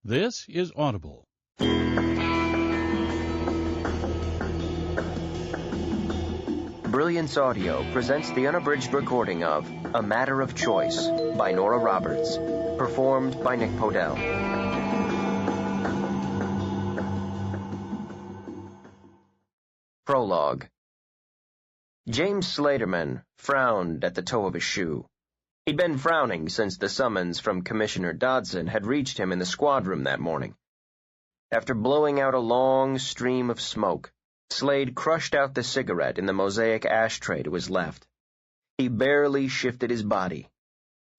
This is Audible. Brilliance Audio presents the unabridged recording of A Matter of Choice by Nora Roberts, performed by Nick Podell. Prologue. James Slaterman frowned at the toe of his shoe. He'd been frowning since the summons from Commissioner Dodson had reached him in the squad room that morning. After blowing out a long stream of smoke, Slade crushed out the cigarette in the mosaic ashtray to his left. He barely shifted his body.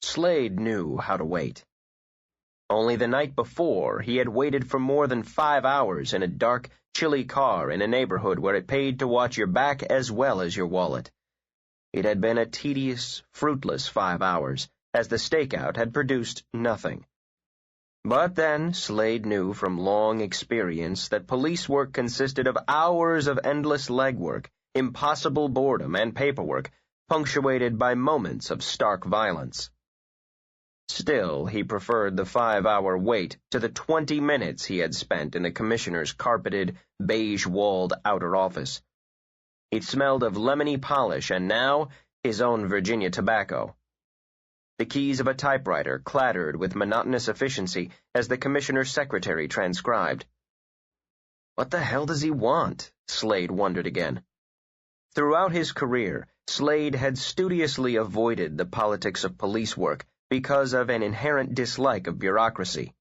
Slade knew how to wait. Only the night before, he had waited for more than 5 hours in a dark, chilly car in a neighborhood where it paid to watch your back as well as your wallet. It had been a tedious, fruitless 5 hours, as the stakeout had produced nothing. But then Slade knew from long experience that police work consisted of hours of endless legwork, impossible boredom, and paperwork, punctuated by moments of stark violence. Still, he preferred the 5-hour wait to the 20 minutes he had spent in the commissioner's carpeted, beige-walled outer office. It smelled of lemony polish and now his own Virginia tobacco. The keys of a typewriter clattered with monotonous efficiency as the commissioner's secretary transcribed. What the hell does he want? Slade wondered again. Throughout his career, Slade had studiously avoided the politics of police work because of an inherent dislike of bureaucracy.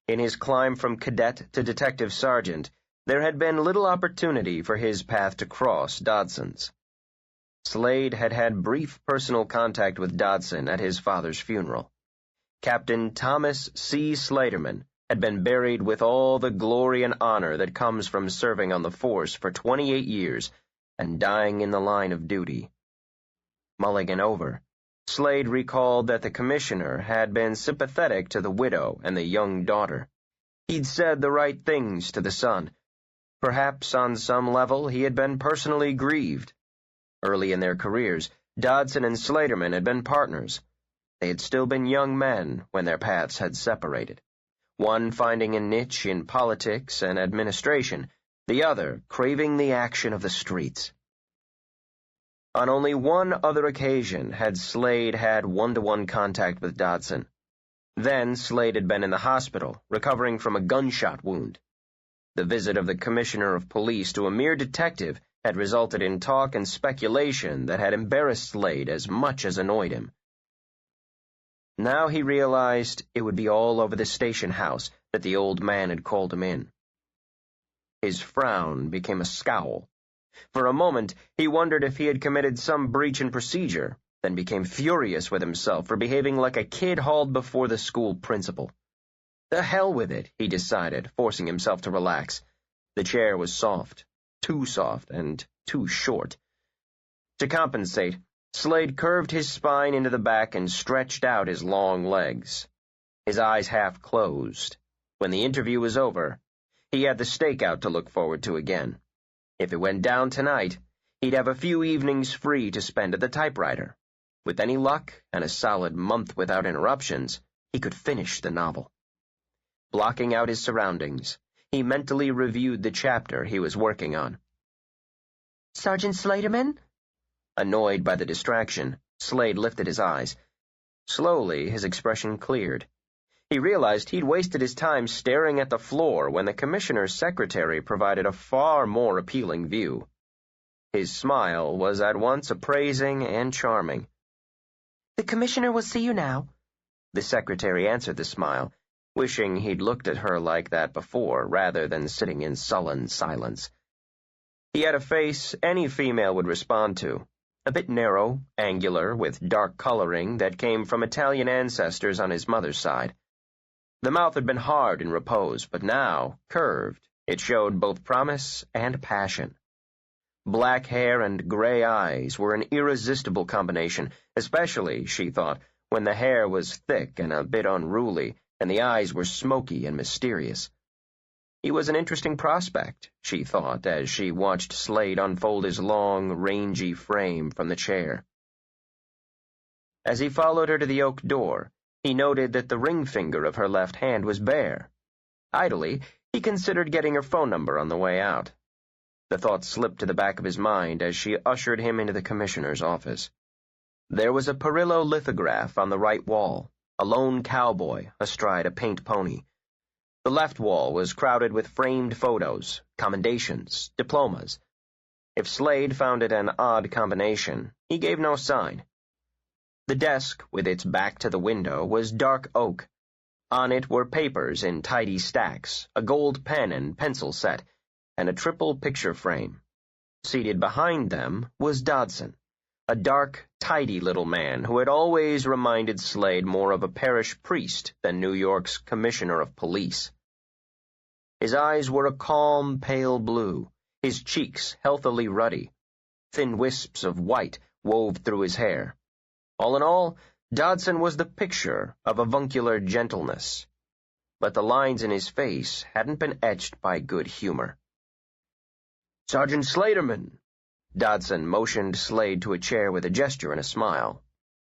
In his climb from cadet to detective sergeant, there had been little opportunity for his path to cross Dodson's. Slade had had brief personal contact with Dodson at his father's funeral. Captain Thomas C. Slaterman had been buried with all the glory and honor that comes from serving on the force for 28 years and dying in the line of duty. Mulligan over, Slade recalled that the commissioner had been sympathetic to the widow and the young daughter. He'd said the right things to the son. Perhaps on some level he had been personally grieved. Early in their careers, Dodson and Slaterman had been partners. They had still been young men when their paths had separated, one finding a niche in politics and administration, the other craving the action of the streets. On only one other occasion had Slade had one-to-one contact with Dodson. Then Slade had been in the hospital, recovering from a gunshot wound. The visit of the commissioner of police to a mere detective had resulted in talk and speculation that had embarrassed Slade as much as annoyed him. Now he realized it would be all over the station house that the old man had called him in. His frown became a scowl. For a moment, he wondered if he had committed some breach in procedure, then became furious with himself for behaving like a kid hauled before the school principal. The hell with it, he decided, forcing himself to relax. The chair was soft, too soft, and too short. To compensate, Slade curved his spine into the back and stretched out his long legs. His eyes half closed. When the interview was over, he had the stakeout to look forward to again. If it went down tonight, he'd have a few evenings free to spend at the typewriter. With any luck and a solid month without interruptions, he could finish the novel. Blocking out his surroundings, he mentally reviewed the chapter he was working on. Sergeant Slaterman? Annoyed by the distraction, Slade lifted his eyes. Slowly, his expression cleared. He realized he'd wasted his time staring at the floor when the commissioner's secretary provided a far more appealing view. His smile was at once appraising and charming. The commissioner will see you now. The secretary answered the smile, wishing he'd looked at her like that before rather than sitting in sullen silence. He had a face any female would respond to, a bit narrow, angular, with dark coloring that came from Italian ancestors on his mother's side. The mouth had been hard in repose, but now, curved, it showed both promise and passion. Black hair and gray eyes were an irresistible combination, especially, she thought, when the hair was thick and a bit unruly, and the eyes were smoky and mysterious. He was an interesting prospect, she thought, as she watched Slade unfold his long, rangy frame from the chair. As he followed her to the oak door, he noted that the ring finger of her left hand was bare, Idly, he considered getting her phone number on the way out. The thought slipped to the back of his mind as she ushered him into the commissioner's office. There was a Perillo lithograph on the right wall, a lone cowboy astride a paint pony. The left wall was crowded with framed photos, commendations, diplomas. If Slade found it an odd combination, he gave no sign. The desk, with its back to the window, was dark oak. On it were papers in tidy stacks, a gold pen and pencil set, and a triple picture frame. Seated behind them was Dodson, a dark, tidy little man who had always reminded Slade more of a parish priest than New York's commissioner of police. His eyes were a calm, pale blue, his cheeks healthily ruddy. Thin wisps of white wove through his hair. All in all, Dodson was the picture of avuncular gentleness. But the lines in his face hadn't been etched by good humor. "Sergeant Slaterman." Dodson motioned Slade to a chair with a gesture and a smile.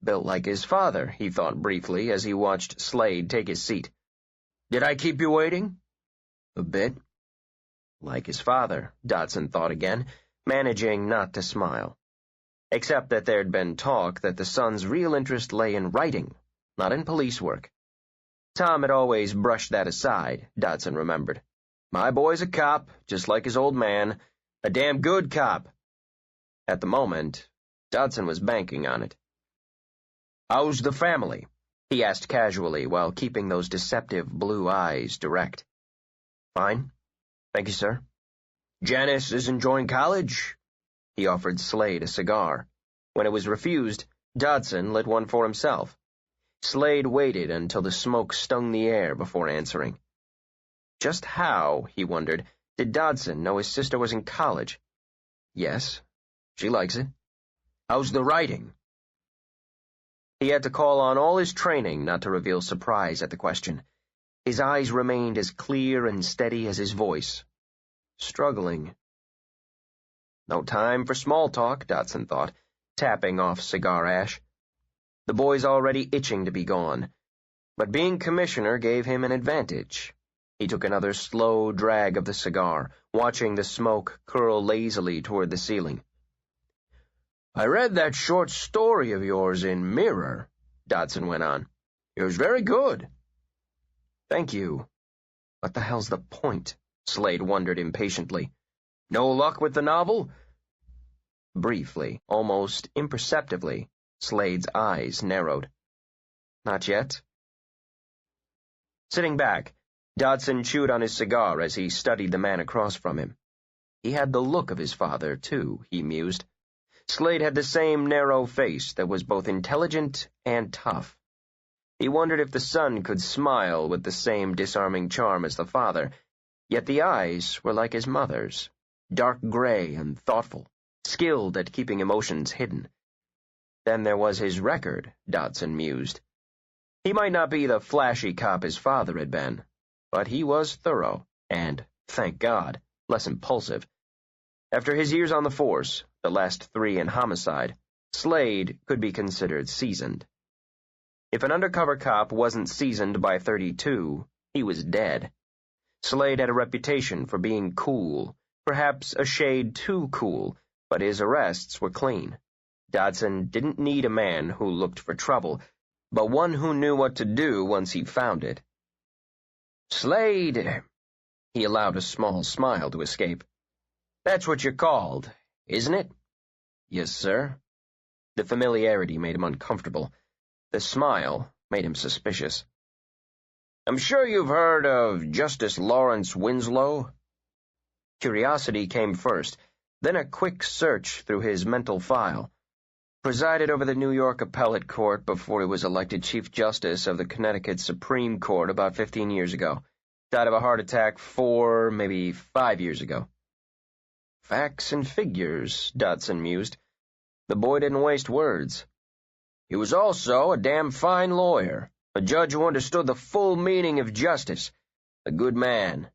Built like his father, he thought briefly as he watched Slade take his seat. "Did I keep you waiting?" "A bit." Like his father, Dodson thought again, managing not to smile. Except that there'd been talk that the son's real interest lay in writing, not in police work. Tom had always brushed that aside, Dodson remembered. "My boy's a cop, just like his old man. A damn good cop." At the moment, Dodson was banking on it. "How's the family?" he asked casually while keeping those deceptive blue eyes direct. "Fine. Thank you, sir." "Janice is enjoying college?" He offered Slade a cigar. When it was refused, Dodson lit one for himself. Slade waited until the smoke stung the air before answering. Just how, he wondered, did Dodson know his sister was in college? Yes, she likes it. "How's the writing?" He had to call on all his training not to reveal surprise at the question. His eyes remained as clear and steady as his voice. Struggling. No time for small talk, Dodson thought, tapping off cigar ash. The boy's already itching to be gone. But being commissioner gave him an advantage. He took another slow drag of the cigar, watching the smoke curl lazily toward the ceiling. "I read that short story of yours in Mirror," Dodson went on. "It was very good." "Thank you. What the hell's the point?" Slade wondered impatiently. "No luck with the novel?" Briefly, almost imperceptibly, Slade's eyes narrowed. "Not yet." Sitting back, Dodson chewed on his cigar as he studied the man across from him. He had the look of his father, too, he mused. Slade had the same narrow face that was both intelligent and tough. He wondered if the son could smile with the same disarming charm as the father, yet the eyes were like his mother's, dark gray and thoughtful, skilled at keeping emotions hidden. Then there was his record, Dodson mused. He might not be the flashy cop his father had been, but he was thorough and, thank God, less impulsive. After his years on the force, the last 3 in homicide, Slade could be considered seasoned. If an undercover cop wasn't seasoned by 32, he was dead. Slade had a reputation for being cool, perhaps a shade too cool, but his arrests were clean. Dodson didn't need a man who looked for trouble, but one who knew what to do once he found it. "Slade," he allowed a small smile to escape. "That's what you're called, isn't it?" "Yes, sir." The familiarity made him uncomfortable. The smile made him suspicious. "I'm sure you've heard of Justice Lawrence Winslow?" Curiosity came first, then a quick search through his mental file. Presided over the New York Appellate Court before he was elected Chief Justice of the Connecticut Supreme Court about 15 years ago. Died of a heart attack 4, maybe 5 years ago. Facts and figures, Dodson mused. The boy didn't waste words. He was also a damn fine lawyer, a judge who understood the full meaning of justice, a good man.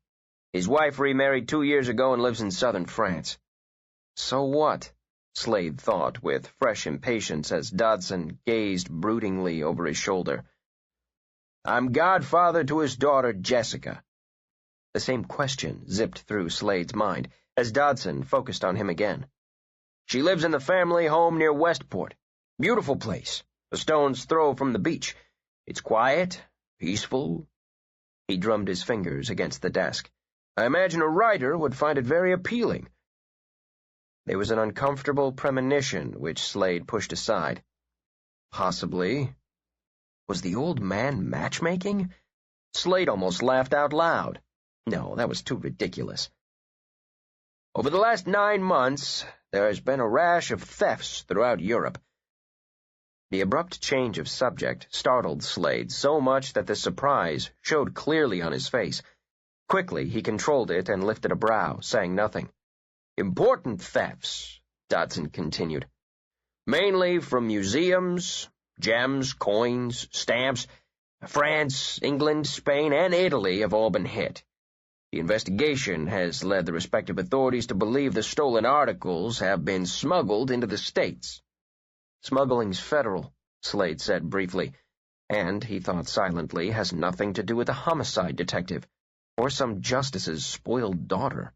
His wife remarried 2 years ago and lives in southern France. So what? Slade thought with fresh impatience as Dodson gazed broodingly over his shoulder. I'm godfather to his daughter, Jessica. The same question zipped through Slade's mind as Dodson focused on him again. "She lives in the family home near Westport. Beautiful place, a stone's throw from the beach. It's quiet, peaceful." He drummed his fingers against the desk. "I imagine a writer would find it very appealing." There was an uncomfortable premonition which Slade pushed aside. Possibly. Was the old man matchmaking? Slade almost laughed out loud. No, that was too ridiculous. "Over the last 9 months, there has been a rash of thefts throughout Europe." The abrupt change of subject startled Slade so much that the surprise showed clearly on his face. Quickly, he controlled it and lifted a brow, saying nothing. "Important thefts," Dodson continued. "Mainly from museums, gems, coins, stamps. France, England, Spain, and Italy have all been hit. The investigation has led the respective authorities to believe the stolen articles have been smuggled into the States." "Smuggling's federal," Slade said briefly, and, he thought silently, has nothing to do with a homicide detective, or some justice's spoiled daughter.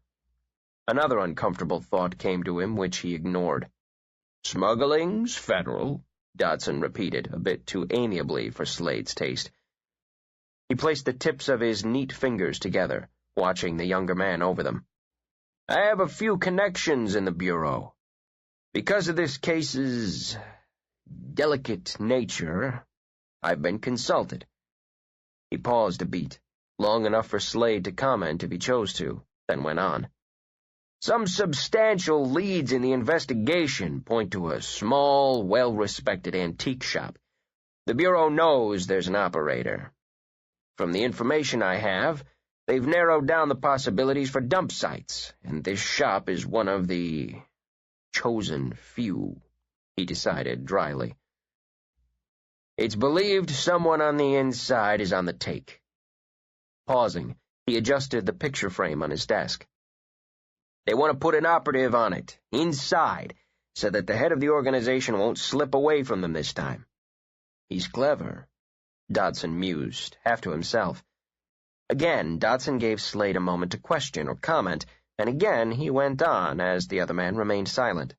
Another uncomfortable thought came to him, which he ignored. "Smuggling's federal," Dodson repeated, a bit too amiably for Slade's taste. He placed the tips of his neat fingers together, watching the younger man over them. "I have a few connections in the Bureau. Because of this case's delicate nature, I've been consulted." He paused a beat, long enough for Slade to comment if he chose to, then went on. "Some substantial leads in the investigation point to a small, well-respected antique shop. The Bureau knows there's an operator. From the information I have, they've narrowed down the possibilities for dump sites, and this shop is one of the chosen few," he decided dryly. "It's believed someone on the inside is on the take." Pausing, he adjusted the picture frame on his desk. "They want to put an operative on it, inside, so that the head of the organization won't slip away from them this time." "He's clever," Dodson mused, half to himself. Again, Dodson gave Slade a moment to question or comment, and again he went on as the other man remained silent.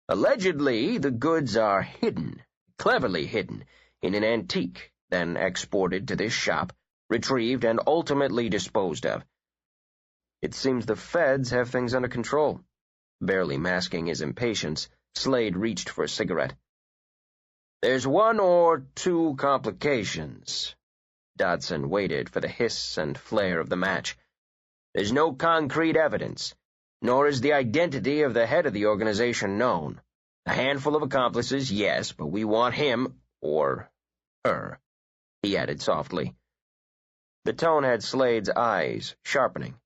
"Allegedly, the goods are hidden, cleverly hidden, in an antique, then exported to this shop, retrieved and ultimately disposed of. It seems the feds have things under control." Barely masking his impatience, Slade reached for a cigarette. "There's 1 or 2 complications." Dodson waited for the hiss and flare of the match. "There's no concrete evidence, nor is the identity of the head of the organization known. A handful of accomplices, yes, but we want him, or her," he added softly. The tone had Slade's eyes sharpening.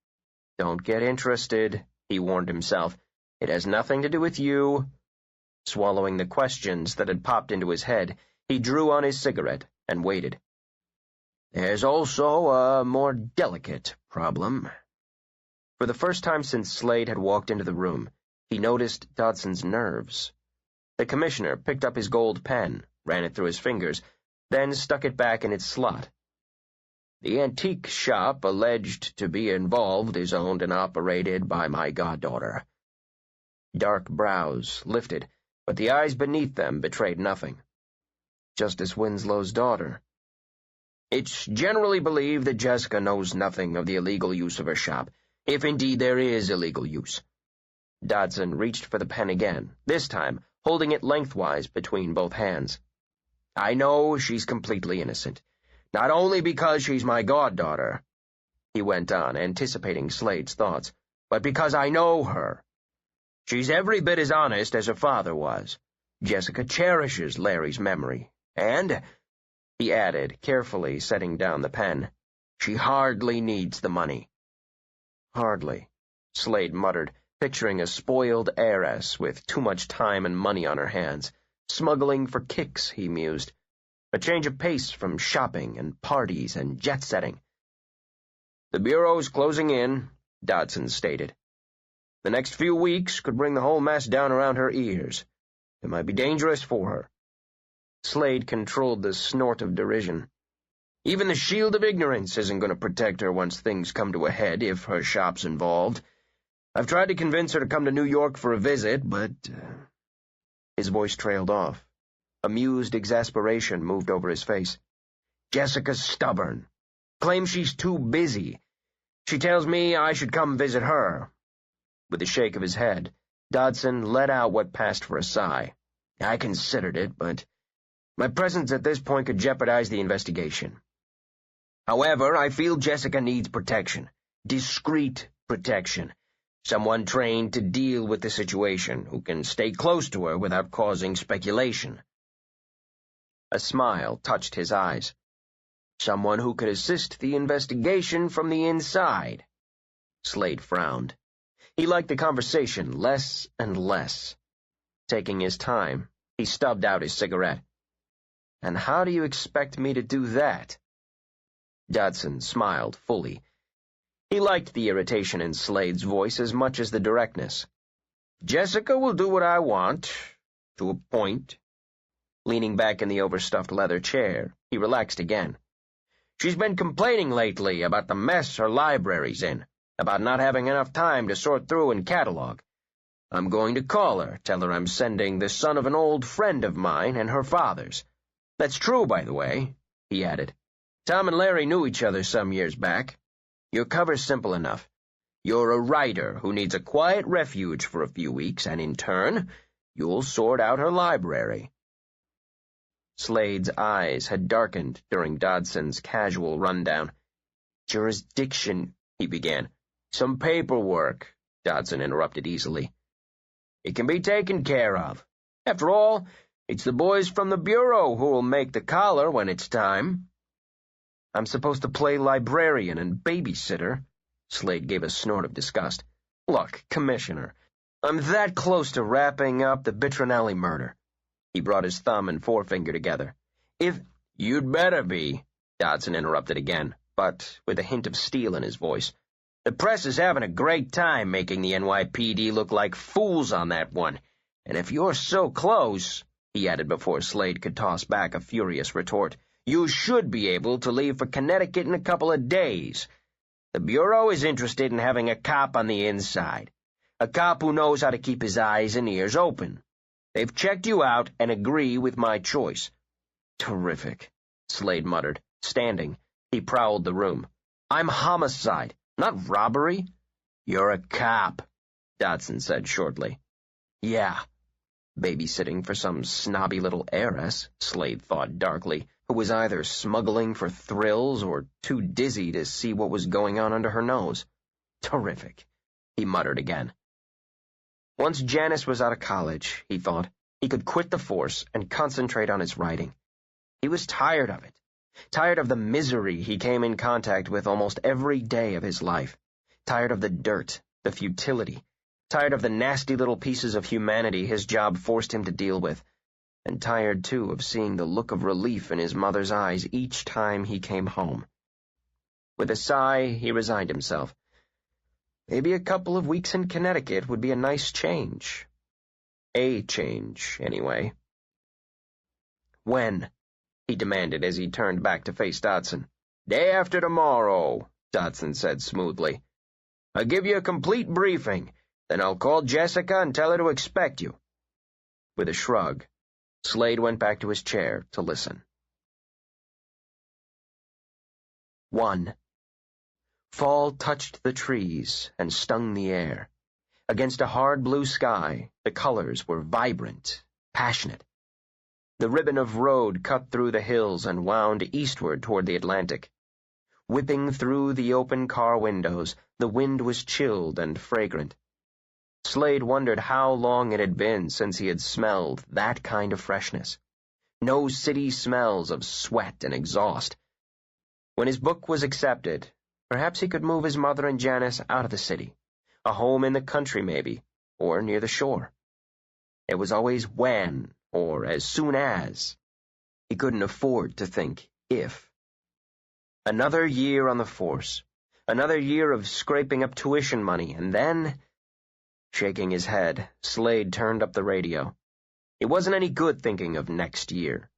"Don't get interested," he warned himself. "It has nothing to do with you." Swallowing the questions that had popped into his head, he drew on his cigarette and waited. "There's also a more delicate problem." For the first time since Slade had walked into the room, he noticed Dodson's nerves. The commissioner picked up his gold pen, ran it through his fingers, then stuck it back in its slot. "The antique shop alleged to be involved is owned and operated by my goddaughter." Dark brows lifted, but the eyes beneath them betrayed nothing. "Justice Winslow's daughter." "It's generally believed that Jessica knows nothing of the illegal use of her shop, if indeed there is illegal use." Dodson reached for the pen again, this time holding it lengthwise between both hands. "I know she's completely innocent. Not only because she's my goddaughter," he went on, anticipating Slade's thoughts, "but because I know her. She's every bit as honest as her father was. Jessica cherishes Larry's memory, and," he added, carefully setting down the pen, "she hardly needs the money." "Hardly," Slade muttered, picturing a spoiled heiress with too much time and money on her hands. Smuggling for kicks, he mused. A change of pace from shopping and parties and jet-setting. "The Bureau's closing in," Dodson stated. "The next few weeks could bring the whole mess down around her ears. It might be dangerous for her." Slade controlled the snort of derision. Even the shield of ignorance isn't going to protect her once things come to a head if her shop's involved. I've tried to convince her to come to New York for a visit, but... His voice trailed off. Amused exasperation moved over his face. Jessica's stubborn. Claims she's too busy. She tells me I should come visit her. With a shake of his head, Dodson let out what passed for a sigh. I considered it, but my presence at this point could jeopardize the investigation. However, I feel Jessica needs protection. Discreet protection. Someone trained to deal with the situation, who can stay close to her without causing speculation. A smile touched his eyes. Someone who could assist the investigation from the inside. Slade frowned. He liked the conversation less and less. Taking his time, he stubbed out his cigarette. And how do you expect me to do that? Dodson smiled fully. He liked the irritation in Slade's voice as much as the directness. Jessica will do what I want, to a point. Leaning back in the overstuffed leather chair, he relaxed again. She's been complaining lately about the mess her library's in, about not having enough time to sort through and catalog. I'm going to call her, tell her I'm sending the son of an old friend of mine and her father's. That's true, by the way, he added. Tom and Larry knew each other some years back. Your cover's simple enough. You're a writer who needs a quiet refuge for a few weeks, and in turn, you'll sort out her library. Slade's eyes had darkened during Dodson's casual rundown. Jurisdiction, he began. Some paperwork, Dodson interrupted easily. It can be taken care of. After all, it's the boys from the Bureau who'll make the collar when it's time. I'm supposed to play librarian and babysitter. Slade gave a snort of disgust. Look, Commissioner, I'm that close to wrapping up the Bitronelli murder. He brought his thumb and forefinger together. If you'd better be, Dodson interrupted again, but with a hint of steel in his voice. The press is having a great time making the NYPD look like fools on that one. And if you're so close, he added before Slade could toss back a furious retort, you should be able to leave for Connecticut in a couple of days. The Bureau is interested in having a cop on the inside, a cop who knows how to keep his eyes and ears open. They've checked you out and agree with my choice. Terrific, Slade muttered. Standing, he prowled the room. I'm homicide, not robbery. You're a cop, Dodson said shortly. Yeah, babysitting for some snobby little heiress, Slade thought darkly, who was either smuggling for thrills or too dizzy to see what was going on under her nose. Terrific, he muttered again. Once Janice was out of college, he thought, he could quit the force and concentrate on his writing. He was tired of it, tired of the misery he came in contact with almost every day of his life, tired of the dirt, the futility, tired of the nasty little pieces of humanity his job forced him to deal with, and tired, too, of seeing the look of relief in his mother's eyes each time he came home. With a sigh, he resigned himself. Maybe a couple of weeks in Connecticut would be a nice change. A change, anyway. When? He demanded as he turned back to face Dodson. Day after tomorrow, Dodson said smoothly. I'll give you a complete briefing, then I'll call Jessica and tell her to expect you. With a shrug, Slade went back to his chair to listen. 1. Fall touched the trees and stung the air. Against a hard blue sky, the colors were vibrant, passionate. The ribbon of road cut through the hills and wound eastward toward the Atlantic. Whipping through the open car windows, the wind was chilled and fragrant. Slade wondered how long it had been since he had smelled that kind of freshness. No city smells of sweat and exhaust. When his book was accepted, perhaps he could move his mother and Janice out of the city, a home in the country maybe, or near the shore. It was always when, or as soon as. He couldn't afford to think if. Another year on the force, another year of scraping up tuition money, and then... Shaking his head, Slade turned up the radio. It wasn't any good thinking of next year.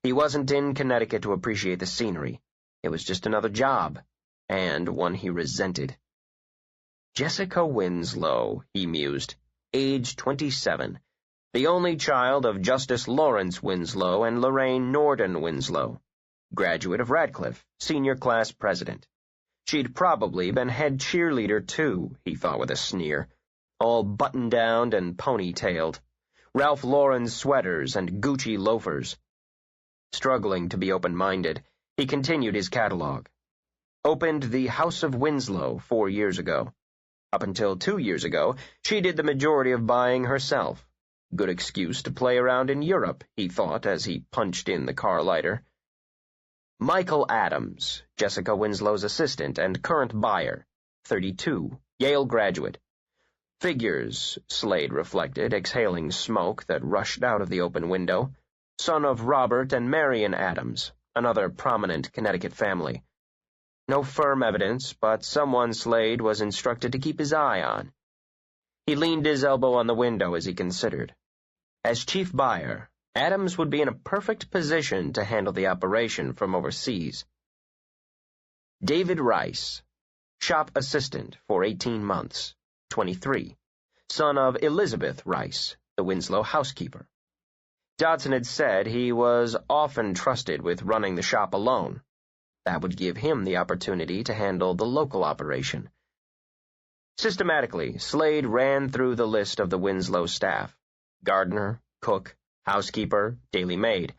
He wasn't in Connecticut to appreciate the scenery. It was just another job, and one he resented. Jessica Winslow, he mused, age 27, the only child of Justice Lawrence Winslow and Lorraine Norden Winslow, graduate of Radcliffe, senior class president. She'd probably been head cheerleader, too, he thought with a sneer, all button-downed and ponytailed, Ralph Lauren sweaters and Gucci loafers. Struggling to be open-minded, he continued his catalog. Opened the House of Winslow 4 years ago. Up until 2 years ago, she did the majority of buying herself. Good excuse to play around in Europe, he thought as he punched in the car lighter. Michael Adams, Jessica Winslow's assistant and current buyer, 32, Yale graduate. Figures, Slade reflected, exhaling smoke that rushed out of the open window. Son of Robert and Marion Adams, another prominent Connecticut family. No firm evidence, but someone Slade was instructed to keep his eye on. He leaned his elbow on the window as he considered. As chief buyer, Adams would be in a perfect position to handle the operation from overseas. David Rice, shop assistant for 18 months, 23, son of Elizabeth Rice, the Winslow housekeeper. Dodson had said he was often trusted with running the shop alone. That would give him the opportunity to handle the local operation. Systematically, Slade ran through the list of the Winslow staff. Gardener, cook, housekeeper, daily maid.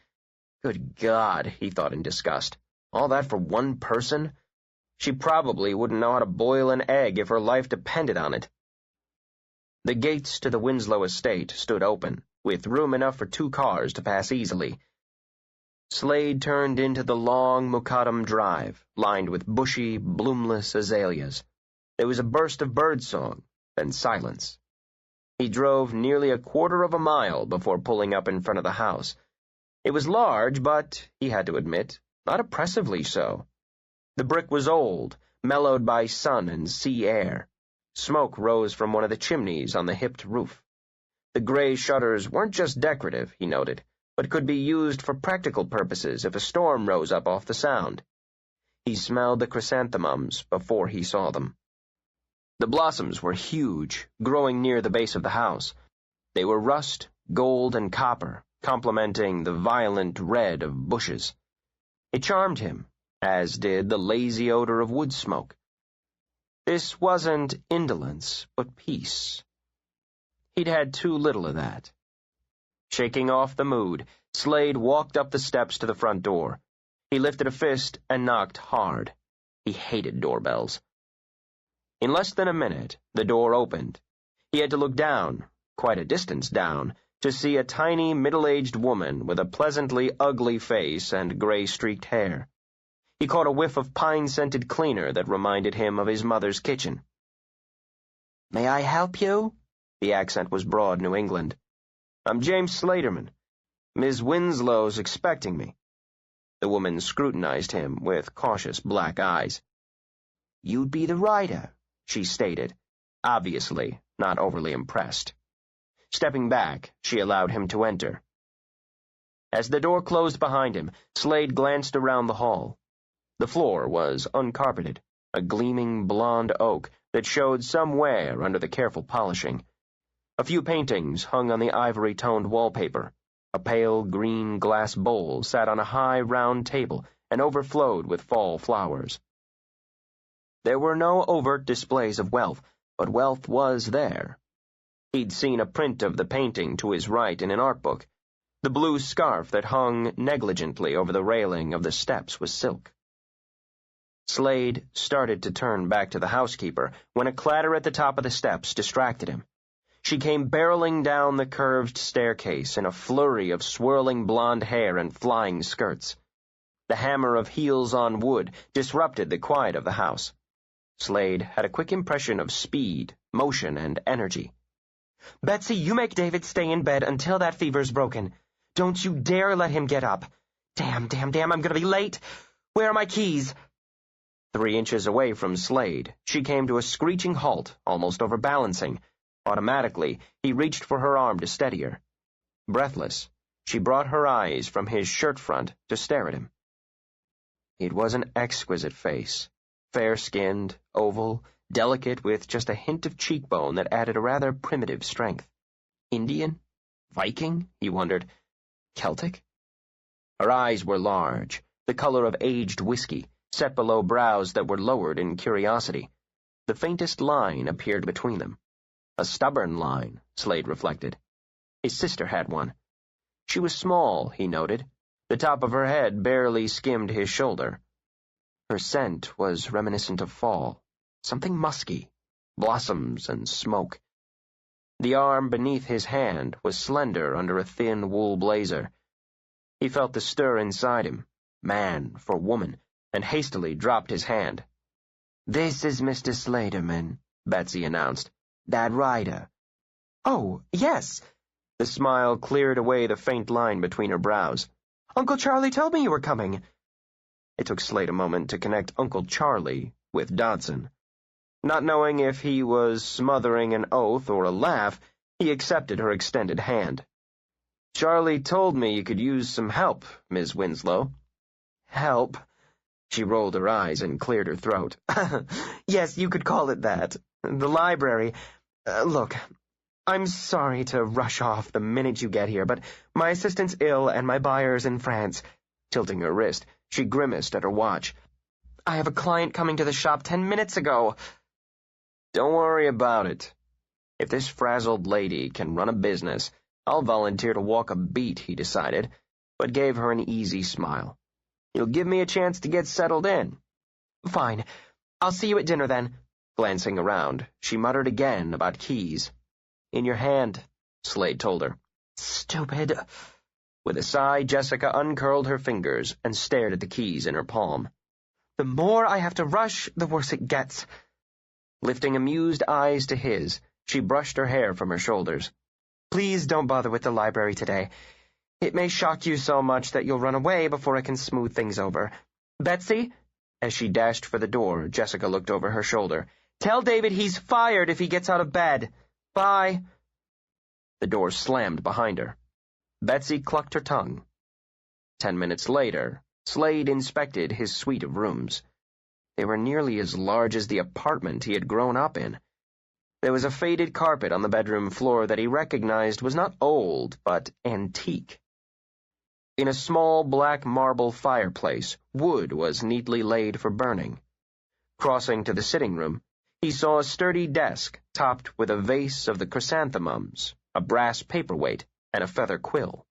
Good God, he thought in disgust. All that for one person? She probably wouldn't know how to boil an egg if her life depended on it. The gates to the Winslow estate stood open, with room enough for 2 cars to pass easily. Slade turned into the long macadam drive, lined with bushy, bloomless azaleas. There was a burst of birdsong, then silence. He drove nearly a quarter of a mile before pulling up in front of the house. It was large, but, he had to admit, not oppressively so. The brick was old, mellowed by sun and sea air. Smoke rose from one of the chimneys on the hipped roof. The gray shutters weren't just decorative, he noted, but could be used for practical purposes if a storm rose up off the sound. He smelled the chrysanthemums before he saw them. The blossoms were huge, growing near the base of the house. They were rust, gold, and copper, complementing the violent red of bushes. It charmed him, as did the lazy odor of wood smoke. This wasn't indolence, but peace. He'd had too little of that. Shaking off the mood, Slade walked up the steps to the front door. He lifted a fist and knocked hard. He hated doorbells. In less than a minute, the door opened. He had to look down, quite a distance down, to see a tiny, middle-aged woman with a pleasantly ugly face and gray-streaked hair. He caught a whiff of pine-scented cleaner that reminded him of his mother's kitchen. "May I help you?" The accent was broad New England. "I'm James Slaterman. Miss Winslow's expecting me." The woman scrutinized him with cautious black eyes. "You'd be the writer," she stated, obviously not overly impressed. Stepping back, she allowed him to enter. As the door closed behind him, Slade glanced around the hall. The floor was uncarpeted, a gleaming blonde oak that showed some wear under the careful polishing. A few paintings hung on the ivory-toned wallpaper. A pale green glass bowl sat on a high, round table and overflowed with fall flowers. There were no overt displays of wealth, but wealth was there. He'd seen a print of the painting to his right in an art book. The blue scarf that hung negligently over the railing of the steps was silk. Slade started to turn back to the housekeeper when a clatter at the top of the steps distracted him. She came barreling down the curved staircase in a flurry of swirling blonde hair and flying skirts. The hammer of heels on wood disrupted the quiet of the house. Slade had a quick impression of speed, motion, and energy. "Betsy, you make David stay in bed until that fever's broken. Don't you dare let him get up. Damn, I'm gonna be late. Where are my keys?" 3 inches away from Slade, she came to a screeching halt, almost overbalancing. Automatically, he reached for her arm to steady her. Breathless, she brought her eyes from his shirt front to stare at him. It was an exquisite face, fair-skinned, oval, delicate with just a hint of cheekbone that added a rather primitive strength. Indian? Viking? He wondered. Celtic? Her eyes were large, the color of aged whiskey, set below brows that were lowered in curiosity. The faintest line appeared between them. A stubborn line, Slade reflected. His sister had one. She was small, he noted. The top of her head barely skimmed his shoulder. Her scent was reminiscent of fall, something musky, blossoms and smoke. The arm beneath his hand was slender under a thin wool blazer. He felt the stir inside him, man for woman, and hastily dropped his hand. "This is Mr. Slaterman," Betsy announced. "That writer." "Oh, yes." The smile cleared away the faint line between her brows. "Uncle Charlie told me you were coming." It took Slade a moment to connect Uncle Charlie with Dodson. Not knowing if he was smothering an oath or a laugh, he accepted her extended hand. "Charlie told me you could use some help, Miss Winslow." "Help?" She rolled her eyes and cleared her throat. "Yes, you could call it that. The library. Look, I'm sorry to rush off the minute you get here, but my assistant's ill and my buyer's in France." Tilting her wrist, she grimaced at her watch. "I have a client coming to the shop 10 minutes ago." "Don't worry about it. If this frazzled lady can run a business, I'll volunteer to walk a beat," he decided, but gave her an easy smile. "You'll give me a chance to get settled in." "Fine. I'll see you at dinner then." Glancing around, she muttered again about keys. "In your hand," Slade told her. "Stupid." With a sigh, Jessica uncurled her fingers and stared at the keys in her palm. "The more I have to rush, the worse it gets." Lifting amused eyes to his, she brushed her hair from her shoulders. "Please don't bother with the library today. It may shock you so much that you'll run away before I can smooth things over. Betsy?" As she dashed for the door, Jessica looked over her shoulder. "Tell David he's fired if he gets out of bed. Bye." The door slammed behind her. Betsy clucked her tongue. 10 minutes later, Slade inspected his suite of rooms. They were nearly as large as the apartment he had grown up in. There was a faded carpet on the bedroom floor that he recognized was not old, but antique. In a small black marble fireplace, wood was neatly laid for burning. Crossing to the sitting room, he saw a sturdy desk topped with a vase of the chrysanthemums, a brass paperweight, and a feather quill.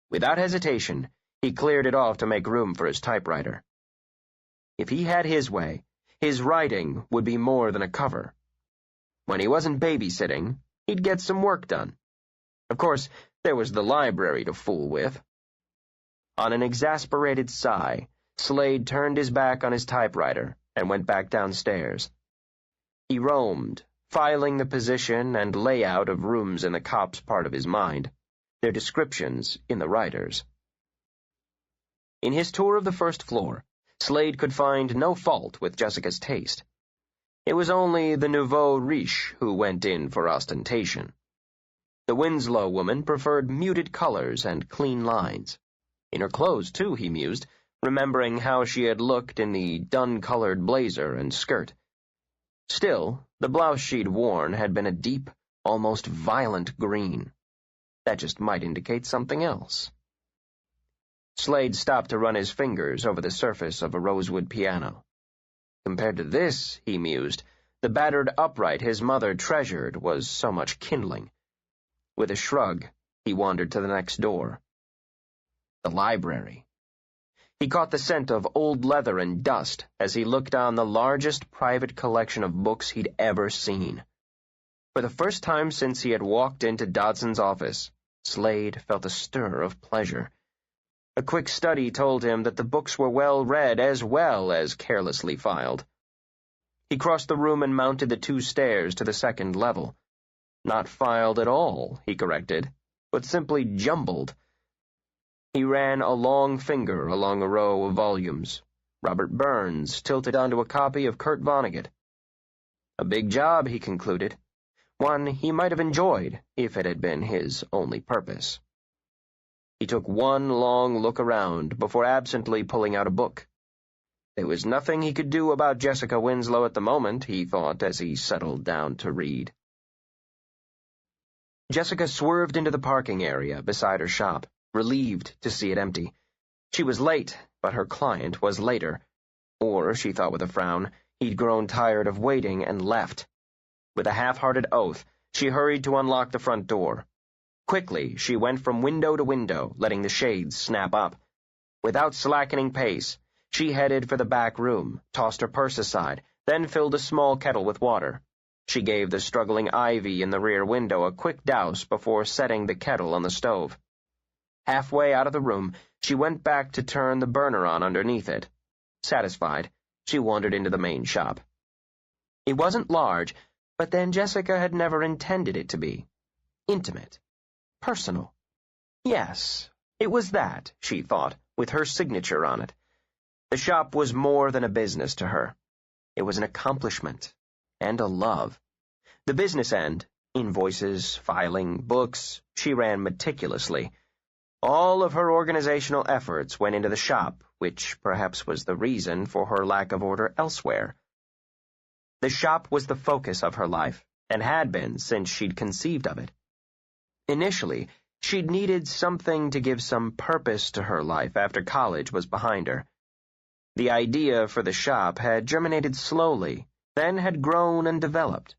Without hesitation, he cleared it off to make room for his typewriter. If he had his way, his writing would be more than a cover. When he wasn't babysitting, he'd get some work done. Of course, there was the library to fool with. On an exasperated sigh, Slade turned his back on his typewriter and went back downstairs. He roamed, filing the position and layout of rooms in the cop's part of his mind, their descriptions in the writer's. In his tour of the first floor, Slade could find no fault with Jessica's taste. It was only the nouveau riche who went in for ostentation. The Winslow woman preferred muted colors and clean lines. In her clothes, too, he mused, remembering how she had looked in the dun-colored blazer and skirt. Still, the blouse she'd worn had been a deep, almost violent green. That just might indicate something else. Slade stopped to run his fingers over the surface of a rosewood piano. Compared to this, he mused, the battered upright his mother treasured was so much kindling. With a shrug, he wandered to the next door. The library. He caught the scent of old leather and dust as he looked on the largest private collection of books he'd ever seen. For the first time since he had walked into Dodson's office, Slade felt a stir of pleasure. A quick study told him that the books were well read as well as carelessly filed. He crossed the room and mounted the 2 stairs to the second level. Not filed at all, he corrected, but simply jumbled. He ran a long finger along a row of volumes. Robert Burns tilted onto a copy of Kurt Vonnegut. A big job, he concluded. One he might have enjoyed if it had been his only purpose. He took one long look around before absently pulling out a book. There was nothing he could do about Jessica Winslow at the moment, he thought as he settled down to read. Jessica swerved into the parking area beside her shop, relieved to see it empty. She was late, but her client was later. Or, she thought with a frown, he'd grown tired of waiting and left. With a half-hearted oath, she hurried to unlock the front door. Quickly, she went from window to window, letting the shades snap up. Without slackening pace, she headed for the back room, tossed her purse aside, then filled a small kettle with water. She gave the struggling Ivy in the rear window a quick douse before setting the kettle on the stove. Halfway out of the room, she went back to turn the burner on underneath it. Satisfied, she wandered into the main shop. It wasn't large, but then Jessica had never intended it to be. Intimate. Personal. Yes, it was that, she thought, with her signature on it. The shop was more than a business to her. It was an accomplishment. And a love. The business end, invoices, filing, books, she ran meticulously. All of her organizational efforts went into the shop, which perhaps was the reason for her lack of order elsewhere. The shop was the focus of her life, and had been since she'd conceived of it. Initially, she'd needed something to give some purpose to her life after college was behind her. The idea for the shop had germinated slowly, then had grown and developed.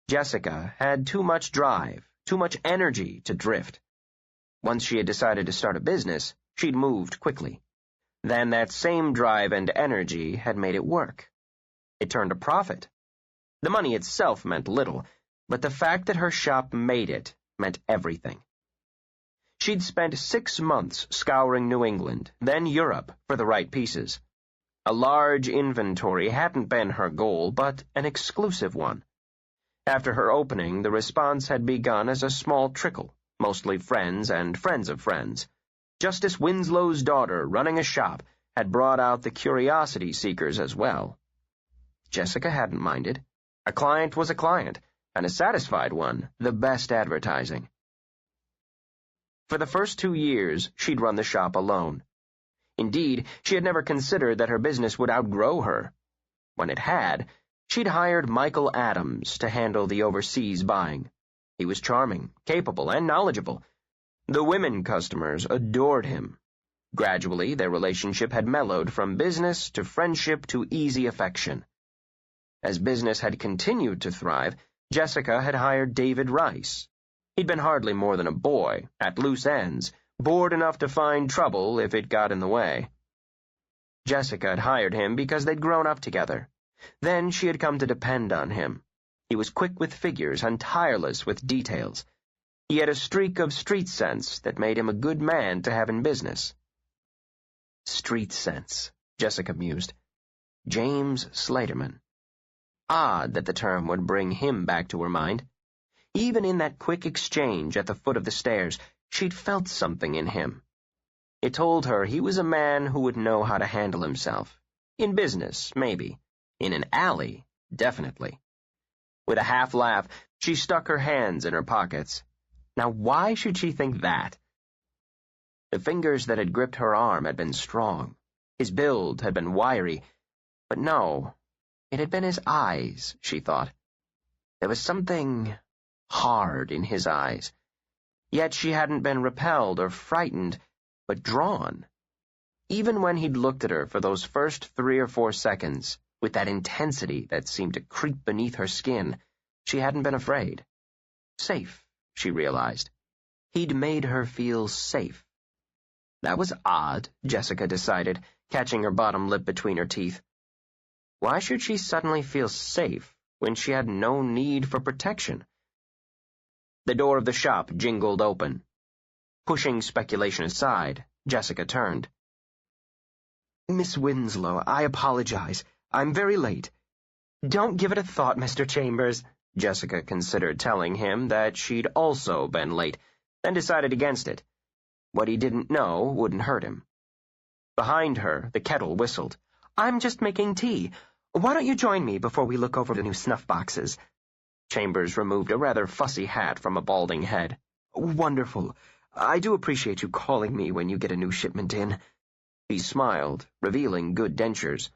Jessica had too much drive, too much energy to drift. Once she had decided to start a business, she'd moved quickly. Then that same drive and energy had made it work. It turned a profit. The money itself meant little, but the fact that her shop made it meant everything. She'd spent 6 months scouring New England, then Europe, for the right pieces. A large inventory hadn't been her goal, but an exclusive one. After her opening, the response had begun as a small trickle, mostly friends and friends of friends. Justice Winslow's daughter, running a shop, had brought out the curiosity seekers as well. Jessica hadn't minded. A client was a client, and a satisfied one, the best advertising. For the first 2 years, she'd run the shop alone. Indeed, she had never considered that her business would outgrow her. When it had, she'd hired Michael Adams to handle the overseas buying. He was charming, capable, and knowledgeable. The women customers adored him. Gradually, their relationship had mellowed from business to friendship to easy affection. As business had continued to thrive, Jessica had hired David Rice. He'd been hardly more than a boy, at loose ends, bored enough to find trouble if it got in the way. Jessica had hired him because they'd grown up together. Then she had come to depend on him. He was quick with figures and tireless with details. He had a streak of street sense that made him a good man to have in business. Street sense, Jessica mused. James Slaterman. Odd that the term would bring him back to her mind. Even in that quick exchange at the foot of the stairs, she'd felt something in him. It told her he was a man who would know how to handle himself. In business, maybe. In an alley, definitely. With a half-laugh, she stuck her hands in her pockets. Now why should she think that? The fingers that had gripped her arm had been strong. His build had been wiry. But no, it had been his eyes, she thought. There was something hard in his eyes. Yet she hadn't been repelled or frightened, but drawn. Even when he'd looked at her for those first 3 or 4 seconds, with that intensity that seemed to creep beneath her skin, she hadn't been afraid. Safe, she realized. He'd made her feel safe. That was odd, Jessica decided, catching her bottom lip between her teeth. Why should she suddenly feel safe when she had no need for protection? The door of the shop jingled open. Pushing speculation aside, Jessica turned. Miss Winslow, I apologize. I'm very late. Don't give it a thought, Mr. Chambers. Jessica considered telling him that she'd also been late, then decided against it. What he didn't know wouldn't hurt him. Behind her, the kettle whistled. I'm just making tea. Why don't you join me before we look over the new snuff boxes? Chambers removed a rather fussy hat from a balding head. Wonderful. I do appreciate you calling me when you get a new shipment in. He smiled, revealing good dentures.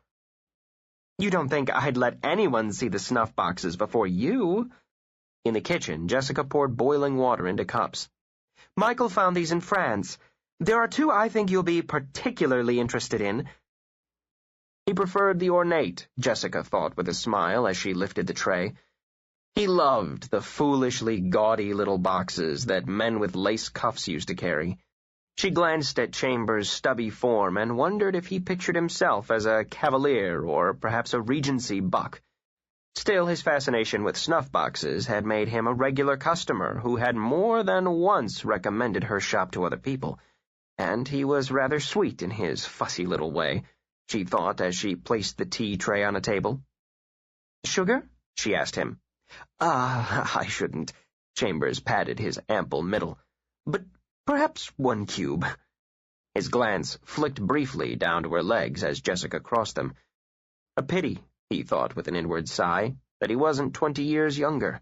You don't think I'd let anyone see the snuff boxes before you? In the kitchen, Jessica poured boiling water into cups. Michael found these in France. There are two I think you'll be particularly interested in. He preferred the ornate, Jessica thought with a smile as she lifted the tray. He loved the foolishly gaudy little boxes that men with lace cuffs used to carry. She glanced at Chambers' stubby form and wondered if he pictured himself as a cavalier or perhaps a Regency buck. Still, his fascination with snuff boxes had made him a regular customer who had more than once recommended her shop to other people, and he was rather sweet in his fussy little way, she thought as she placed the tea tray on a table. "Sugar?" she asked him. I shouldn't." Chambers patted his ample middle. "But perhaps 1 cube." His glance flicked briefly down to her legs as Jessica crossed them. A pity, he thought with an inward sigh, that he wasn't 20 years younger.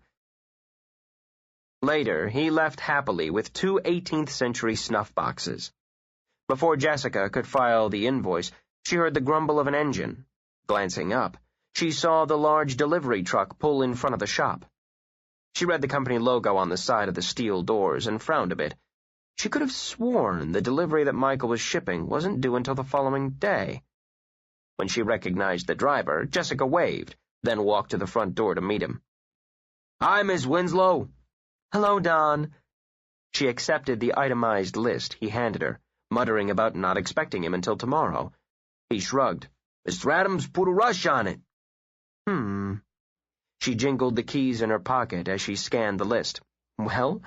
Later, he left happily with 2 18th-century snuff boxes. Before Jessica could file the invoice, she heard the grumble of an engine. Glancing up, she saw the large delivery truck pull in front of the shop. She read the company logo on the side of the steel doors and frowned a bit. She could have sworn the delivery that Michael was shipping wasn't due until the following day. When she recognized the driver, Jessica waved, then walked to the front door to meet him. "Hi, Miss Winslow." "Hello, Don." She accepted the itemized list he handed her, muttering about not expecting him until tomorrow. He shrugged. "Mr. Adams put a rush on it." She jingled the keys in her pocket as she scanned the list. Well,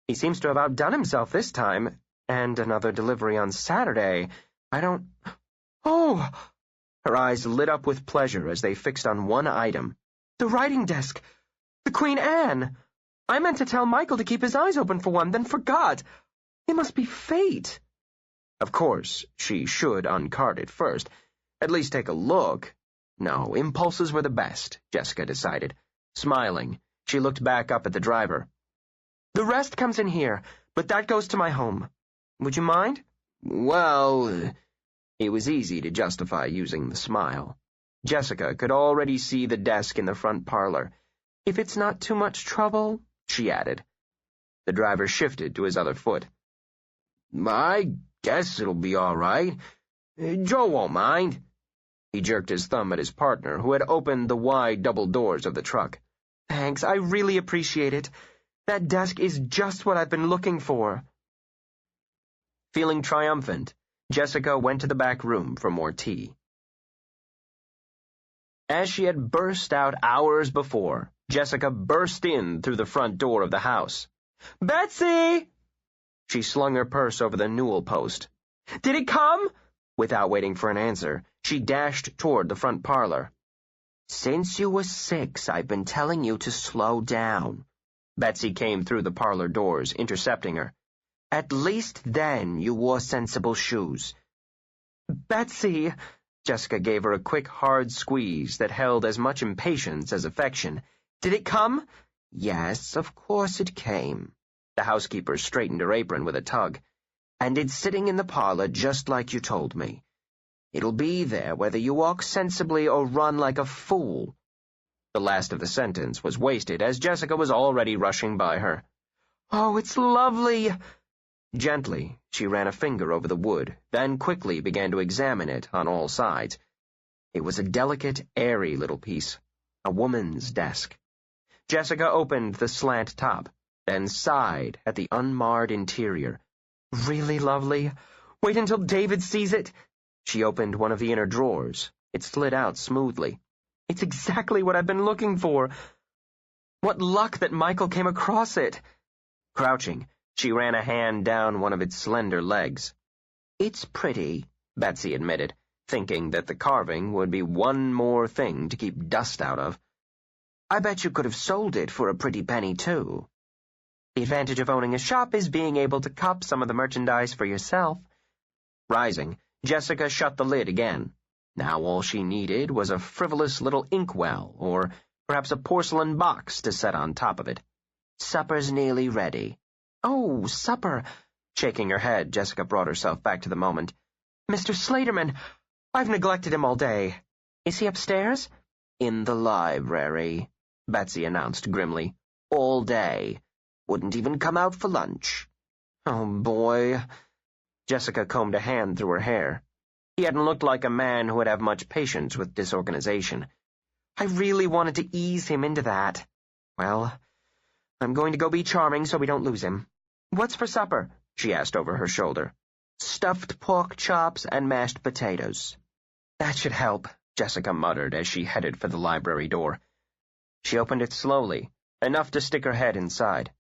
he seems to have outdone himself this time, and another delivery on Saturday. Oh! Her eyes lit up with pleasure as they fixed on one item. The writing desk! The Queen Anne! I meant to tell Michael to keep his eyes open for one, then forgot. It must be fate. Of course, she should uncard it first. At least take a look. No, impulses were the best, Jessica decided. Smiling, she looked back up at the driver. "The rest comes in here, but that goes to my home. Would you mind?" "Well..." It was easy to justify using the smile. Jessica could already see the desk in the front parlor. "If it's not too much trouble," she added. The driver shifted to his other foot. "I guess it'll be all right. Joe won't mind." He jerked his thumb at his partner, who had opened the wide double doors of the truck. "Thanks, I really appreciate it. That desk is just what I've been looking for." Feeling triumphant, Jessica went to the back room for more tea. As she had burst out hours before, Jessica burst in through the front door of the house. "Betsy!" She slung her purse over the newel post. "Did it come?" Without waiting for an answer, she dashed toward the front parlor. "Since you were 6, I've been telling you to slow down." Betsy came through the parlor doors, intercepting her. "At least then you wore sensible shoes." "Betsy!" Jessica gave her a quick, hard squeeze that held as much impatience as affection. "Did it come?" "Yes, of course it came." The housekeeper straightened her apron with a tug. "And it's sitting in the parlor just like you told me. It'll be there whether you walk sensibly or run like a fool." The last of the sentence was wasted as Jessica was already rushing by her. "Oh, it's lovely!" Gently, she ran a finger over the wood, then quickly began to examine it on all sides. It was a delicate, airy little piece, a woman's desk. Jessica opened the slant top, then sighed at the unmarred interior. "Really lovely. Wait until David sees it." She opened one of the inner drawers. It slid out smoothly. "It's exactly what I've been looking for. What luck that Michael came across it." Crouching, she ran a hand down one of its slender legs. "It's pretty," Betsy admitted, thinking that the carving would be one more thing to keep dust out of. "I bet you could have sold it for a pretty penny, too." "The advantage of owning a shop is being able to cop some of the merchandise for yourself." Rising, Jessica shut the lid again. Now all she needed was a frivolous little inkwell, or perhaps a porcelain box to set on top of it. "Supper's nearly ready." "Oh, supper." Shaking her head, Jessica brought herself back to the moment. "Mr. Slaterman, I've neglected him all day." Is he upstairs? In the library, Betsy announced grimly. All day. Wouldn't even come out for lunch. Oh, boy. Jessica combed a hand through her hair. He hadn't looked like a man who would have much patience with disorganization. I really wanted to ease him into that. Well, I'm going to go be charming so we don't lose him. What's for supper? She asked over her shoulder. Stuffed pork chops and mashed potatoes. That should help, Jessica muttered as she headed for the library door. She opened it slowly, enough to stick her head inside.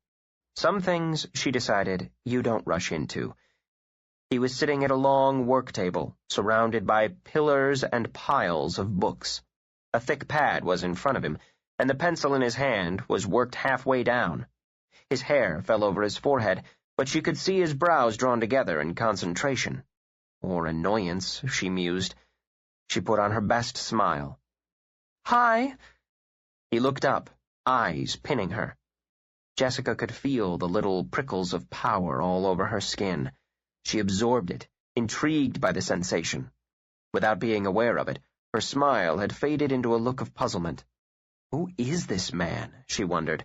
Some things, she decided, you don't rush into. He was sitting at a long work table, surrounded by pillars and piles of books. A thick pad was in front of him, and the pencil in his hand was worked halfway down. His hair fell over his forehead, but she could see his brows drawn together in concentration. Or annoyance, she mused. She put on her best smile. Hi. He looked up, eyes pinning her. Jessica could feel the little prickles of power all over her skin. She absorbed it, intrigued by the sensation. Without being aware of it, her smile had faded into a look of puzzlement. Who is this man? She wondered.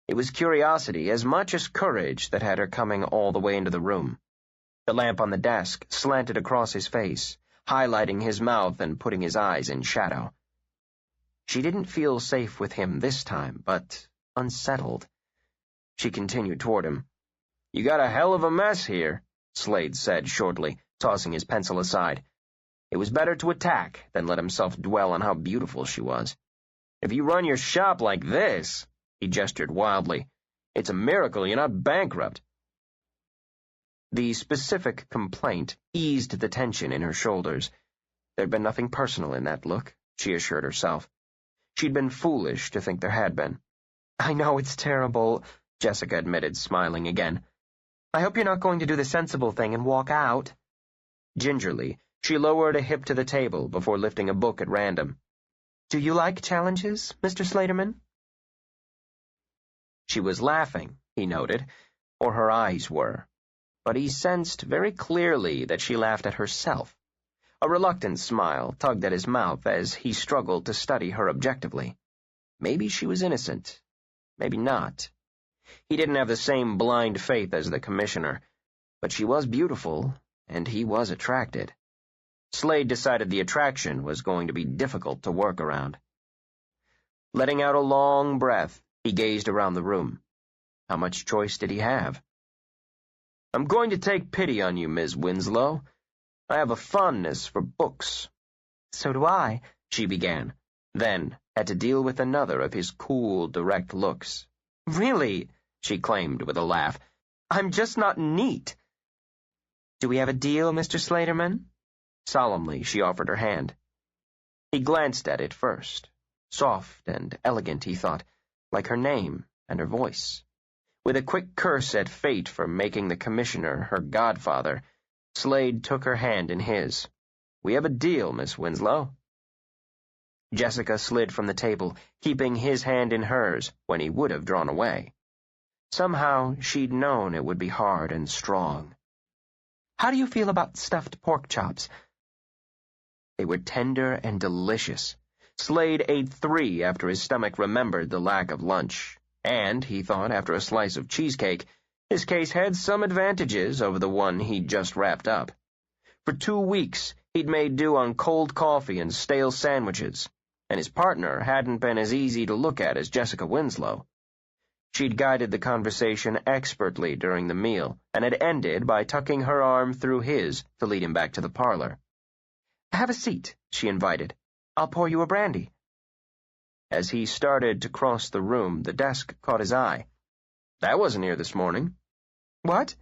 It was curiosity as much as courage that had her coming all the way into the room. The lamp on the desk slanted across his face, highlighting his mouth and putting his eyes in shadow. She didn't feel safe with him this time, but unsettled. She continued toward him. You got a hell of a mess here, Slade said shortly, tossing his pencil aside. It was better to attack than let himself dwell on how beautiful she was. If you run your shop like this, he gestured wildly, it's a miracle you're not bankrupt. The specific complaint eased the tension in her shoulders. There'd been nothing personal in that look, she assured herself. She'd been foolish to think there had been. I know it's terrible, Jessica admitted, smiling again. I hope you're not going to do the sensible thing and walk out. Gingerly, she lowered a hip to the table before lifting a book at random. Do you like challenges, Mr. Slaterman? She was laughing, he noted, or her eyes were, but he sensed very clearly that she laughed at herself. A reluctant smile tugged at his mouth as he struggled to study her objectively. Maybe she was innocent, maybe not. He didn't have the same blind faith as the commissioner, but she was beautiful, and he was attracted. Slade decided the attraction was going to be difficult to work around. Letting out a long breath, he gazed around the room. How much choice did he have? I'm going to take pity on you, Miss Winslow. I have a fondness for books. So do I, she began, then had to deal with another of his cool, direct looks. Really, she claimed with a laugh. I'm just not neat. Do we have a deal, Mr. Slaterman? Solemnly, she offered her hand. He glanced at it first. Soft and elegant, he thought, like her name and her voice. With a quick curse at fate for making the commissioner her godfather, Slade took her hand in his. We have a deal, Miss Winslow. Jessica slid from the table, keeping his hand in hers when he would have drawn away. Somehow she'd known it would be hard and strong. How do you feel about stuffed pork chops? They were tender and delicious. Slade ate 3 after his stomach remembered the lack of lunch, and, he thought, after a slice of cheesecake, his case had some advantages over the one he'd just wrapped up. For 2 weeks, he'd made do on cold coffee and stale sandwiches, and his partner hadn't been as easy to look at as Jessica Winslow. She'd guided the conversation expertly during the meal, and had ended by tucking her arm through his to lead him back to the parlor. Have a seat, she invited. I'll pour you a brandy. As he started to cross the room, the desk caught his eye. That wasn't here this morning. What?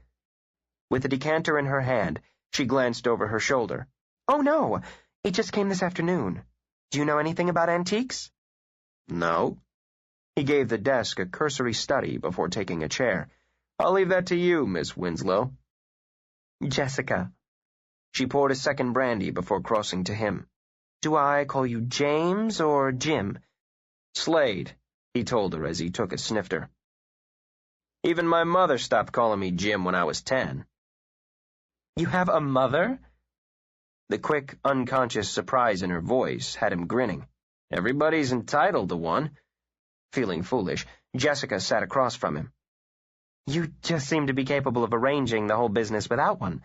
With the decanter in her hand, she glanced over her shoulder. Oh, no. It just came this afternoon. Do you know anything about antiques? No. He gave the desk a cursory study before taking a chair. I'll leave that to you, Miss Winslow. Jessica. She poured a second brandy before crossing to him. Do I call you James or Jim? Slade, he told her as he took a snifter. Even my mother stopped calling me Jim when I was 10. You have a mother? The quick, unconscious surprise in her voice had him grinning. Everybody's entitled to one. Feeling foolish, Jessica sat across from him. You just seem to be capable of arranging the whole business without one.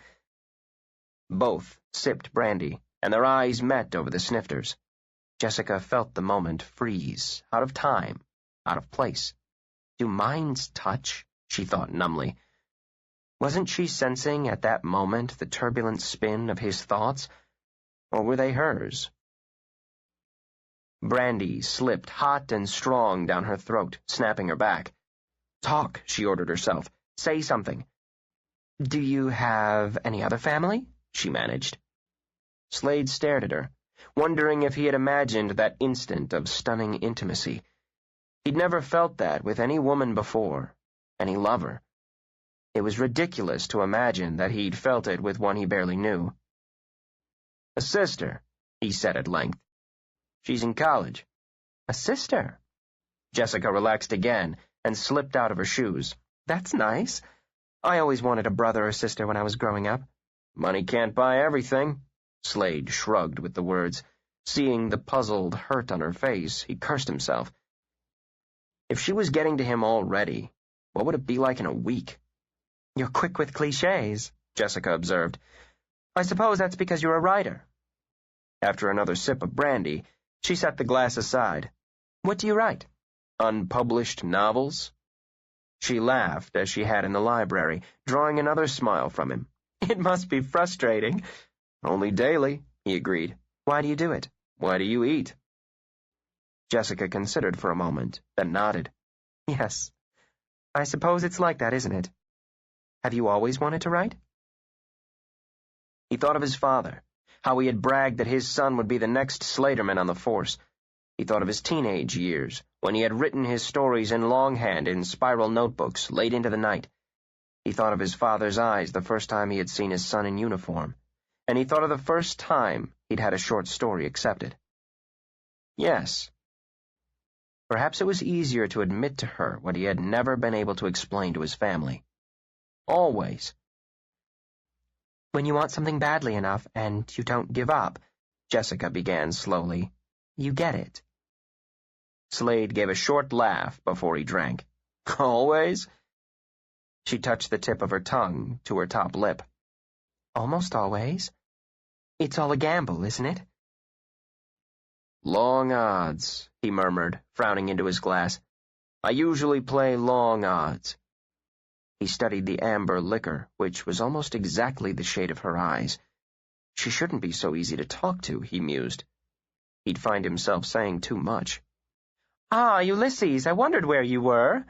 Both sipped brandy, and their eyes met over the snifters. Jessica felt the moment freeze, out of time, out of place. Do minds touch? She thought numbly. Wasn't she sensing at that moment the turbulent spin of his thoughts, or were they hers? Brandy slipped hot and strong down her throat, snapping her back. Talk, she ordered herself. Say something. Do you have any other family? She managed. Slade stared at her, wondering if he had imagined that instant of stunning intimacy. He'd never felt that with any woman before, any lover. It was ridiculous to imagine that he'd felt it with one he barely knew. A sister, he said at length. She's in college. A sister? Jessica relaxed again and slipped out of her shoes. That's nice. I always wanted a brother or sister when I was growing up. Money can't buy everything. Slade shrugged with the words. Seeing the puzzled hurt on her face, he cursed himself. If she was getting to him already, what would it be like in a week? You're quick with cliches, Jessica observed. I suppose that's because you're a writer. After another sip of brandy, she set the glass aside. What do you write? Unpublished novels? She laughed as she had in the library, drawing another smile from him. It must be frustrating. Only daily, he agreed. Why do you do it? Why do you eat? Jessica considered for a moment, then nodded. Yes. I suppose it's like that, isn't it? Have you always wanted to write? He thought of his father, how he had bragged that his son would be the next Slaterman on the force. He thought of his teenage years, when he had written his stories in longhand in spiral notebooks late into the night. He thought of his father's eyes the first time he had seen his son in uniform, and he thought of the first time he'd had a short story accepted. Yes. Perhaps it was easier to admit to her what he had never been able to explain to his family. Always. When you want something badly enough and you don't give up, Jessica began slowly, you get it. Slade gave a short laugh before he drank. Always? She touched the tip of her tongue to her top lip. Almost always. It's all a gamble, isn't it? Long odds, he murmured, frowning into his glass. I usually play long odds. He studied the amber liquor, which was almost exactly the shade of her eyes. She shouldn't be so easy to talk to, he mused. He'd find himself saying too much. Ah, Ulysses, I wondered where you were.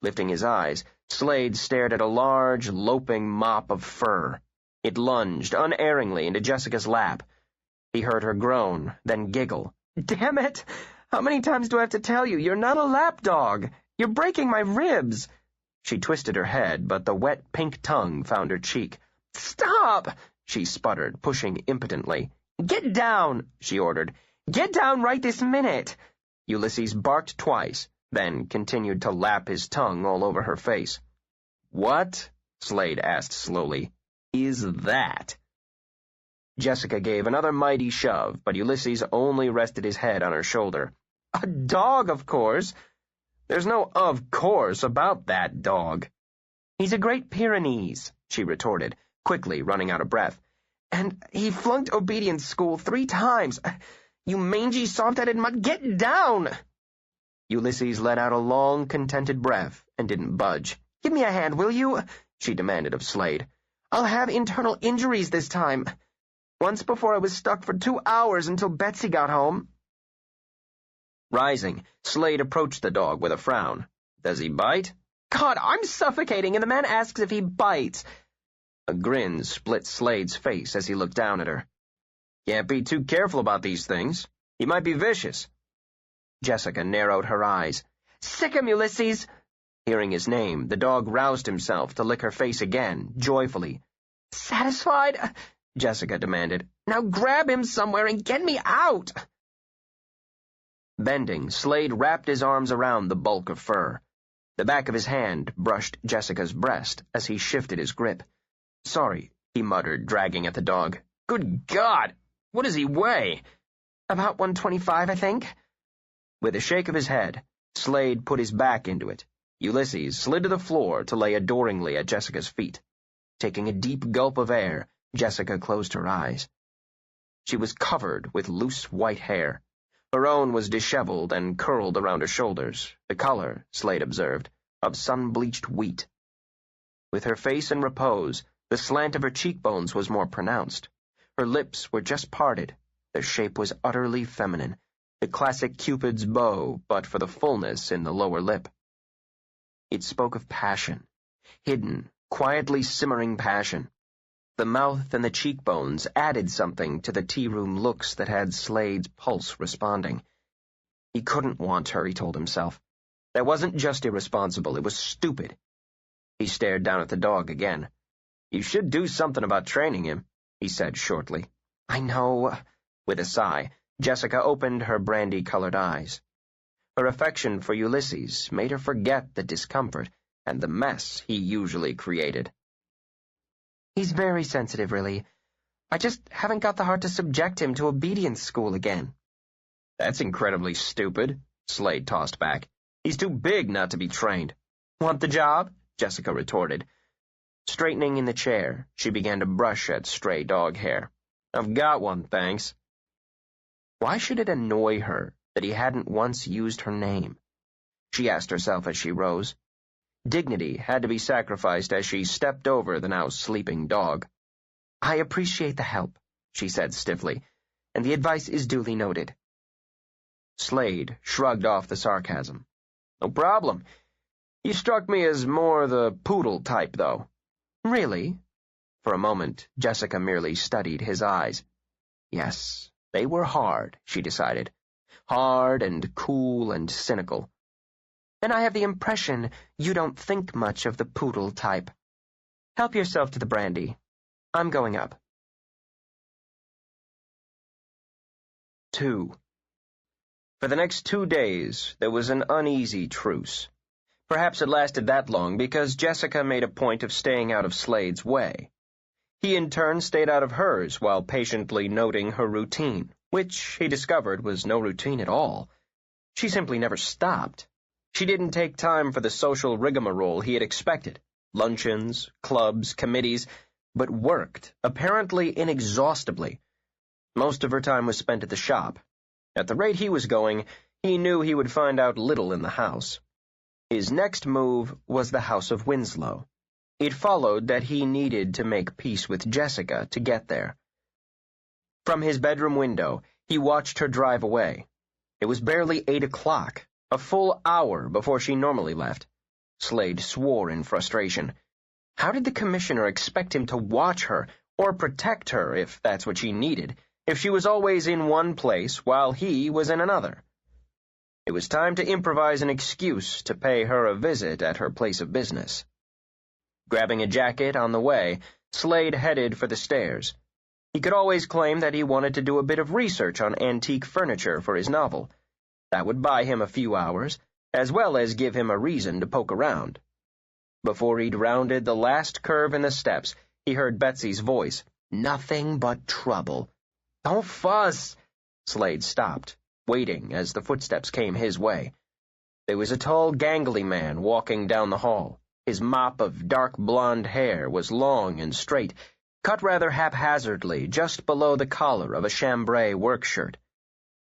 Lifting his eyes, Slade stared at a large, loping mop of fur. It lunged unerringly into Jessica's lap. He heard her groan, then giggle. Damn it! How many times do I have to tell you? You're not a lapdog. You're breaking my ribs. She twisted her head, but the wet pink tongue found her cheek. Stop! She sputtered, pushing impotently. Get down, she ordered. Get down right this minute. Ulysses barked twice, then continued to lap his tongue all over her face. What, Slade asked slowly, is that? Jessica gave another mighty shove, but Ulysses only rested his head on her shoulder. A dog, of course. There's no of course about that dog. He's a Great Pyrenees, she retorted, quickly running out of breath. And he flunked obedience school 3 times. You mangy, soft-headed mutt, get down! Ulysses let out a long, contented breath and didn't budge. Give me a hand, will you? She demanded of Slade. I'll have internal injuries this time. Once before I was stuck for 2 hours until Betsy got home. Rising, Slade approached the dog with a frown. Does he bite? God, I'm suffocating, and the man asks if he bites. A grin split Slade's face as he looked down at her. Can't be too careful about these things. He might be vicious. Jessica narrowed her eyes. Sick him, Ulysses! Hearing his name, the dog roused himself to lick her face again, joyfully. Satisfied? Jessica demanded. Now grab him somewhere and get me out! Bending, Slade wrapped his arms around the bulk of fur. The back of his hand brushed Jessica's breast as he shifted his grip. Sorry, he muttered, dragging at the dog. Good God! What does he weigh? About 125, I think. With a shake of his head, Slade put his back into it. Ulysses slid to the floor to lay adoringly at Jessica's feet. Taking a deep gulp of air, Jessica closed her eyes. She was covered with loose white hair. Her own was disheveled and curled around her shoulders, the color, Slade observed, of sun-bleached wheat. With her face in repose, the slant of her cheekbones was more pronounced. Her lips were just parted. Their shape was utterly feminine, the classic Cupid's bow, but for the fullness in the lower lip. It spoke of passion, hidden, quietly simmering passion. The mouth and the cheekbones added something to the tea-room looks that had Slade's pulse responding. He couldn't want her, he told himself. That wasn't just irresponsible, it was stupid. He stared down at the dog again. You should do something about training him, he said shortly. I know. With a sigh, Jessica opened her brandy-colored eyes. Her affection for Ulysses made her forget the discomfort and the mess he usually created. He's very sensitive, really. I just haven't got the heart to subject him to obedience school again. That's incredibly stupid, Slade tossed back. He's too big not to be trained. Want the job? Jessica retorted. Straightening in the chair, she began to brush at stray dog hair. I've got one, thanks. Why should it annoy her that he hadn't once used her name? She asked herself as she rose. Dignity had to be sacrificed as she stepped over the now sleeping dog. I appreciate the help, she said stiffly, and the advice is duly noted. Slade shrugged off the sarcasm. No problem. You struck me as more the poodle type, though. Really? For a moment, Jessica merely studied his eyes. Yes, they were hard, she decided. Hard and cool and cynical. And I have the impression you don't think much of the poodle type. Help yourself to the brandy. I'm going up. 2. For the next 2 days, there was an uneasy truce. Perhaps it lasted that long because Jessica made a point of staying out of Slade's way. He in turn stayed out of hers while patiently noting her routine, which he discovered was no routine at all. She simply never stopped. She didn't take time for the social rigmarole he had expected, luncheons, clubs, committees, but worked, apparently inexhaustibly. Most of her time was spent at the shop. At the rate he was going, he knew he would find out little in the house. His next move was the House of Winslow. It followed that he needed to make peace with Jessica to get there. From his bedroom window, he watched her drive away. It was barely 8 o'clock. A full hour before she normally left. Slade swore in frustration. How did the commissioner expect him to watch her, or protect her, if that's what she needed, if she was always in one place while he was in another? It was time to improvise an excuse to pay her a visit at her place of business. Grabbing a jacket on the way, Slade headed for the stairs. He could always claim that he wanted to do a bit of research on antique furniture for his novel. That would buy him a few hours, as well as give him a reason to poke around. Before he'd rounded the last curve in the steps, he heard Betsy's voice. Nothing but trouble. Don't fuss. Slade stopped, waiting as the footsteps came his way. There was a tall, gangly man walking down the hall. His mop of dark blonde hair was long and straight, cut rather haphazardly just below the collar of a chambray work shirt.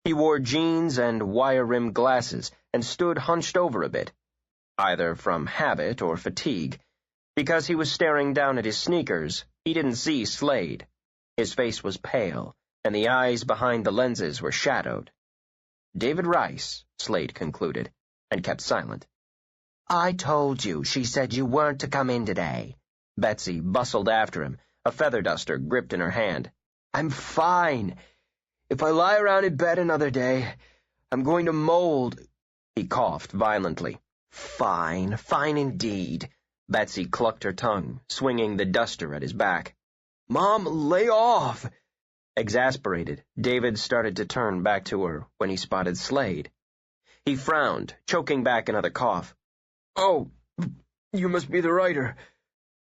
He wore jeans and wire-rimmed glasses and stood hunched over a bit, either from habit or fatigue. Because he was staring down at his sneakers, he didn't see Slade. His face was pale, and the eyes behind the lenses were shadowed. David Rice, Slade concluded, and kept silent. I told you, she said you weren't to come in today. Betsy bustled after him, a feather duster gripped in her hand. I'm fine. If I lie around in bed another day, I'm going to mold. He coughed violently. Fine, fine indeed. Betsy clucked her tongue, swinging the duster at his back. Mom, lay off! Exasperated, David started to turn back to her when he spotted Slade. He frowned, choking back another cough. Oh, you must be the writer.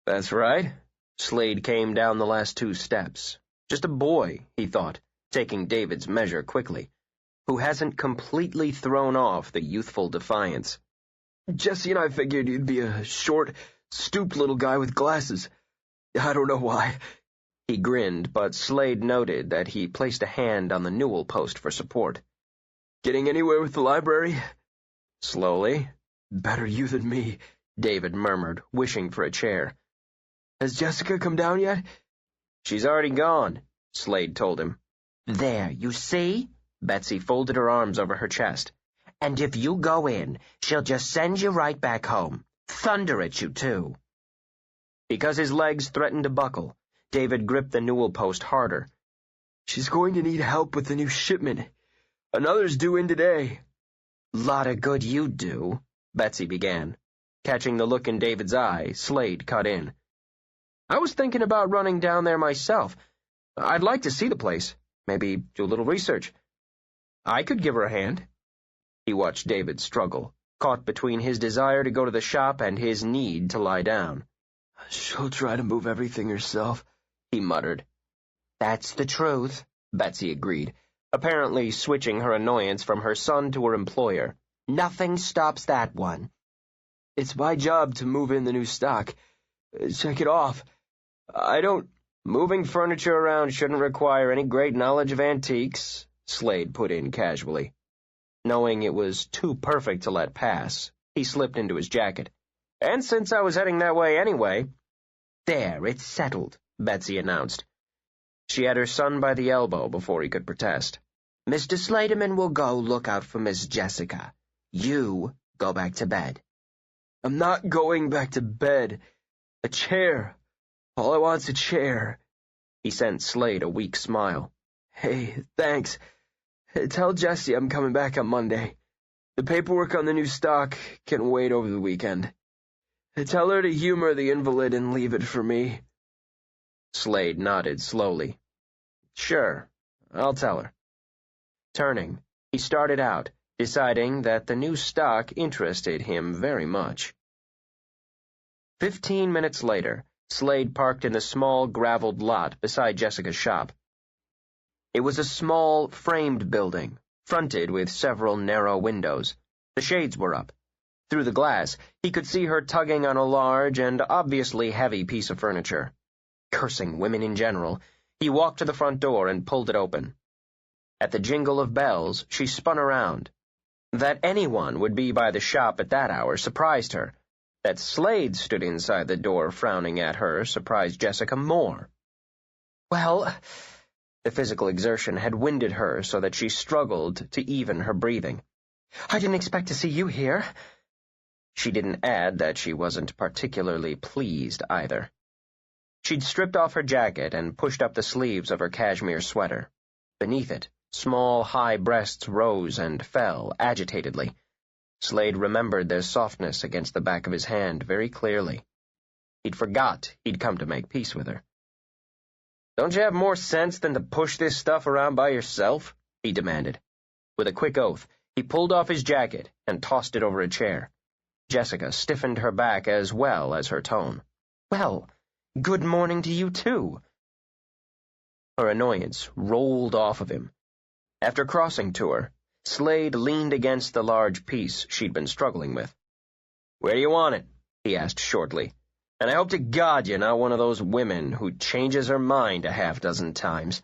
That's right. Slade came down the last 2 steps. Just a boy, he thought, taking David's measure quickly, who hasn't completely thrown off the youthful defiance. Jesse and I figured you'd be a short, stooped little guy with glasses. I don't know why. He grinned, but Slade noted that he placed a hand on the newel post for support. Getting anywhere with the library? Slowly. Better you than me, David murmured, wishing for a chair. Has Jessica come down yet? She's already gone, Slade told him. There, you see? Betsy folded her arms over her chest. And if you go in, she'll just send you right back home. Thunder at you, too. Because his legs threatened to buckle, David gripped the newel post harder. She's going to need help with the new shipment. Another's due in today. Lot of good you'd do, Betsy began. Catching the look in David's eye, Slade cut in. I was thinking about running down there myself. I'd like to see the place. Maybe do a little research. I could give her a hand. He watched David struggle, caught between his desire to go to the shop and his need to lie down. She'll try to move everything herself, he muttered. That's the truth, Betsy agreed, apparently switching her annoyance from her son to her employer. Nothing stops that one. It's my job to move in the new stock. Check it off. Moving furniture around shouldn't require any great knowledge of antiques, Slade put in casually. Knowing it was too perfect to let pass, he slipped into his jacket. And since I was heading that way anyway— There, it's settled, Betsy announced. She had her son by the elbow before he could protest. Mr. Slaterman will go look out for Miss Jessica. You go back to bed. I'm not going back to bed. A chair. All I want's a chair. He sent Slade a weak smile. Hey, thanks. Tell Jessie I'm coming back on Monday. The paperwork on the new stock can wait over the weekend. Tell her to humor the invalid and leave it for me. Slade nodded slowly. Sure, I'll tell her. Turning, he started out, deciding that the new stock interested him very much. 15 minutes later, Slade parked in the small graveled lot beside Jessica's shop. It was a small, framed building, fronted with several narrow windows. The shades were up. Through the glass, he could see her tugging on a large and obviously heavy piece of furniture. Cursing women in general, he walked to the front door and pulled it open. At the jingle of bells, she spun around. That anyone would be by the shop at that hour surprised her. That Slade stood inside the door frowning at her surprised Jessica more. Well, the physical exertion had winded her so that she struggled to even her breathing. I didn't expect to see you here. She didn't add that she wasn't particularly pleased either. She'd stripped off her jacket and pushed up the sleeves of her cashmere sweater. Beneath it, small, high breasts rose and fell agitatedly. Slade remembered their softness against the back of his hand very clearly. He'd forgot he'd come to make peace with her. Don't you have more sense than to push this stuff around by yourself? He demanded. With a quick oath, he pulled off his jacket and tossed it over a chair. Jessica stiffened her back as well as her tone. Well, good morning to you, too. Her annoyance rolled off of him. After crossing to her, Slade leaned against the large piece she'd been struggling with. Where do you want it? He asked shortly. And I hope to God you're not one of those women who changes her mind a half-dozen times.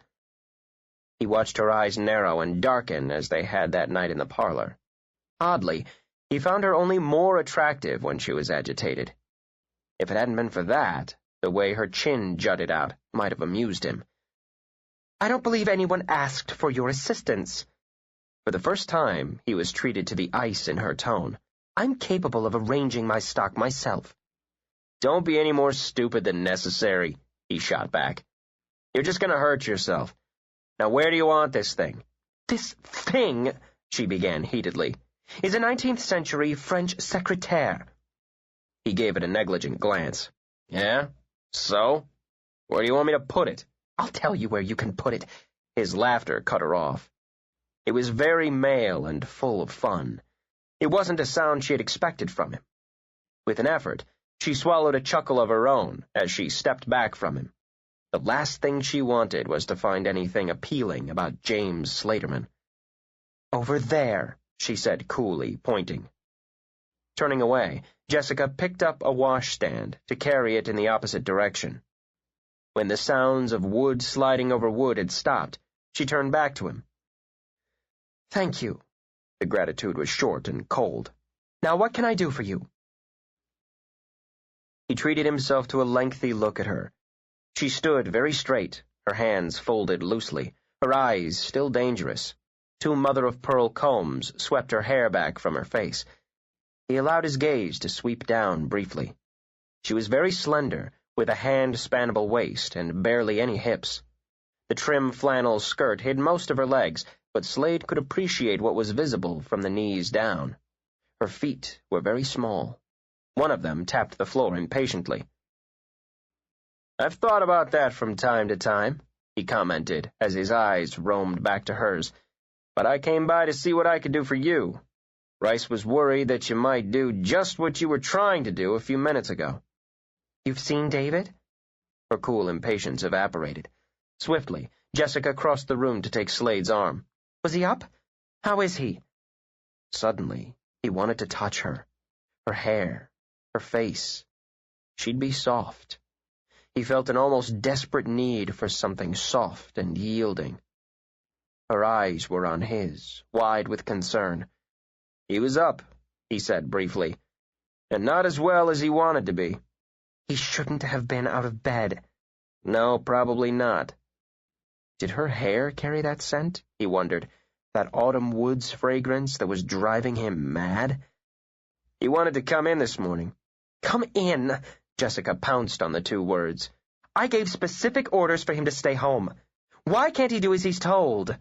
He watched her eyes narrow and darken as they had that night in the parlor. Oddly, he found her only more attractive when she was agitated. If it hadn't been for that, the way her chin jutted out might have amused him. I don't believe anyone asked for your assistance. For the first time, he was treated to the ice in her tone. I'm capable of arranging my stock myself. Don't be any more stupid than necessary, he shot back. You're just going to hurt yourself. Now where do you want this thing? This thing, she began heatedly, is a 19th century French secretaire. He gave it a negligent glance. Yeah? So? Where do you want me to put it? I'll tell you where you can put it. His laughter cut her off. It was very male and full of fun. It wasn't a sound she had expected from him. With an effort, she swallowed a chuckle of her own as she stepped back from him. The last thing she wanted was to find anything appealing about James Slaterman. "Over there," she said coolly, pointing. Turning away, Jessica picked up a washstand to carry it in the opposite direction. When the sounds of wood sliding over wood had stopped, she turned back to him. "Thank you." The gratitude was short and cold. "Now what can I do for you?" He treated himself to a lengthy look at her. She stood very straight, her hands folded loosely, her eyes still dangerous. 2 mother-of-pearl combs swept her hair back from her face. He allowed his gaze to sweep down briefly. She was very slender, with a hand-spannable waist and barely any hips. The trim flannel skirt hid most of her legs, but Slade could appreciate what was visible from the knees down. Her feet were very small. One of them tapped the floor impatiently. "I've thought about that from time to time," he commented as his eyes roamed back to hers. "But I came by to see what I could do for you. Rice was worried that you might do just what you were trying to do a few minutes ago." "You've seen David?" Her cool impatience evaporated. Swiftly, Jessica crossed the room to take Slade's arm. "Was he up? How is he?" Suddenly, he wanted to touch her. Her hair, her face. She'd be soft. He felt an almost desperate need for something soft and yielding. Her eyes were on his, wide with concern. "He was up," he said briefly, "and not as well as he wanted to be." "He shouldn't have been out of bed." "No, probably not." Did her hair carry that scent? He wondered. That autumn woods fragrance that was driving him mad? "He wanted to come in this morning." "Come in!" Jessica pounced on the 2 words. "I gave specific orders for him to stay home. Why can't he do as he's told?"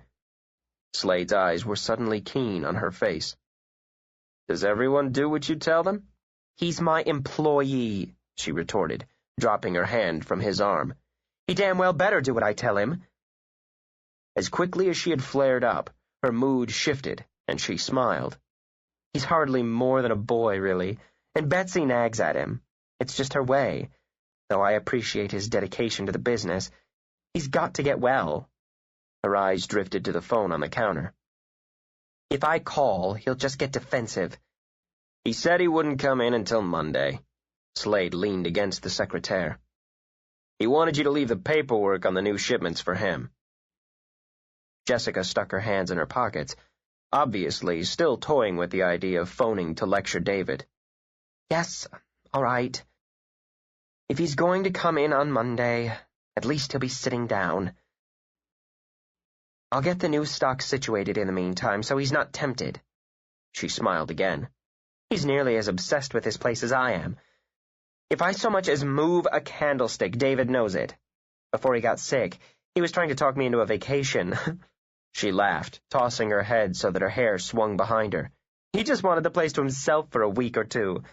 Slade's eyes were suddenly keen on her face. "Does everyone do what you tell them?" "He's my employee," she retorted, dropping her hand from his arm. "He damn well better do what I tell him." As quickly as she had flared up, her mood shifted, and she smiled. "He's hardly more than a boy, really, and Betsy nags at him. It's just her way, though I appreciate his dedication to the business. He's got to get well." Her eyes drifted to the phone on the counter. "If I call, he'll just get defensive." "He said he wouldn't come in until Monday." Slade leaned against the secretaire. "He wanted you to leave the paperwork on the new shipments for him." Jessica stuck her hands in her pockets, obviously still toying with the idea of phoning to lecture David. "Yes, all right. If he's going to come in on Monday, at least he'll be sitting down. I'll get the new stock situated in the meantime, so he's not tempted." She smiled again. "He's nearly as obsessed with his place as I am. If I so much as move a candlestick, David knows it. Before he got sick, he was trying to talk me into a vacation." She laughed, tossing her head so that her hair swung behind her. "He just wanted the place to himself for a week or 2.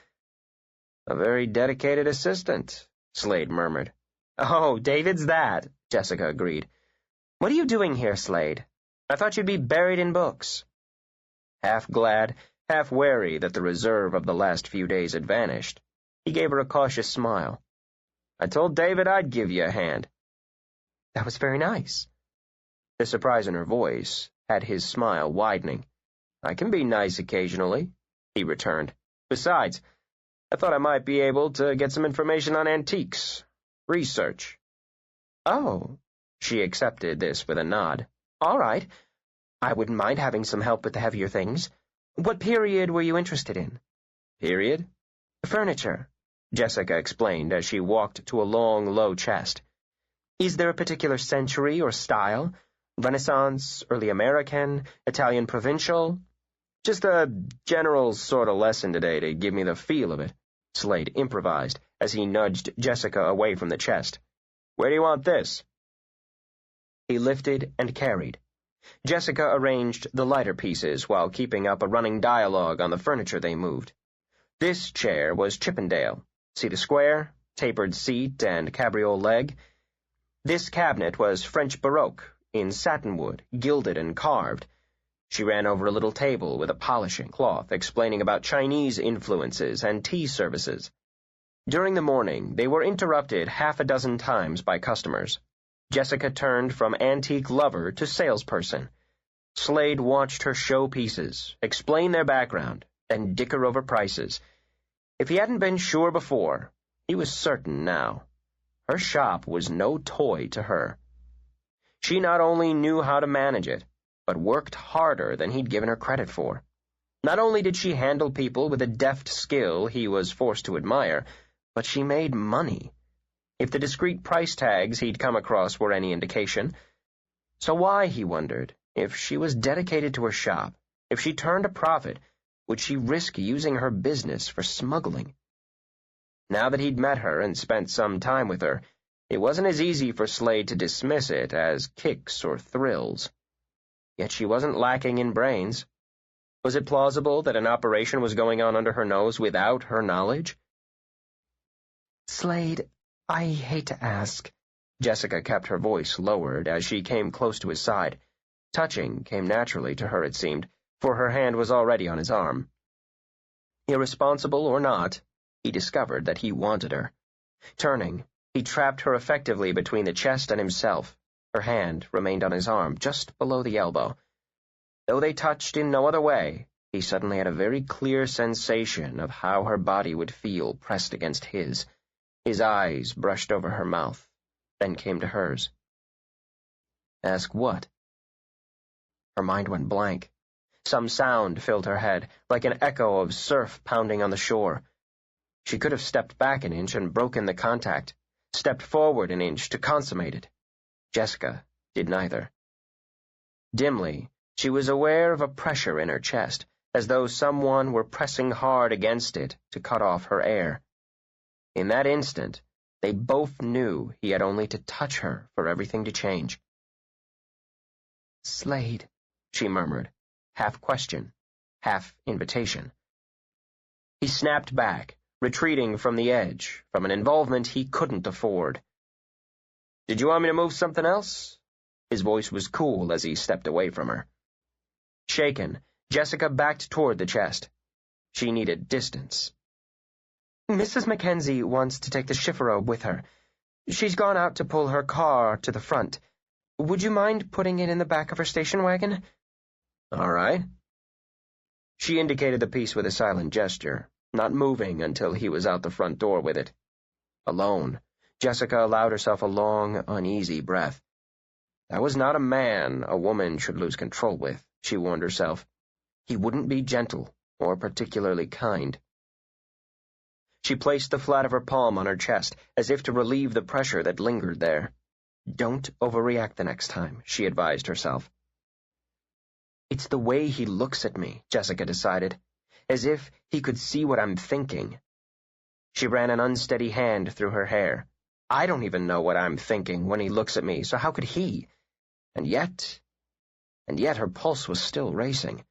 "A very dedicated assistant," Slade murmured. "Oh, David's that," Jessica agreed. "What are you doing here, Slade? I thought you'd be buried in books." Half glad, half wary that the reserve of the last few days had vanished, he gave her a cautious smile. "I told David I'd give you a hand." "That was very nice." The surprise in her voice had his smile widening. "I can be nice occasionally," he returned. "Besides, I thought I might be able to get some information on antiques. Research." "Oh." She accepted this with a nod. "All right. I wouldn't mind having some help with the heavier things. What period were you interested in?" "Period?" "Furniture," Jessica explained as she walked to a long, low chest. "Is there a particular century or style? Renaissance, early American, Italian provincial?" "Just a general sort of lesson today to give me the feel of it," Slade improvised as he nudged Jessica away from the chest. "Where do you want this?" He lifted and carried. Jessica arranged the lighter pieces while keeping up a running dialogue on the furniture they moved. This chair was Chippendale. See the square, tapered seat, and cabriole leg? This cabinet was French Baroque, in satinwood, gilded and carved. She ran over a little table with a polishing cloth explaining about Chinese influences and tea services. During the morning, they were interrupted half a dozen times by customers. Jessica turned from antique lover to salesperson. Slade watched her show pieces, explain their background, and dicker over prices. If he hadn't been sure before, he was certain now. Her shop was no toy to her. She not only knew how to manage it, but worked harder than he'd given her credit for. Not only did she handle people with a deft skill he was forced to admire, but she made money, if the discreet price tags he'd come across were any indication. So why, he wondered, if she was dedicated to her shop, if she turned a profit, would she risk using her business for smuggling? Now that he'd met her and spent some time with her, it wasn't as easy for Slade to dismiss it as kicks or thrills. Yet she wasn't lacking in brains. Was it plausible that an operation was going on under her nose without her knowledge? Slade, I hate to ask. Jessica kept her voice lowered as she came close to his side. Touching came naturally to her, it seemed, for her hand was already on his arm. Irresponsible or not, he discovered that he wanted her. Turning, he trapped her effectively between the chest and himself. Her hand remained on his arm, just below the elbow. Though they touched in no other way, he suddenly had a very clear sensation of how her body would feel pressed against his. His eyes brushed over her mouth, then came to hers. Ask what? Her mind went blank. Some sound filled her head, like an echo of surf pounding on the shore. She could have stepped back an inch and broken the contact, stepped forward an inch to consummate it. Jessica did neither. Dimly, she was aware of a pressure in her chest, as though someone were pressing hard against it to cut off her air. In that instant, they both knew he had only to touch her for everything to change. Slade, she murmured, half question, half invitation. He snapped back, retreating from the edge, from an involvement he couldn't afford. Did you want me to move something else? His voice was cool as he stepped away from her. Shaken, Jessica backed toward the chest. She needed distance. Mrs. Mackenzie wants to take the chifforobe with her. She's gone out to pull her car to the front. Would you mind putting it in the back of her station wagon? All right. She indicated the piece with a silent gesture, not moving until he was out the front door with it. Alone, Jessica allowed herself a long, uneasy breath. That was not a man a woman should lose control with, she warned herself. He wouldn't be gentle or particularly kind. She placed the flat of her palm on her chest, as if to relieve the pressure that lingered there. Don't overreact the next time, she advised herself. It's the way he looks at me, Jessica decided, as if he could see what I'm thinking. She ran an unsteady hand through her hair. I don't even know what I'm thinking when he looks at me, so how could he? And yet her pulse was still racing.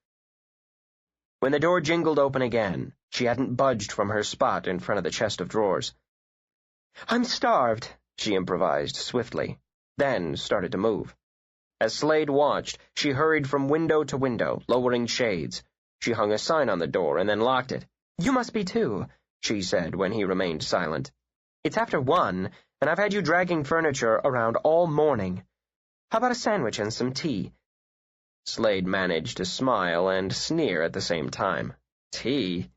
When the door jingled open again, she hadn't budged from her spot in front of the chest of drawers. I'm starved, she improvised swiftly, then started to move. As Slade watched, she hurried from window to window, lowering shades. She hung a sign on the door and then locked it. You must be too, she said when he remained silent. It's after 1, and I've had you dragging furniture around all morning. How about a sandwich and some tea? Slade managed to smile and sneer at the same time. Tea?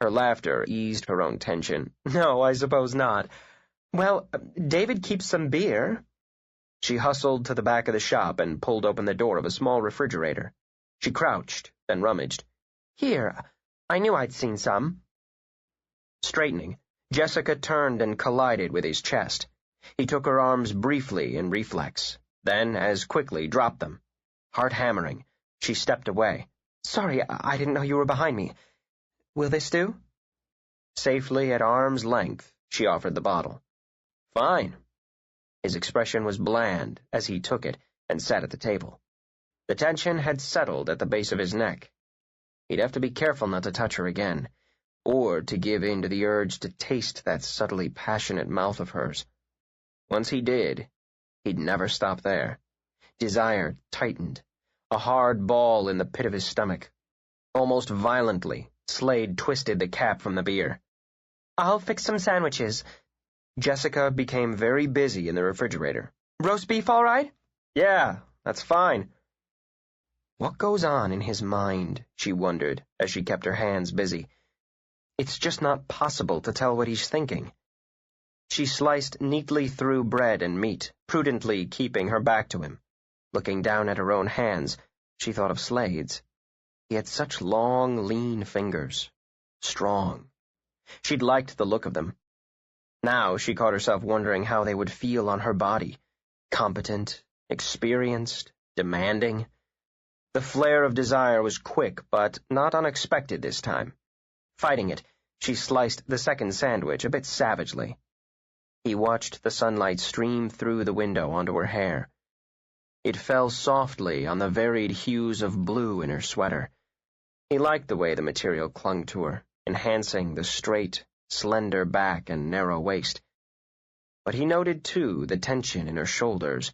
Her laughter eased her own tension. No, I suppose not. Well, David keeps some beer. She hustled to the back of the shop and pulled open the door of a small refrigerator. She crouched, then rummaged. Here, I knew I'd seen some. Straightening, Jessica turned and collided with his chest. He took her arms briefly in reflex, then as quickly dropped them. Heart hammering, she stepped away. Sorry, I didn't know you were behind me. Will this do? Safely at arm's length, she offered the bottle. Fine. His expression was bland as he took it and sat at the table. The tension had settled at the base of his neck. He'd have to be careful not to touch her again, or to give in to the urge to taste that subtly passionate mouth of hers. Once he did, he'd never stop there. Desire tightened, a hard ball in the pit of his stomach. Almost violently, Slade twisted the cap from the beer. I'll fix some sandwiches. Jessica became very busy in the refrigerator. Roast beef all right? Yeah, that's fine. What goes on in his mind, she wondered, as she kept her hands busy. It's just not possible to tell what he's thinking. She sliced neatly through bread and meat, prudently keeping her back to him. Looking down at her own hands, she thought of Slade's. He had such long, lean fingers. Strong. She'd liked the look of them. Now she caught herself wondering how they would feel on her body. Competent, experienced, demanding. The flare of desire was quick, but not unexpected this time. Fighting it, she sliced the second sandwich a bit savagely. He watched the sunlight stream through the window onto her hair. It fell softly on the varied hues of blue in her sweater. He liked the way the material clung to her, enhancing the straight, slender back and narrow waist. But he noted, too, the tension in her shoulders.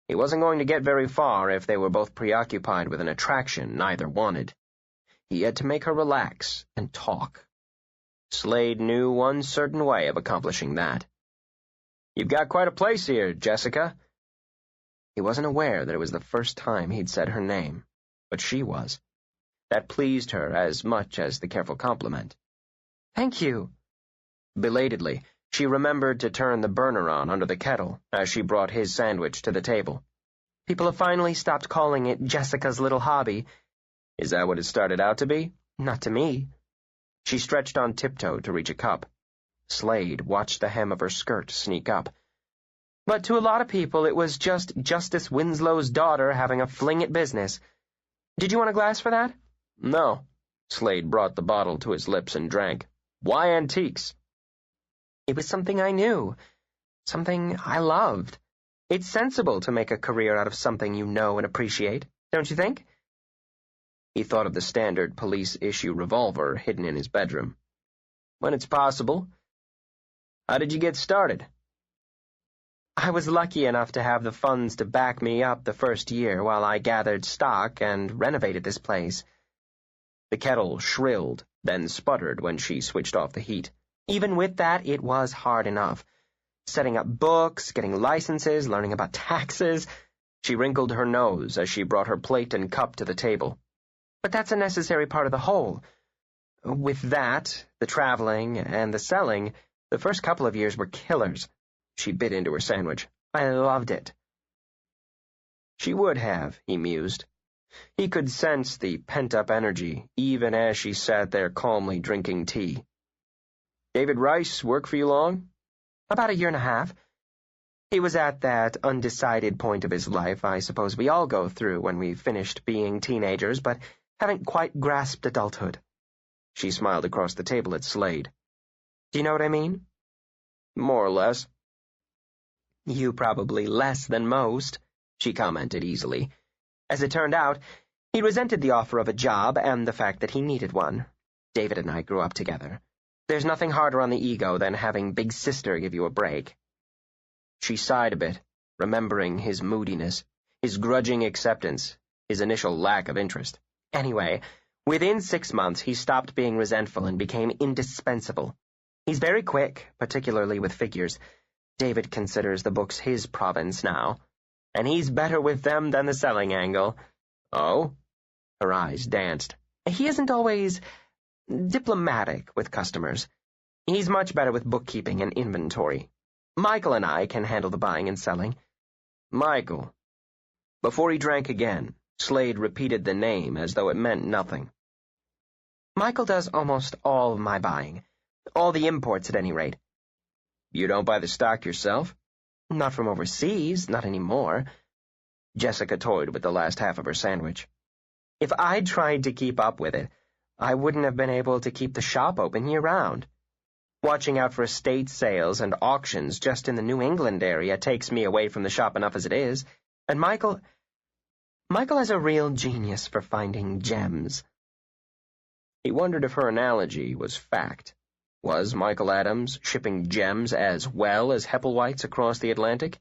He wasn't going to get very far if they were both preoccupied with an attraction neither wanted. He had to make her relax and talk. Slade knew one certain way of accomplishing that. "You've got quite a place here, Jessica." He wasn't aware that it was the first time he'd said her name, but she was. That pleased her as much as the careful compliment. "Thank you." Belatedly, she remembered to turn the burner on under the kettle as she brought his sandwich to the table. "People have finally stopped calling it Jessica's little hobby." "Is that what it started out to be?" "Not to me." She stretched on tiptoe to reach a cup. Slade watched the hem of her skirt sneak up. "But to a lot of people it was just Justice Winslow's daughter having a fling at business. Did you want a glass for that?" "No." Slade brought the bottle to his lips and drank. "Why antiques?" "It was something I knew. Something I loved. It's sensible to make a career out of something you know and appreciate, don't you think?" He thought of the standard police-issue revolver hidden in his bedroom. "When it's possible. How did you get started?" "I was lucky enough to have the funds to back me up the first year while I gathered stock and renovated this place." The kettle shrilled, then sputtered when she switched off the heat. "Even with that, it was hard enough. Setting up books, getting licenses, learning about taxes." She wrinkled her nose as she brought her plate and cup to the table. "But that's a necessary part of the whole. With that, the traveling, and the selling, the first couple of years were killers." She bit into her sandwich. "I loved it." She would have, he mused. He could sense the pent-up energy, even as she sat there calmly drinking tea. "David Rice work for you long?" "About a year and a half. He was at that undecided point of his life I suppose we all go through when we've finished being teenagers, but haven't quite grasped adulthood." She smiled across the table at Slade. "Do you know what I mean?" "More or less." "You probably less than most," she commented easily. As it turned out, he resented the offer of a job and the fact that he needed one. David and I grew up together. There's nothing harder on the ego than having Big Sister give you a break. She sighed a bit, remembering his moodiness, his grudging acceptance, his initial lack of interest. Anyway, within 6 months he stopped being resentful and became indispensable. He's very quick, particularly with figures. David considers the books his province now, and he's better with them than the selling angle." "Oh?" Her eyes danced. "He isn't always diplomatic with customers. He's much better with bookkeeping and inventory. Michael and I can handle the buying and selling." "Michael." Before he drank again, Slade repeated the name as though it meant nothing. "Michael does almost all of my buying. All the imports, at any rate." "You don't buy the stock yourself?" "Not from overseas, not anymore." Jessica toyed with the last half of her sandwich. "If I'd tried to keep up with it, I wouldn't have been able to keep the shop open year-round. Watching out for estate sales and auctions just in the New England area takes me away from the shop enough as it is, and Michael has a real genius for finding gems." He wondered if her analogy was fact. Was Michael Adams shipping gems as well as Hepplewhites across the Atlantic?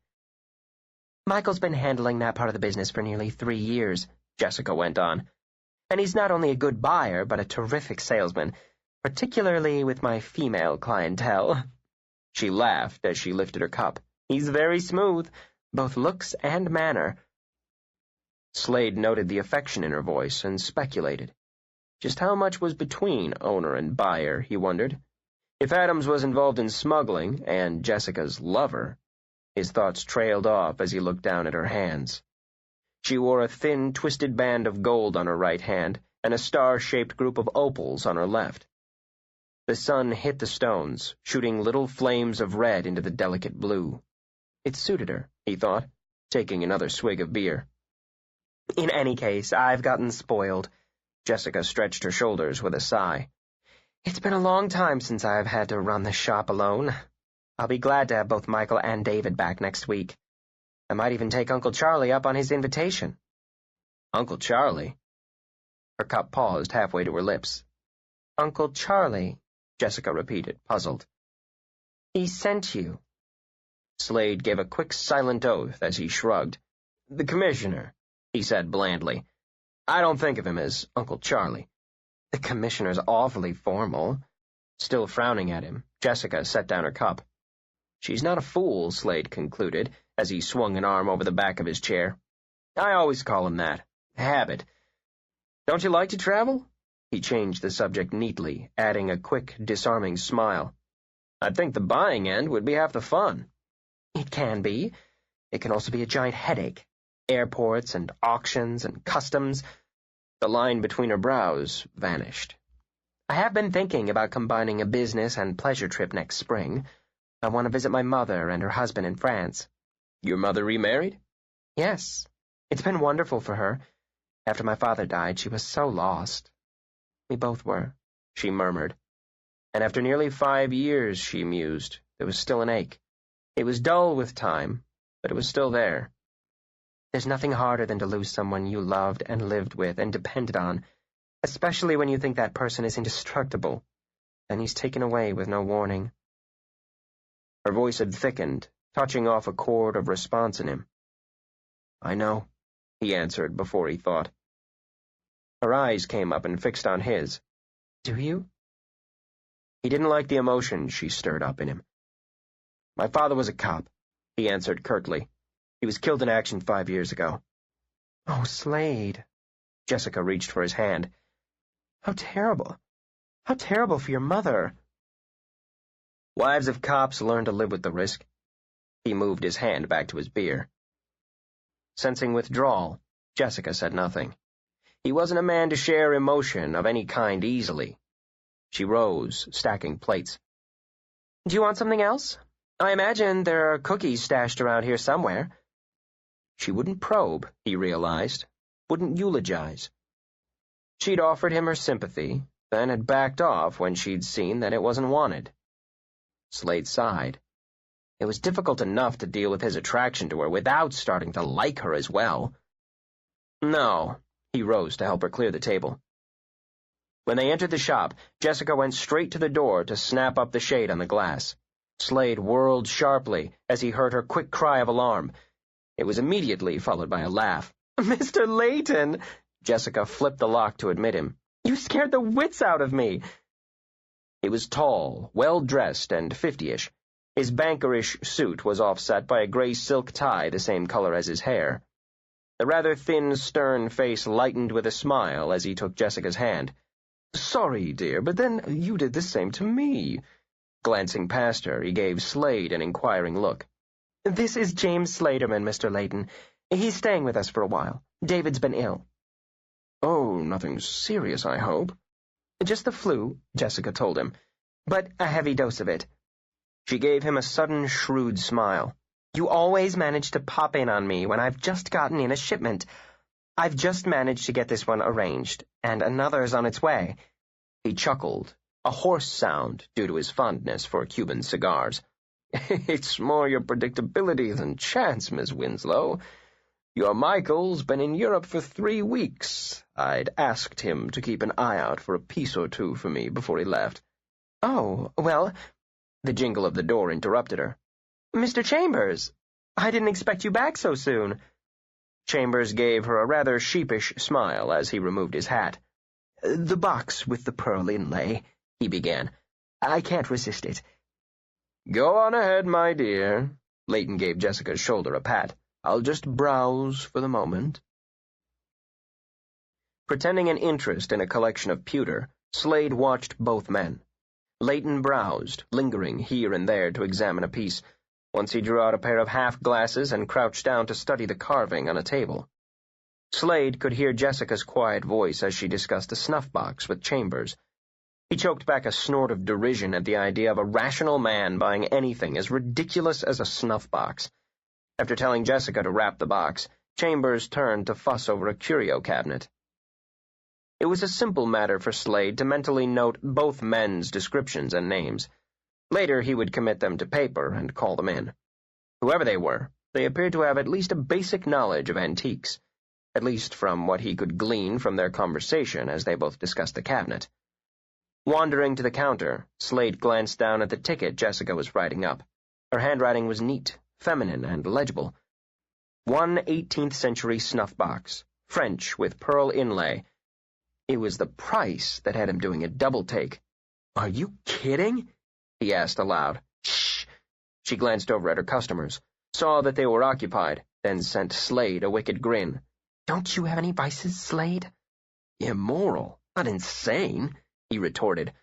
"Michael's been handling that part of the business for nearly 3 years, Jessica went on. And he's not only a good buyer, but a terrific salesman. particularly with my female clientele." She laughed as she lifted her cup. "He's very smooth, both looks and manner." Slade noted the affection in her voice and speculated. Just how much was between owner and buyer, he wondered. If Adams was involved in smuggling, and Jessica's lover, his thoughts trailed off as he looked down at her hands. She wore a thin, twisted band of gold on her right hand and a star-shaped group of opals on her left. The sun hit the stones, shooting little flames of red into the delicate blue. It suited her, he thought, taking another swig of beer. "In any case, I've gotten spoiled." Jessica stretched her shoulders with a sigh. "It's been a long time since I've had to run the shop alone. I'll be glad to have both Michael and David back next week. I might even take Uncle Charlie up on his invitation." "Uncle Charlie?" Her cup paused halfway to her lips. "Uncle Charlie," Jessica repeated, puzzled. "He sent you." Slade gave a quick, silent oath as he shrugged. "The commissioner," he said blandly. "I don't think of him as Uncle Charlie." "The commissioner's awfully formal." Still frowning at him, Jessica set down her cup. "She's not a fool," Slade concluded, as he swung an arm over the back of his chair. "I always call him that. Habit. Don't you like to travel?" He changed the subject neatly, adding a quick, disarming smile. "I'd think the buying end would be half the fun." "It can be. It can also be a giant headache. Airports and auctions and customs." The line between her brows vanished. "I have been thinking about combining a business and pleasure trip next spring. I want to visit my mother and her husband in France." "Your mother remarried?" "Yes. It's been wonderful for her. After my father died, she was so lost." "We both were," she murmured. And after nearly 5 years, she mused, there was still an ache. It was dull with time, but it was still there. There's nothing harder than to lose someone you loved and lived with and depended on, especially when you think that person is indestructible, and he's taken away with no warning. Her voice had thickened, touching off a chord of response in him. "I know," he answered before he thought. Her eyes came up and fixed on his. "Do you?" He didn't like the emotion she stirred up in him. "My father was a cop," he answered curtly. "He was killed in action 5 years ago." "Oh, Slade." Jessica reached for his hand. "How terrible. How terrible for your mother." "Wives of cops learn to live with the risk." He moved his hand back to his beer. Sensing withdrawal, Jessica said nothing. He wasn't a man to share emotion of any kind easily. She rose, stacking plates. "Do you want something else? I imagine there are cookies stashed around here somewhere." She wouldn't probe, he realized, wouldn't eulogize. She'd offered him her sympathy, then had backed off when she'd seen that it wasn't wanted. Slade sighed. It was difficult enough to deal with his attraction to her without starting to like her as well. "No." He rose to help her clear the table. When they entered the shop, Jessica went straight to the door to snap up the shade on the glass. Slade whirled sharply as he heard her quick cry of alarm. It was immediately followed by a laugh. "Mr. Layton!" Jessica flipped the lock to admit him. "You scared the wits out of me." He was tall, well-dressed, and 50-ish. His bankerish suit was offset by a gray silk tie the same color as his hair. The rather thin, stern face lightened with a smile as he took Jessica's hand. "Sorry, dear, but then you did the same to me." Glancing past her, he gave Slade an inquiring look. "This is James Slaterman, Mr. Layton. He's staying with us for a while. David's been ill." "Oh, nothing serious, I hope." "Just the flu," Jessica told him, "but a heavy dose of it." She gave him a sudden, shrewd smile. "You always manage to pop in on me when I've just gotten in a shipment. I've just managed to get this one arranged, and another's on its way." He chuckled, a hoarse sound due to his fondness for Cuban cigars. "It's more your predictability than chance, Miss Winslow. Your Michael's been in Europe for 3 weeks. I'd asked him to keep an eye out for a piece or two for me before he left." "Oh, well—" The jingle of the door interrupted her. "Mr. Chambers! I didn't expect you back so soon." Chambers gave her a rather sheepish smile as he removed his hat. "The box with the pearl inlay." he began. "I can't resist it." "Go on ahead, my dear." Leighton gave Jessica's shoulder a pat. "I'll just browse for the moment." Pretending an interest in a collection of pewter, Slade watched both men. Leighton browsed, lingering here and there to examine a piece. Once he drew out a pair of half-glasses and crouched down to study the carving on a table. Slade could hear Jessica's quiet voice as she discussed a snuff-box with Chambers. He choked back a snort of derision at the idea of a rational man buying anything as ridiculous as a snuff-box. After telling Jessica to wrap the box, Chambers turned to fuss over a curio cabinet. It was a simple matter for Slade to mentally note both men's descriptions and names. Later he would commit them to paper and call them in. Whoever they were, they appeared to have at least a basic knowledge of antiques, at least from what he could glean from their conversation as they both discussed the cabinet. Wandering to the counter, Slade glanced down at the ticket Jessica was writing up. Her handwriting was neat, feminine, and legible. 1 18th-century snuff-box, French with pearl inlay. It was the price that had him doing a double-take. "Are you kidding?" he asked aloud. "Shh!" She glanced over at her customers, saw that they were occupied, then sent Slade a wicked grin. "Don't you have any vices, Slade?" "Immoral, not insane," he retorted,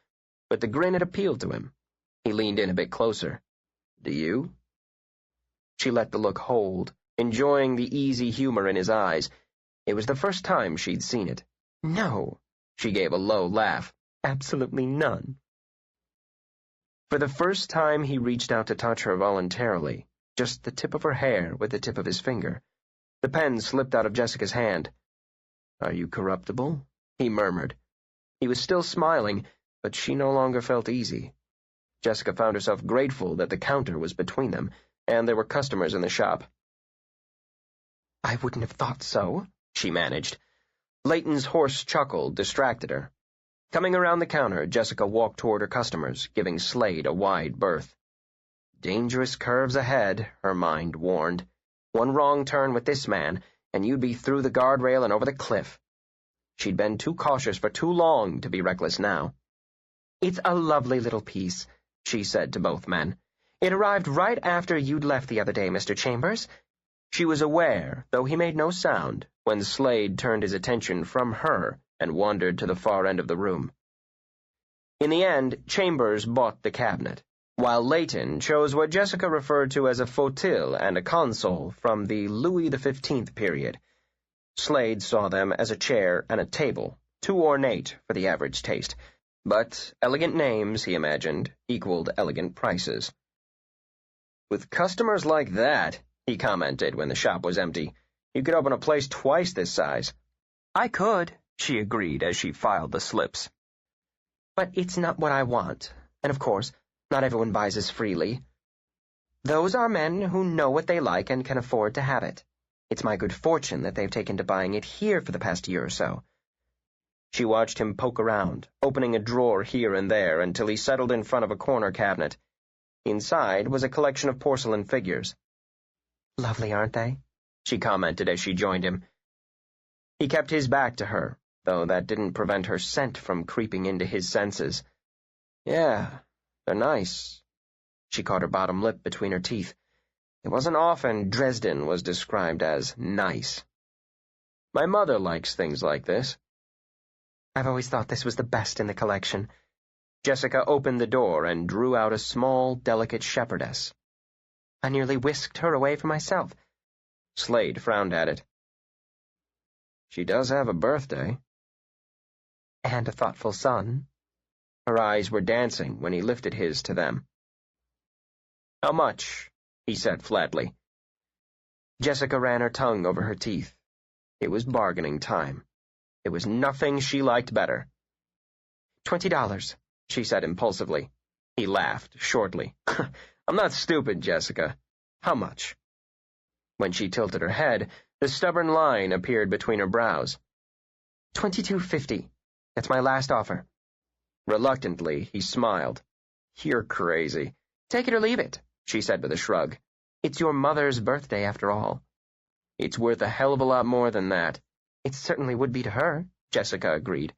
but the grin had appealed to him. He leaned in a bit closer. "Do you?" She let the look hold, enjoying the easy humor in his eyes. It was the first time she'd seen it. "No," she gave a low laugh. "Absolutely none." For the first time he reached out to touch her voluntarily, just the tip of her hair with the tip of his finger. The pen slipped out of Jessica's hand. "Are you corruptible?" he murmured. He was still smiling, but she no longer felt easy. Jessica found herself grateful that the counter was between them, and there were customers in the shop. "I wouldn't have thought so," she managed. Leighton's hoarse chuckle distracted her. Coming around the counter, Jessica walked toward her customers, giving Slade a wide berth. Dangerous curves ahead, her mind warned. One wrong turn with this man, and you'd be through the guardrail and over the cliff. She'd been too cautious for too long to be reckless now. "It's a lovely little piece," she said to both men. "It arrived right after you'd left the other day, Mr. Chambers." She was aware, though he made no sound, when Slade turned his attention from her and wandered to the far end of the room. In the end, Chambers bought the cabinet, while Leighton chose what Jessica referred to as a fauteuil and a console from the Louis XV period. Slade saw them as a chair and a table, too ornate for the average taste, but elegant names, he imagined, equaled elegant prices. "With customers like that," he commented when the shop was empty, "you could open a place twice this size." "I could," she agreed as she filed the slips. "But it's not what I want, and of course, not everyone buys as freely. Those are men who know what they like and can afford to have it. It's my good fortune that they've taken to buying it here for the past year or so." She watched him poke around, opening a drawer here and there until he settled in front of a corner cabinet. Inside was a collection of porcelain figures. "Lovely, aren't they?" she commented as she joined him. He kept his back to her, though that didn't prevent her scent from creeping into his senses. "Yeah, they're nice." She caught her bottom lip between her teeth. It wasn't often Dresden was described as nice. "My mother likes things like this." "I've always thought this was the best in the collection." Jessica opened the door and drew out a small, delicate shepherdess. "I nearly whisked her away from myself." Slade frowned at it. "She does have a birthday." "And a thoughtful son." Her eyes were dancing when he lifted his to them. "How much?" he said flatly. Jessica ran her tongue over her teeth. It was bargaining time. There was nothing she liked better. $20, she said impulsively. He laughed shortly. "I'm not stupid, Jessica. How much?" When she tilted her head, the stubborn line appeared between her brows. $22.50. That's my last offer." Reluctantly, he smiled. "You're crazy." "Take it or leave it," she said with a shrug. "It's your mother's birthday, after all." "It's worth a hell of a lot more than that." "It certainly would be to her," Jessica agreed.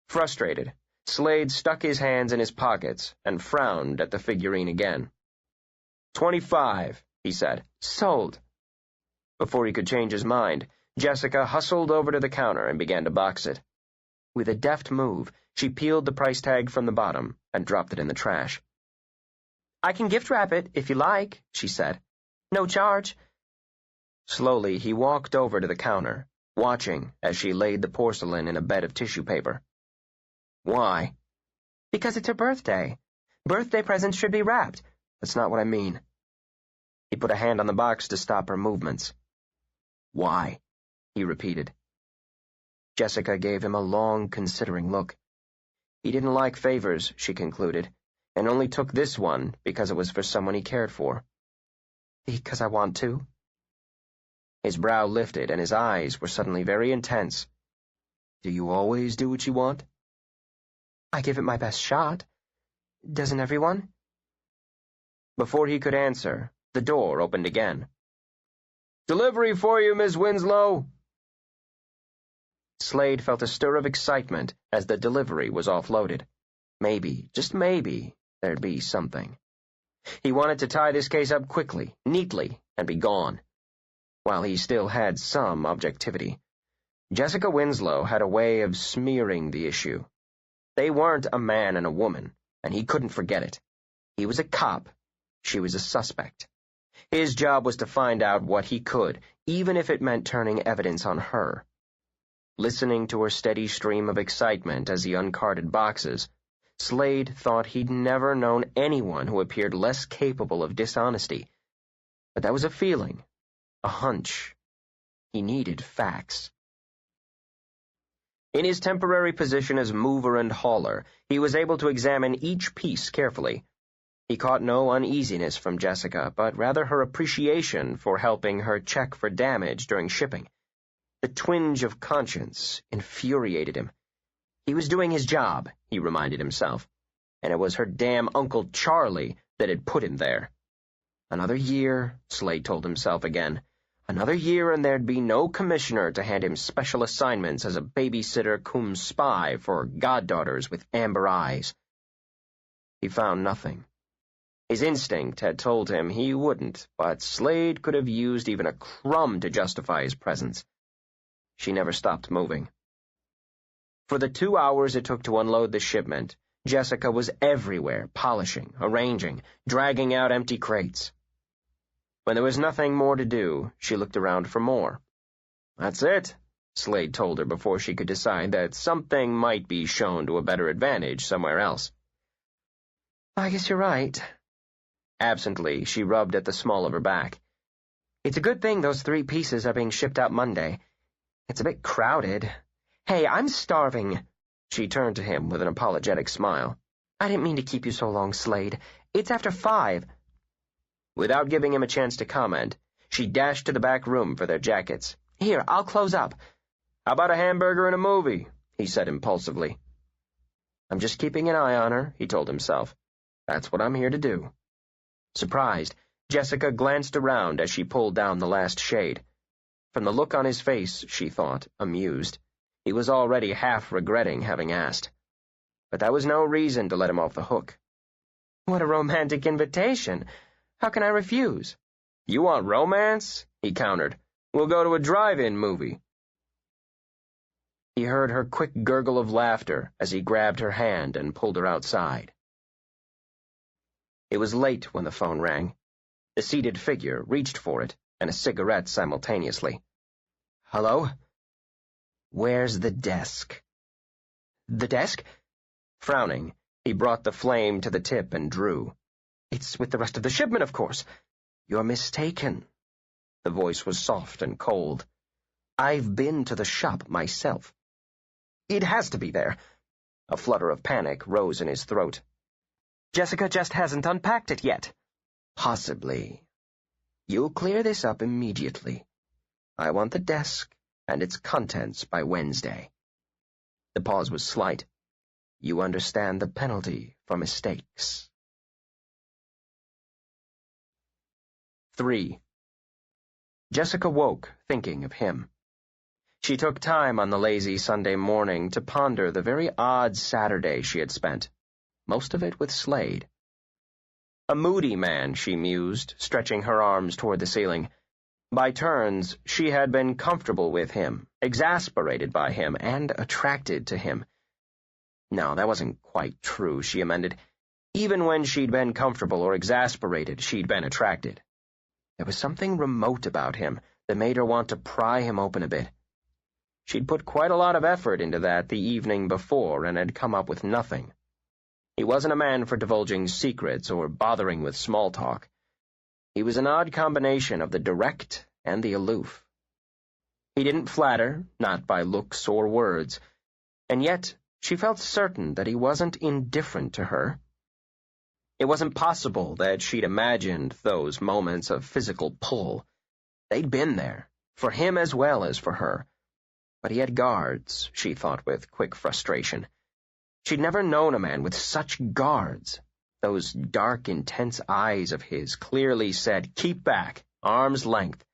Frustrated, Slade stuck his hands in his pockets and frowned at the figurine again. 25, he said. Sold. Before he could change his mind, Jessica hustled over to the counter and began to box it. With a deft move, she peeled the price tag from the bottom and dropped it in the trash. I can gift wrap it, if you like, she said. No charge. Slowly, he walked over to the counter, watching as she laid the porcelain in a bed of tissue paper. Why? Because it's her birthday. Birthday presents should be wrapped. That's not what I mean. He put a hand on the box to stop her movements. Why? He repeated. Jessica gave him a long, considering look. He didn't like favors, she concluded, and only took this one because it was for someone he cared for. Because I want to. His brow lifted and his eyes were suddenly very intense. Do you always do what you want? I give it my best shot. Doesn't everyone? Before he could answer, the door opened again. Delivery for you, Miss Winslow. Slade felt a stir of excitement as the delivery was offloaded. Maybe, just maybe, there'd be something. He wanted to tie this case up quickly, neatly, and be gone. While he still had some objectivity, Jessica Winslow had a way of smearing the issue. They weren't a man and a woman, and he couldn't forget it. He was a cop. She was a suspect. His job was to find out what he could, even if it meant turning evidence on her. Listening to her steady stream of excitement as he uncarded boxes, Slade thought he'd never known anyone who appeared less capable of dishonesty. But that was a feeling, a hunch. He needed facts. In his temporary position as mover and hauler, he was able to examine each piece carefully. He caught no uneasiness from Jessica, but rather her appreciation for helping her check for damage during shipping. The twinge of conscience infuriated him. He was doing his job, he reminded himself, and it was her damn Uncle Charlie that had put him there. Another year, Slade told himself again. Another year and there'd be no commissioner to hand him special assignments as a babysitter cum spy for goddaughters with amber eyes. He found nothing. His instinct had told him he wouldn't, but Slade could have used even a crumb to justify his presence. She never stopped moving. For the 2 hours it took to unload the shipment, Jessica was everywhere, polishing, arranging, dragging out empty crates. When there was nothing more to do, she looked around for more. That's it, Slade told her before she could decide that something might be shown to a better advantage somewhere else. I guess you're right. Absently, she rubbed at the small of her back. It's a good thing those 3 pieces are being shipped out Monday. It's a bit crowded. Hey, I'm starving. She turned to him with an apologetic smile. I didn't mean to keep you so long, Slade. It's after 5. Without giving him a chance to comment, she dashed to the back room for their jackets. Here, I'll close up. How about a hamburger and a movie? He said impulsively. I'm just keeping an eye on her, he told himself. That's what I'm here to do. Surprised, Jessica glanced around as she pulled down the last shade. From the look on his face, she thought, amused, he was already half regretting having asked. But that was no reason to let him off the hook. What a romantic invitation. How can I refuse? You want romance? He countered. We'll go to a drive-in movie. He heard her quick gurgle of laughter as he grabbed her hand and pulled her outside. It was late when the phone rang. The seated figure reached for it, and a cigarette simultaneously. Hello? Where's the desk? The desk? Frowning, he brought the flame to the tip and drew. It's with the rest of the shipment, of course. You're mistaken. The voice was soft and cold. I've been to the shop myself. It has to be there. A flutter of panic rose in his throat. Jessica just hasn't unpacked it yet. Possibly. You'll clear this up immediately. I want the desk and its contents by Wednesday. The pause was slight. You understand the penalty for mistakes. 3. Jessica woke, thinking of him. She took time on the lazy Sunday morning to ponder the very odd Saturday she had spent, most of it with Slade. A moody man, she mused, stretching her arms toward the ceiling. By turns, she had been comfortable with him, exasperated by him, and attracted to him. No, that wasn't quite true, she amended. Even when she'd been comfortable or exasperated, she'd been attracted. There was something remote about him that made her want to pry him open a bit. She'd put quite a lot of effort into that the evening before and had come up with nothing. He wasn't a man for divulging secrets or bothering with small talk. He was an odd combination of the direct and the aloof. He didn't flatter, not by looks or words, and yet she felt certain that he wasn't indifferent to her. It wasn't possible that she'd imagined those moments of physical pull. They'd been there, for him as well as for her. But he had guards, she thought with quick frustration. She'd never known a man with such guards. Those dark, intense eyes of his clearly said, "Keep back, arm's length."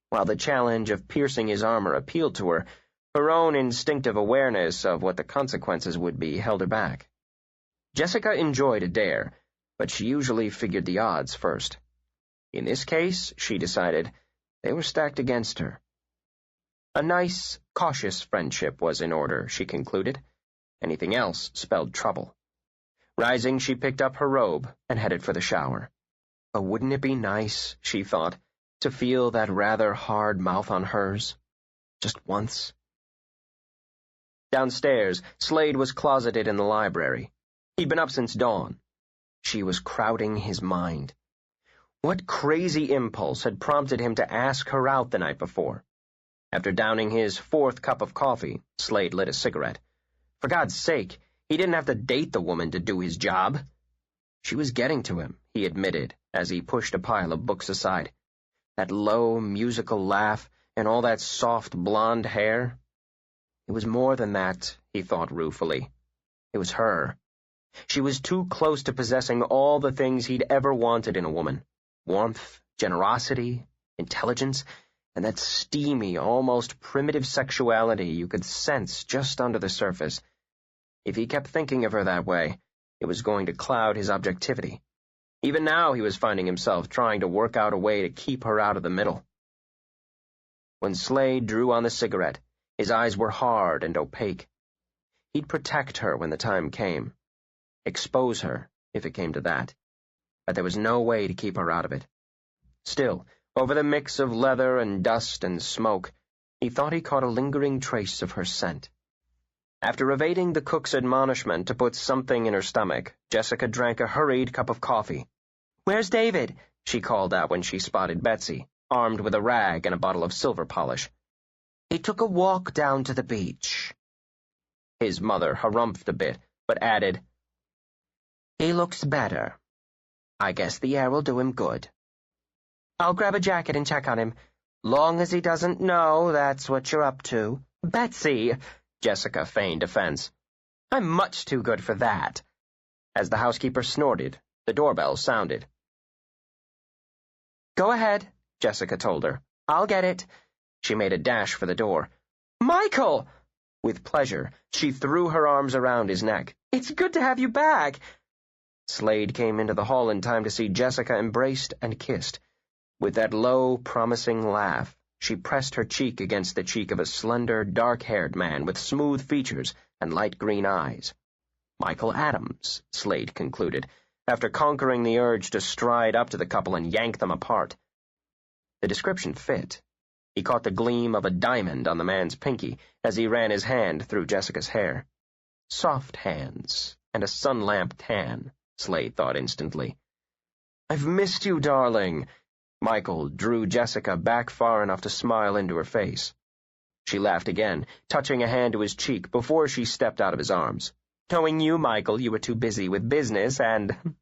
While the challenge of piercing his armor appealed to her, her own instinctive awareness of what the consequences would be held her back. Jessica enjoyed a dare, but she usually figured the odds first. In this case, she decided, they were stacked against her. A nice, cautious friendship was in order, she concluded. Anything else spelled trouble. Rising, she picked up her robe and headed for the shower. But wouldn't it be nice, she thought, to feel that rather hard mouth on hers? Just once. Downstairs, Slade was closeted in the library. He'd been up since dawn. She was crowding his mind. What crazy impulse had prompted him to ask her out the night before? After downing his fourth cup of coffee, Slade lit a cigarette. For God's sake, he didn't have to date the woman to do his job. She was getting to him, he admitted, as he pushed a pile of books aside. That low, musical laugh and all that soft blonde hair. It was more than that, he thought ruefully. It was her. She was too close to possessing all the things he'd ever wanted in a woman. Warmth, generosity, intelligence, and that steamy, almost primitive sexuality you could sense just under the surface. If he kept thinking of her that way, it was going to cloud his objectivity. Even now he was finding himself trying to work out a way to keep her out of the middle. When Slade drew on the cigarette, his eyes were hard and opaque. He'd protect her when the time came. Expose her, if it came to that. But there was no way to keep her out of it. Still, over the mix of leather and dust and smoke, he thought he caught a lingering trace of her scent. After evading the cook's admonishment to put something in her stomach, Jessica drank a hurried cup of coffee. "Where's David?" she called out when she spotted Betsy, armed with a rag and a bottle of silver polish. "He took a walk down to the beach." His mother harumphed a bit, but added, "He looks better. I guess the air will do him good. I'll grab a jacket and check on him. Long as he doesn't know that's what you're up to." "Betsy!" Jessica feigned offense. "I'm much too good for that." As the housekeeper snorted, the doorbell sounded. "Go ahead," Jessica told her. "I'll get it." She made a dash for the door. "Michael!" With pleasure, she threw her arms around his neck. "It's good to have you back." Slade came into the hall in time to see Jessica embraced and kissed. With that low, promising laugh, she pressed her cheek against the cheek of a slender, dark-haired man with smooth features and light green eyes. Michael Adams, Slade concluded, after conquering the urge to stride up to the couple and yank them apart. The description fit. He caught the gleam of a diamond on the man's pinky as he ran his hand through Jessica's hair. Soft hands and a sun-lamp tan, Slade thought instantly. "I've missed you, darling." Michael drew Jessica back far enough to smile into her face. She laughed again, touching a hand to his cheek before she stepped out of his arms. "Knowing you, Michael, you were too busy with business and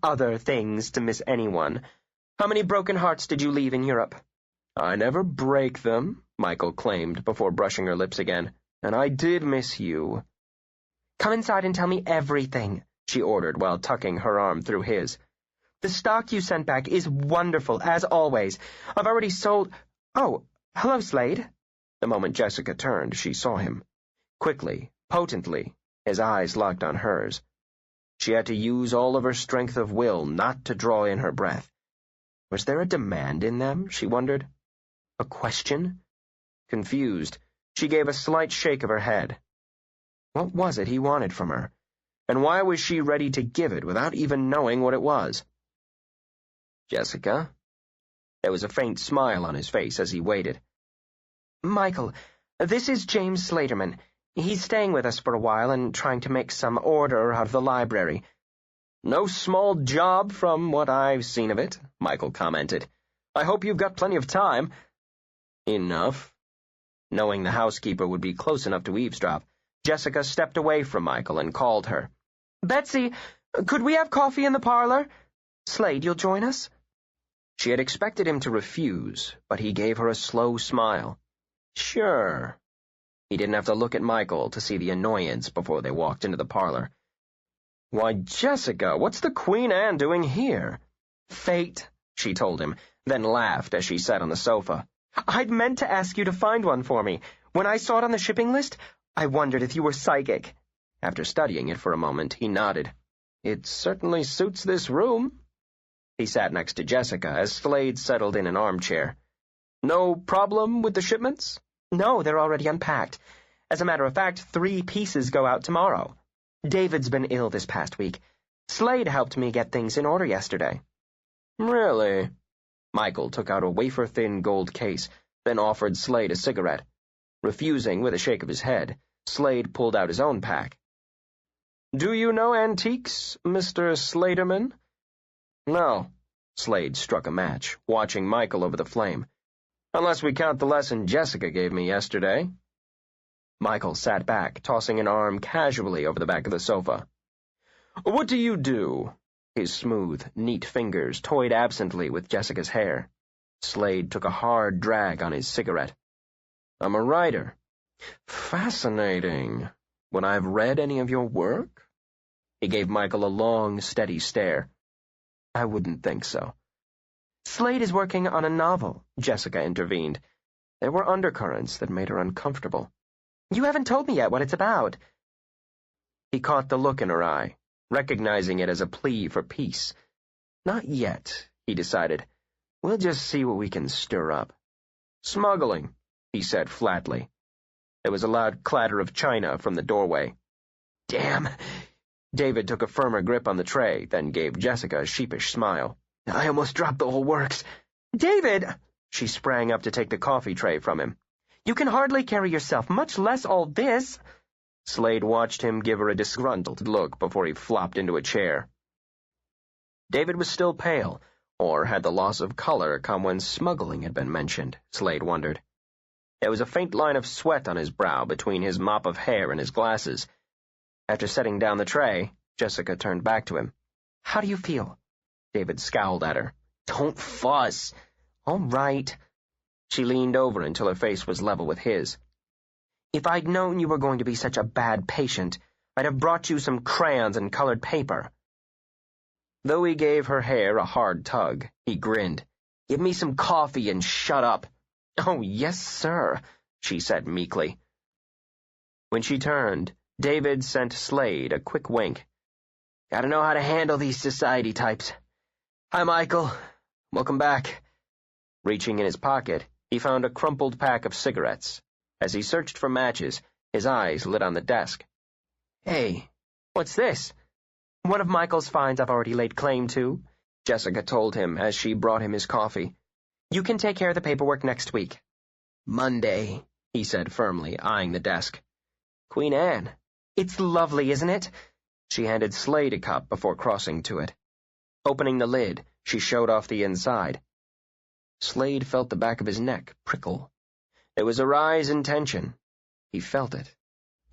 other things to miss anyone. How many broken hearts did you leave in Europe?" "I never break them," Michael claimed before brushing her lips again. "And I did miss you." "Come inside and tell me everything," she ordered while tucking her arm through his. "The stock you sent back is wonderful, as always. I've already sold—" "Oh, hello, Slade." The moment Jessica turned, she saw him. Quickly, potently, his eyes locked on hers. She had to use all of her strength of will not to draw in her breath. Was there a demand in them, she wondered? A question? Confused, she gave a slight shake of her head. What was it he wanted from her? And why was she ready to give it without even knowing what it was? Jessica? There was a faint smile on his face as he waited. Michael, this is James Slaterman. He's staying with us for a while and trying to make some order out of the library. No small job from what I've seen of it, Michael commented. I hope you've got plenty of time. Enough. Knowing the housekeeper would be close enough to eavesdrop, Jessica stepped away from Michael and called her. Betsy, could we have coffee in the parlor? Slade, you'll join us? She had expected him to refuse, but he gave her a slow smile. Sure. He didn't have to look at Michael to see the annoyance before they walked into the parlor. Why, Jessica, what's the Queen Anne doing here? Fate, she told him, then laughed as she sat on the sofa. I'd meant to ask you to find one for me. When I saw it on the shipping list, I wondered if you were psychic. After studying it for a moment, he nodded. It certainly suits this room. He sat next to Jessica as Slade settled in an armchair. No problem with the shipments? No, they're already unpacked. As a matter of fact, 3 pieces go out tomorrow. David's been ill this past week. Slade helped me get things in order yesterday. Really? Michael took out a wafer-thin gold case, then offered Slade a cigarette. Refusing with a shake of his head, Slade pulled out his own pack. Do you know antiques, Mr. Slaterman? No. Slade struck a match, watching Michael over the flame. Unless we count the lesson Jessica gave me yesterday. Michael sat back, tossing an arm casually over the back of the sofa. What do you do? His smooth, neat fingers toyed absently with Jessica's hair. Slade took a hard drag on his cigarette. I'm a writer. Fascinating. Would I have read any of your work? He gave Michael a long, steady stare. I wouldn't think so. Slade is working on a novel, Jessica intervened. There were undercurrents that made her uncomfortable. You haven't told me yet what it's about. He caught the look in her eye, recognizing it as a plea for peace. Not yet, he decided. We'll just see what we can stir up. Smuggling, he said flatly. There was a loud clatter of china from the doorway. Damn! David took a firmer grip on the tray, then gave Jessica a sheepish smile. I almost dropped the whole works. David! She sprang up to take the coffee tray from him. You can hardly carry yourself, much less all this. Slade watched him give her a disgruntled look before he flopped into a chair. David was still pale, or had the loss of color come when smuggling had been mentioned, Slade wondered. There was a faint line of sweat on his brow between his mop of hair and his glasses. After setting down the tray, Jessica turned back to him. How do you feel? David scowled at her. Don't fuss. All right. She leaned over until her face was level with his. If I'd known you were going to be such a bad patient, I'd have brought you some crayons and colored paper. Though he gave her hair a hard tug, he grinned. Give me some coffee and shut up. Oh, yes, sir, she said meekly. When she turned, David sent Slade a quick wink. Gotta know how to handle these society types. Hi, Michael. Welcome back. Reaching in his pocket, he found a crumpled pack of cigarettes. As he searched for matches, his eyes lit on the desk. Hey, what's this? One of Michael's finds I've already laid claim to, Jessica told him as she brought him his coffee. You can take care of the paperwork next week. Monday, he said firmly, eyeing the desk. Queen Anne. It's lovely, isn't it? She handed Slade a cup before crossing to it. Opening the lid, she showed off the inside. Slade felt the back of his neck prickle. There was a rise in tension. He felt it,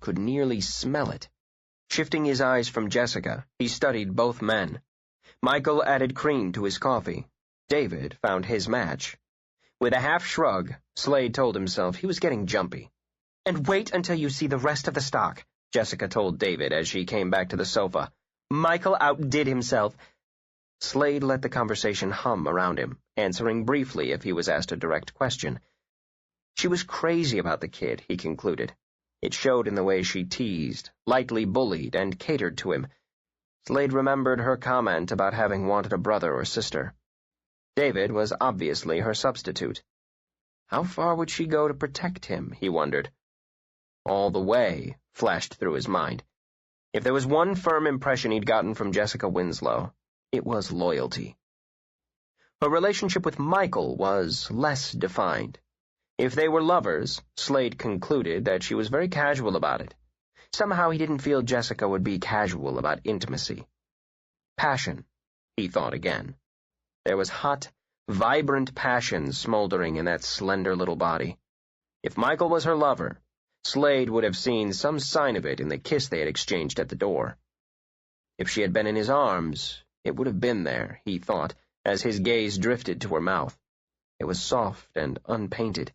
could nearly smell it. Shifting his eyes from Jessica, he studied both men. Michael added cream to his coffee. David found his match. With a half shrug, Slade told himself he was getting jumpy. And wait until you see the rest of the stock, Jessica told David as she came back to the sofa. Michael outdid himself. Slade let the conversation hum around him, answering briefly if he was asked a direct question. She was crazy about the kid, he concluded. It showed in the way she teased, lightly bullied, and catered to him. Slade remembered her comment about having wanted a brother or sister. David was obviously her substitute. How far would she go to protect him, he wondered. All the way, flashed through his mind. If there was one firm impression he'd gotten from Jessica Winslow, it was loyalty. Her relationship with Michael was less defined. If they were lovers, Slade concluded that she was very casual about it. Somehow he didn't feel Jessica would be casual about intimacy. Passion, he thought again. There was hot, vibrant passion smoldering in that slender little body. If Michael was her lover, Slade would have seen some sign of it in the kiss they had exchanged at the door. If she had been in his arms, it would have been there, he thought, as his gaze drifted to her mouth. It was soft and unpainted.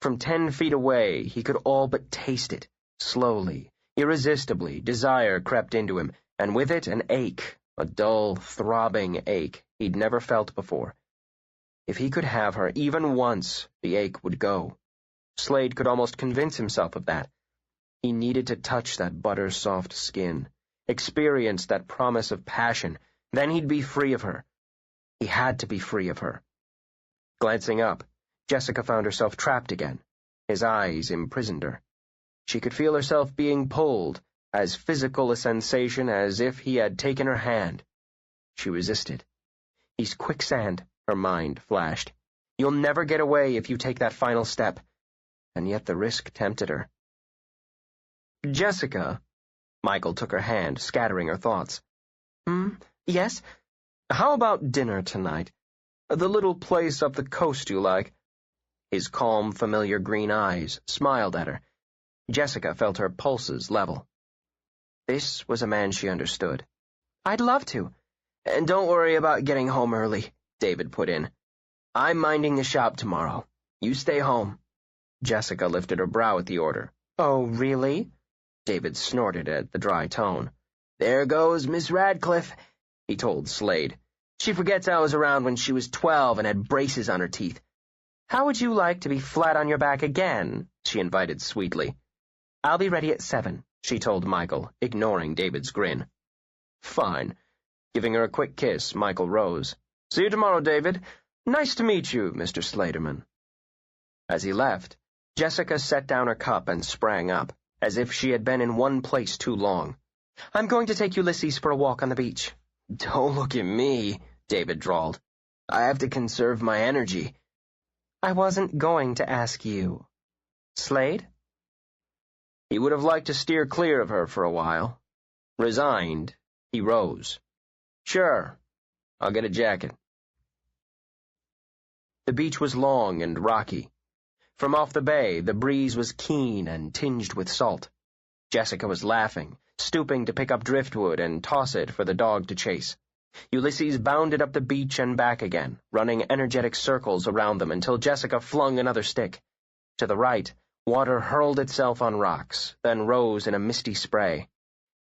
From 10 feet away, he could all but taste it. Slowly, irresistibly, desire crept into him, and with it an ache, a dull, throbbing ache he'd never felt before. If he could have her even once, the ache would go. Slade could almost convince himself of that. He needed to touch that butter-soft skin, experience that promise of passion, then he'd be free of her. He had to be free of her. Glancing up, Jessica found herself trapped again. His eyes imprisoned her. She could feel herself being pulled, as physical a sensation as if he had taken her hand. She resisted. He's quicksand, her mind flashed. You'll never get away if you take that final step. And yet the risk tempted her. Jessica. Michael took her hand, scattering her thoughts. Yes? How about dinner tonight? The little place up the coast you like. His calm, familiar green eyes smiled at her. Jessica felt her pulses level. This was a man she understood. I'd love to. And don't worry about getting home early, David put in. I'm minding the shop tomorrow. You stay home. Jessica lifted her brow at the order. Oh, really? David snorted at the dry tone. There goes Miss Radcliffe, he told Slade. She forgets I was around when she was 12 and had braces on her teeth. How would you like to be flat on your back again? She invited sweetly. I'll be ready at 7, she told Michael, ignoring David's grin. Fine. Giving her a quick kiss, Michael rose. See you tomorrow, David. Nice to meet you, Mr. Slaterman. As he left, Jessica set down her cup and sprang up, as if she had been in one place too long. I'm going to take Ulysses for a walk on the beach. Don't look at me, David drawled. I have to conserve my energy. I wasn't going to ask you. Slade? He would have liked to steer clear of her for a while. Resigned, he rose. Sure, I'll get a jacket. The beach was long and rocky. From off the bay, the breeze was keen and tinged with salt. Jessica was laughing, stooping to pick up driftwood and toss it for the dog to chase. Ulysses bounded up the beach and back again, running energetic circles around them until Jessica flung another stick. To the right, water hurled itself on rocks, then rose in a misty spray.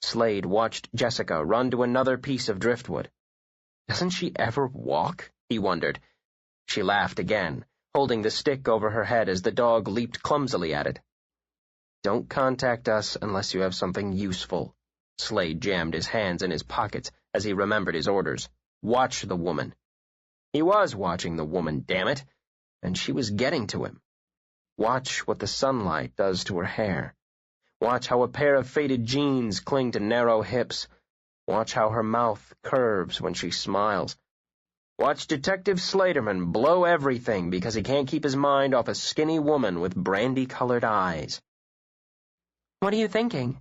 Slade watched Jessica run to another piece of driftwood. Doesn't she ever walk? He wondered. She laughed again, holding the stick over her head as the dog leaped clumsily at it. Don't contact us unless you have something useful. Slade jammed his hands in his pockets as he remembered his orders. Watch the woman. He was watching the woman, damn it, and she was getting to him. Watch what the sunlight does to her hair. Watch how a pair of faded jeans cling to narrow hips. Watch how her mouth curves when she smiles. Watch Detective Slaterman blow everything because he can't keep his mind off a skinny woman with brandy-colored eyes. What are you thinking?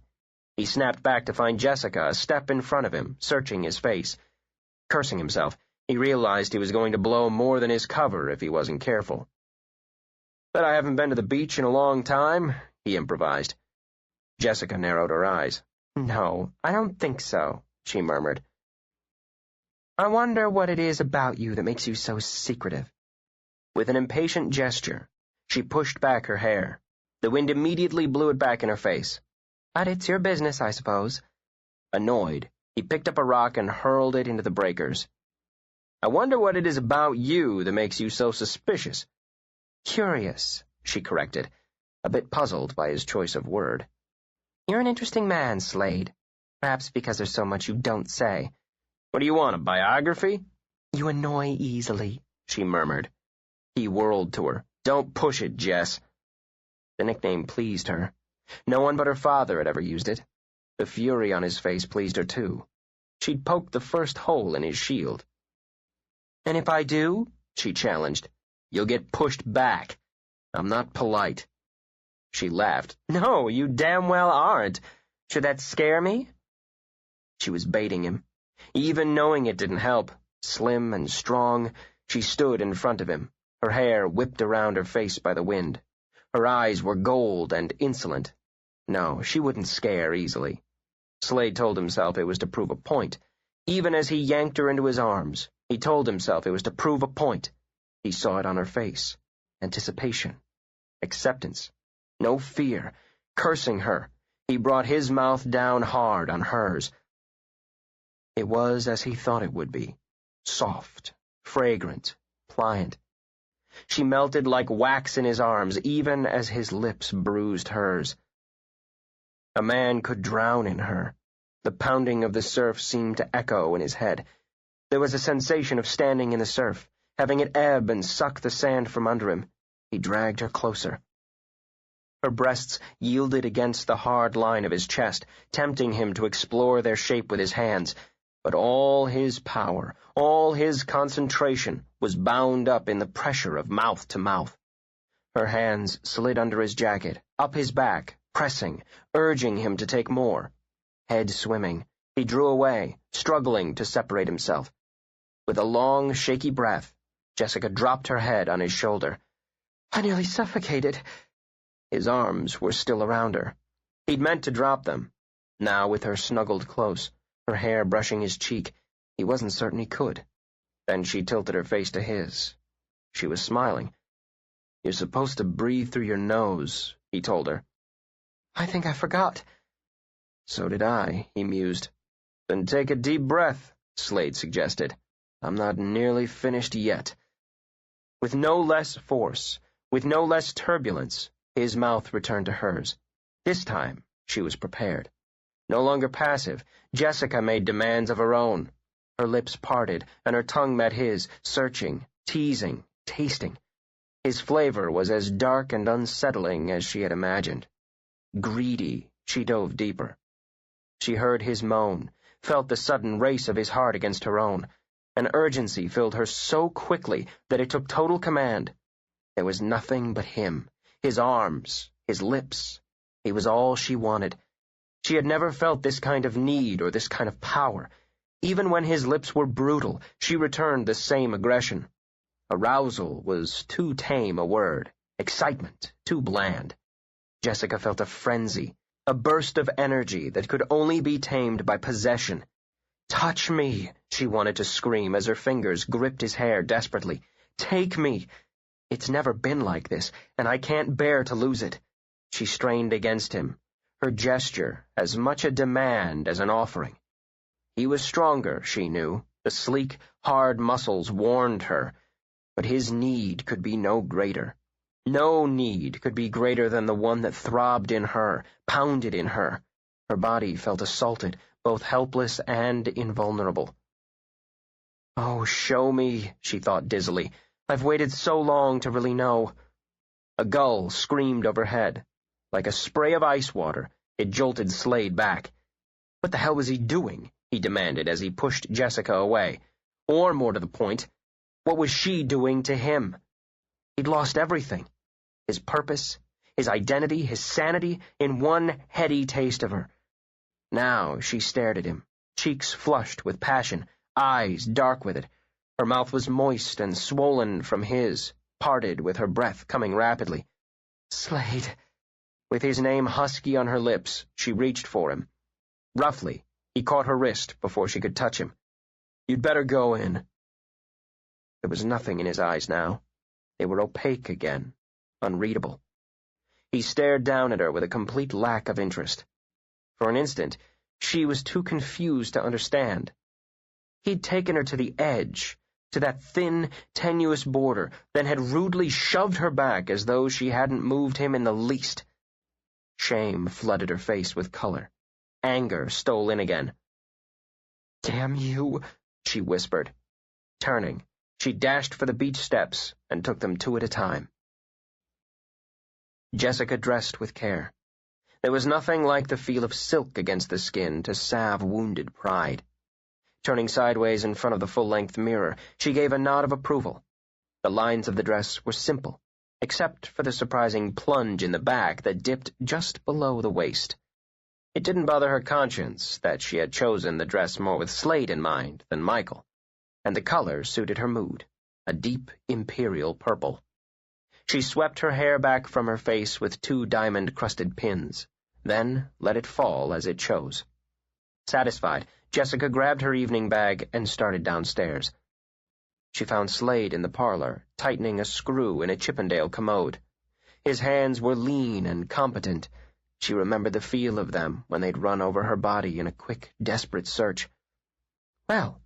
He snapped back to find Jessica a step in front of him, searching his face. Cursing himself, he realized he was going to blow more than his cover if he wasn't careful. Bet I haven't been to the beach in a long time, he improvised. Jessica narrowed her eyes. No, I don't think so, she murmured. I wonder what it is about you that makes you so secretive. With an impatient gesture, she pushed back her hair. The wind immediately blew it back in her face. But it's your business, I suppose. Annoyed, he picked up a rock and hurled it into the breakers. I wonder what it is about you that makes you so suspicious. Curious, she corrected, a bit puzzled by his choice of word. You're an interesting man, Slade. Perhaps because there's so much you don't say. What do you want, a biography? You annoy easily, she murmured. He whirled to her. Don't push it, Jess. The nickname pleased her. No one but her father had ever used it. The fury on his face pleased her too. She'd poked the first hole in his shield. And if I do? She challenged. You'll get pushed back. I'm not polite. She laughed. No, you damn well aren't. Should that scare me? She was baiting him. Even knowing it didn't help, slim and strong, she stood in front of him, her hair whipped around her face by the wind. Her eyes were gold and insolent. No, she wouldn't scare easily. Slade told himself it was to prove a point. Even as he yanked her into his arms, he told himself it was to prove a point. He saw it on her face. Anticipation. Acceptance. No fear. Cursing her. He brought his mouth down hard on hers. It was as he thought it would be. Soft, fragrant, pliant. She melted like wax in his arms, even as his lips bruised hers. A man could drown in her. The pounding of the surf seemed to echo in his head. There was a sensation of standing in the surf, having it ebb and suck the sand from under him. He dragged her closer. Her breasts yielded against the hard line of his chest, tempting him to explore their shape with his hands. But all his power, all his concentration, was bound up in the pressure of mouth to mouth. Her hands slid under his jacket, up his back, pressing, urging him to take more. Head swimming, he drew away, struggling to separate himself. With a long, shaky breath, Jessica dropped her head on his shoulder. I nearly suffocated. His arms were still around her. He'd meant to drop them. Now, with her snuggled close, her hair brushing his cheek, he wasn't certain he could. Then she tilted her face to his. She was smiling. You're supposed to breathe through your nose, he told her. I think I forgot. So did I, he mused. Then take a deep breath, Slade suggested. I'm not nearly finished yet. With no less force, with no less turbulence, his mouth returned to hers. This time, she was prepared. No longer passive, Jessica made demands of her own. Her lips parted, and her tongue met his, searching, teasing, tasting. His flavor was as dark and unsettling as she had imagined. Greedy, she dove deeper. She heard his moan, felt the sudden race of his heart against her own. An urgency filled her so quickly that it took total command. There was nothing but him, his arms, his lips. He was all she wanted. She had never felt this kind of need or this kind of power. Even when his lips were brutal, she returned the same aggression. Arousal was too tame a word, excitement too bland. Jessica felt a frenzy, a burst of energy that could only be tamed by possession. Touch me, she wanted to scream as her fingers gripped his hair desperately. Take me. It's never been like this, and I can't bear to lose it. She strained against him, her gesture as much a demand as an offering. He was stronger, she knew. The sleek, hard muscles warned her. But his need could be no greater. No need could be greater than the one that throbbed in her, pounded in her. Her body felt assaulted, both helpless and invulnerable. Oh, show me, she thought dizzily. I've waited so long to really know. A gull screamed overhead. Like a spray of ice water, it jolted Slade back. What the hell was he doing? He demanded as he pushed Jessica away. Or, more to the point, what was she doing to him? He'd lost everything. His purpose, his identity, his sanity, in one heady taste of her. Now she stared at him, cheeks flushed with passion, eyes dark with it. Her mouth was moist and swollen from his, parted with her breath coming rapidly. Slade. With his name husky on her lips, she reached for him. Roughly, he caught her wrist before she could touch him. You'd better go in. There was nothing in his eyes now. They were opaque again, unreadable. He stared down at her with a complete lack of interest. For an instant, she was too confused to understand. He'd taken her to the edge, to that thin, tenuous border, then had rudely shoved her back as though she hadn't moved him in the least. Shame flooded her face with color. Anger stole in again. "Damn you," she whispered. Turning, she dashed for the beach steps and took them 2 at a time. Jessica dressed with care. There was nothing like the feel of silk against the skin to salve wounded pride. Turning sideways in front of the full-length mirror, she gave a nod of approval. The lines of the dress were simple, except for the surprising plunge in the back that dipped just below the waist. It didn't bother her conscience that she had chosen the dress more with Slade in mind than Michael, and the color suited her mood, a deep imperial purple. She swept her hair back from her face with 2 diamond-crusted pins, then let it fall as it chose. Satisfied, Jessica grabbed her evening bag and started downstairs. She found Slade in the parlor, tightening a screw in a Chippendale commode. His hands were lean and competent. She remembered the feel of them when they'd run over her body in a quick, desperate search. "Well,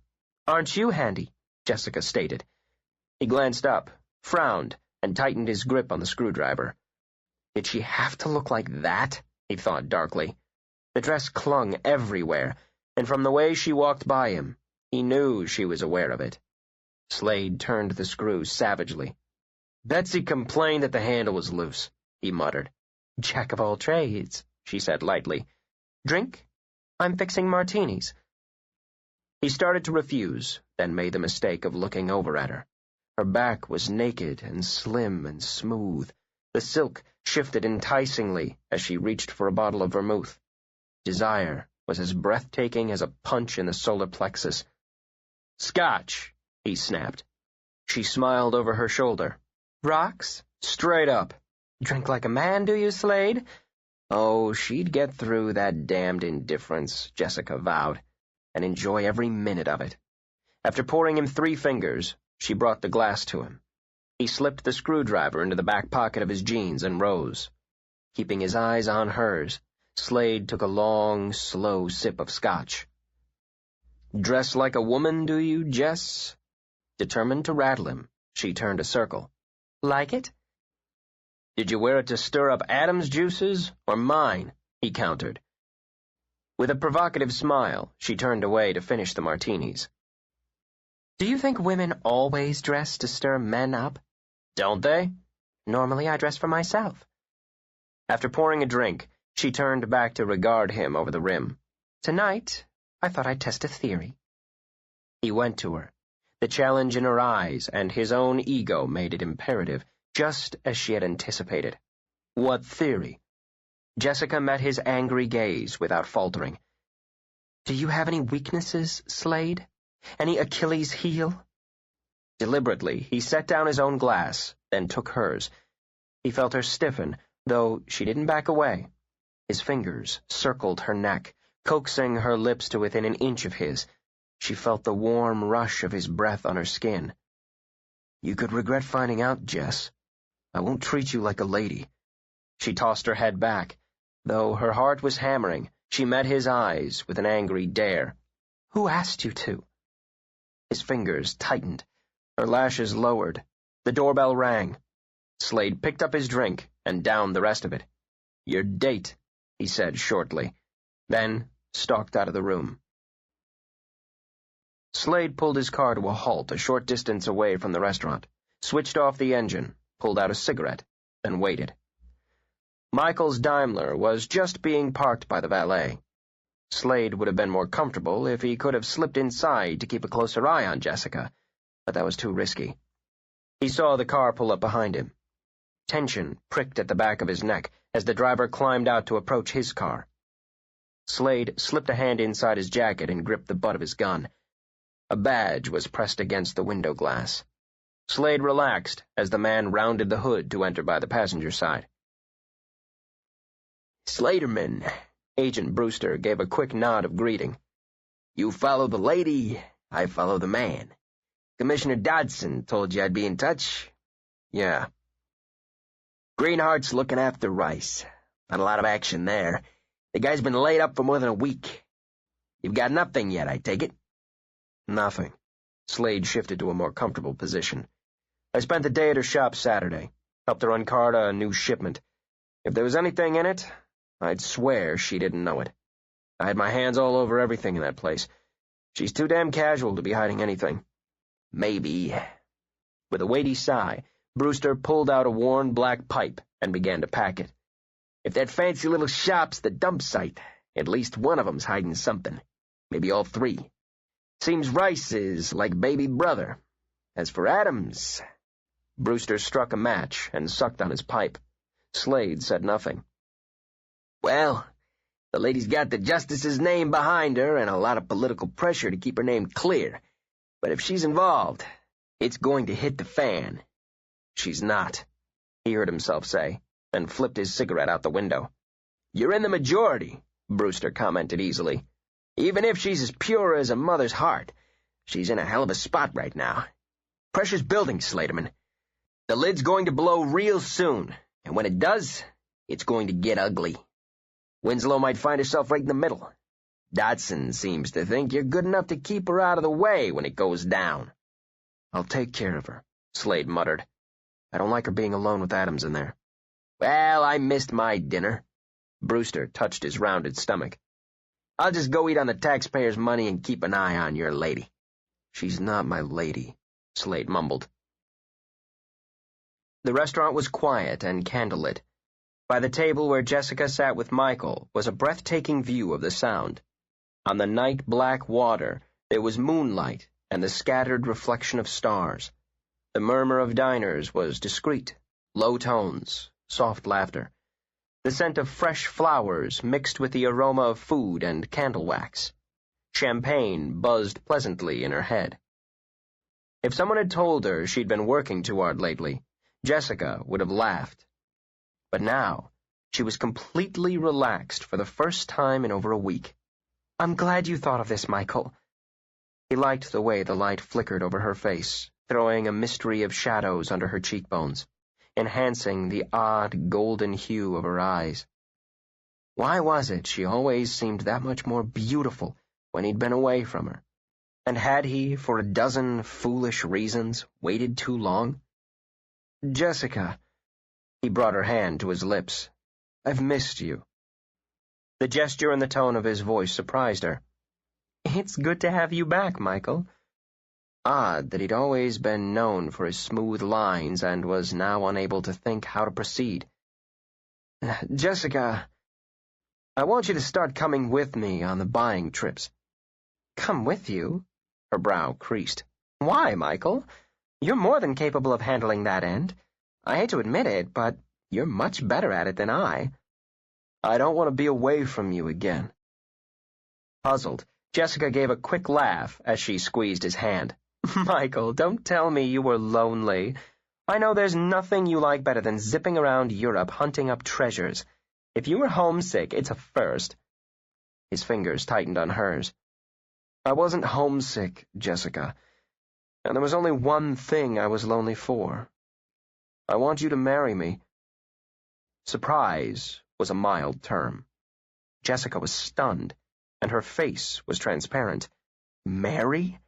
aren't you handy?" Jessica stated. He glanced up, frowned, and tightened his grip on the screwdriver. Did she have to look like that? He thought darkly. The dress clung everywhere, and from the way she walked by him, he knew she was aware of it. Slade turned the screw savagely. "Betsy complained that the handle was loose," he muttered. "Jack of all trades," she said lightly. "Drink? I'm fixing martinis." He started to refuse, then made the mistake of looking over at her. Her back was naked and slim and smooth. The silk shifted enticingly as she reached for a bottle of vermouth. Desire was as breathtaking as a punch in the solar plexus. "Scotch," he snapped. She smiled over her shoulder. "Rocks?" "Straight up." "Drink like a man, do you, Slade?" Oh, she'd get through that damned indifference, Jessica vowed, and enjoy every minute of it. After pouring him 3 fingers, she brought the glass to him. He slipped the screwdriver into the back pocket of his jeans and rose. Keeping his eyes on hers, Slade took a long, slow sip of scotch. "Dress like a woman, do you, Jess?" Determined to rattle him, she turned a circle. "Like it?" "Did you wear it to stir up Adam's juices, or mine?" he countered. With a provocative smile, she turned away to finish the martinis. "Do you think women always dress to stir men up?" "Don't they?" "Normally I dress for myself." After pouring a drink, she turned back to regard him over the rim. "Tonight, I thought I'd test a theory." He went to her. The challenge in her eyes and his own ego made it imperative, just as she had anticipated. "What theory?" Jessica met his angry gaze without faltering. "Do you have any weaknesses, Slade? Any Achilles' heel?" Deliberately, he set down his own glass, then took hers. He felt her stiffen, though she didn't back away. His fingers circled her neck, coaxing her lips to within an inch of his. She felt the warm rush of his breath on her skin. "You could regret finding out, Jess. I won't treat you like a lady." She tossed her head back. Though her heart was hammering, she met his eyes with an angry dare. "Who asked you to?" His fingers tightened. Her lashes lowered. The doorbell rang. Slade picked up his drink and downed the rest of it. "Your date," he said shortly, then stalked out of the room. Slade pulled his car to a halt a short distance away from the restaurant, switched off the engine, pulled out a cigarette, then waited. Michael's Daimler was just being parked by the valet. Slade would have been more comfortable if he could have slipped inside to keep a closer eye on Jessica, but that was too risky. He saw the car pull up behind him. Tension pricked at the back of his neck as the driver climbed out to approach his car. Slade slipped a hand inside his jacket and gripped the butt of his gun. A badge was pressed against the window glass. Slade relaxed as the man rounded the hood to enter by the passenger side. "Slaterman," Agent Brewster gave a quick nod of greeting. "You follow the lady, I follow the man. Commissioner Dodson told you I'd be in touch?" "Yeah." "Greenhart's looking after Rice. Not a lot of action there. The guy's been laid up for more than a week. You've got nothing yet, I take it?" "Nothing." Slade shifted to a more comfortable position. "I spent the day at her shop Saturday. Helped her uncart a new shipment. If there was anything in it, I'd swear she didn't know it. I had my hands all over everything in that place. She's too damn casual to be hiding anything. Maybe." With a weighty sigh, Brewster pulled out a worn black pipe and began to pack it. "If that fancy little shop's the dump site, at least one of 'em's hiding something. Maybe all three. Seems Rice is like baby brother. As for Adams..." Brewster struck a match and sucked on his pipe. Slade said nothing. "Well, the lady's got the justice's name behind her and a lot of political pressure to keep her name clear. But if she's involved, it's going to hit the fan." "She's not," he heard himself say, and flipped his cigarette out the window. "You're in the majority," Brewster commented easily. "Even if she's as pure as a mother's heart, she's in a hell of a spot right now. Pressure's building, Slaterman. The lid's going to blow real soon, and when it does, it's going to get ugly. Winslow might find herself right in the middle. Dodson seems to think you're good enough to keep her out of the way when it goes down." "I'll take care of her," Slade muttered. "I don't like her being alone with Adams in there." "Well, I missed my dinner." Brewster touched his rounded stomach. "I'll just go eat on the taxpayers' money and keep an eye on your lady." "She's not my lady," Slade mumbled. The restaurant was quiet and candlelit. By the table where Jessica sat with Michael was a breathtaking view of the Sound. On the night-black water there was moonlight and the scattered reflection of stars. The murmur of diners was discreet, low tones, soft laughter. The scent of fresh flowers mixed with the aroma of food and candle wax. Champagne buzzed pleasantly in her head. If someone had told her she'd been working too hard lately, Jessica would have laughed. But now, she was completely relaxed for the first time in over a week. "I'm glad you thought of this, Michael." He liked the way the light flickered over her face, throwing a mystery of shadows under her cheekbones, enhancing the odd golden hue of her eyes. Why was it she always seemed that much more beautiful when he'd been away from her? And had he, for a dozen foolish reasons, waited too long? "Jessica," he brought her hand to his lips. "I've missed you." The gesture and the tone of his voice surprised her. "It's good to have you back, Michael." Odd that he'd always been known for his smooth lines and was now unable to think how to proceed. "Jessica, I want you to start coming with me on the buying trips." "Come with you?" Her brow creased. "Why, Michael? You're more than capable of handling that end. I hate to admit it, but you're much better at it than I." "I don't want to be away from you again." Puzzled, Jessica gave a quick laugh as she squeezed his hand. "Michael, don't tell me you were lonely. I know there's nothing you like better than zipping around Europe hunting up treasures. If you were homesick, it's a first." His fingers tightened on hers. "I wasn't homesick, Jessica. And there was only one thing I was lonely for. I want you to marry me." Surprise was a mild term. Jessica was stunned, and her face was transparent. Marry?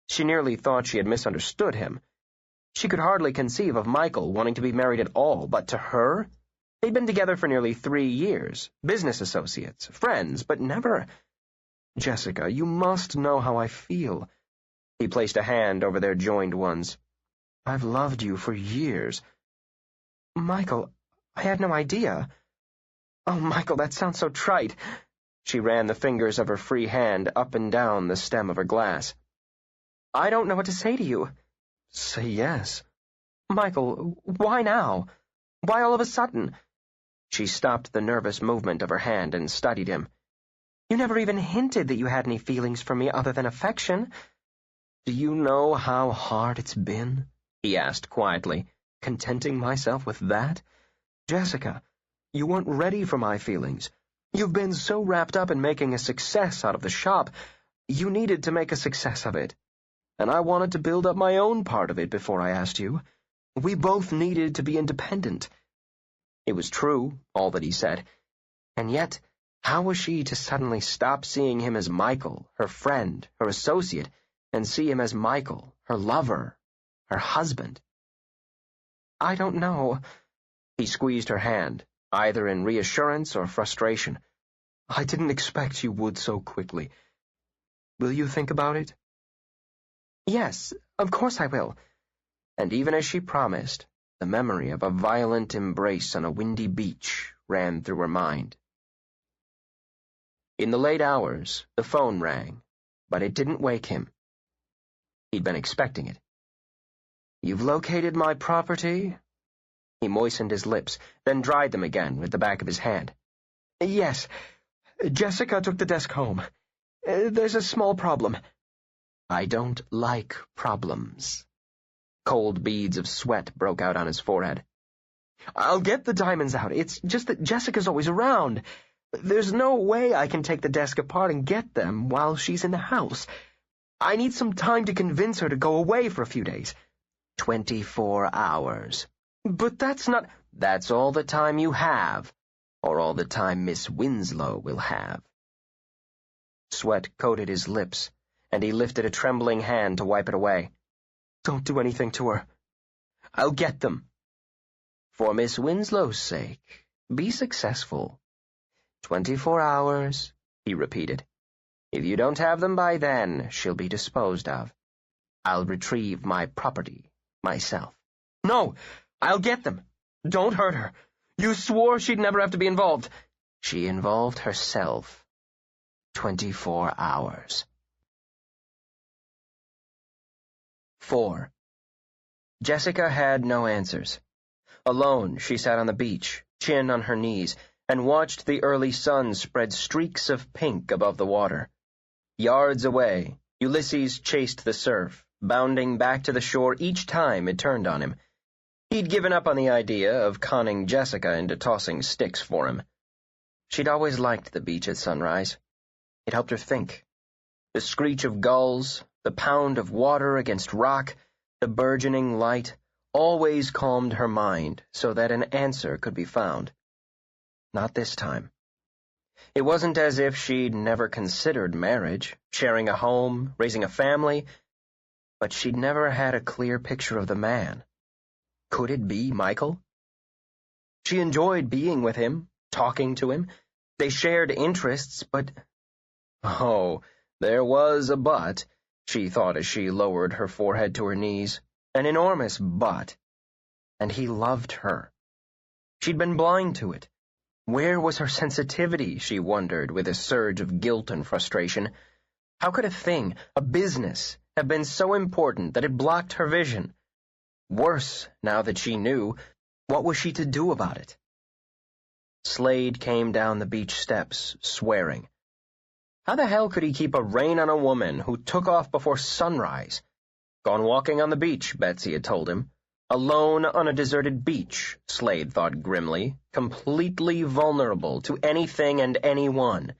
She nearly thought she had misunderstood him. She could hardly conceive of Michael wanting to be married at all, but to her? They'd been together for nearly 3 years, business associates, friends, but never... "Jessica, you must know how I feel." He placed a hand over their joined ones. "I've loved you for years." "Michael, I had no idea." "Oh, Michael, that sounds so trite." She ran the fingers of her free hand up and down the stem of her glass. "I don't know what to say to you." "Say yes." "Michael, why now? Why all of a sudden?" She stopped the nervous movement of her hand and studied him. "You never even hinted that you had any feelings for me other than affection." "Do you know how hard it's been?" he asked quietly, contenting myself with that. "Jessica, you weren't ready for my feelings. You've been so wrapped up in making a success out of the shop. You needed to make a success of it. And I wanted to build up my own part of it before I asked you. We both needed to be independent." It was true, all that he said. And yet, how was she to suddenly stop seeing him as Michael, her friend, her associate, and see him as Michael, her lover, her husband? I don't know. He squeezed her hand, either in reassurance or frustration. I didn't expect you would so quickly. Will you think about it? Yes, of course I will. And even as she promised, the memory of a violent embrace on a windy beach ran through her mind. In the late hours, the phone rang, but it didn't wake him. He'd been expecting it. You've located my property? He moistened his lips, then dried them again with the back of his hand. Yes, Jessica took the desk home. There's a small problem. I don't like problems. Cold beads of sweat broke out on his forehead. I'll get the diamonds out. It's just that Jessica's always around. There's no way I can take the desk apart and get them while she's in the house. I need some time to convince her to go away for a few days. 24 hours. But that's not... That's all the time you have, or all the time Miss Winslow will have. Sweat coated his lips, and he lifted a trembling hand to wipe it away. Don't do anything to her. I'll get them. For Miss Winslow's sake, be successful. 24 hours, he repeated. If you don't have them by then, she'll be disposed of. I'll retrieve my property myself. No, I'll get them. Don't hurt her. You swore she'd never have to be involved. She involved herself. 24 hours. 4. Jessica had no answers. Alone, she sat on the beach, chin on her knees, and watched the early sun spread streaks of pink above the water. Yards away, Ulysses chased the surf, bounding back to the shore each time it turned on him. He'd given up on the idea of conning Jessica into tossing sticks for him. She'd always liked the beach at sunrise. It helped her think. The screech of gulls, the pound of water against rock, the burgeoning light, always calmed her mind so that an answer could be found. Not this time. It wasn't as if she'd never considered marriage, sharing a home, raising a family, but she'd never had a clear picture of the man. Could it be Michael? She enjoyed being with him, talking to him. They shared interests, but... Oh, there was a but, she thought as she lowered her forehead to her knees. An enormous but. And he loved her. She'd been blind to it. Where was her sensitivity, she wondered, with a surge of guilt and frustration? How could a thing, a business, have been so important that it blocked her vision? Worse, now that she knew, what was she to do about it? Slade came down the beach steps, swearing. How the hell could he keep a rein on a woman who took off before sunrise? Gone walking on the beach, Betsy had told him. Alone on a deserted beach, Slade thought grimly, completely vulnerable to anything and anyone.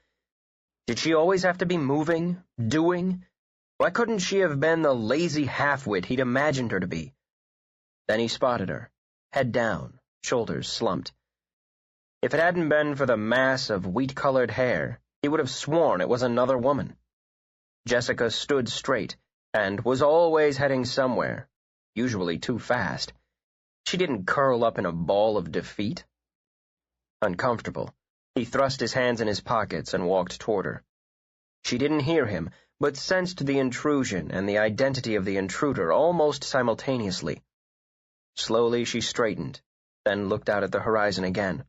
Did she always have to be moving, doing? Why couldn't she have been the lazy half-wit he'd imagined her to be? Then he spotted her, head down, shoulders slumped. If it hadn't been for the mass of wheat-colored hair, he would have sworn it was another woman. Jessica stood straight, and was always heading somewhere, usually too fast. She didn't curl up in a ball of defeat. Uncomfortable, he thrust his hands in his pockets and walked toward her. She didn't hear him, but sensed the intrusion and the identity of the intruder almost simultaneously. Slowly she straightened, then looked out at the horizon again.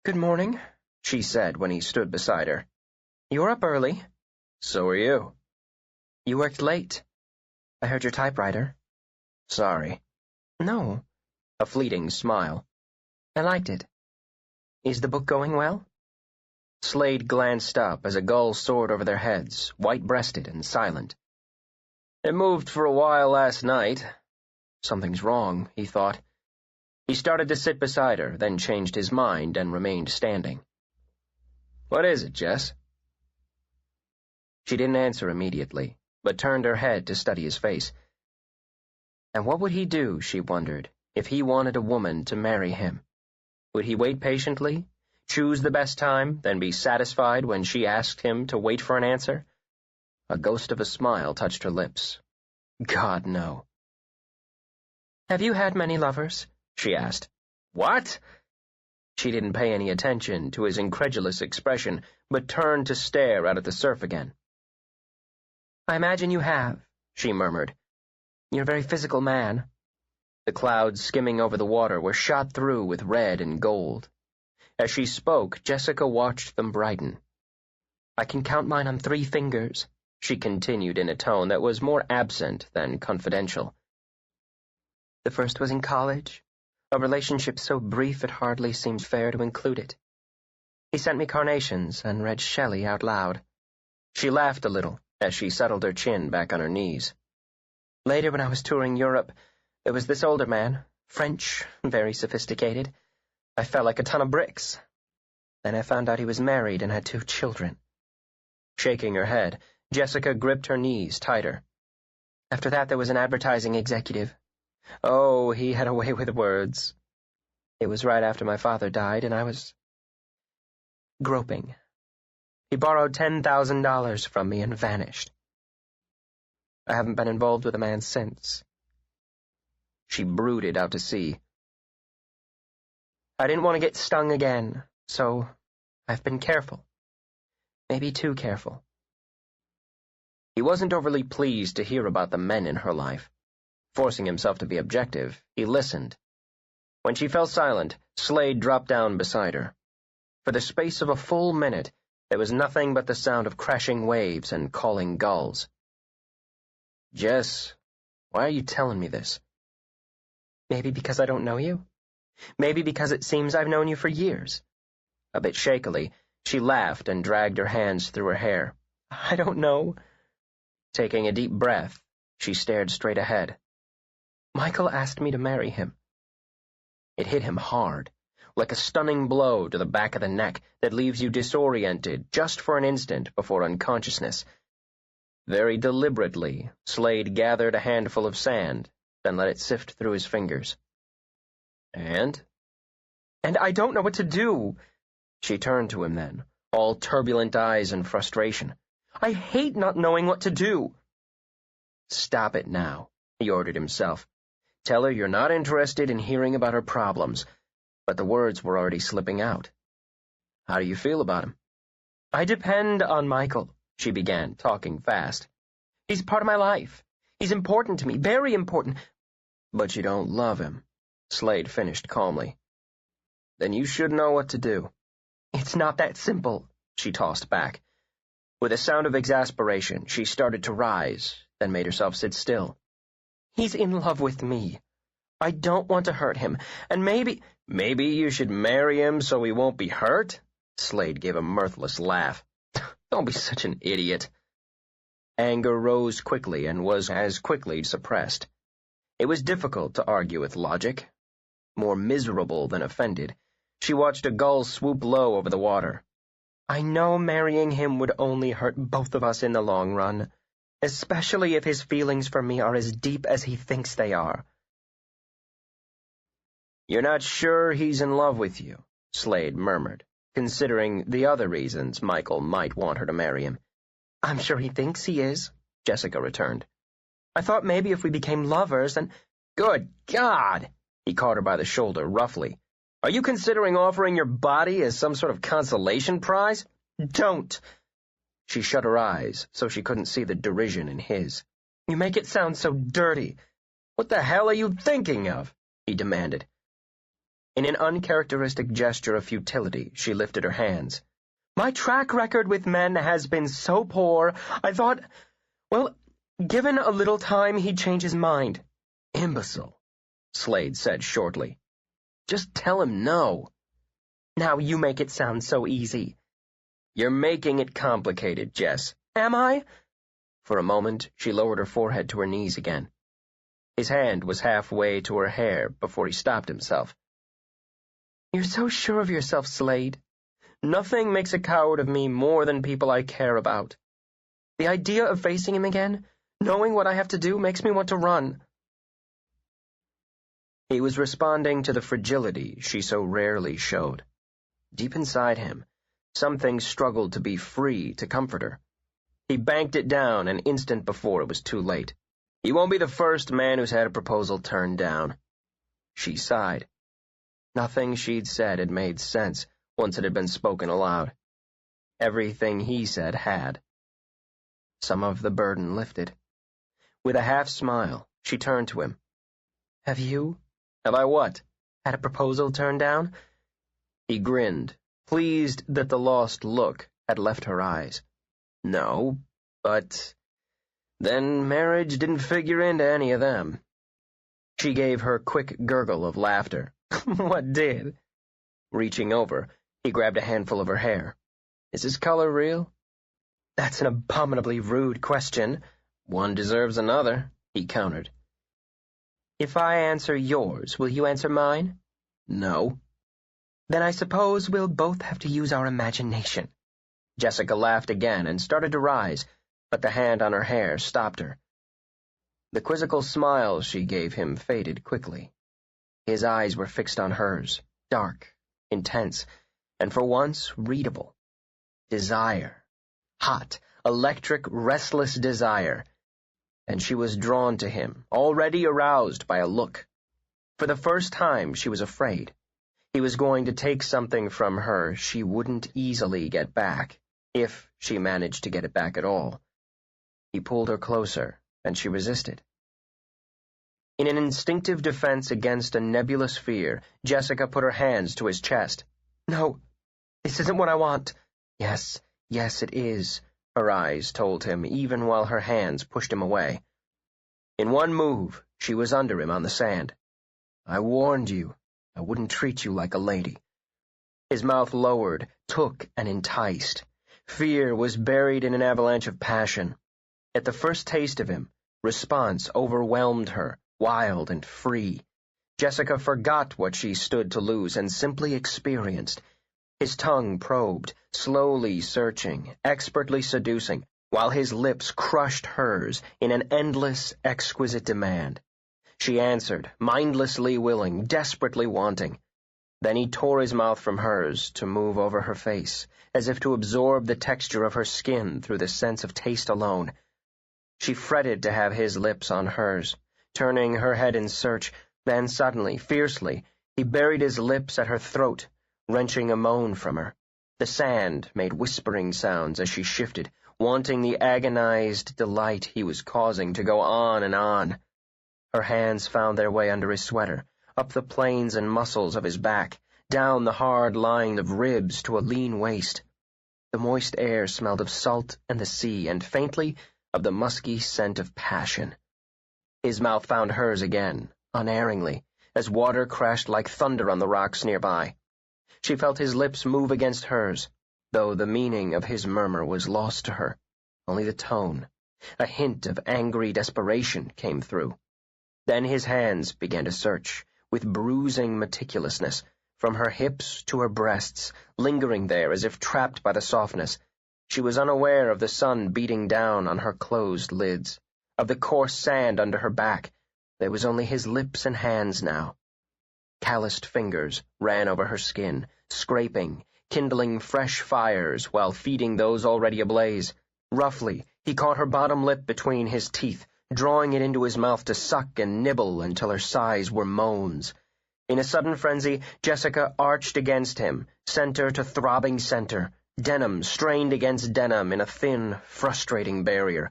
"Good morning," she said when he stood beside her. "You're up early." "So are you." "You worked late. I heard your typewriter." "Sorry." "No." A fleeting smile. "I liked it. Is the book going well?" Slade glanced up as a gull soared over their heads, white-breasted and silent. "It moved for a while last night." Something's wrong, he thought. He started to sit beside her, then changed his mind and remained standing. "What is it, Jess?" She didn't answer immediately, but turned her head to study his face. And what would he do, she wondered, if he wanted a woman to marry him? Would he wait patiently, choose the best time, then be satisfied when she asked him to wait for an answer? A ghost of a smile touched her lips. God, no. Have you had many lovers? She asked. What? She didn't pay any attention to his incredulous expression, but turned to stare out at the surf again. I imagine you have, she murmured. You're a very physical man. The clouds skimming over the water were shot through with red and gold. As she spoke, Jessica watched them brighten. I can count mine on 3 fingers, she continued in a tone that was more absent than confidential. The first was in college, a relationship so brief it hardly seemed fair to include it. He sent me carnations and read Shelley out loud. She laughed a little as she settled her chin back on her knees. Later, when I was touring Europe, there was this older man, French, very sophisticated. I felt like a ton of bricks. Then I found out he was married and had 2 children. Shaking her head, Jessica gripped her knees tighter. After that, there was an advertising executive. Oh, he had a way with words. It was right after my father died, and I was groping. He borrowed $10,000 from me and vanished. I haven't been involved with a man since. She brooded out to sea. I didn't want to get stung again, so I've been careful. Maybe too careful. He wasn't overly pleased to hear about the men in her life. Forcing himself to be objective, he listened. When she fell silent, Slade dropped down beside her. For the space of a full minute, there was nothing but the sound of crashing waves and calling gulls. Jess, why are you telling me this? Maybe because I don't know you. Maybe because it seems I've known you for years. A bit shakily, she laughed and dragged her hands through her hair. I don't know. Taking a deep breath, she stared straight ahead. Michael asked me to marry him. It hit him hard, like a stunning blow to the back of the neck that leaves you disoriented just for an instant before unconsciousness. Very deliberately, Slade gathered a handful of sand, then let it sift through his fingers. And I don't know what to do. She turned to him then, all turbulent eyes and frustration. I hate not knowing what to do. Stop it now, he ordered himself. Tell her you're not interested in hearing about her problems. But the words were already slipping out. How do you feel about him? I depend on Michael, she began, talking fast. He's part of my life. He's important to me, very important. But you don't love him, Slade finished calmly. Then you should know what to do. It's not that simple, she tossed back. With a sound of exasperation, she started to rise, then made herself sit still. He's in love with me. I don't want to hurt him, and maybe you should marry him so he won't be hurt? Slade gave a mirthless laugh. Don't be such an idiot. Anger rose quickly and was as quickly suppressed. It was difficult to argue with logic. More miserable than offended, she watched a gull swoop low over the water. I know marrying him would only hurt both of us in the long run, especially if his feelings for me are as deep as he thinks they are. You're not sure he's in love with you, Slade murmured, considering the other reasons Michael might want her to marry him. I'm sure he thinks he is, Jessica returned. I thought maybe if we became lovers, then— Good God! He caught her by the shoulder roughly. Are you considering offering your body as some sort of consolation prize? Don't! She shut her eyes so she couldn't see the derision in his. You make it sound so dirty. What the hell are you thinking of? He demanded. In an uncharacteristic gesture of futility, she lifted her hands. My track record with men has been so poor, I thought, well, given a little time, he'd change his mind. Imbecile, Slade said shortly. Just tell him no. Now you make it sound so easy. You're making it complicated, Jess. Am I? For a moment, she lowered her forehead to her knees again. His hand was halfway to her hair before he stopped himself. You're so sure of yourself, Slade. Nothing makes a coward of me more than people I care about. The idea of facing him again, knowing what I have to do, makes me want to run. He was responding to the fragility she so rarely showed. Deep inside him, something struggled to be free to comfort her. He banked it down an instant before it was too late. He won't be the first man who's had a proposal turned down. She sighed. Nothing she'd said had made sense once it had been spoken aloud. Everything he said had. Some of the burden lifted. With a half-smile, she turned to him. Have you? Have I what? Had a proposal turned down? He grinned, pleased that the lost look had left her eyes. No, but then marriage didn't figure into any of them. She gave her quick gurgle of laughter. What did? Reaching over, he grabbed a handful of her hair. Is his color real? That's an abominably rude question. One deserves another, he countered. If I answer yours, will you answer mine? No. Then I suppose we'll both have to use our imagination. Jessica laughed again and started to rise, but the hand on her hair stopped her. The quizzical smile she gave him faded quickly. His eyes were fixed on hers, dark, intense, and for once readable. Desire. Hot, electric, restless desire. And she was drawn to him, already aroused by a look. For the first time, she was afraid. He was going to take something from her she wouldn't easily get back, if she managed to get it back at all. He pulled her closer, and she resisted. In an instinctive defense against a nebulous fear, Jessica put her hands to his chest. No, this isn't what I want. Yes, it is, her eyes told him, even while her hands pushed him away. In one move, she was under him on the sand. I warned you. I wouldn't treat you like a lady. His mouth lowered, took, and enticed. Fear was buried in an avalanche of passion. At the first taste of him, response overwhelmed her, wild and free. Jessica forgot what she stood to lose and simply experienced. His tongue probed, slowly searching, expertly seducing, while his lips crushed hers in an endless, exquisite demand. She answered, mindlessly willing, desperately wanting. Then he tore his mouth from hers to move over her face, as if to absorb the texture of her skin through the sense of taste alone. She fretted to have his lips on hers, turning her head in search. Then suddenly, fiercely, he buried his lips at her throat, wrenching a moan from her. The sand made whispering sounds as she shifted, wanting the agonized delight he was causing to go on and on. Her hands found their way under his sweater, up the planes and muscles of his back, down the hard line of ribs to a lean waist. The moist air smelled of salt and the sea, and faintly of the musky scent of passion. His mouth found hers again, unerringly, as water crashed like thunder on the rocks nearby. She felt his lips move against hers, though the meaning of his murmur was lost to her. Only the tone, a hint of angry desperation, came through. Then his hands began to search, with bruising meticulousness, from her hips to her breasts, lingering there as if trapped by the softness. She was unaware of the sun beating down on her closed lids, of the coarse sand under her back. There was only his lips and hands now. Calloused fingers ran over her skin, scraping, kindling fresh fires while feeding those already ablaze. Roughly, he caught her bottom lip between his teeth, drawing it into his mouth to suck and nibble until her sighs were moans. In a sudden frenzy, Jessica arched against him, center to throbbing center, denim strained against denim in a thin, frustrating barrier.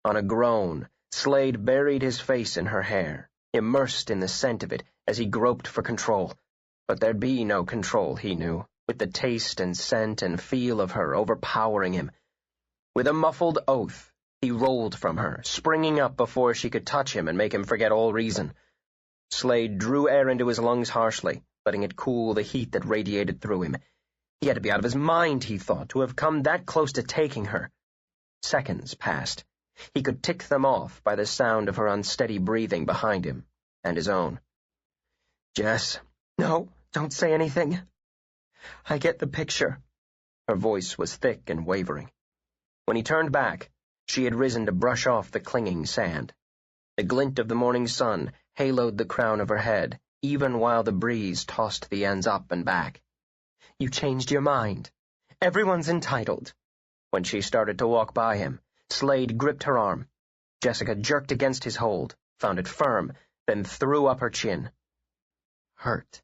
On a groan, Slade buried his face in her hair, immersed in the scent of it as he groped for control. But there'd be no control, he knew, with the taste and scent and feel of her overpowering him. With a muffled oath, he rolled from her, springing up before she could touch him and make him forget all reason. Slade drew air into his lungs harshly, letting it cool the heat that radiated through him. He had to be out of his mind, he thought, to have come that close to taking her. Seconds passed. He could tick them off by the sound of her unsteady breathing behind him, and his own. Jess. No, don't say anything. I get the picture. Her voice was thick and wavering. When he turned back, she had risen to brush off the clinging sand. The glint of the morning sun haloed the crown of her head, even while the breeze tossed the ends up and back. You changed your mind. Everyone's entitled. When she started to walk by him, Slade gripped her arm. Jessica jerked against his hold, found it firm, then threw up her chin. Hurt.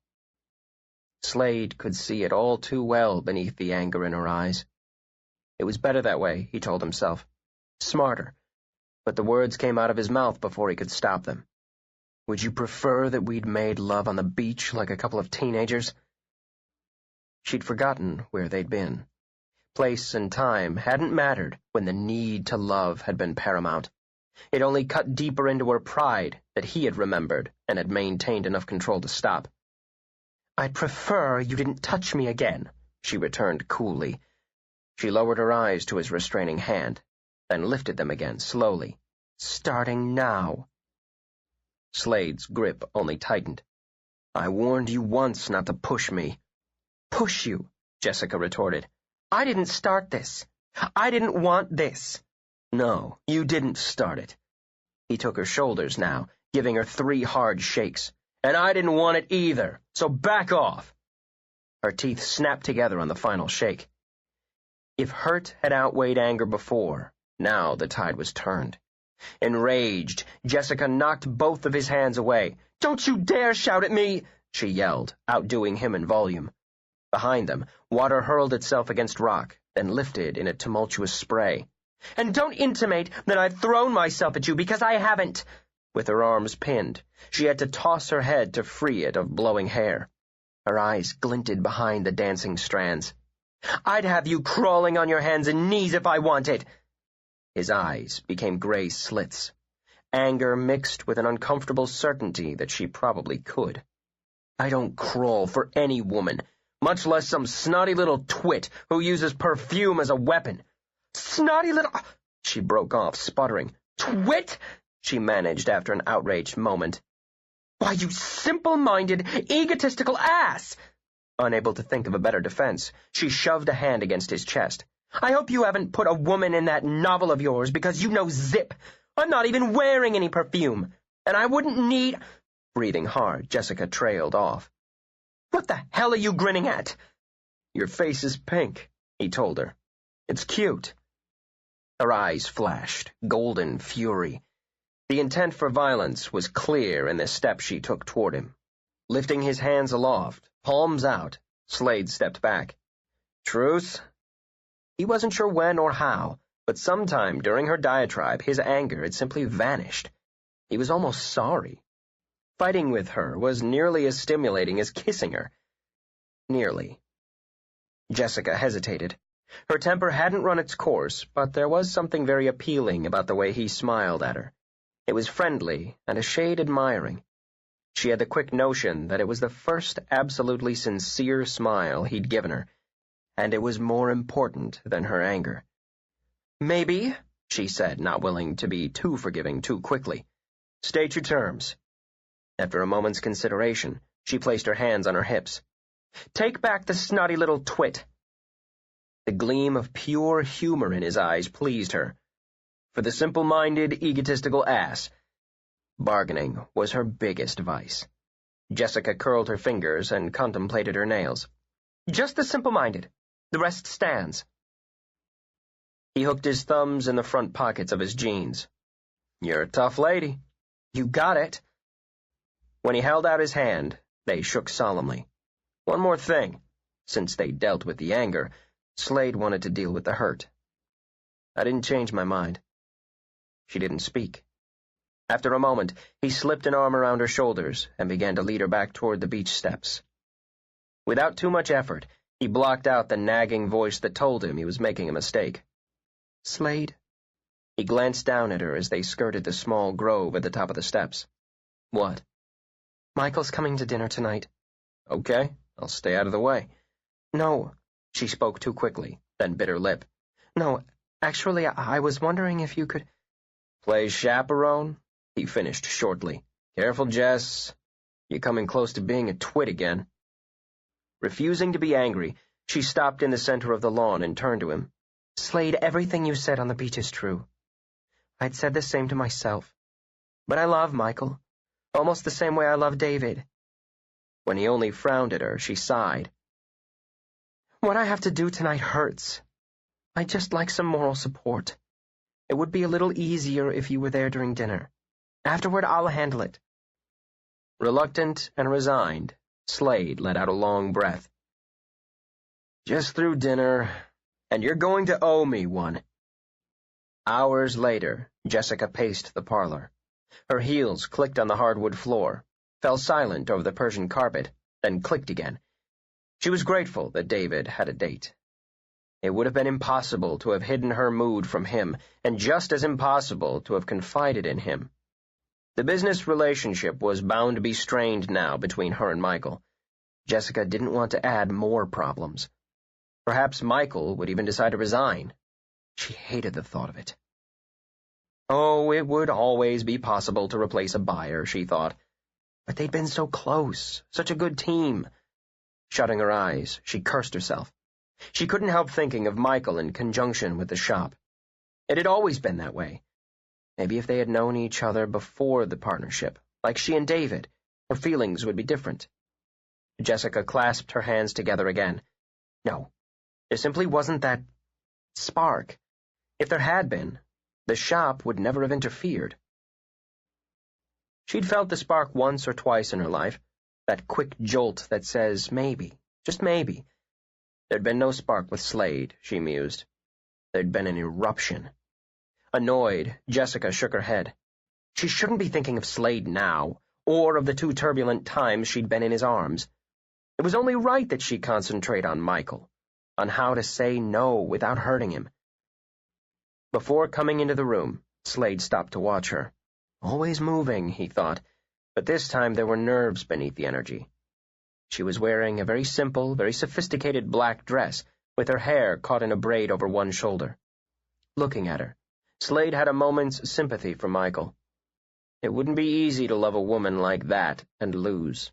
Slade could see it all too well beneath the anger in her eyes. It was better that way, he told himself. Smarter. But the words came out of his mouth before he could stop them. Would you prefer that we'd made love on the beach like a couple of teenagers? She'd forgotten where they'd been. Place and time hadn't mattered when the need to love had been paramount. It only cut deeper into her pride that he had remembered and had maintained enough control to stop. I'd prefer you didn't touch me again, she returned coolly. She lowered her eyes to his restraining hand, then lifted them again slowly. Starting now. Slade's grip only tightened. I warned you once not to push me. Push you, Jessica retorted. I didn't start this. I didn't want this. No, you didn't start it. He took her shoulders now, giving her 3 hard shakes. And I didn't want it either, so back off. Her teeth snapped together on the final shake. If hurt had outweighed anger before, now the tide was turned. Enraged, Jessica knocked both of his hands away. Don't you dare shout at me, she yelled, outdoing him in volume. Behind them, water hurled itself against rock, then lifted in a tumultuous spray. And don't intimate that I've thrown myself at you, because I haven't. With her arms pinned, she had to toss her head to free it of blowing hair. Her eyes glinted behind the dancing strands. I'd have you crawling on your hands and knees if I wanted. His eyes became gray slits. Anger mixed with an uncomfortable certainty that she probably could. I don't crawl for any woman, much less some snotty little twit who uses perfume as a weapon. Snotty little... She broke off, sputtering. Twit? She managed after an outraged moment. Why, you simple-minded, egotistical ass! Unable to think of a better defense, she shoved a hand against his chest. I hope you haven't put a woman in that novel of yours, because you know zip. I'm not even wearing any perfume, and I wouldn't need... Breathing hard, Jessica trailed off. What the hell are you grinning at? Your face is pink, he told her. It's cute. Her eyes flashed, golden fury. The intent for violence was clear in the step she took toward him. Lifting his hands aloft, palms out, Slade stepped back. Truce? He wasn't sure when or how, but sometime during her diatribe his anger had simply vanished. He was almost sorry. Fighting with her was nearly as stimulating as kissing her. Nearly. Jessica hesitated. Her temper hadn't run its course, but there was something very appealing about the way he smiled at her. It was friendly and a shade admiring. She had the quick notion that it was the first absolutely sincere smile he'd given her, and it was more important than her anger. Maybe, she said, not willing to be too forgiving too quickly. State your terms. After a moment's consideration, she placed her hands on her hips. Take back the snotty little twit. The gleam of pure humor in his eyes pleased her. For the simple-minded, egotistical ass. Bargaining was her biggest vice. Jessica curled her fingers and contemplated her nails. Just the simple-minded. The rest stands. He hooked his thumbs in the front pockets of his jeans. You're a tough lady. You got it. When he held out his hand, they shook solemnly. One more thing. Since they dealt with the anger, Slade wanted to deal with the hurt. I didn't change my mind. She didn't speak. After a moment, he slipped an arm around her shoulders and began to lead her back toward the beach steps. Without too much effort, he blocked out the nagging voice that told him he was making a mistake. Slade? He glanced down at her as they skirted the small grove at the top of the steps. What? Michael's coming to dinner tonight. Okay, I'll stay out of the way. No, she spoke too quickly, then bit her lip. No, actually, I was wondering if you could... Play chaperone? He finished shortly. Careful, Jess. You're coming close to being a twit again. Refusing to be angry, she stopped in the center of the lawn and turned to him. Slade, everything you said on the beach is true. I'd said the same to myself. But I love Michael, almost the same way I love David. When he only frowned at her, she sighed. What I have to do tonight hurts. I'd just like some moral support. It would be a little easier if you were there during dinner. Afterward, I'll handle it." Reluctant and resigned, Slade let out a long breath. "Just through dinner, and you're going to owe me one." Hours later, Jessica paced the parlor. Her heels clicked on the hardwood floor, fell silent over the Persian carpet, then clicked again. She was grateful that David had a date. It would have been impossible to have hidden her mood from him, and just as impossible to have confided in him. The business relationship was bound to be strained now between her and Michael. Jessica didn't want to add more problems. Perhaps Michael would even decide to resign. She hated the thought of it. Oh, it would always be possible to replace a buyer, she thought. But they'd been so close, such a good team. Shutting her eyes, she cursed herself. She couldn't help thinking of Michael in conjunction with the shop. It had always been that way. Maybe if they had known each other before the partnership, like she and David, her feelings would be different. Jessica clasped her hands together again. No, there simply wasn't that spark. If there had been, the shop would never have interfered. She'd felt the spark once or twice in her life, that quick jolt that says maybe, just maybe. There'd been no spark with Slade, she mused. There'd been an eruption. Annoyed, Jessica shook her head. She shouldn't be thinking of Slade now, or of the 2 turbulent times she'd been in his arms. It was only right that she concentrate on Michael, on how to say no without hurting him. Before coming into the room, Slade stopped to watch her. Always moving, he thought, but this time there were nerves beneath the energy. She was wearing a very simple, very sophisticated black dress, with her hair caught in a braid over one shoulder. Looking at her, Slade had a moment's sympathy for Michael. It wouldn't be easy to love a woman like that and lose.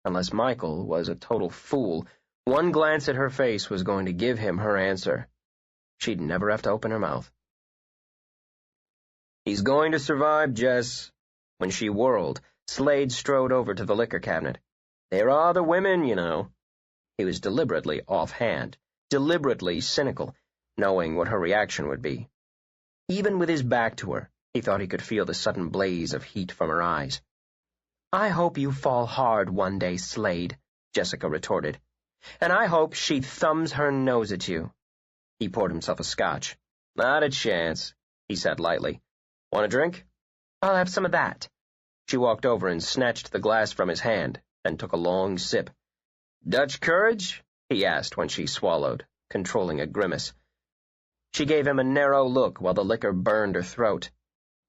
Unless Michael was a total fool, one glance at her face was going to give him her answer. She'd never have to open her mouth. "He's going to survive, Jess." When she whirled, Slade strode over to the liquor cabinet. "There are the women, you know." He was deliberately offhand, deliberately cynical, knowing what her reaction would be. Even with his back to her, he thought he could feel the sudden blaze of heat from her eyes. "I hope you fall hard one day, Slade," Jessica retorted. "And I hope she thumbs her nose at you." He poured himself a scotch. "Not a chance," he said lightly. "Want a drink?" "I'll have some of that." She walked over and snatched the glass from his hand, then took a long sip. "Dutch courage?" he asked when she swallowed, controlling a grimace. She gave him a narrow look while the liquor burned her throat.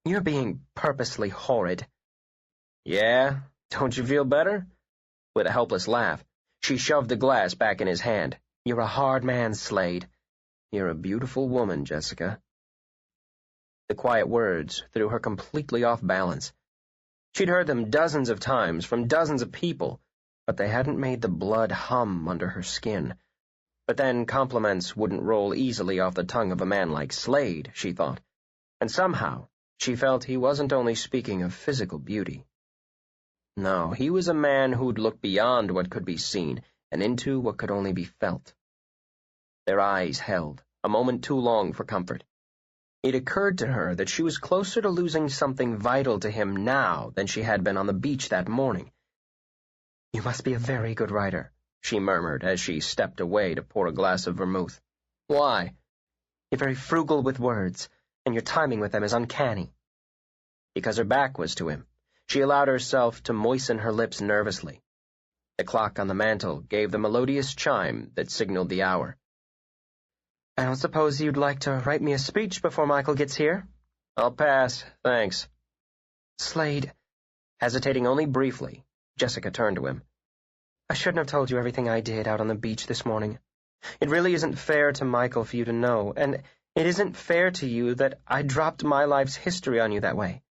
"You're being purposely horrid." "Yeah? Don't you feel better?" With a helpless laugh, she shoved the glass back in his hand. "You're a hard man, Slade. You're a beautiful woman, Jessica." The quiet words threw her completely off balance. She'd heard them dozens of times from dozens of people, but they hadn't made the blood hum under her skin. But then compliments wouldn't roll easily off the tongue of a man like Slade, she thought, and somehow she felt he wasn't only speaking of physical beauty. No, he was a man who'd look beyond what could be seen and into what could only be felt. Their eyes held, a moment too long for comfort. It occurred to her that she was closer to losing something vital to him now than she had been on the beach that morning. "You must be a very good writer," she murmured as she stepped away to pour a glass of vermouth. "Why?" "You're very frugal with words, and your timing with them is uncanny." Because her back was to him, she allowed herself to moisten her lips nervously. The clock on the mantel gave the melodious chime that signaled the hour. "I don't suppose you'd like to write me a speech before Michael gets here?" "I'll pass, thanks." "Slade," hesitating only briefly, Jessica turned to him. "I shouldn't have told you everything I did out on the beach this morning. It really isn't fair to Michael for you to know, and it isn't fair to you that I dropped my life's history on you that way.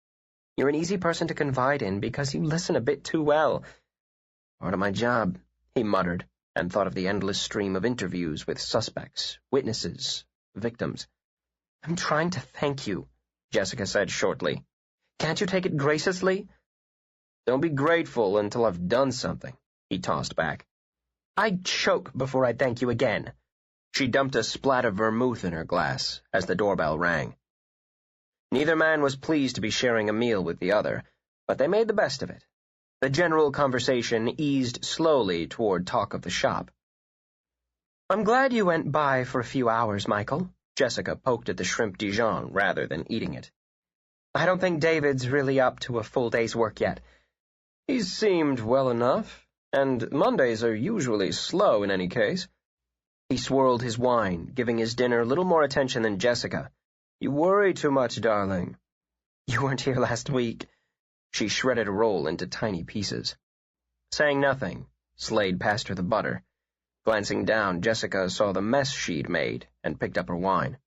You're an easy person to confide in because you listen a bit too well." "Part of my job," he muttered, and thought of the endless stream of interviews with suspects, witnesses, victims. "I'm trying to thank you," Jessica said shortly. "Can't you take it graciously?" "Don't be grateful until I've done something," he tossed back. "I'd choke before I'd thank you again." She dumped a splat of vermouth in her glass as the doorbell rang. Neither man was pleased to be sharing a meal with the other, but they made the best of it. The general conversation eased slowly toward talk of the shop. "I'm glad you went by for a few hours, Michael." Jessica poked at the shrimp Dijon rather than eating it. "I don't think David's really up to a full day's work yet." "He's seemed well enough, and Mondays are usually slow in any case." He swirled his wine, giving his dinner little more attention than Jessica. "You worry too much, darling." "You weren't here last week." She shredded a roll into tiny pieces. Saying nothing, Slade passed her the butter. Glancing down, Jessica saw the mess she'd made and picked up her wine.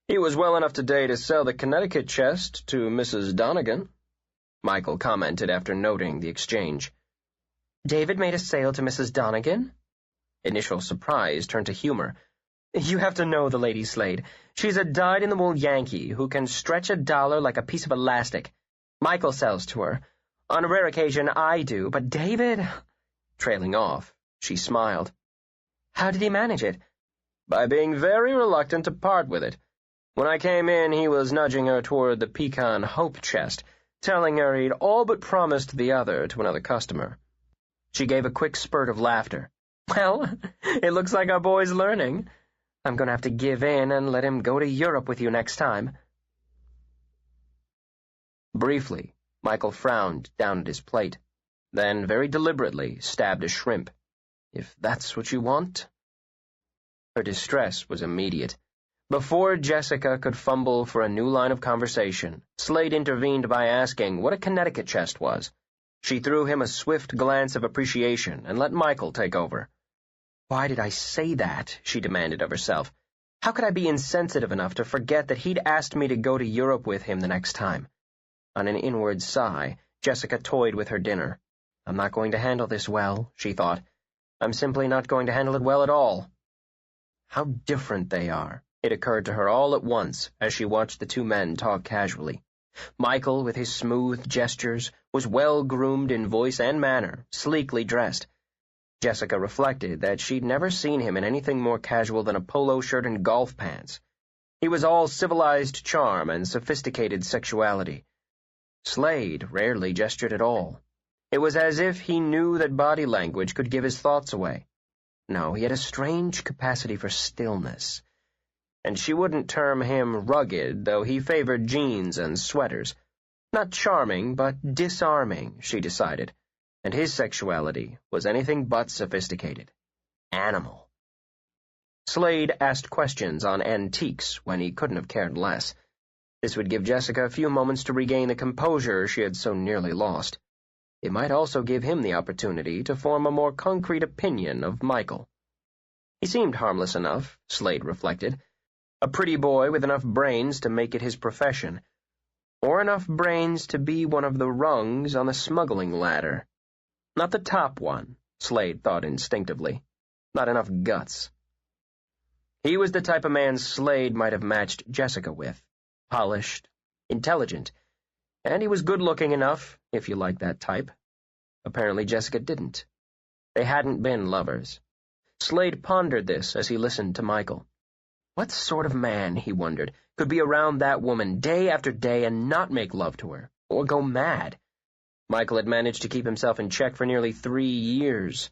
"He was well enough today to sell the Connecticut chest to Mrs. Donegan," Michael commented after noting the exchange. "David made a sale to Mrs. Donegan?" Initial surprise turned to humor. "You have to know the lady, Slade. She's a dyed-in-the-wool Yankee who can stretch a dollar like a piece of elastic. Michael sells to her. On a rare occasion, I do, but David—" Trailing off, she smiled. "How did he manage it?" "By being very reluctant to part with it. When I came in, he was nudging her toward the pecan hope chest, telling her he'd all but promised the other to another customer." She gave a quick spurt of laughter. "Well, it looks like our boy's learning. I'm going to have to give in and let him go to Europe with you next time." Briefly, Michael frowned down at his plate, then very deliberately stabbed a shrimp. "If that's what you want." Her distress was immediate. Before Jessica could fumble for a new line of conversation, Slade intervened by asking what a Connecticut chest was. She threw him a swift glance of appreciation and let Michael take over. "Why did I say that?" she demanded of herself. "How could I be insensitive enough to forget that he'd asked me to go to Europe with him the next time?" On an inward sigh, Jessica toyed with her dinner. "I'm not going to handle this well," she thought. "I'm simply not going to handle it well at all." How different they are, it occurred to her all at once as she watched the two men talk casually. Michael, with his smooth gestures, was well-groomed in voice and manner, sleekly dressed. Jessica reflected that she'd never seen him in anything more casual than a polo shirt and golf pants. He was all civilized charm and sophisticated sexuality. Slade rarely gestured at all. It was as if he knew that body language could give his thoughts away. No, he had a strange capacity for stillness. And she wouldn't term him rugged, though he favored jeans and sweaters. Not charming, but disarming, she decided. And his sexuality was anything but sophisticated. Animal. Slade asked questions on antiques when he couldn't have cared less. This would give Jessica a few moments to regain the composure she had so nearly lost. It might also give him the opportunity to form a more concrete opinion of Michael. He seemed harmless enough, Slade reflected. A pretty boy with enough brains to make it his profession. Or enough brains to be one of the rungs on the smuggling ladder. Not the top one, Slade thought instinctively. Not enough guts. He was the type of man Slade might have matched Jessica with. Polished, intelligent, and he was good-looking enough, if you like that type. Apparently Jessica didn't. They hadn't been lovers. Slade pondered this as he listened to Michael. What sort of man, he wondered, could be around that woman day after day and not make love to her, or go mad? Michael had managed to keep himself in check for nearly 3 years.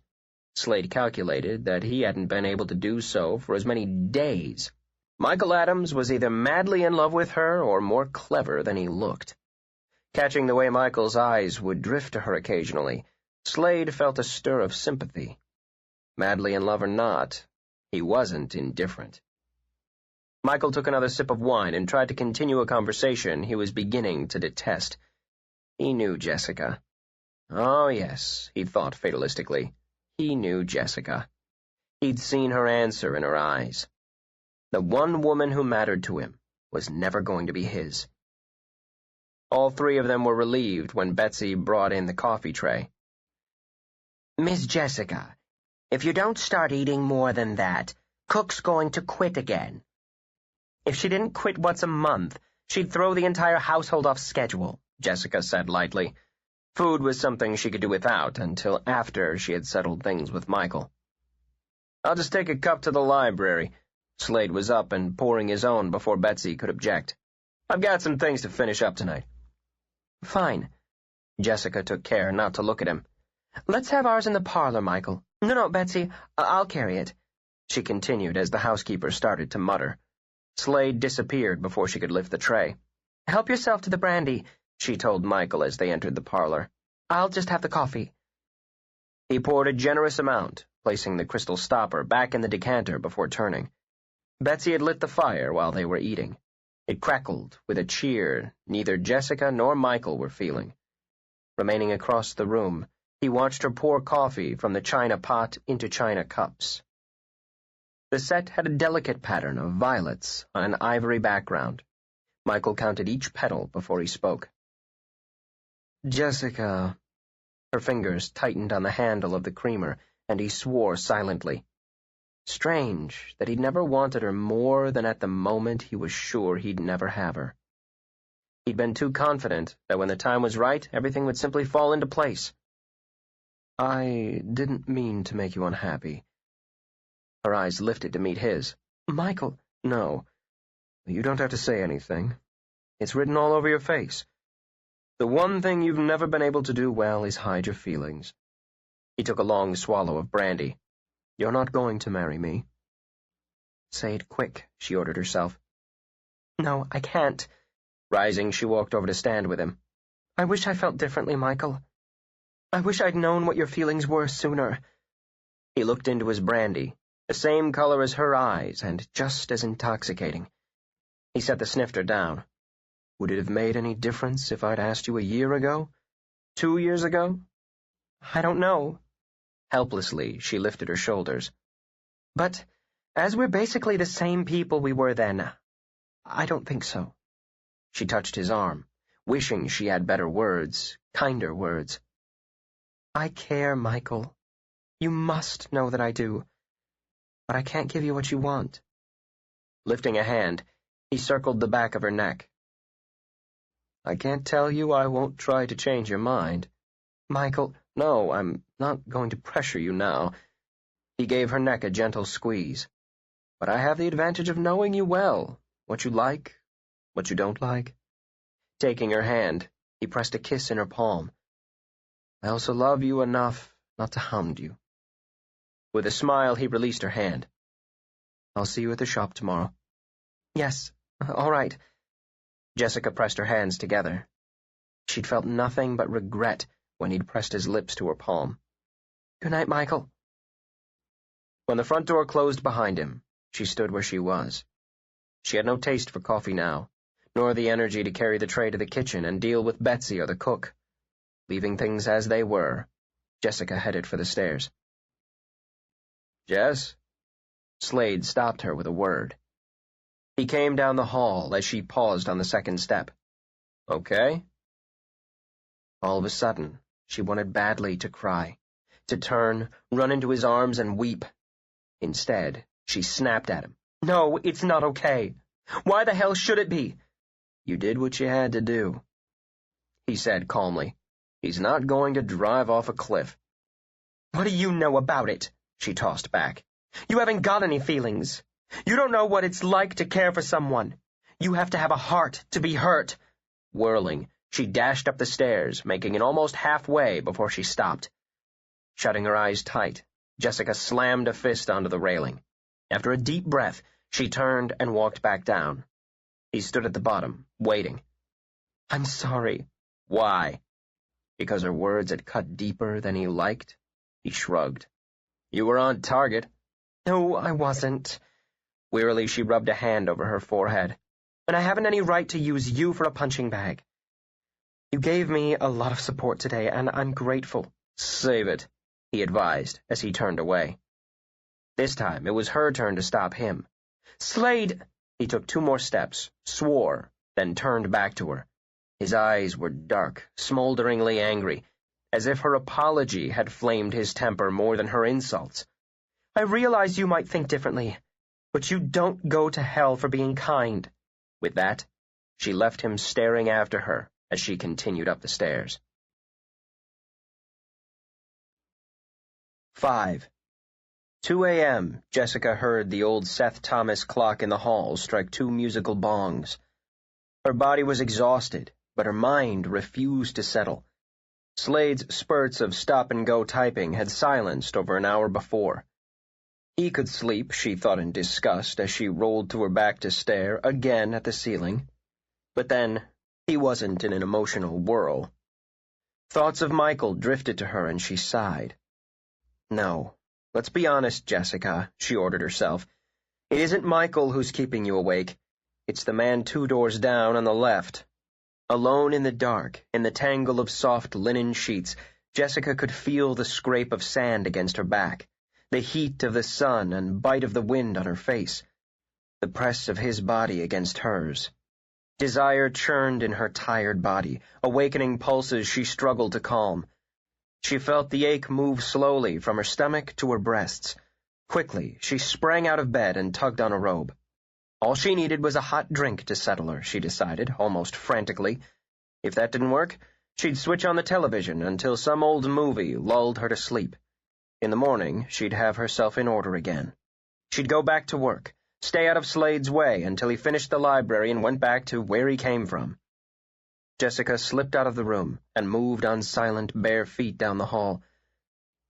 Slade calculated that he hadn't been able to do so for as many days. Michael Adams was either madly in love with her or more clever than he looked. Catching the way Michael's eyes would drift to her occasionally, Slade felt a stir of sympathy. Madly in love or not, he wasn't indifferent. Michael took another sip of wine and tried to continue a conversation he was beginning to detest. He knew Jessica. Oh, yes, he thought fatalistically. He knew Jessica. He'd seen her answer in her eyes. The one woman who mattered to him was never going to be his. All three of them were relieved when Betsy brought in the coffee tray. "Miss Jessica, if you don't start eating more than that, Cook's going to quit again." "If she didn't quit once a month, she'd throw the entire household off schedule," Jessica said lightly. Food was something she could do without until after she had settled things with Michael. "I'll just take a cup to the library. Slade was up and pouring his own before Betsy could object. "I've got some things to finish up tonight." "Fine." Jessica took care not to look at him. "Let's have ours in the parlor, Michael." No, Betsy, I'll carry it," she continued as the housekeeper started to mutter. Slade disappeared before she could lift the tray. "Help yourself to the brandy," she told Michael as they entered the parlor. "I'll just have the coffee." He poured a generous amount, placing the crystal stopper back in the decanter before turning. Betsy had lit the fire while they were eating. It crackled with a cheer neither Jessica nor Michael were feeling. Remaining across the room, he watched her pour coffee from the china pot into china cups. The set had a delicate pattern of violets on an ivory background. Michael counted each petal before he spoke. "Jessica." Her fingers tightened on the handle of the creamer, and he swore silently. Strange that he'd never wanted her more than at the moment he was sure he'd never have her. He'd been too confident that when the time was right, everything would simply fall into place. "I didn't mean to make you unhappy." Her eyes lifted to meet his. "Michael." "No, you don't have to say anything. It's written all over your face. The one thing you've never been able to do well is hide your feelings." He took a long swallow of brandy. "You're not going to marry me." "Say it quick," she ordered herself. "No, I can't." Rising, she walked over to stand with him. "I wish I felt differently, Michael. I wish I'd known what your feelings were sooner." He looked into his brandy, the same color as her eyes and just as intoxicating. He set the snifter down. "Would it have made any difference if I'd asked you a year ago? 2 years ago?" "I don't know." Helplessly, she lifted her shoulders. "But as we're basically the same people we were then, I don't think so." She touched his arm, wishing she had better words, kinder words. "I care, Michael. You must know that I do. But I can't give you what you want." Lifting a hand, he circled the back of her neck. "I can't tell you I won't try to change your mind." "Michael." "No, I'm not going to pressure you now." He gave her neck a gentle squeeze. "But I have the advantage of knowing you well, what you like, what you don't like." Taking her hand, he pressed a kiss in her palm. "I also love you enough not to hound you." With a smile, he released her hand. "I'll see you at the shop tomorrow." "Yes, all right." Jessica pressed her hands together. She'd felt nothing but regret when he'd pressed his lips to her palm. "Good night, Michael." When the front door closed behind him, she stood where she was. She had no taste for coffee now, nor the energy to carry the tray to the kitchen and deal with Betsy or the cook. Leaving things as they were, Jessica headed for the stairs. "Jess?" Slade stopped her with a word. He came down the hall as she paused on the second step. "Okay?" All of a sudden, she wanted badly to cry, to turn, run into his arms and weep. Instead, she snapped at him. "No, it's not okay. Why the hell should it be?" "You did what you had to do," he said calmly. "He's not going to drive off a cliff." "What do you know about it?" she tossed back. "You haven't got any feelings. You don't know what it's like to care for someone. You have to have a heart to be hurt." Whirling, she dashed up the stairs, making it almost halfway before she stopped. Shutting her eyes tight, Jessica slammed a fist onto the railing. After a deep breath, she turned and walked back down. He stood at the bottom, waiting. "I'm sorry." "Why?" Because her words had cut deeper than he liked. He shrugged. "You were on target." "No, I wasn't." Wearily, she rubbed a hand over her forehead. "And I haven't any right to use you for a punching bag. You gave me a lot of support today, and I'm grateful." "Save it," he advised as he turned away. This time, it was her turn to stop him. "Slade!" He took 2 more steps, swore, then turned back to her. His eyes were dark, smolderingly angry, as if her apology had flamed his temper more than her insults. "I realize you might think differently, but you don't go to hell for being kind." With that, she left him staring after her as she continued up the stairs. 5. 2 a.m., Jessica heard the old Seth Thomas clock in the hall strike 2 musical bongs. Her body was exhausted, but her mind refused to settle. Slade's spurts of stop-and-go typing had silenced over an hour before. He could sleep, she thought in disgust as she rolled to her back to stare again at the ceiling. But then, he wasn't in an emotional whirl. Thoughts of Michael drifted to her and she sighed. No, let's be honest, Jessica, she ordered herself. It isn't Michael who's keeping you awake. It's the man 2 doors down on the left. Alone in the dark, in the tangle of soft linen sheets, Jessica could feel the scrape of sand against her back, the heat of the sun and bite of the wind on her face, the press of his body against hers. Desire churned in her tired body, awakening pulses she struggled to calm. She felt the ache move slowly from her stomach to her breasts. Quickly, she sprang out of bed and tugged on a robe. All she needed was a hot drink to settle her, she decided, almost frantically. If that didn't work, she'd switch on the television until some old movie lulled her to sleep. In the morning, she'd have herself in order again. She'd go back to work, stay out of Slade's way until he finished the library and went back to where he came from. Jessica slipped out of the room and moved on silent, bare feet down the hall.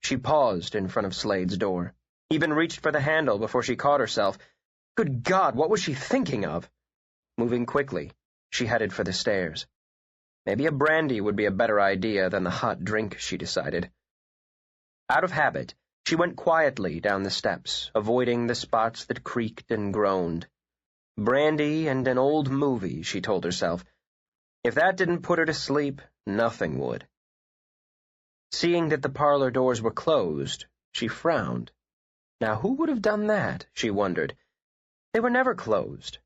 She paused in front of Slade's door, even reached for the handle before she caught herself. Good God, what was she thinking of? Moving quickly, she headed for the stairs. Maybe a brandy would be a better idea than the hot drink, she decided. Out of habit, she went quietly down the steps, avoiding the spots that creaked and groaned. Brandy and an old movie, she told herself. If that didn't put her to sleep, nothing would. Seeing that the parlor doors were closed, she frowned. Now who would have done that, she wondered. They were never closed.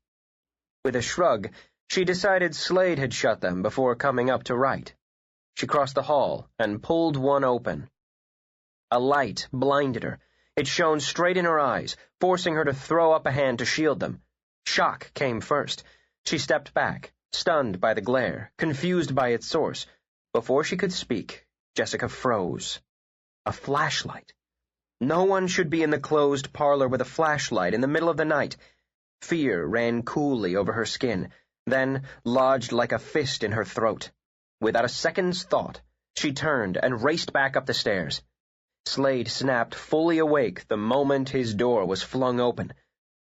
With a shrug, she decided Slade had shut them before coming up to write. She crossed the hall and pulled one open. A light blinded her. It shone straight in her eyes, forcing her to throw up a hand to shield them. Shock came first. She stepped back, stunned by the glare, confused by its source. Before she could speak, Jessica froze. A flashlight. No one should be in the closed parlor with a flashlight in the middle of the night. Fear ran coolly over her skin, then lodged like a fist in her throat. Without a second's thought, she turned and raced back up the stairs. Slade snapped fully awake the moment his door was flung open.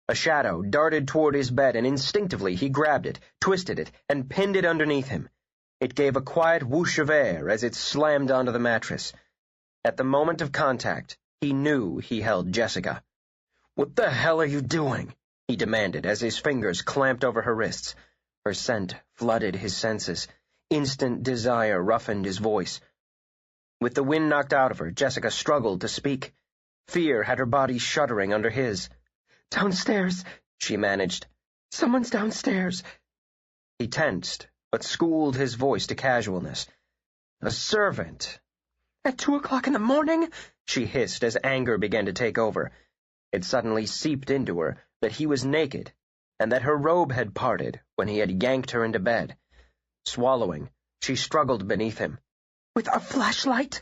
A shadow darted toward his bed, and instinctively he grabbed it, twisted it, and pinned it underneath him. It gave a quiet whoosh of air as it slammed onto the mattress. At the moment of contact, he knew he held Jessica. "What the hell are you doing?" he demanded as his fingers clamped over her wrists. Her scent flooded his senses. Instant desire roughened his voice. With the wind knocked out of her, Jessica struggled to speak. Fear had her body shuddering under his. "Downstairs," she managed. "Someone's downstairs." He tensed, but schooled his voice to casualness. "A servant." "At 2 o'clock in the morning?" she hissed as anger began to take over. It suddenly seeped into her that he was naked, and that her robe had parted when he had yanked her into bed. Swallowing, she struggled beneath him. "With a flashlight?"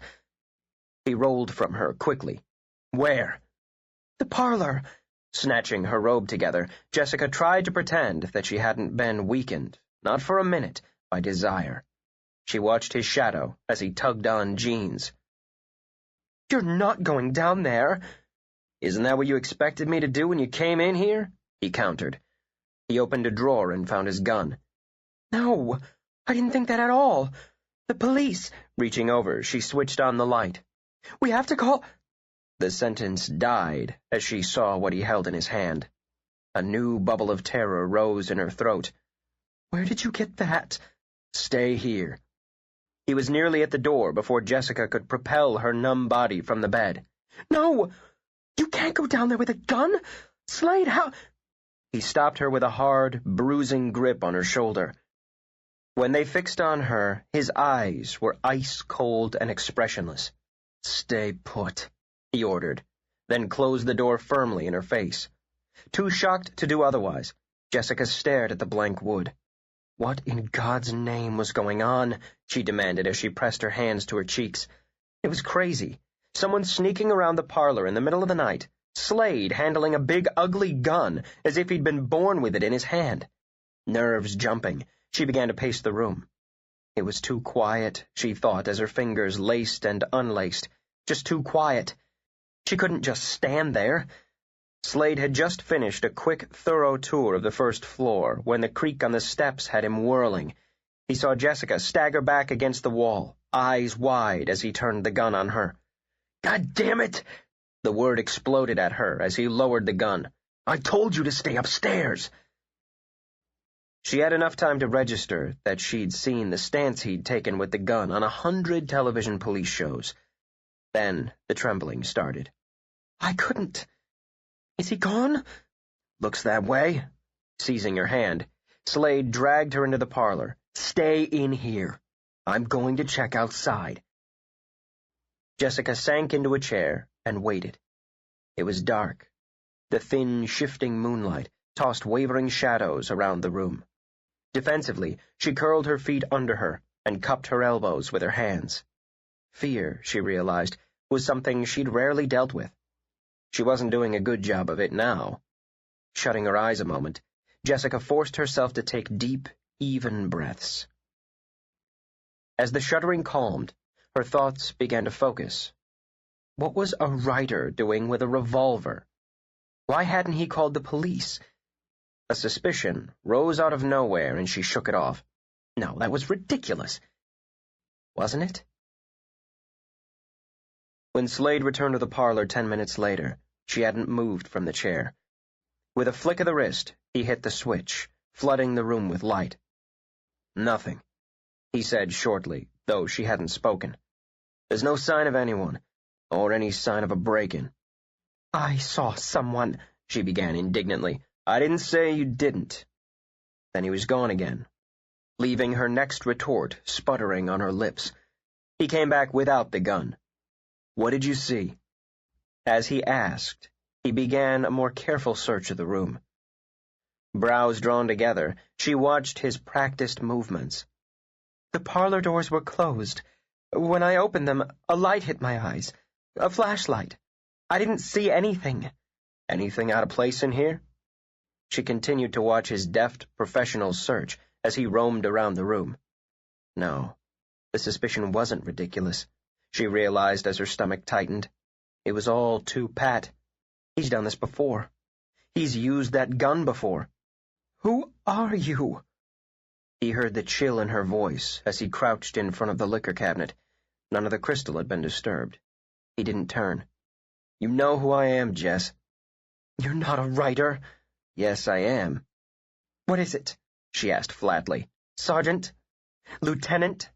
He rolled from her quickly. "Where?" "The parlor." Snatching her robe together, Jessica tried to pretend that she hadn't been weakened, not for a minute, by desire. She watched his shadow as he tugged on jeans. "You're not going down there." "Isn't that what you expected me to do when you came in here?" he countered. He opened a drawer and found his gun. "No, I didn't think that at all. The police." Reaching over, she switched on the light. "We have to call—" The sentence died as she saw what he held in his hand. A new bubble of terror rose in her throat. "Where did you get that?" "Stay here." He was nearly at the door before Jessica could propel her numb body from the bed. "No! You can't go down there with a gun! Slade, how—" He stopped her with a hard, bruising grip on her shoulder. When they fixed on her, his eyes were ice-cold and expressionless. "Stay put," he ordered, then closed the door firmly in her face. Too shocked to do otherwise, Jessica stared at the blank wood. What in God's name was going on? She demanded as she pressed her hands to her cheeks. It was crazy. Someone sneaking around the parlor in the middle of the night, Slade handling a big, ugly gun as if he'd been born with it in his hand. Nerves jumping, she began to pace the room. It was too quiet, she thought, as her fingers laced and unlaced. Just too quiet. She couldn't just stand there. Slade had just finished a quick, thorough tour of the first floor when the creak on the steps had him whirling. He saw Jessica stagger back against the wall, eyes wide as he turned the gun on her. "God damn it!" The word exploded at her as he lowered the gun. "I told you to stay upstairs!" She had enough time to register that she'd seen the stance he'd taken with the gun on 100 television police shows. Then the trembling started. "I couldn't. Is he gone?" "Looks that way." Seizing her hand, Slade dragged her into the parlor. "Stay in here. I'm going to check outside." Jessica sank into a chair and waited. It was dark. The thin, shifting moonlight tossed wavering shadows around the room. Defensively, she curled her feet under her and cupped her elbows with her hands. Fear, she realized, was something she'd rarely dealt with. She wasn't doing a good job of it now. Shutting her eyes a moment, Jessica forced herself to take deep, even breaths. As the shuddering calmed, her thoughts began to focus. What was a writer doing with a revolver? Why hadn't he called the police? A suspicion rose out of nowhere, and she shook it off. No, that was ridiculous. Wasn't it? When Slade returned to the parlor 10 minutes later, she hadn't moved from the chair. With a flick of the wrist, he hit the switch, flooding the room with light. "Nothing," he said shortly, though she hadn't spoken. "There's no sign of anyone, or any sign of a break-in." "I saw someone," she began indignantly. "I didn't say you didn't." Then he was gone again, leaving her next retort sputtering on her lips. He came back without the gun. "What did you see?" As he asked, he began a more careful search of the room. Brows drawn together, she watched his practiced movements. "The parlor doors were closed. When I opened them, a light hit my eyes. A flashlight. I didn't see anything." "Anything out of place in here?" She continued to watch his deft, professional search as he roamed around the room. No, the suspicion wasn't ridiculous, she realized as her stomach tightened. It was all too pat. He's done this before. He's used that gun before. "Who are you?" He heard the chill in her voice as he crouched in front of the liquor cabinet. None of the crystal had been disturbed. He didn't turn. "You know who I am, Jess." "You're not a writer." "Yes, I am." "What is it?" she asked flatly. "Sergeant? Lieutenant?"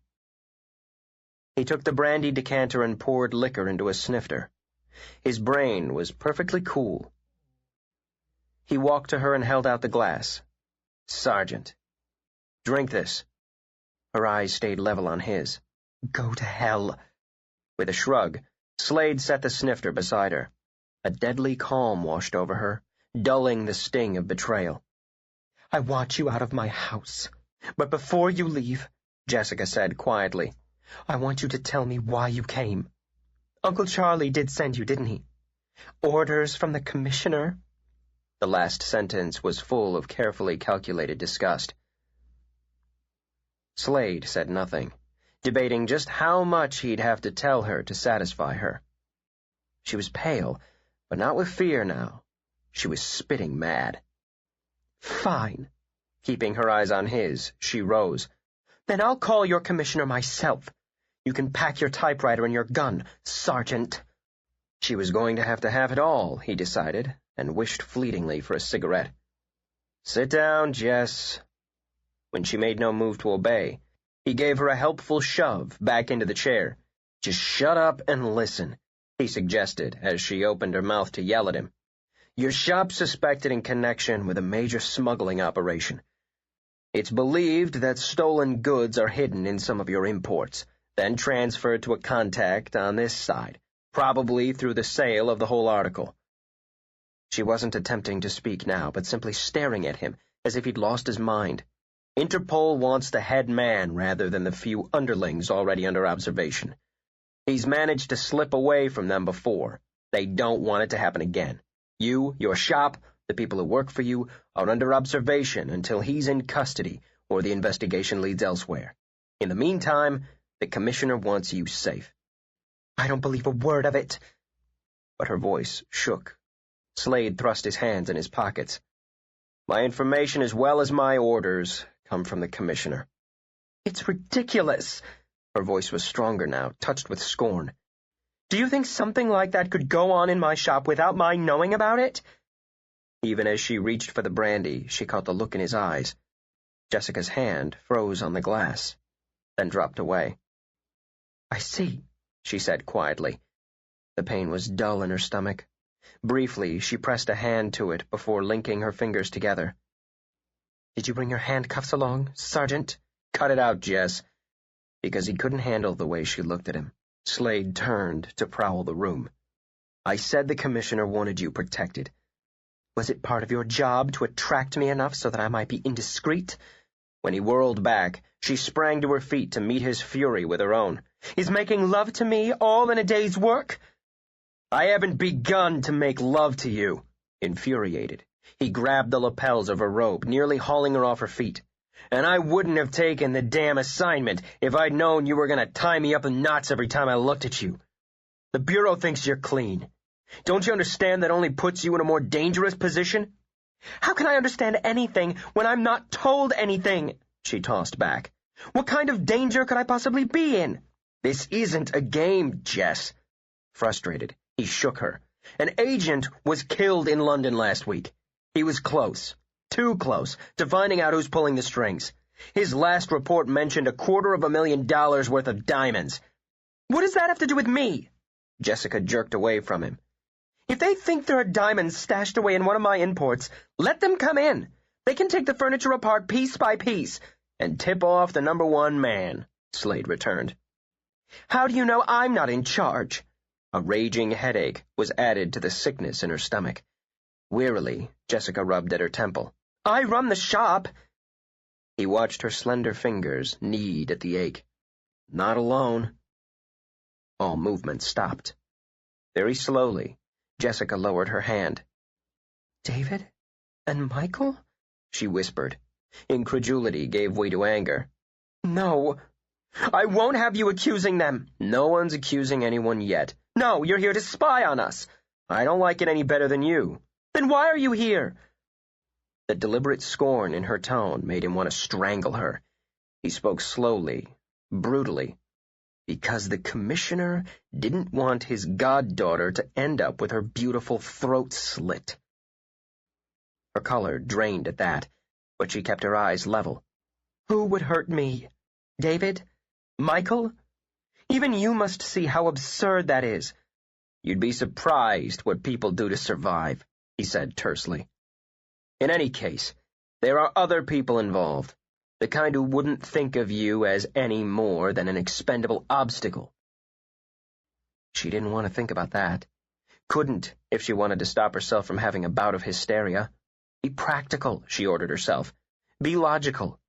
He took the brandy decanter and poured liquor into a snifter. His brain was perfectly cool. He walked to her and held out the glass. "Sergeant, drink this." Her eyes stayed level on his. "Go to hell." With a shrug, Slade set the snifter beside her. A deadly calm washed over her, dulling the sting of betrayal. "I want you out of my house. But before you leave," Jessica said quietly, "I want you to tell me why you came. Uncle Charlie did send you, didn't he? Orders from the commissioner?" The last sentence was full of carefully calculated disgust. Slade said nothing, debating just how much he'd have to tell her to satisfy her. She was pale, but not with fear now. She was spitting mad. "Fine." Keeping her eyes on his, she rose. "Then I'll call your commissioner myself. You can pack your typewriter and your gun, Sergeant." She was going to have it all, he decided, and wished fleetingly for a cigarette. "Sit down, Jess." When she made no move to obey, he gave her a helpful shove back into the chair. "Just shut up and listen," he suggested as she opened her mouth to yell at him. "Your shop's suspected in connection with a major smuggling operation. It's believed that stolen goods are hidden in some of your imports, then transferred to a contact on this side, probably through the sale of the whole article." She wasn't attempting to speak now, but simply staring at him as if he'd lost his mind. Interpol wants the head man rather than the few underlings already under observation. He's managed to slip away from them before, They don't want it to happen again. You, your shop, the people who work for you, are under observation until he's in custody or the investigation leads elsewhere. In the meantime, the commissioner wants you safe." "I don't believe a word of it." But her voice shook. Slade thrust his hands in his pockets. "My information as well as my orders come from the commissioner." "It's ridiculous." Her voice was stronger now, touched with scorn. "Do you think something like that could go on in my shop without my knowing about it?" Even as she reached for the brandy, she caught the look in his eyes. Jessica's hand froze on the glass, then dropped away. "I see," she said quietly. The pain was dull in her stomach. Briefly, she pressed a hand to it before linking her fingers together. "Did you bring your handcuffs along, Sergeant?" "Cut it out, Jess." Because he couldn't handle the way she looked at him, Slade turned to prowl the room. "I said the commissioner wanted you protected." "Was it part of your job to attract me enough so that I might be indiscreet?" When he whirled back, she sprang to her feet to meet his fury with her own. "Is making love to me all in a day's work?" "I haven't begun to make love to you." Infuriated, he grabbed the lapels of her robe, nearly hauling her off her feet. "And I wouldn't have taken the damn assignment if I'd known you were going to tie me up in knots every time I looked at you. The Bureau thinks you're clean. Don't you understand that only puts you in a more dangerous position?" "How can I understand anything when I'm not told anything?" she tossed back. "What kind of danger could I possibly be in?" "This isn't a game, Jess." Frustrated, he shook her. "An agent was killed in London last week. He was close, too close, to finding out who's pulling the strings. His last report mentioned $250,000 worth of diamonds." "What does that have to do with me?" Jessica jerked away from him. "If they think there are diamonds stashed away in one of my imports, let them come in. They can take the furniture apart piece by piece." "And tip off the #1 man," Slade returned. "How do you know I'm not in charge?" A raging headache was added to the sickness in her stomach. Wearily, Jessica rubbed at her temple. "I run the shop." He watched her slender fingers knead at the ache. "Not alone." All movement stopped. Very slowly, Jessica lowered her hand. "David and Michael?" she whispered. Incredulity gave way to anger. "No, I won't have you accusing them." "No one's accusing anyone yet." "No, you're here to spy on us." "I don't like it any better than you." "Then why are you here?" The deliberate scorn in her tone made him want to strangle her. He spoke slowly, brutally. Because the commissioner didn't want his goddaughter to end up with her beautiful throat slit. Her color drained at that, but she kept her eyes level. "Who would hurt me? David? Michael? Even you must see how absurd that is." "You'd be surprised what people do to survive," he said tersely. "In any case, there are other people involved. The kind who wouldn't think of you as any more than an expendable obstacle." She didn't want to think about that. Couldn't, if she wanted to stop herself from having a bout of hysteria. Be practical, she ordered herself. Be logical.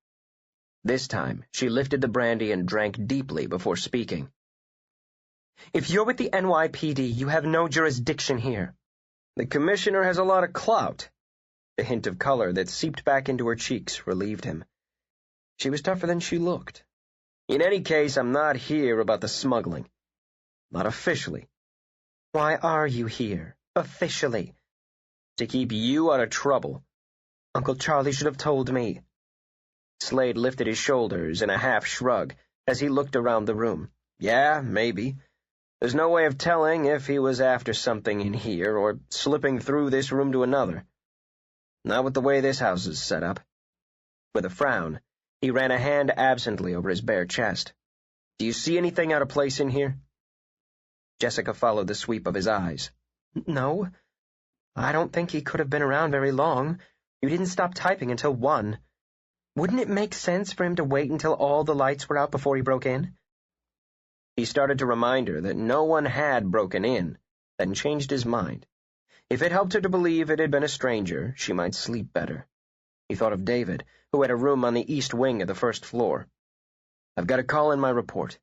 This time, she lifted the brandy and drank deeply before speaking. "If you're with the NYPD, you have no jurisdiction here." "The commissioner has a lot of clout." The hint of color that seeped back into her cheeks relieved him. She was tougher than she looked. "In any case, I'm not here about the smuggling. Not officially." "Why are you here, officially?" "To keep you out of trouble." "Uncle Charlie should have told me." Slade lifted his shoulders in a half shrug as he looked around the room. "Yeah, maybe. There's no way of telling if he was after something in here or slipping through this room to another. Not with the way this house is set up." With a frown, he ran a hand absently over his bare chest. "Do you see anything out of place in here?" Jessica followed the sweep of his eyes. "No. I don't think he could have been around very long. You didn't stop typing until 1. Wouldn't it make sense for him to wait until all the lights were out before he broke in?" He started to remind her that no one had broken in, then changed his mind. If it helped her to believe it had been a stranger, she might sleep better. He thought of David, who had a room on the east wing of the first floor. "I've got a call in my report.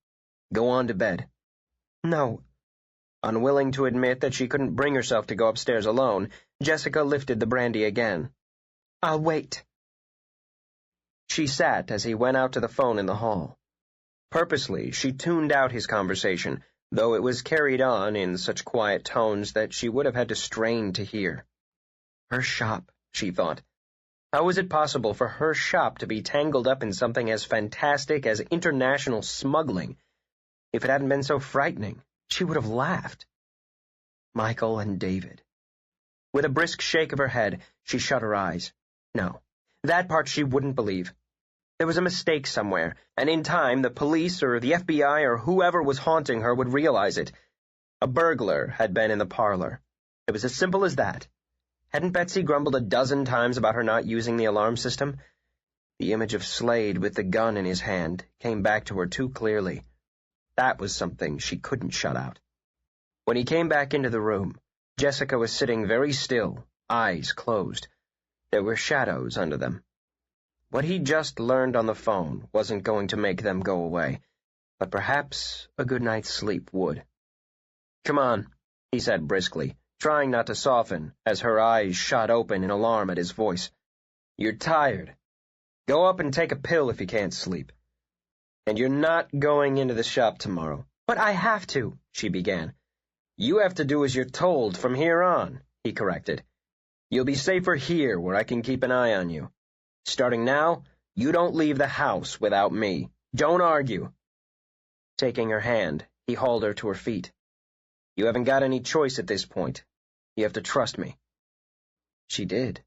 Go on to bed." "No. Unwilling to admit that she couldn't bring herself to go upstairs alone, Jessica lifted the brandy again. "I'll wait." She sat as he went out to the phone in the hall. Purposely, she tuned out his conversation, though it was carried on in such quiet tones that she would have had to strain to hear. Her shop, she thought. How was it possible for her shop to be tangled up in something as fantastic as international smuggling? If it hadn't been so frightening, she would have laughed. Michael and David. With a brisk shake of her head, she shut her eyes. No, that part she wouldn't believe. There was a mistake somewhere, and in time the police or the FBI or whoever was haunting her would realize it. A burglar had been in the parlor. It was as simple as that. Hadn't Betsy grumbled a dozen times about her not using the alarm system? The image of Slade with the gun in his hand came back to her too clearly. That was something she couldn't shut out. When he came back into the room, Jessica was sitting very still, eyes closed. There were shadows under them. What he'd just learned on the phone wasn't going to make them go away, but perhaps a good night's sleep would. "Come on," he said briskly, trying not to soften, as her eyes shot open in alarm at his voice. "You're tired. Go up and take a pill if you can't sleep. And you're not going into the shop tomorrow." "But I have to," she began. "You have to do as you're told from here on," he corrected. "You'll be safer here where I can keep an eye on you. Starting now, you don't leave the house without me. Don't argue." Taking her hand, he hauled her to her feet. "You haven't got any choice at this point. You have to trust me." She did.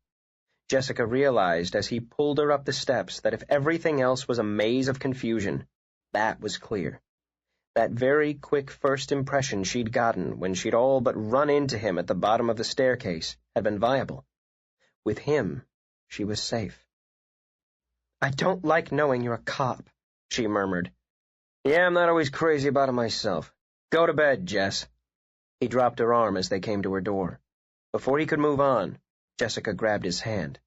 Jessica realized as he pulled her up the steps that if everything else was a maze of confusion, that was clear. That very quick first impression she'd gotten when she'd all but run into him at the bottom of the staircase had been viable. With him, she was safe. "I don't like knowing you're a cop," she murmured. "Yeah, I'm not always crazy about it myself. Go to bed, Jess." He dropped her arm as they came to her door. Before he could move on, Jessica grabbed his hand.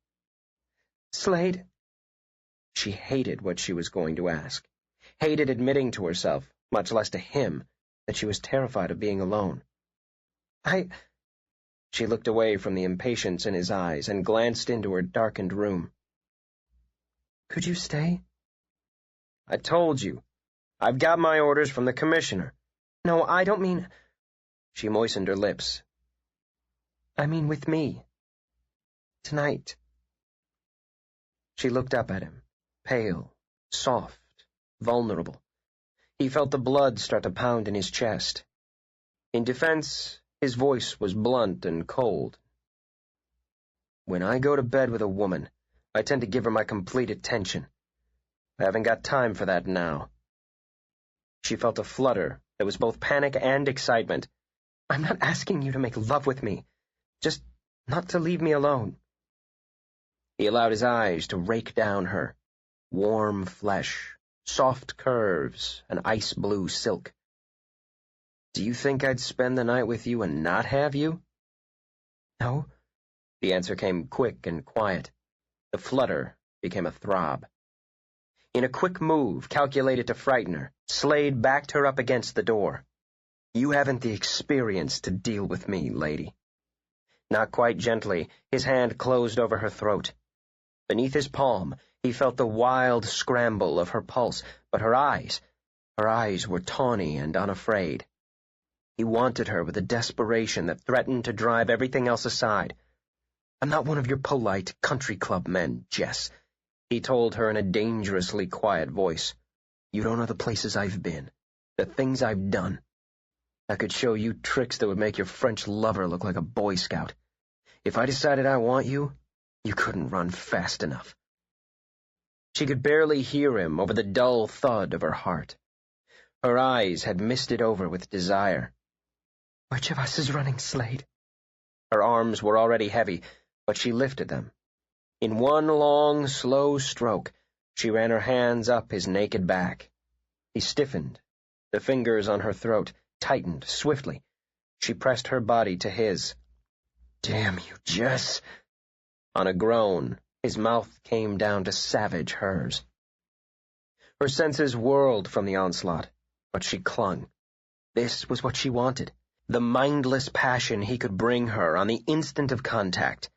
"Slade?" She hated what she was going to ask. Hated admitting to herself, much less to him, that she was terrified of being alone. She looked away from the impatience in his eyes and glanced into her darkened room. "Could you stay?" "I told you. I've got my orders from the commissioner." "No, I don't mean—" She moistened her lips. "I mean with me. Tonight." She looked up at him, pale, soft, vulnerable. He felt the blood start to pound in his chest. In defense, his voice was blunt and cold. "When I go to bed with a woman, I tend to give her my complete attention. I haven't got time for that now." She felt a flutter that was both panic and excitement. "I'm not asking you to make love with me. Just not to leave me alone." He allowed his eyes to rake down her. Warm flesh, soft curves, and ice-blue silk. "Do you think I'd spend the night with you and not have you?" "No." The answer came quick and quiet. The flutter became a throb. In a quick move calculated to frighten her, Slade backed her up against the door. "You haven't the experience to deal with me, lady." Not quite gently, his hand closed over her throat. Beneath his palm, he felt the wild scramble of her pulse, but her eyes were tawny and unafraid. He wanted her with a desperation that threatened to drive everything else aside. "I'm not one of your polite country club men, Jess," he told her in a dangerously quiet voice. "You don't know the places I've been, the things I've done. I could show you tricks that would make your French lover look like a Boy Scout. If I decided I want you, you couldn't run fast enough." She could barely hear him over the dull thud of her heart. Her eyes had misted over with desire. "Which of us is running, Slade?" Her arms were already heavy, but she lifted them. In one long, slow stroke, she ran her hands up his naked back. He stiffened. The fingers on her throat tightened swiftly. She pressed her body to his. "Damn you, Jess!" On a groan, his mouth came down to savage hers. Her senses whirled from the onslaught, but she clung. This was what she wanted. the mindless passion he could bring her on the instant of contact.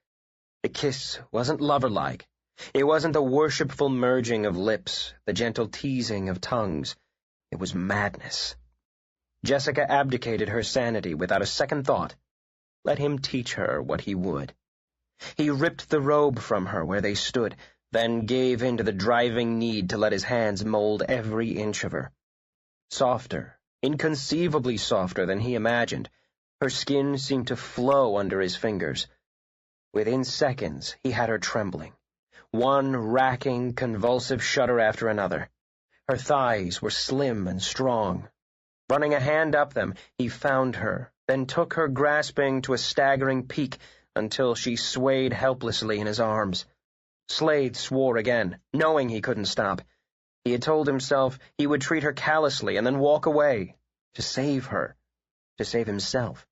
The kiss wasn't lover-like. It wasn't the worshipful merging of lips, the gentle teasing of tongues. It was madness. Jessica abdicated her sanity without a second thought. Let him teach her what he would. He ripped the robe from her where they stood, then gave in to the driving need to let his hands mold every inch of her. Softer, inconceivably softer than he imagined, her skin seemed to flow under his fingers. Within seconds, he had her trembling, one racking, convulsive shudder after another. Her thighs were slim and strong. Running a hand up them, he found her, then took her grasping to a staggering peak until she swayed helplessly in his arms. Slade swore again, knowing he couldn't stop. He had told himself he would treat her callously and then walk away, to save her, to save himself.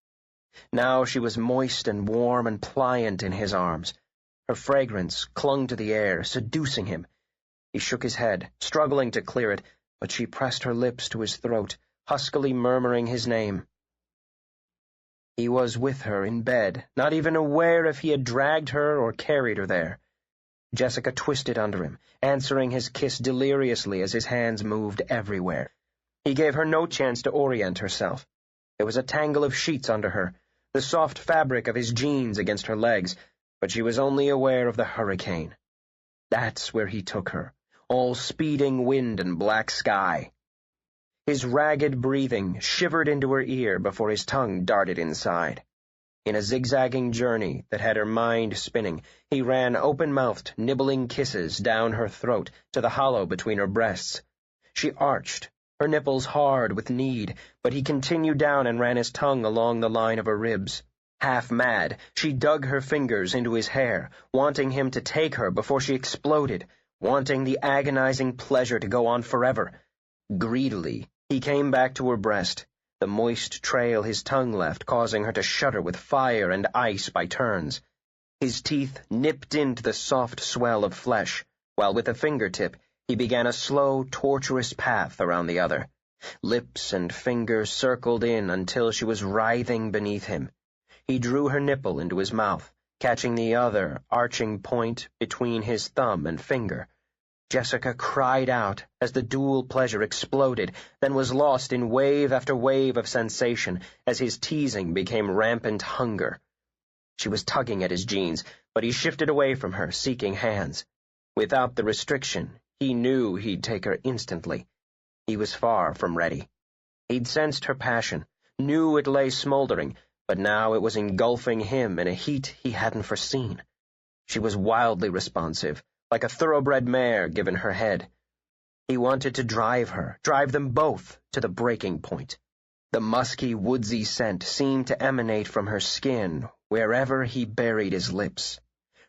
Now she was moist and warm and pliant in his arms. Her fragrance clung to the air, seducing him. He shook his head, struggling to clear it, but she pressed her lips to his throat, huskily murmuring his name. He was with her in bed, not even aware if he had dragged her or carried her there. Jessica twisted under him, answering his kiss deliriously as his hands moved everywhere. He gave her no chance to orient herself. There was a tangle of sheets under her, the soft fabric of his jeans against her legs, but she was only aware of the hurricane. That's where he took her, all speeding wind and black sky. His ragged breathing shivered into her ear before his tongue darted inside. In a zigzagging journey that had her mind spinning, he ran open-mouthed, nibbling kisses down her throat to the hollow between her breasts. She arched, her nipples hard with need, but he continued down and ran his tongue along the line of her ribs. Half mad, she dug her fingers into his hair, wanting him to take her before she exploded, wanting the agonizing pleasure to go on forever. Greedily, he came back to her breast, the moist trail his tongue left causing her to shudder with fire and ice by turns. His teeth nipped into the soft swell of flesh, while with a fingertip he began a slow, tortuous path around the other. Lips and fingers circled in until she was writhing beneath him. He drew her nipple into his mouth, catching the other arching point between his thumb and finger. Jessica cried out as the dual pleasure exploded, then was lost in wave after wave of sensation as his teasing became rampant hunger. She was tugging at his jeans, but he shifted away from her, seeking hands. Without the restriction, he knew he'd take her instantly. He was far from ready. He'd sensed her passion, knew it lay smoldering, but now it was engulfing him in a heat he hadn't foreseen. She was wildly responsive, like a thoroughbred mare given her head. He wanted to drive them both, to the breaking point. The musky, woodsy scent seemed to emanate from her skin wherever he buried his lips.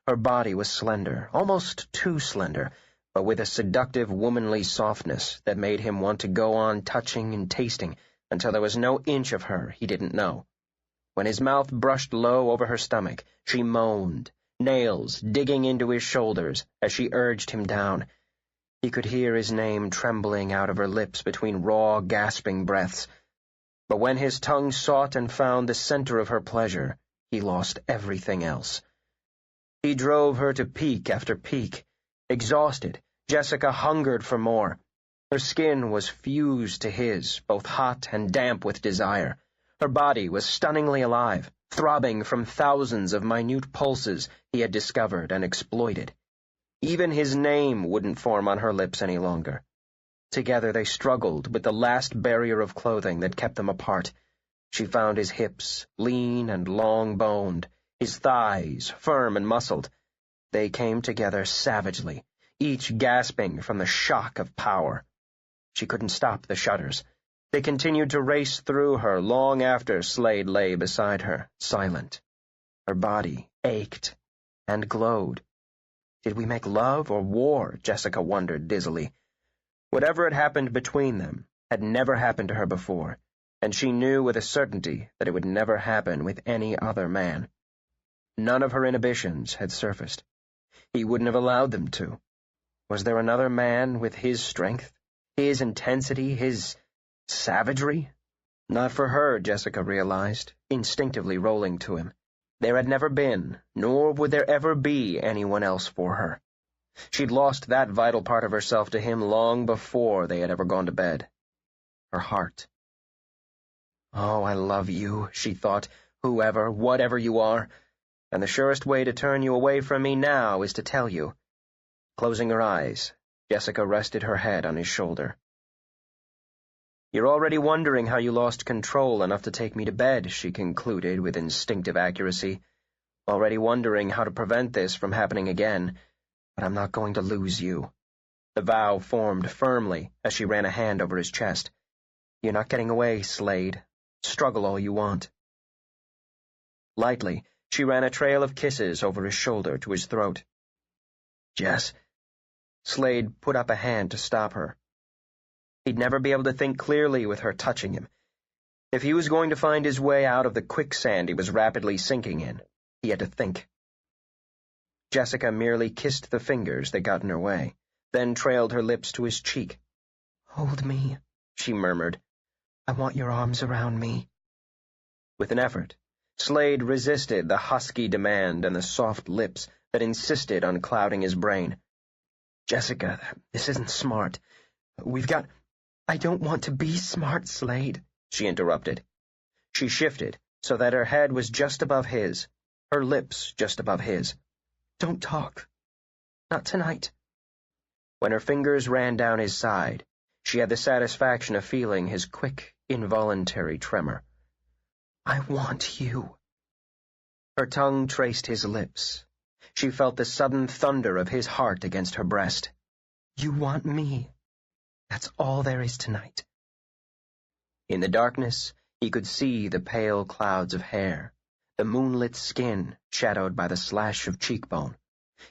Her body was slender, almost too slender, but with a seductive womanly softness that made him want to go on touching and tasting until there was no inch of her he didn't know. When his mouth brushed low over her stomach, she moaned, nails digging into his shoulders as she urged him down. He could hear his name trembling out of her lips between raw, gasping breaths. But when his tongue sought and found the center of her pleasure, he lost everything else. He drove her to peak after peak. Exhausted, Jessica hungered for more. Her skin was fused to his, both hot and damp with desire. Her body was stunningly alive, throbbing from thousands of minute pulses he had discovered and exploited. Even his name wouldn't form on her lips any longer. Together they struggled with the last barrier of clothing that kept them apart. She found his hips, lean and long-boned, his thighs, firm and muscled. They came together savagely, each gasping from the shock of power. She couldn't stop the shudders. They continued to race through her long after Slade lay beside her, silent. Her body ached and glowed. Did we make love or war? Jessica wondered dizzily. Whatever had happened between them had never happened to her before, and she knew with a certainty that it would never happen with any other man. None of her inhibitions had surfaced. He wouldn't have allowed them to. Was there another man with his strength, his intensity, his savagery? Not for her, Jessica realized, instinctively rolling to him. There had never been, nor would there ever be, anyone else for her. She'd lost that vital part of herself to him long before they had ever gone to bed. Her heart. Oh, I love you, she thought, whoever, whatever you are, and the surest way to turn you away from me now is to tell you. Closing her eyes, Jessica rested her head on his shoulder. You're already wondering how you lost control enough to take me to bed, she concluded with instinctive accuracy. Already wondering how to prevent this from happening again, but I'm not going to lose you. The vow formed firmly as she ran a hand over his chest. You're not getting away, Slade. Struggle all you want. Lightly, she ran a trail of kisses over his shoulder to his throat. Jess. Slade put up a hand to stop her. He'd never be able to think clearly with her touching him. If he was going to find his way out of the quicksand he was rapidly sinking in, he had to think. Jessica merely kissed the fingers that got in her way, then trailed her lips to his cheek. Hold me, she murmured. I want your arms around me. With an effort, Slade resisted the husky demand and the soft lips that insisted on clouding his brain. Jessica, this isn't smart. I don't want to be smart, Slade, she interrupted. She shifted so that her head was just above his, her lips just above his. Don't talk. Not tonight. When her fingers ran down his side, she had the satisfaction of feeling his quick, involuntary tremor. I want you. Her tongue traced his lips. She felt the sudden thunder of his heart against her breast. You want me. That's all there is tonight. In the darkness, he could see the pale clouds of hair, the moonlit skin shadowed by the slash of cheekbone.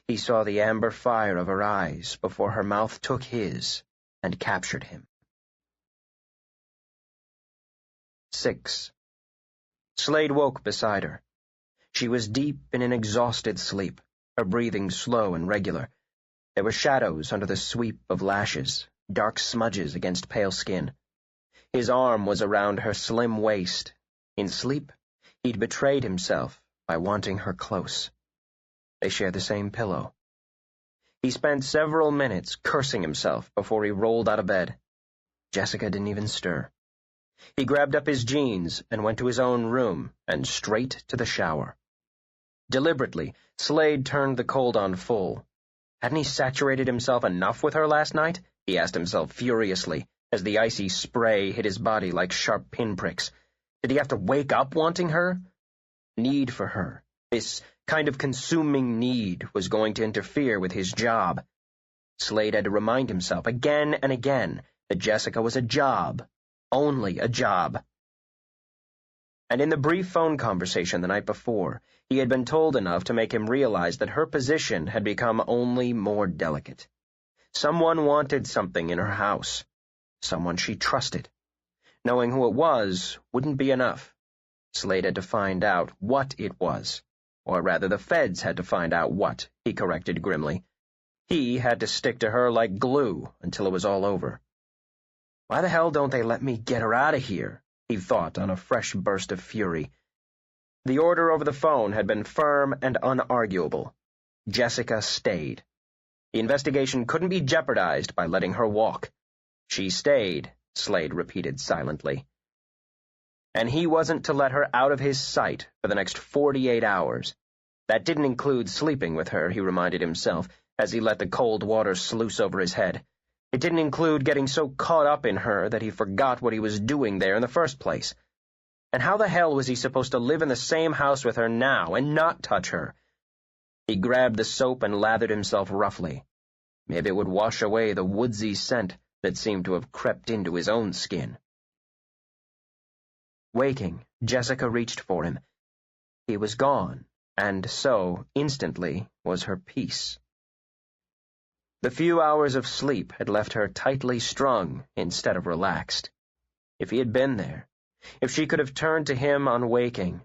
He saw the amber fire of her eyes before her mouth took his and captured him. 6. Slade woke beside her. She was deep in an exhausted sleep, her breathing slow and regular. There were shadows under the sweep of lashes, dark smudges against pale skin. His arm was around her slim waist. In sleep, he'd betrayed himself by wanting her close. They shared the same pillow. He spent several minutes cursing himself before he rolled out of bed. Jessica didn't even stir. He grabbed up his jeans and went to his own room and straight to the shower. Deliberately, Slade turned the cold on full. Hadn't he saturated himself enough with her last night? He asked himself furiously, as the icy spray hit his body like sharp pinpricks. Did he have to wake up wanting her? Need for her, this kind of consuming need, was going to interfere with his job. Slade had to remind himself again and again that Jessica was a job, only a job. And in the brief phone conversation the night before, he had been told enough to make him realize that her position had become only more delicate. Someone wanted something in her house. Someone she trusted. Knowing who it was wouldn't be enough. Slade had to find out what it was. Or rather, the feds had to find out what, he corrected grimly. He had to stick to her like glue until it was all over. Why the hell don't they let me get her out of here? He thought on a fresh burst of fury. The order over the phone had been firm and unarguable. Jessica stayed. The investigation couldn't be jeopardized by letting her walk. She stayed, Slade repeated silently. And he wasn't to let her out of his sight for the next 48 hours. That didn't include sleeping with her, he reminded himself, as he let the cold water sluice over his head. It didn't include getting so caught up in her that he forgot what he was doing there in the first place. And how the hell was he supposed to live in the same house with her now and not touch her? He grabbed the soap and lathered himself roughly. Maybe it would wash away the woodsy scent that seemed to have crept into his own skin. Waking, Jessica reached for him. He was gone, and so, instantly, was her peace. The few hours of sleep had left her tightly strung instead of relaxed. If he had been there, if she could have turned to him on waking,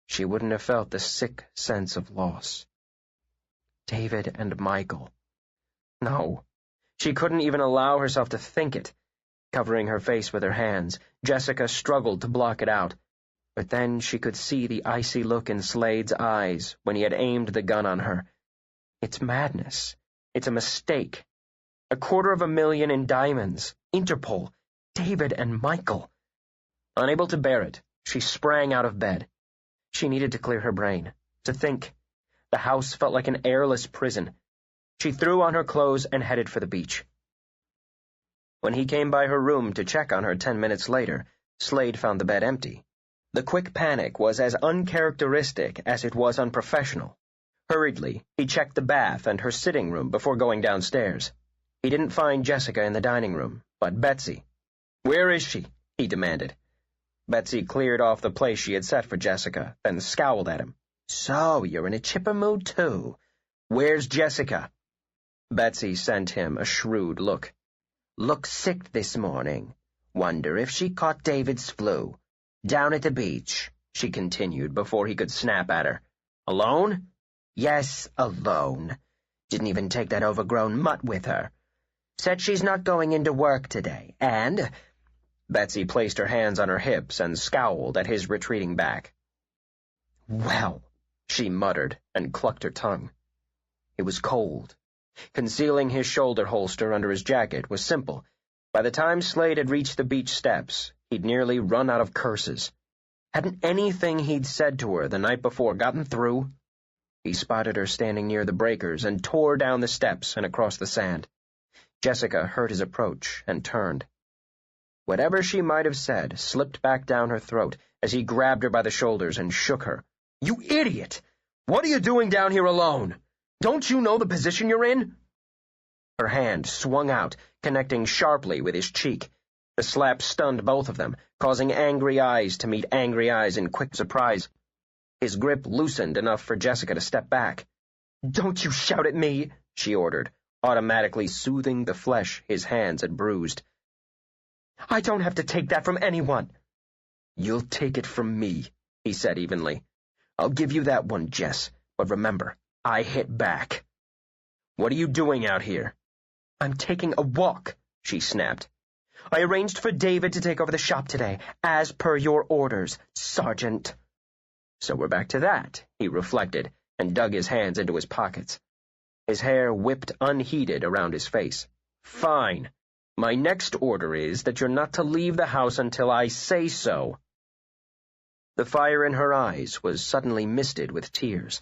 she wouldn't have felt the sick sense of loss. David and Michael. No, she couldn't even allow herself to think it. Covering her face with her hands, Jessica struggled to block it out, but then she could see the icy look in Slade's eyes when he had aimed the gun on her. It's madness. It's a mistake. 250,000 in diamonds. Interpol. David and Michael. Unable to bear it, she sprang out of bed. She needed to clear her brain, to think. The house felt like an airless prison. She threw on her clothes and headed for the beach. When he came by her room to check on her 10 minutes later, Slade found the bed empty. The quick panic was as uncharacteristic as it was unprofessional. Hurriedly, he checked the bath and her sitting room before going downstairs. He didn't find Jessica in the dining room, but Betsy. "Where is she?" he demanded. Betsy cleared off the place she had set for Jessica, then scowled at him. "So, you're in a chipper mood, too. Where's Jessica?" Betsy sent him a shrewd look. "Looks sick this morning. Wonder if she caught David's flu. Down at the beach," she continued before he could snap at her. "Alone?" "Yes, alone. Didn't even take that overgrown mutt with her. Said she's not going into work today, and—" Betsy placed her hands on her hips and scowled at his retreating back. "Well," she muttered and clucked her tongue. It was cold. Concealing his shoulder holster under his jacket was simple. By the time Slade had reached the beach steps, he'd nearly run out of curses. Hadn't anything he'd said to her the night before gotten through? He spotted her standing near the breakers and tore down the steps and across the sand. Jessica heard his approach and turned. Whatever she might have said slipped back down her throat as he grabbed her by the shoulders and shook her. "You idiot! What are you doing down here alone? Don't you know the position you're in?" Her hand swung out, connecting sharply with his cheek. The slap stunned both of them, causing angry eyes to meet angry eyes in quick surprise. His grip loosened enough for Jessica to step back. "Don't you shout at me," she ordered, automatically soothing the flesh his hands had bruised. "I don't have to take that from anyone." "You'll take it from me," he said evenly. "I'll give you that one, Jess, but remember, I hit back." "What are you doing out here?" "I'm taking a walk," she snapped. "I arranged for David to take over the shop today, as per your orders, Sergeant." So we're back to that, he reflected, and dug his hands into his pockets. His hair whipped unheeded around his face. "Fine. My next order is that you're not to leave the house until I say so." The fire in her eyes was suddenly misted with tears.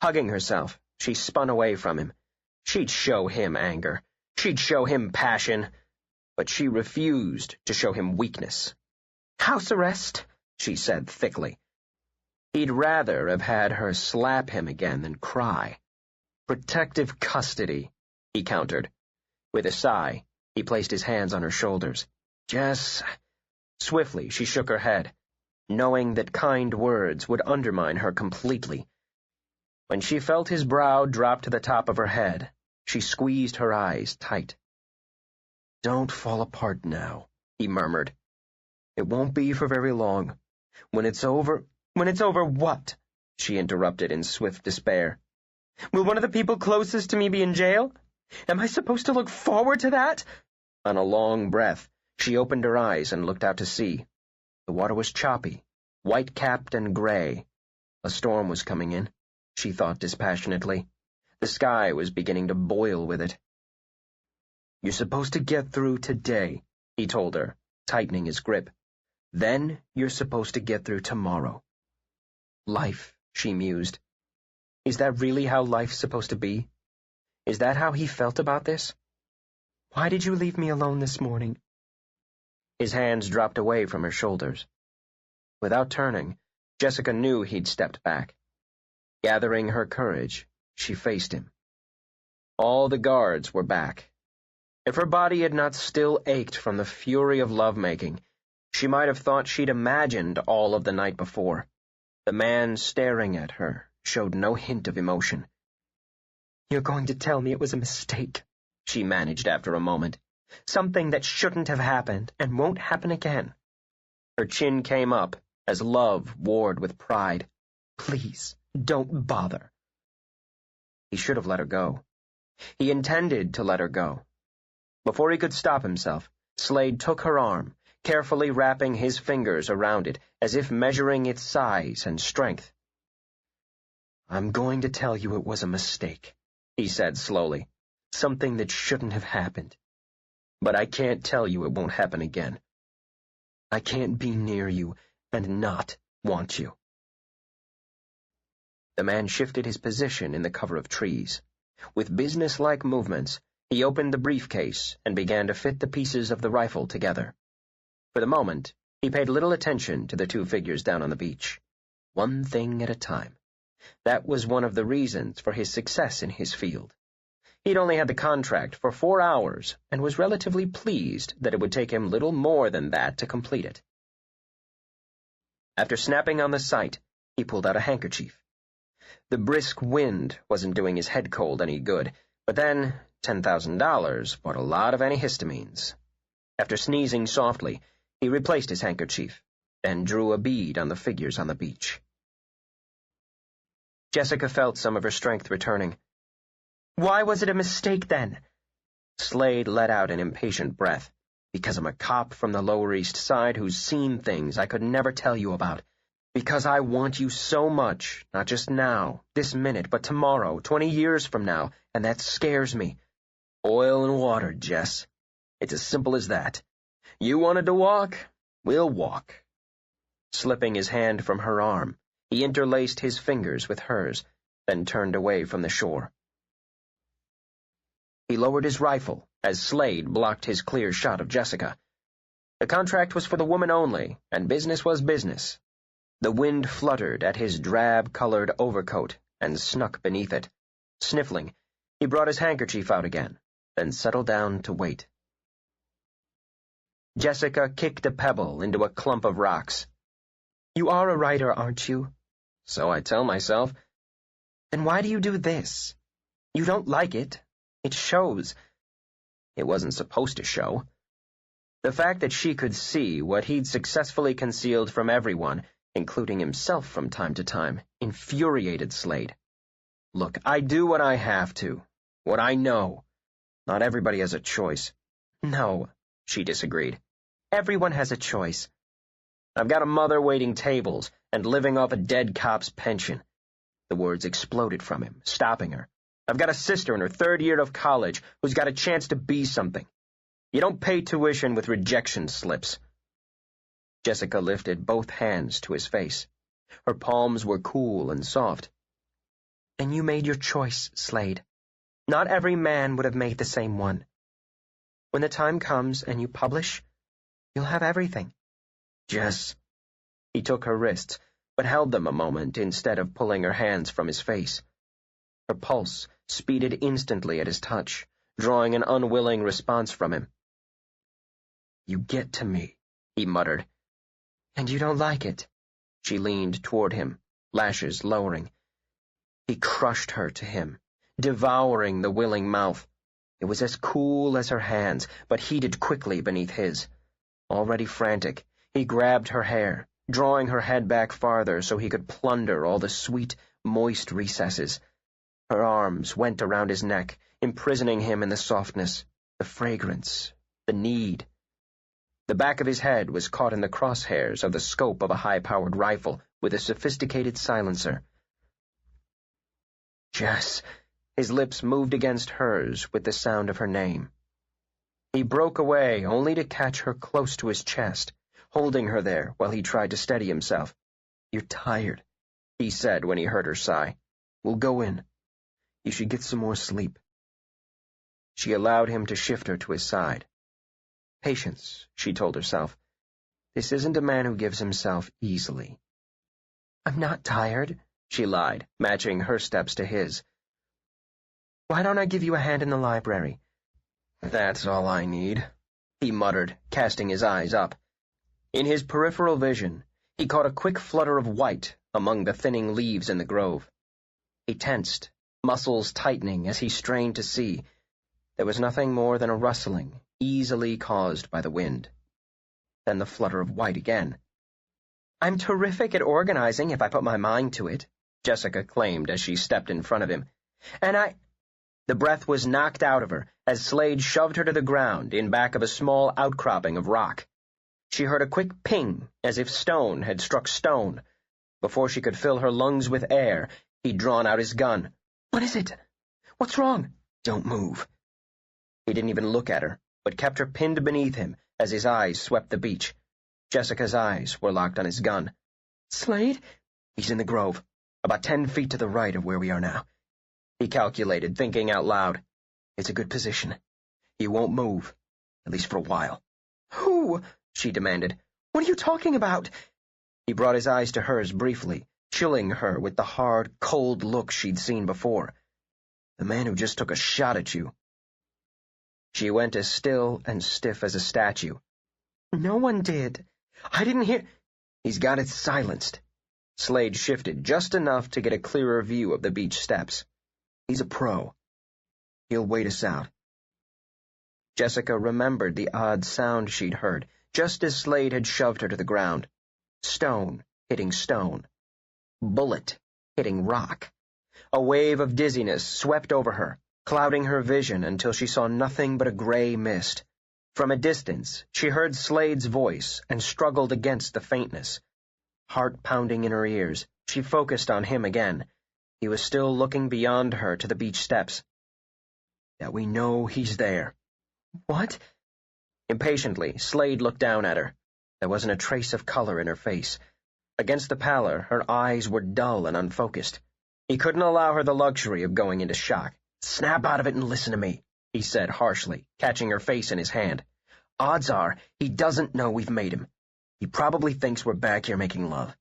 Hugging herself, she spun away from him. She'd show him anger. She'd show him passion. But she refused to show him weakness. "House arrest," she said thickly. He'd rather have had her slap him again than cry. "Protective custody," he countered. With a sigh, he placed his hands on her shoulders. "Jess—" Swiftly, she shook her head, knowing that kind words would undermine her completely. When she felt his brow drop to the top of her head, she squeezed her eyes tight. "Don't fall apart now," he murmured. "It won't be for very long. When it's over—" "When it's over what?" she interrupted in swift despair. "Will one of the people closest to me be in jail? Am I supposed to look forward to that?" On a long breath, she opened her eyes and looked out to sea. The water was choppy, white-capped and gray. A storm was coming in, she thought dispassionately. The sky was beginning to boil with it. "You're supposed to get through today," he told her, tightening his grip. "Then you're supposed to get through tomorrow." Life, she mused. Is that really how life's supposed to be? Is that how he felt about this? "Why did you leave me alone this morning?" His hands dropped away from her shoulders. Without turning, Jessica knew he'd stepped back. Gathering her courage, she faced him. All the guards were back. If her body had not still ached from the fury of lovemaking, she might have thought she'd imagined all of the night before. The man staring at her showed no hint of emotion. "You're going to tell me it was a mistake," she managed after a moment. "Something that shouldn't have happened and won't happen again." Her chin came up as love warred with pride. "Please, don't bother." He should have let her go. He intended to let her go. Before he could stop himself, Slade took her arm, carefully wrapping his fingers around it, as if measuring its size and strength. "I'm going to tell you it was a mistake," he said slowly. "Something that shouldn't have happened. But I can't tell you it won't happen again. I can't be near you and not want you." The man shifted his position in the cover of trees. With business-like movements, he opened the briefcase and began to fit the pieces of the rifle together. For the moment, he paid little attention to the two figures down on the beach. One thing at a time. That was one of the reasons for his success in his field. He'd only had the contract for 4 hours and was relatively pleased that it would take him little more than that to complete it. After snapping on the sight, he pulled out a handkerchief. The brisk wind wasn't doing his head cold any good, but then $10,000 bought a lot of antihistamines. After sneezing softly, he replaced his handkerchief, then drew a bead on the figures on the beach. Jessica felt some of her strength returning. "Why was it a mistake, then?" Slade let out an impatient breath. "Because I'm a cop from the Lower East Side who's seen things I could never tell you about. Because I want you so much, not just now, this minute, but tomorrow, 20 years from now, and that scares me. Oil and water, Jess. It's as simple as that. You wanted to walk? We'll walk." Slipping his hand from her arm, he interlaced his fingers with hers, then turned away from the shore. He lowered his rifle as Slade blocked his clear shot of Jessica. The contract was for the woman only, and business was business. The wind fluttered at his drab-colored overcoat and snuck beneath it. Sniffling, he brought his handkerchief out again, then settled down to wait. Jessica kicked a pebble into a clump of rocks. "You are a writer, aren't you?" "So I tell myself." "Then why do you do this? You don't like it. It shows." It wasn't supposed to show. The fact that she could see what he'd successfully concealed from everyone, including himself from time to time, infuriated Slade. "Look, I do what I have to, what I know. Not everybody has a choice." "No," she disagreed. "Everyone has a choice." "I've got a mother waiting tables and living off a dead cop's pension." The words exploded from him, stopping her. "I've got a sister in her 3rd year of college who's got a chance to be something. You don't pay tuition with rejection slips." Jessica lifted both hands to his face. Her palms were cool and soft. "And you made your choice, Slade. Not every man would have made the same one. When the time comes and you publish, you'll have everything." "Jess." He took her wrists, but held them a moment instead of pulling her hands from his face. Her pulse speeded instantly at his touch, drawing an unwilling response from him. "You get to me," he muttered. "And you don't like it?" She leaned toward him, lashes lowering. He crushed her to him, devouring the willing mouth. It was as cool as her hands, but heated quickly beneath his. Already frantic, he grabbed her hair, drawing her head back farther so he could plunder all the sweet, moist recesses. Her arms went around his neck, imprisoning him in the softness, the fragrance, the need. The back of his head was caught in the crosshairs of the scope of a high-powered rifle with a sophisticated silencer. "Jess," his lips moved against hers with the sound of her name. He broke away only to catch her close to his chest, holding her there while he tried to steady himself. "You're tired," he said when he heard her sigh. "We'll go in. You should get some more sleep." She allowed him to shift her to his side. Patience, she told herself. This isn't a man who gives himself easily. "I'm not tired," she lied, matching her steps to his. "Why don't I give you a hand in the library?" "That's all I need," he muttered, casting his eyes up. In his peripheral vision, he caught a quick flutter of white among the thinning leaves in the grove. He tensed, muscles tightening as he strained to see. There was nothing more than a rustling, easily caused by the wind. Then the flutter of white again. "I'm terrific at organizing if I put my mind to it," Jessica claimed as she stepped in front of him. "And The breath was knocked out of her as Slade shoved her to the ground in back of a small outcropping of rock. She heard a quick ping, as if stone had struck stone. Before she could fill her lungs with air, he'd drawn out his gun. "What is it? What's wrong?" "Don't move." He didn't even look at her, but kept her pinned beneath him as his eyes swept the beach. Jessica's eyes were locked on his gun. "Slade?" "He's in the grove, about 10 feet to the right of where we are now." He calculated, thinking out loud. "It's a good position. He won't move, at least for a while." "Who?" she demanded. "What are you talking about?" He brought his eyes to hers briefly, chilling her with the hard, cold look she'd seen before. "The man who just took a shot at you." She went as still and stiff as a statue. "No one did. I didn't hear—" "He's got it silenced." Slade shifted just enough to get a clearer view of the beach steps. "He's a pro. He'll wait us out." Jessica remembered the odd sound she'd heard, just as Slade had shoved her to the ground. Stone hitting stone. Bullet hitting rock. A wave of dizziness swept over her, clouding her vision until she saw nothing but a gray mist. From a distance, she heard Slade's voice and struggled against the faintness. Heart pounding in her ears, she focused on him again. He was still looking beyond her to the beach steps. "That we know he's there." "What?" Impatiently, Slade looked down at her. There wasn't a trace of color in her face. Against the pallor, her eyes were dull and unfocused. He couldn't allow her the luxury of going into shock. "Snap out of it and listen to me," he said harshly, catching her face in his hand. "Odds are he doesn't know we've made him. He probably thinks we're back here making love.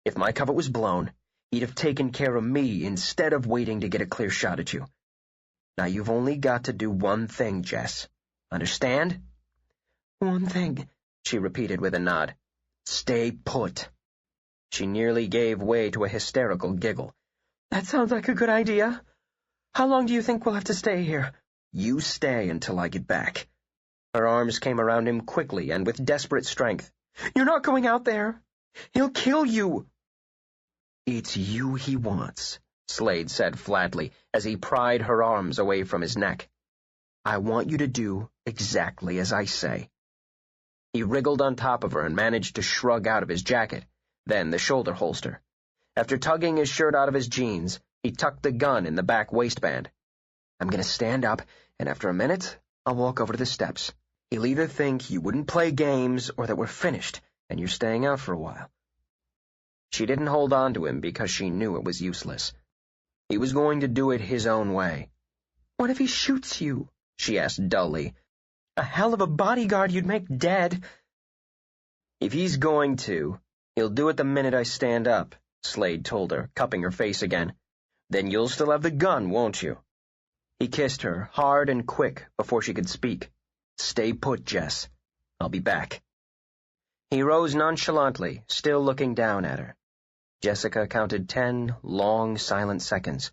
If my cover was blown, he'd have taken care of me instead of waiting to get a clear shot at you. Now you've only got to do one thing, Jess. Understand?" "One thing," she repeated with a nod. "Stay put." She nearly gave way to a hysterical giggle. "That sounds like a good idea. How long do you think we'll have to stay here?" "You stay until I get back." Her arms came around him quickly and with desperate strength. "You're not going out there. He'll kill you." "It's you he wants," Slade said flatly as he pried her arms away from his neck. "I want you to do exactly as I say." He wriggled on top of her and managed to shrug out of his jacket, then the shoulder holster. After tugging his shirt out of his jeans, he tucked the gun in the back waistband. "I'm going to stand up, and after a minute, I'll walk over to the steps. He'll either think you wouldn't play games or that we're finished, and you're staying out for a while." She didn't hold on to him because she knew it was useless. He was going to do it his own way. "What if he shoots you?" she asked dully. "A hell of a bodyguard you'd make dead." "If he's going to, he'll do it the minute I stand up," Slade told her, cupping her face again. "Then you'll still have the gun, won't you?" He kissed her, hard and quick, before she could speak. "Stay put, Jess. I'll be back." He rose nonchalantly, still looking down at her. Jessica counted 10 long, silent seconds.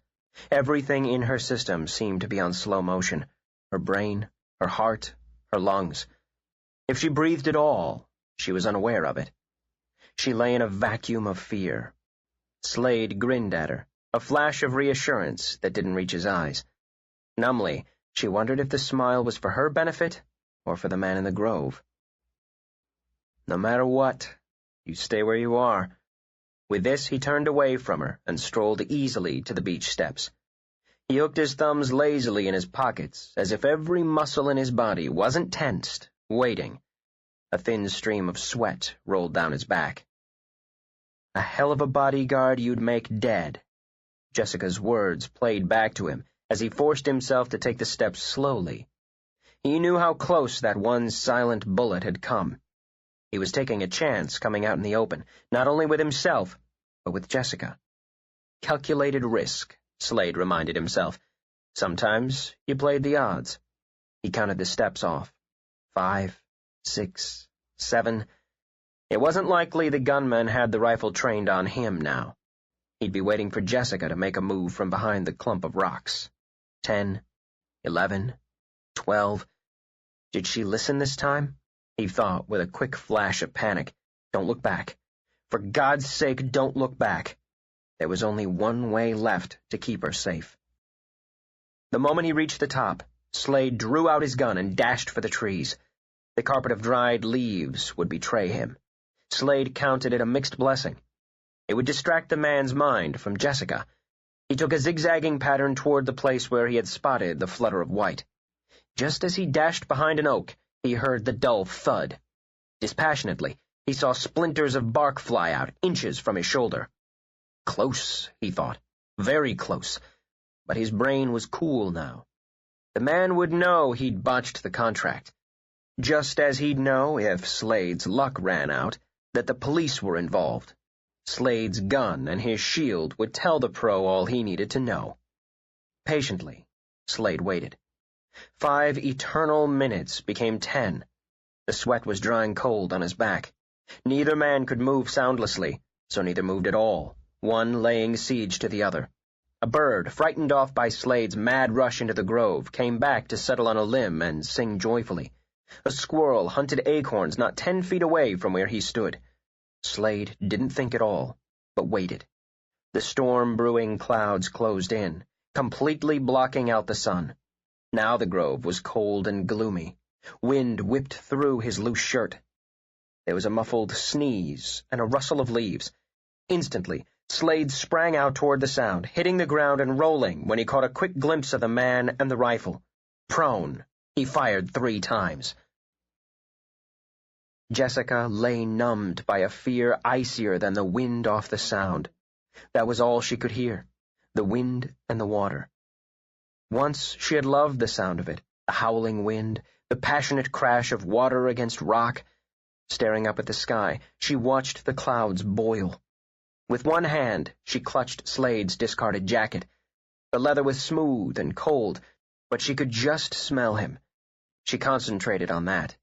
Everything in her system seemed to be on slow motion. Her brain, her heart, her lungs. If she breathed at all, she was unaware of it. She lay in a vacuum of fear. Slade grinned at her, a flash of reassurance that didn't reach his eyes. Numbly, she wondered if the smile was for her benefit or for the man in the grove. "No matter what, you stay where you are." With this, he turned away from her and strolled easily to the beach steps. He hooked his thumbs lazily in his pockets, as if every muscle in his body wasn't tensed, waiting. A thin stream of sweat rolled down his back. "A hell of a bodyguard you'd make dead." Jessica's words played back to him as he forced himself to take the steps slowly. He knew how close that one silent bullet had come. He was taking a chance coming out in the open, not only with himself, but with Jessica. Calculated risk, Slade reminded himself. Sometimes you played the odds. He counted the steps off. 5, 6, 7. It wasn't likely the gunman had the rifle trained on him now. He'd be waiting for Jessica to make a move from behind the clump of rocks. 10, 11, 12. Did she listen this time? He thought with a quick flash of panic. Don't look back. For God's sake, don't look back. There was only one way left to keep her safe. The moment he reached the top, Slade drew out his gun and dashed for the trees. The carpet of dried leaves would betray him. Slade counted it a mixed blessing. It would distract the man's mind from Jessica. He took a zigzagging pattern toward the place where he had spotted the flutter of white. Just as he dashed behind an oak, he heard the dull thud. Dispassionately, he saw splinters of bark fly out, inches from his shoulder. Close, he thought. Very close. But his brain was cool now. The man would know he'd botched the contract. Just as he'd know, if Slade's luck ran out, that the police were involved. Slade's gun and his shield would tell the pro all he needed to know. Patiently, Slade waited. 5 eternal minutes became 10. The sweat was drying cold on his back. Neither man could move soundlessly, so neither moved at all, one laying siege to the other. A bird, frightened off by Slade's mad rush into the grove, came back to settle on a limb and sing joyfully. A squirrel hunted acorns not 10 feet away from where he stood. Slade didn't think at all, but waited. The storm-brewing clouds closed in, completely blocking out the sun. Now the grove was cold and gloomy. Wind whipped through his loose shirt. There was a muffled sneeze and a rustle of leaves. Instantly, Slade sprang out toward the sound, hitting the ground and rolling when he caught a quick glimpse of the man and the rifle. Prone, he fired 3 times. Jessica lay numbed by a fear icier than the wind off the sound. That was all she could hear, the wind and the water. Once she had loved the sound of it, the howling wind, the passionate crash of water against rock. Staring up at the sky, she watched the clouds boil. With one hand, she clutched Slade's discarded jacket. The leather was smooth and cold, but she could just smell him. She concentrated on that.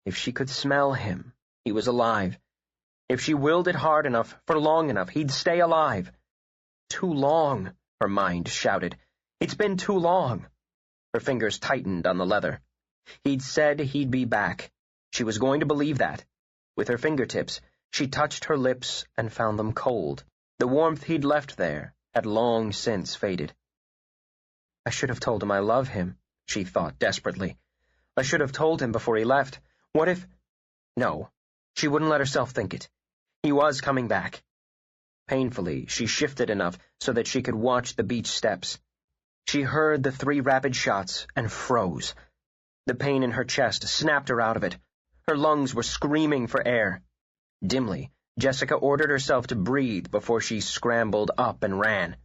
If she could smell him, he was alive. If she willed it hard enough, for long enough, he'd stay alive. Too long, her mind shouted. It's been too long. Her fingers tightened on the leather. He'd said he'd be back. She was going to believe that. With her fingertips, she touched her lips and found them cold. The warmth he'd left there had long since faded. I should have told him I love him, she thought desperately. I should have told him before he left. What if— No, she wouldn't let herself think it. He was coming back. Painfully, she shifted enough so that she could watch the beach steps. She heard the 3 rapid shots and froze. The pain in her chest snapped her out of it. Her lungs were screaming for air. Dimly, Jessica ordered herself to breathe before she scrambled up and ran.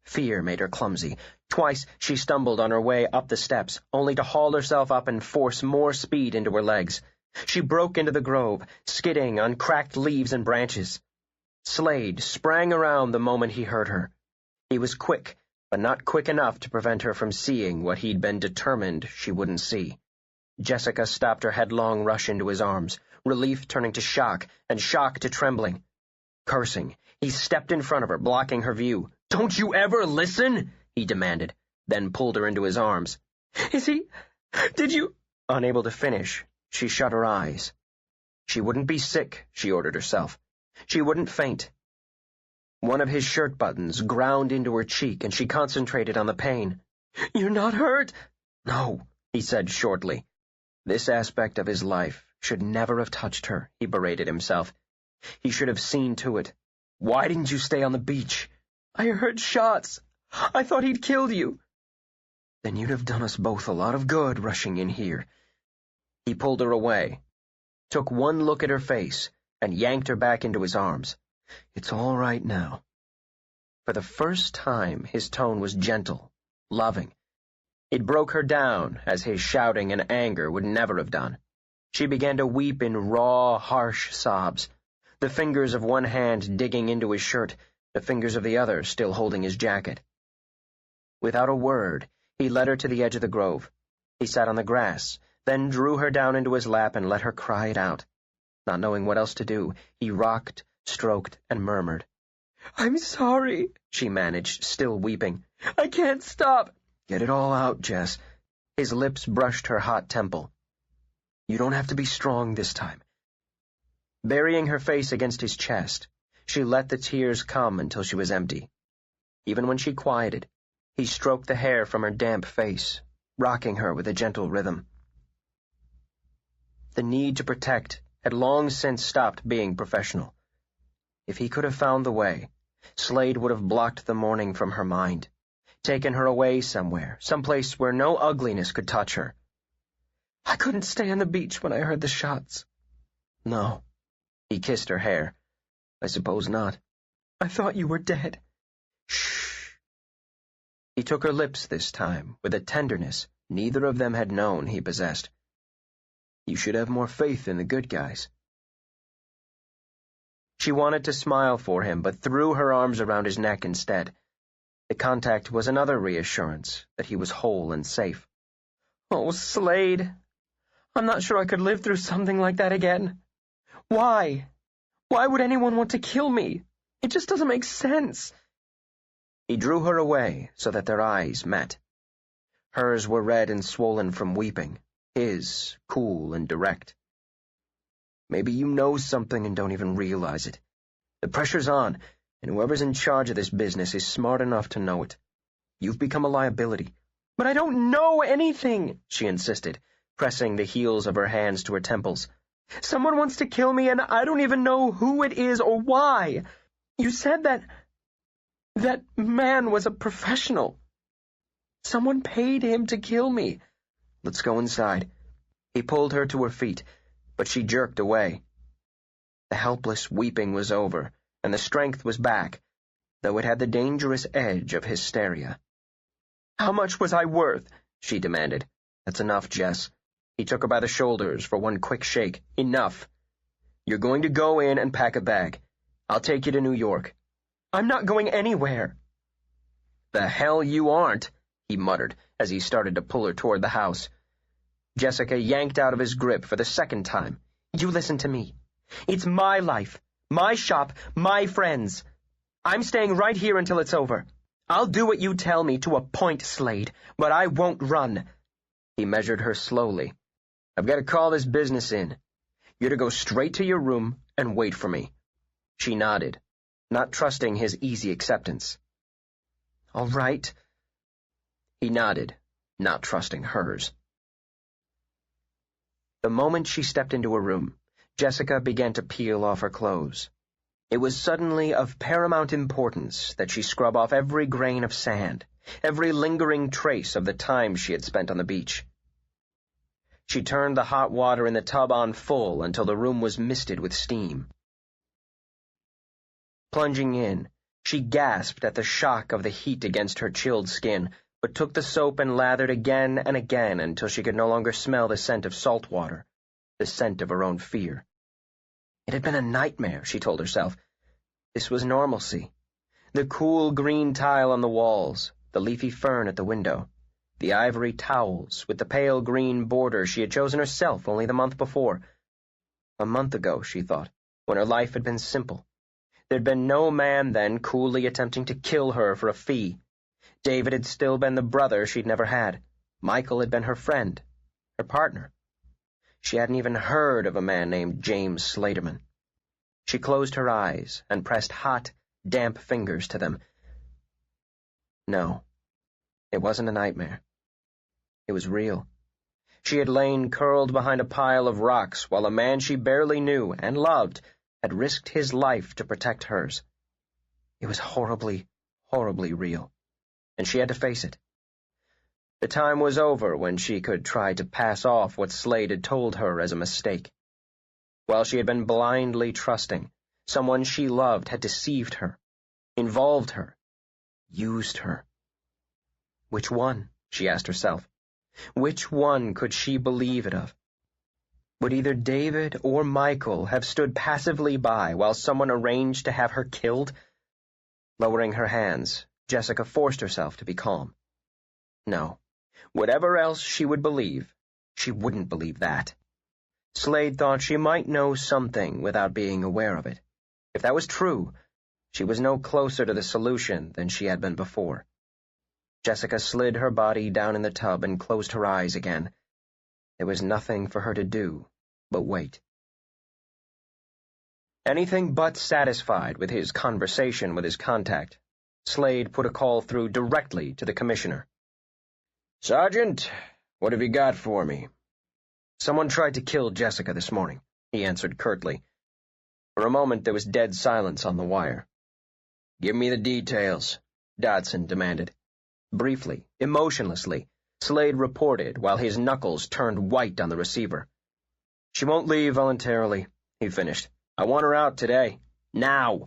Fear made her clumsy. Twice she stumbled on her way up the steps, only to haul herself up and force more speed into her legs. She broke into the grove, skidding on cracked leaves and branches. Slade sprang around the moment he heard her. He was quick, but not quick enough to prevent her from seeing what he'd been determined she wouldn't see. Jessica stopped her headlong rush into his arms, relief turning to shock, and shock to trembling. Cursing, he stepped in front of her, blocking her view. "Don't you ever listen?" he demanded, then pulled her into his arms. "Is he? Did you—" Unable to finish, she shut her eyes. She wouldn't be sick, she ordered herself. She wouldn't faint. One of his shirt buttons ground into her cheek, and she concentrated on the pain. "You're not hurt?" "No," he said shortly. This aspect of his life should never have touched her, he berated himself. He should have seen to it. "Why didn't you stay on the beach?" "I heard shots. I thought he'd killed you." "Then you'd have done us both a lot of good rushing in here." He pulled her away, took one look at her face, and yanked her back into his arms. "It's all right now." For the first time, his tone was gentle, loving. It broke her down, as his shouting and anger would never have done. She began to weep in raw, harsh sobs, the fingers of one hand digging into his shirt, the fingers of the other still holding his jacket. Without a word, he led her to the edge of the grove. He sat on the grass, then drew her down into his lap and let her cry it out. Not knowing what else to do, he rocked, stroked, and murmured. "I'm sorry," she managed, still weeping. "I can't stop." "Get it all out, Jess." His lips brushed her hot temple. "You don't have to be strong this time." Burying her face against his chest, she let the tears come until she was empty. Even when she quieted, He stroked the hair from her damp face, rocking her with a gentle rhythm. The need to protect had long since stopped being professional. If he could have found the way, Slade would have blocked the morning from her mind, taken her away somewhere, someplace where no ugliness could touch her. I couldn't stay on the beach when I heard the shots. No. He kissed her hair. I suppose not. I thought you were dead. Shh. He took her lips this time, with a tenderness neither of them had known he possessed. You should have more faith in the good guys. She wanted to smile for him, but threw her arms around his neck instead. The contact was another reassurance that he was whole and safe. Oh, Slade. I'm not sure I could live through something like that again. Why? Why would anyone want to kill me? It just doesn't make sense. He drew her away so that their eyes met. Hers were red and swollen from weeping, his cool and direct. Maybe you know something and don't even realize it. The pressure's on, and whoever's in charge of this business is smart enough to know it. You've become a liability. But I don't know anything, she insisted, pressing the heels of her hands to her temples. Someone wants to kill me, and I don't even know who it is or why. You said that man was a professional. Someone paid him to kill me. Let's go inside. He pulled her to her feet, but she jerked away. The helpless weeping was over, and the strength was back, though it had the dangerous edge of hysteria. How much was I worth? She demanded. That's enough, Jess. He took her by the shoulders for one quick shake. Enough. You're going to go in and pack a bag. I'll take you to New York. I'm not going anywhere. The hell you aren't, he muttered as he started to pull her toward the house. Jessica yanked out of his grip for the second time. You listen to me. It's my life, my shop, my friends. I'm staying right here until it's over. I'll do what you tell me to a point, Slade, but I won't run. He measured her slowly. I've got to call this business in. You're to go straight to your room and wait for me. She nodded, not trusting his easy acceptance. All right. He nodded, not trusting hers. The moment she stepped into her room, Jessica began to peel off her clothes. It was suddenly of paramount importance that she scrub off every grain of sand, every lingering trace of the time she had spent on the beach. She turned the hot water in the tub on full until the room was misted with steam. Plunging in, she gasped at the shock of the heat against her chilled skin, but took the soap and lathered again and again until she could no longer smell the scent of salt water, the scent of her own fear. It had been a nightmare, she told herself. This was normalcy. The cool green tile on the walls, the leafy fern at the window, the ivory towels with the pale green border she had chosen herself only the month before. A month ago, she thought, when her life had been simple. There'd been no man then coolly attempting to kill her for a fee. David had still been the brother she'd never had. Michael had been her friend, her partner. She hadn't even heard of a man named James Slaterman. She closed her eyes and pressed hot, damp fingers to them. No, it wasn't a nightmare. It was real. She had lain curled behind a pile of rocks while a man she barely knew and loved had risked his life to protect hers. It was horribly, horribly real, and she had to face it. The time was over when she could try to pass off what Slade had told her as a mistake. While she had been blindly trusting, someone she loved had deceived her, involved her, used her. Which one, she asked herself. Which one could she believe it of? Would either David or Michael have stood passively by while someone arranged to have her killed? Lowering her hands, Jessica forced herself to be calm. No. Whatever else she would believe, she wouldn't believe that. Slade thought she might know something without being aware of it. If that was true, she was no closer to the solution than she had been before. Jessica slid her body down in the tub and closed her eyes again. There was nothing for her to do but wait. Anything but satisfied with his conversation with his contact, Slade put a call through directly to the commissioner. "Sergeant, what have you got for me?" "Someone tried to kill Jessica this morning," he answered curtly. For a moment there was dead silence on the wire. "Give me the details," Dodson demanded. Briefly, emotionlessly, Slade reported while his knuckles turned white on the receiver. "She won't leave voluntarily," he finished. "I want her out today. Now.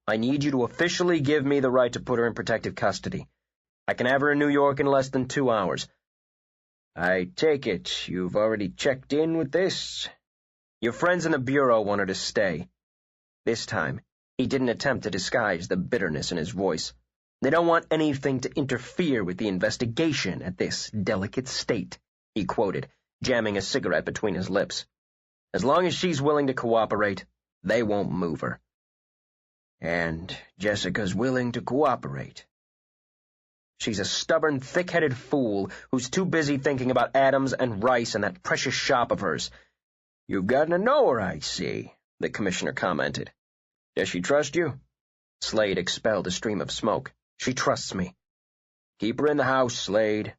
I need you to officially give me the right to put her in protective custody. I can have her in New York in less than 2 hours. I take it you've already checked in with this? Your friends in the Bureau want her to stay." This time, he didn't attempt to disguise the bitterness in his voice. "They don't want anything to interfere with the investigation at this delicate state," he quoted, jamming a cigarette between his lips. "As long as she's willing to cooperate, they won't move her." "And Jessica's willing to cooperate?" "She's a stubborn, thick-headed fool who's too busy thinking about Adams and Rice and that precious shop of hers." "You've gotten to know her, I see," the commissioner commented. "Does she trust you?" Slade expelled a stream of smoke. "She trusts me." "Keep her in the house, Slade.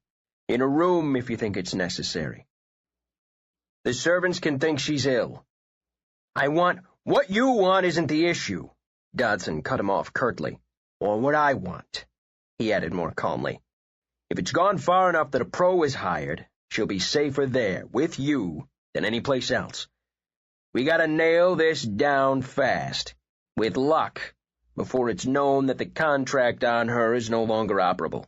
In a room if you think it's necessary. The servants can think she's ill." "What you want isn't the issue," Dodson cut him off curtly. "Or what I want," he added more calmly. "If it's gone far enough that a pro is hired, she'll be safer there, with you, than any place else. We gotta nail this down fast, with luck, before it's known that the contract on her is no longer operable."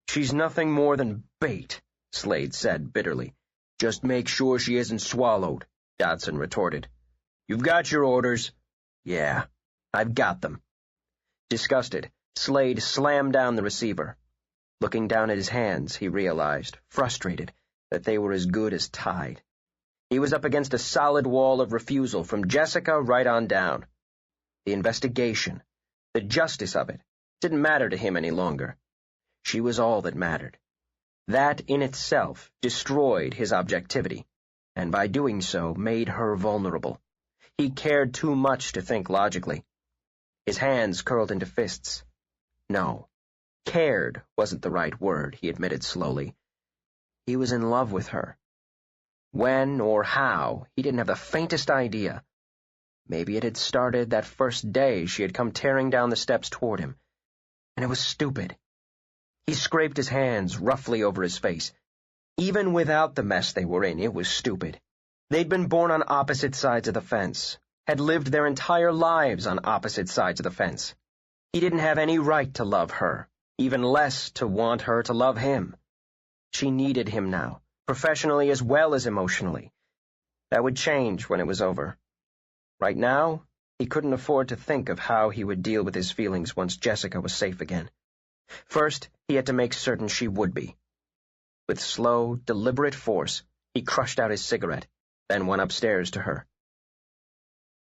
"She's nothing more than bait," Slade said bitterly. "Just make sure she isn't swallowed," Dodson retorted. "You've got your orders." "Yeah, I've got them." Disgusted, Slade slammed down the receiver. Looking down at his hands, he realized, frustrated, that they were as good as tied. He was up against a solid wall of refusal from Jessica right on down. The investigation, the justice of it, didn't matter to him any longer. She was all that mattered. That in itself destroyed his objectivity, and by doing so made her vulnerable. He cared too much to think logically. His hands curled into fists. No, cared wasn't the right word, he admitted slowly. He was in love with her. When or how, he didn't have the faintest idea. Maybe it had started that first day she had come tearing down the steps toward him. And it was stupid. He scraped his hands roughly over his face. Even without the mess they were in, it was stupid. They'd been born on opposite sides of the fence, had lived their entire lives on opposite sides of the fence. He didn't have any right to love her, even less to want her to love him. She needed him now, professionally as well as emotionally. That would change when it was over. Right now, he couldn't afford to think of how he would deal with his feelings once Jessica was safe again. First, he had to make certain she would be. With slow, deliberate force, he crushed out his cigarette, then went upstairs to her.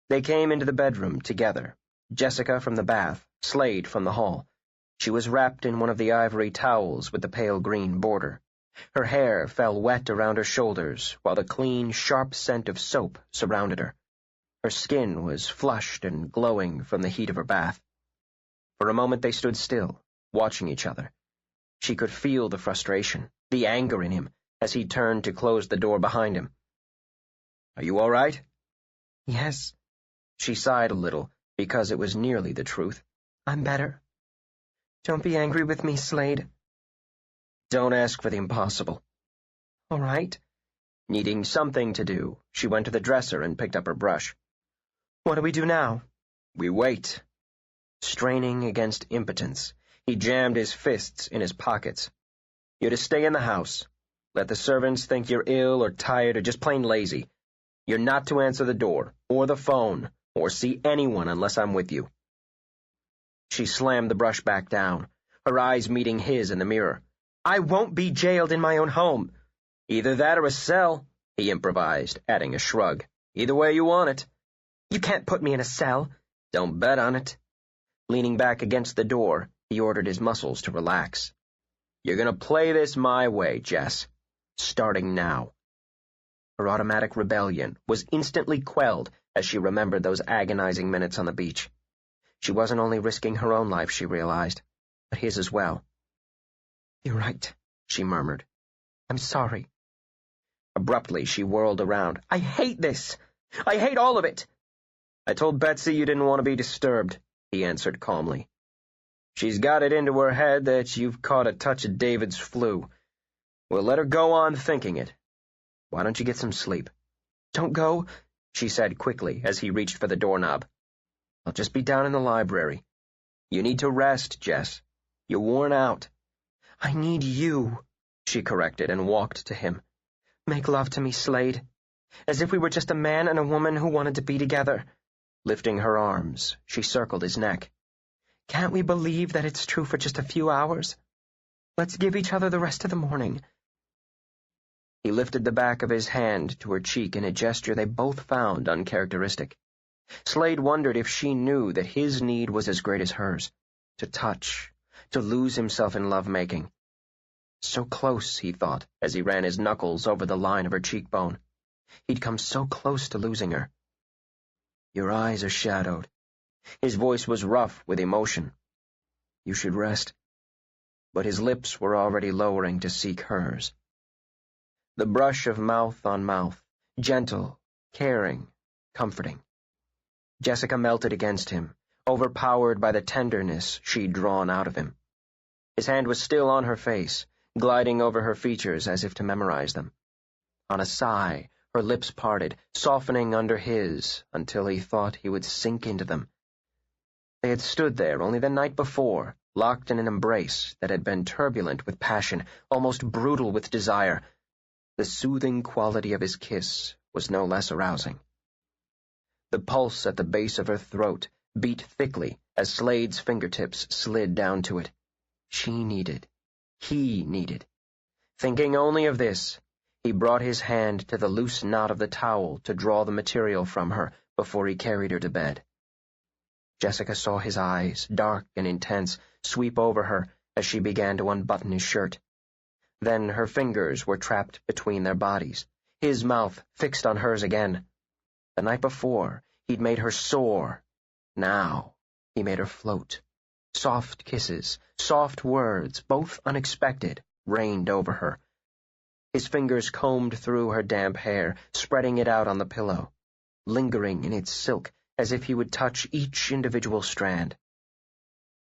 They came into the bedroom together, Jessica from the bath, Slade from the hall. She was wrapped in one of the ivory towels with the pale green border. Her hair fell wet around her shoulders, while the clean, sharp scent of soap surrounded her. Her skin was flushed and glowing from the heat of her bath. For a moment they stood still, watching each other. She could feel the frustration, the anger in him, as he turned to close the door behind him. "Are you all right?" "Yes." She sighed a little, because it was nearly the truth. "I'm better. Don't be angry with me, Slade." "Don't ask for the impossible." "All right." Needing something to do, she went to the dresser and picked up her brush. "What do we do now?" "We wait." Straining against impotence, he jammed his fists in his pockets. "You're to stay in the house. Let the servants think you're ill or tired or just plain lazy. You're not to answer the door, or the phone, or see anyone unless I'm with you." She slammed the brush back down, her eyes meeting his in the mirror. "I won't be jailed in my own home." "Either that or a cell," he improvised, adding a shrug. "Either way you want it." "You can't put me in a cell." "Don't bet on it." Leaning back against the door, he ordered his muscles to relax. "You're going to play this my way, Jess. Starting now." Her automatic rebellion was instantly quelled as she remembered those agonizing minutes on the beach. She wasn't only risking her own life, she realized. but his as well. "You're right," she murmured. "I'm sorry." Abruptly, she whirled around. "I hate this! I hate all of it!" "I told Betsy you didn't want to be disturbed," he answered calmly. "She's got it into her head that you've caught a touch of David's flu. We'll let her go on thinking it. Why don't you get some sleep?" "Don't go," she said quickly as he reached for the doorknob. "I'll just be down in the library. You need to rest, Jess. You're worn out." "I need you," she corrected and walked to him. "Make love to me, Slade. As if we were just a man and a woman who wanted to be together." Lifting her arms, she circled his neck. "Can't we believe that it's true for just a few hours? Let's give each other the rest of the morning." He lifted the back of his hand to her cheek in a gesture they both found uncharacteristic. Slade wondered if she knew that his need was as great as hers, to touch, to lose himself in love-making. So close, he thought, as he ran his knuckles over the line of her cheekbone. He'd come so close to losing her. "Your eyes are shadowed." His voice was rough with emotion. "You should rest." But his lips were already lowering to seek hers. The brush of mouth on mouth, gentle, caring, comforting. Jessica melted against him, overpowered by the tenderness she'd drawn out of him. His hand was still on her face, gliding over her features as if to memorize them. On a sigh, her lips parted, softening under his until he thought he would sink into them. They had stood there only the night before, locked in an embrace that had been turbulent with passion, almost brutal with desire. The soothing quality of his kiss was no less arousing. The pulse at the base of her throat beat thickly as Slade's fingertips slid down to it. She needed. He needed. Thinking only of this, he brought his hand to the loose knot of the towel to draw the material from her before he carried her to bed. Jessica saw his eyes, dark and intense, sweep over her as she began to unbutton his shirt. Then her fingers were trapped between their bodies, his mouth fixed on hers again. The night before, he'd made her soar. Now, he made her float. Soft kisses, soft words, both unexpected, rained over her. His fingers combed through her damp hair, spreading it out on the pillow, lingering in its silk as if he would touch each individual strand.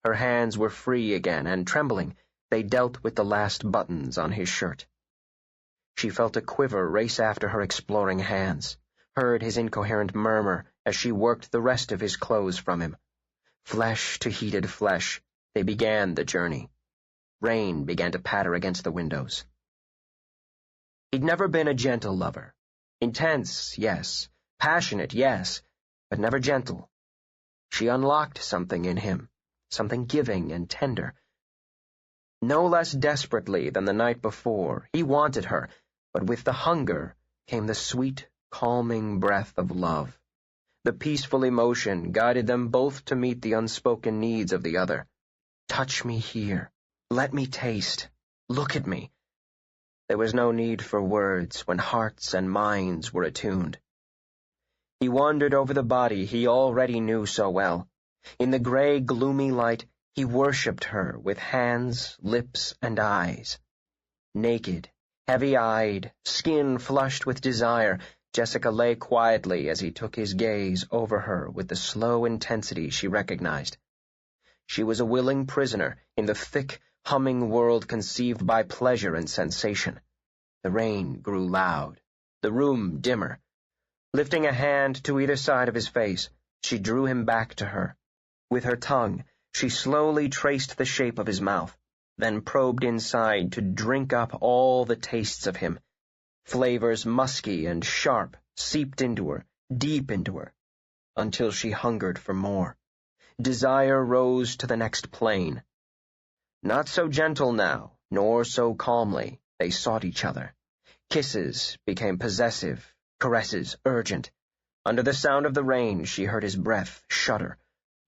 Her hands were free again, and trembling, they dealt with the last buttons on his shirt. She felt a quiver race after her exploring hands, heard his incoherent murmur as she worked the rest of his clothes from him. Flesh to heated flesh, they began the journey. Rain began to patter against the windows. He'd never been a gentle lover. Intense, yes. Passionate, yes. But never gentle. She unlocked something in him, something giving and tender. No less desperately than the night before, he wanted her, but with the hunger came the sweet, calming breath of love. The peaceful emotion guided them both to meet the unspoken needs of the other. Touch me here. Let me taste. Look at me. There was no need for words when hearts and minds were attuned. He wandered over the body he already knew so well. In the gray, gloomy light, he worshipped her with hands, lips, and eyes. Naked, heavy-eyed, skin flushed with desire, Jessica lay quietly as he took his gaze over her with the slow intensity she recognized. She was a willing prisoner in the thick, humming world conceived by pleasure and sensation. The rain grew loud, the room dimmer. Lifting a hand to either side of his face, she drew him back to her. With her tongue, she slowly traced the shape of his mouth, then probed inside to drink up all the tastes of him. Flavors musky and sharp seeped into her, deep into her, until she hungered for more. Desire rose to the next plane. Not so gentle now, nor so calmly, they sought each other. Kisses became possessive, caresses urgent. Under the sound of the rain, she heard his breath shudder.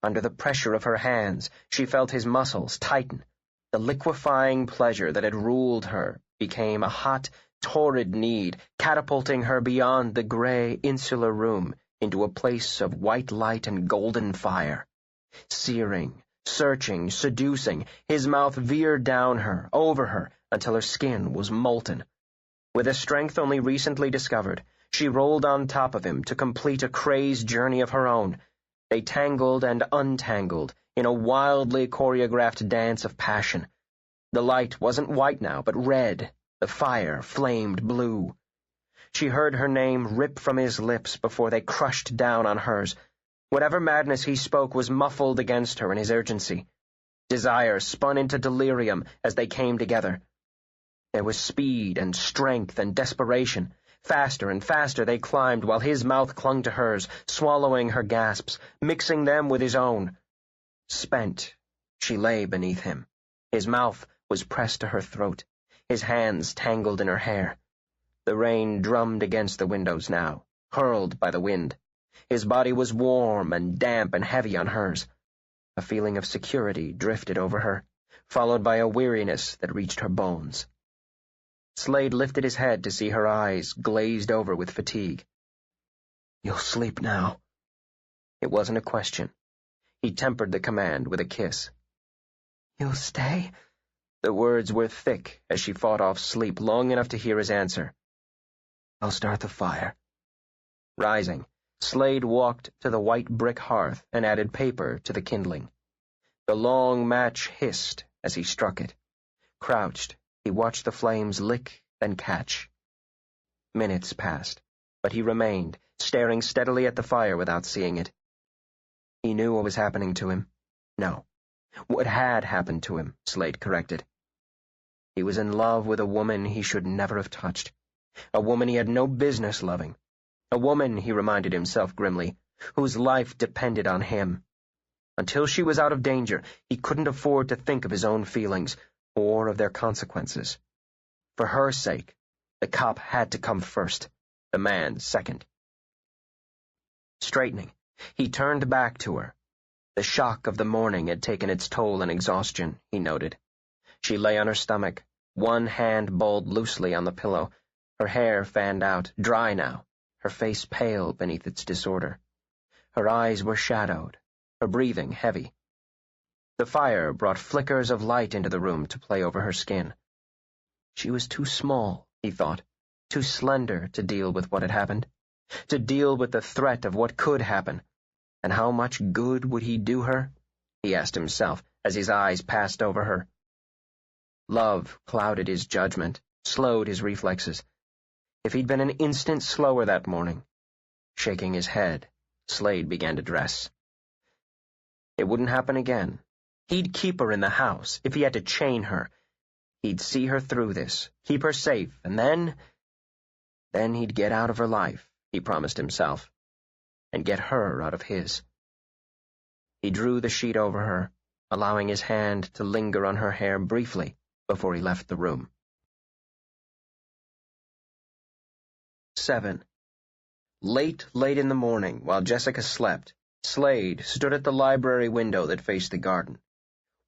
Under the pressure of her hands, she felt his muscles tighten. The liquefying pleasure that had ruled her became a hot, torrid need, catapulting her beyond the gray, insular room into a place of white light and golden fire. Searing, Searching, seducing, his mouth veered down her, over her, until her skin was molten. With a strength only recently discovered, she rolled on top of him to complete a crazed journey of her own. They tangled and untangled in a wildly choreographed dance of passion. The light wasn't white now, but red. The fire flamed blue. She heard her name rip from his lips before they crushed down on hers. Whatever madness he spoke was muffled against her in his urgency. Desire spun into delirium as they came together. There was speed and strength and desperation. Faster and faster they climbed while his mouth clung to hers, swallowing her gasps, mixing them with his own. Spent, she lay beneath him. His mouth was pressed to her throat, his hands tangled in her hair. The rain drummed against the windows now, hurled by the wind. His body was warm and damp and heavy on hers. A feeling of security drifted over her, followed by a weariness that reached her bones. Slade lifted his head to see her eyes glazed over with fatigue. "You'll sleep now." It wasn't a question. He tempered the command with a kiss. "You'll stay?" The words were thick as she fought off sleep long enough to hear his answer. "I'll start the fire." Rising, Slade walked to the white brick hearth and added paper to the kindling. The long match hissed as he struck it. Crouched, he watched the flames lick, then catch. Minutes passed, but he remained, staring steadily at the fire without seeing it. He knew what was happening to him. No, what had happened to him, Slade corrected. He was in love with a woman he should never have touched. A woman he had no business loving. A woman, he reminded himself grimly, whose life depended on him. Until she was out of danger, he couldn't afford to think of his own feelings, or of their consequences. For her sake, the cop had to come first, the man second. Straightening, he turned back to her. The shock of the morning had taken its toll in exhaustion, he noted. She lay on her stomach, one hand balled loosely on the pillow, her hair fanned out, dry now, her face pale beneath its disorder. Her eyes were shadowed, her breathing heavy. The fire brought flickers of light into the room to play over her skin. She was too small, he thought, too slender to deal with what had happened, to deal with the threat of what could happen. And how much good would he do her? He asked himself as his eyes passed over her. Love clouded his judgment, slowed his reflexes. If he'd been an instant slower that morning. Shaking his head, Slade began to dress. It wouldn't happen again. He'd keep her in the house, if he had to chain her. He'd see her through this, keep her safe, and then he'd get out of her life, he promised himself, and get her out of his. He drew the sheet over her, allowing his hand to linger on her hair briefly before he left the room. 7. Late in the morning, while Jessica slept, Slade stood at the library window that faced the garden.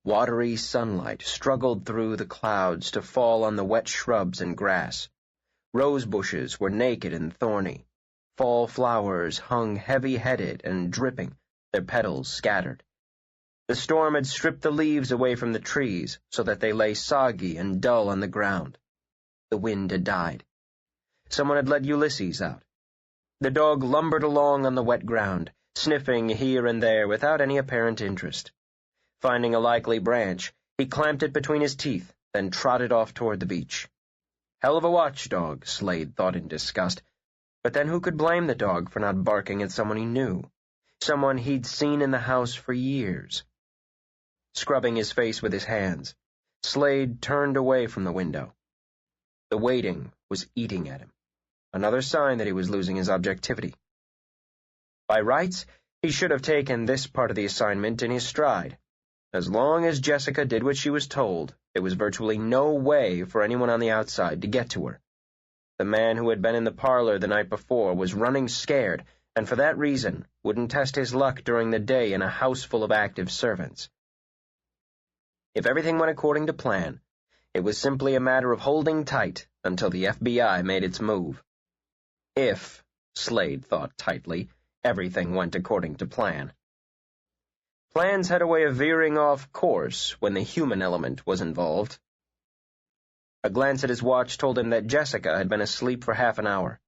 Watery sunlight struggled through the clouds to fall on the wet shrubs and grass. Rose bushes were naked and thorny. Fall flowers hung heavy-headed and dripping, their petals scattered. The storm had stripped the leaves away from the trees so that they lay soggy and dull on the ground. The wind had died. Someone had let Ulysses out. The dog lumbered along on the wet ground, sniffing here and there without any apparent interest. Finding a likely branch, he clamped it between his teeth, then trotted off toward the beach. Hell of a watchdog, Slade thought in disgust. But then who could blame the dog for not barking at someone he knew? Someone he'd seen in the house for years. Scrubbing his face with his hands, Slade turned away from the window. The waiting was eating at him. Another sign that he was losing his objectivity. By rights, he should have taken this part of the assignment in his stride. As long as Jessica did what she was told, there was virtually no way for anyone on the outside to get to her. The man who had been in the parlor the night before was running scared, and for that reason wouldn't test his luck during the day in a house full of active servants. If everything went according to plan, it was simply a matter of holding tight until the FBI made its move. If, Slade thought tightly, everything went according to plan. Plans had a way of veering off course when the human element was involved. A glance at his watch told him that Jessica had been asleep for half an hour.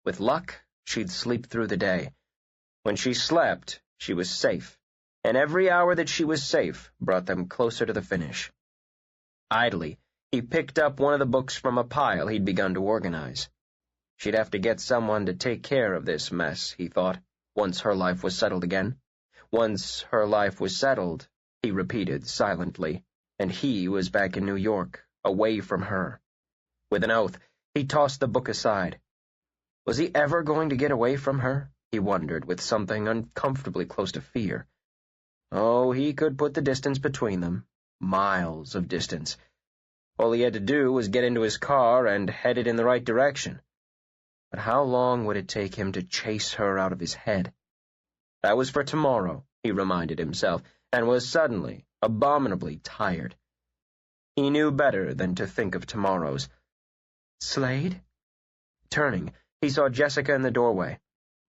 With luck, she'd sleep through the day. When she slept, she was safe, and every hour that she was safe brought them closer to the finish. Idly, he picked up one of the books from a pile he'd begun to organize. She'd have to get someone to take care of this mess, he thought, once her life was settled again. Once her life was settled, he repeated silently, and he was back in New York, away from her. With an oath, he tossed the book aside. Was he ever going to get away from her? He wondered, with something uncomfortably close to fear. Oh, he could put the distance between them. Miles of distance. All he had to do was get into his car and head it in the right direction. But how long would it take him to chase her out of his head? That was for tomorrow, he reminded himself, and was suddenly, abominably tired. He knew better than to think of tomorrows. Slade? Turning, he saw Jessica in the doorway.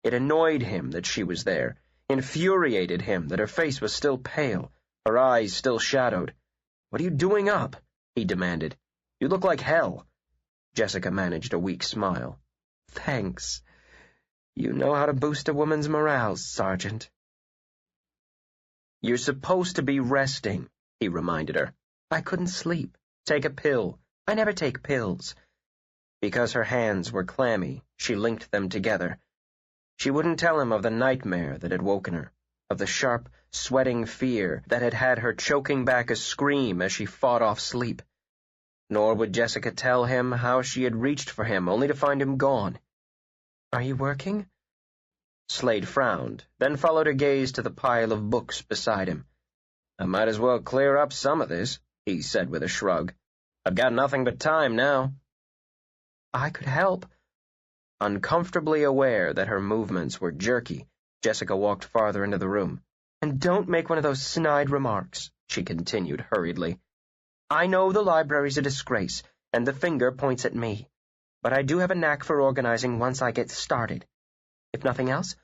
It annoyed him that she was there, infuriated him that her face was still pale, her eyes still shadowed. "What are you doing up?" he demanded. "You look like hell." Jessica managed a weak smile. "Thanks. You know how to boost a woman's morale, Sergeant." "You're supposed to be resting," he reminded her. "I couldn't sleep. Take a pill." "I never take pills." Because her hands were clammy, she linked them together. She wouldn't tell him of the nightmare that had woken her, of the sharp, sweating fear that had her choking back a scream as she fought off sleep. Nor would Jessica tell him how she had reached for him only to find him gone. "Are you working?" Slade frowned, then followed her gaze to the pile of books beside him. "I might as well clear up some of this," he said with a shrug. "I've got nothing but time now." "I could help." Uncomfortably aware that her movements were jerky, Jessica walked farther into the room. "And don't make one of those snide remarks," she continued hurriedly. "I know the library's a disgrace, and the finger points at me, but I do have a knack for organizing once I get started. If nothing else,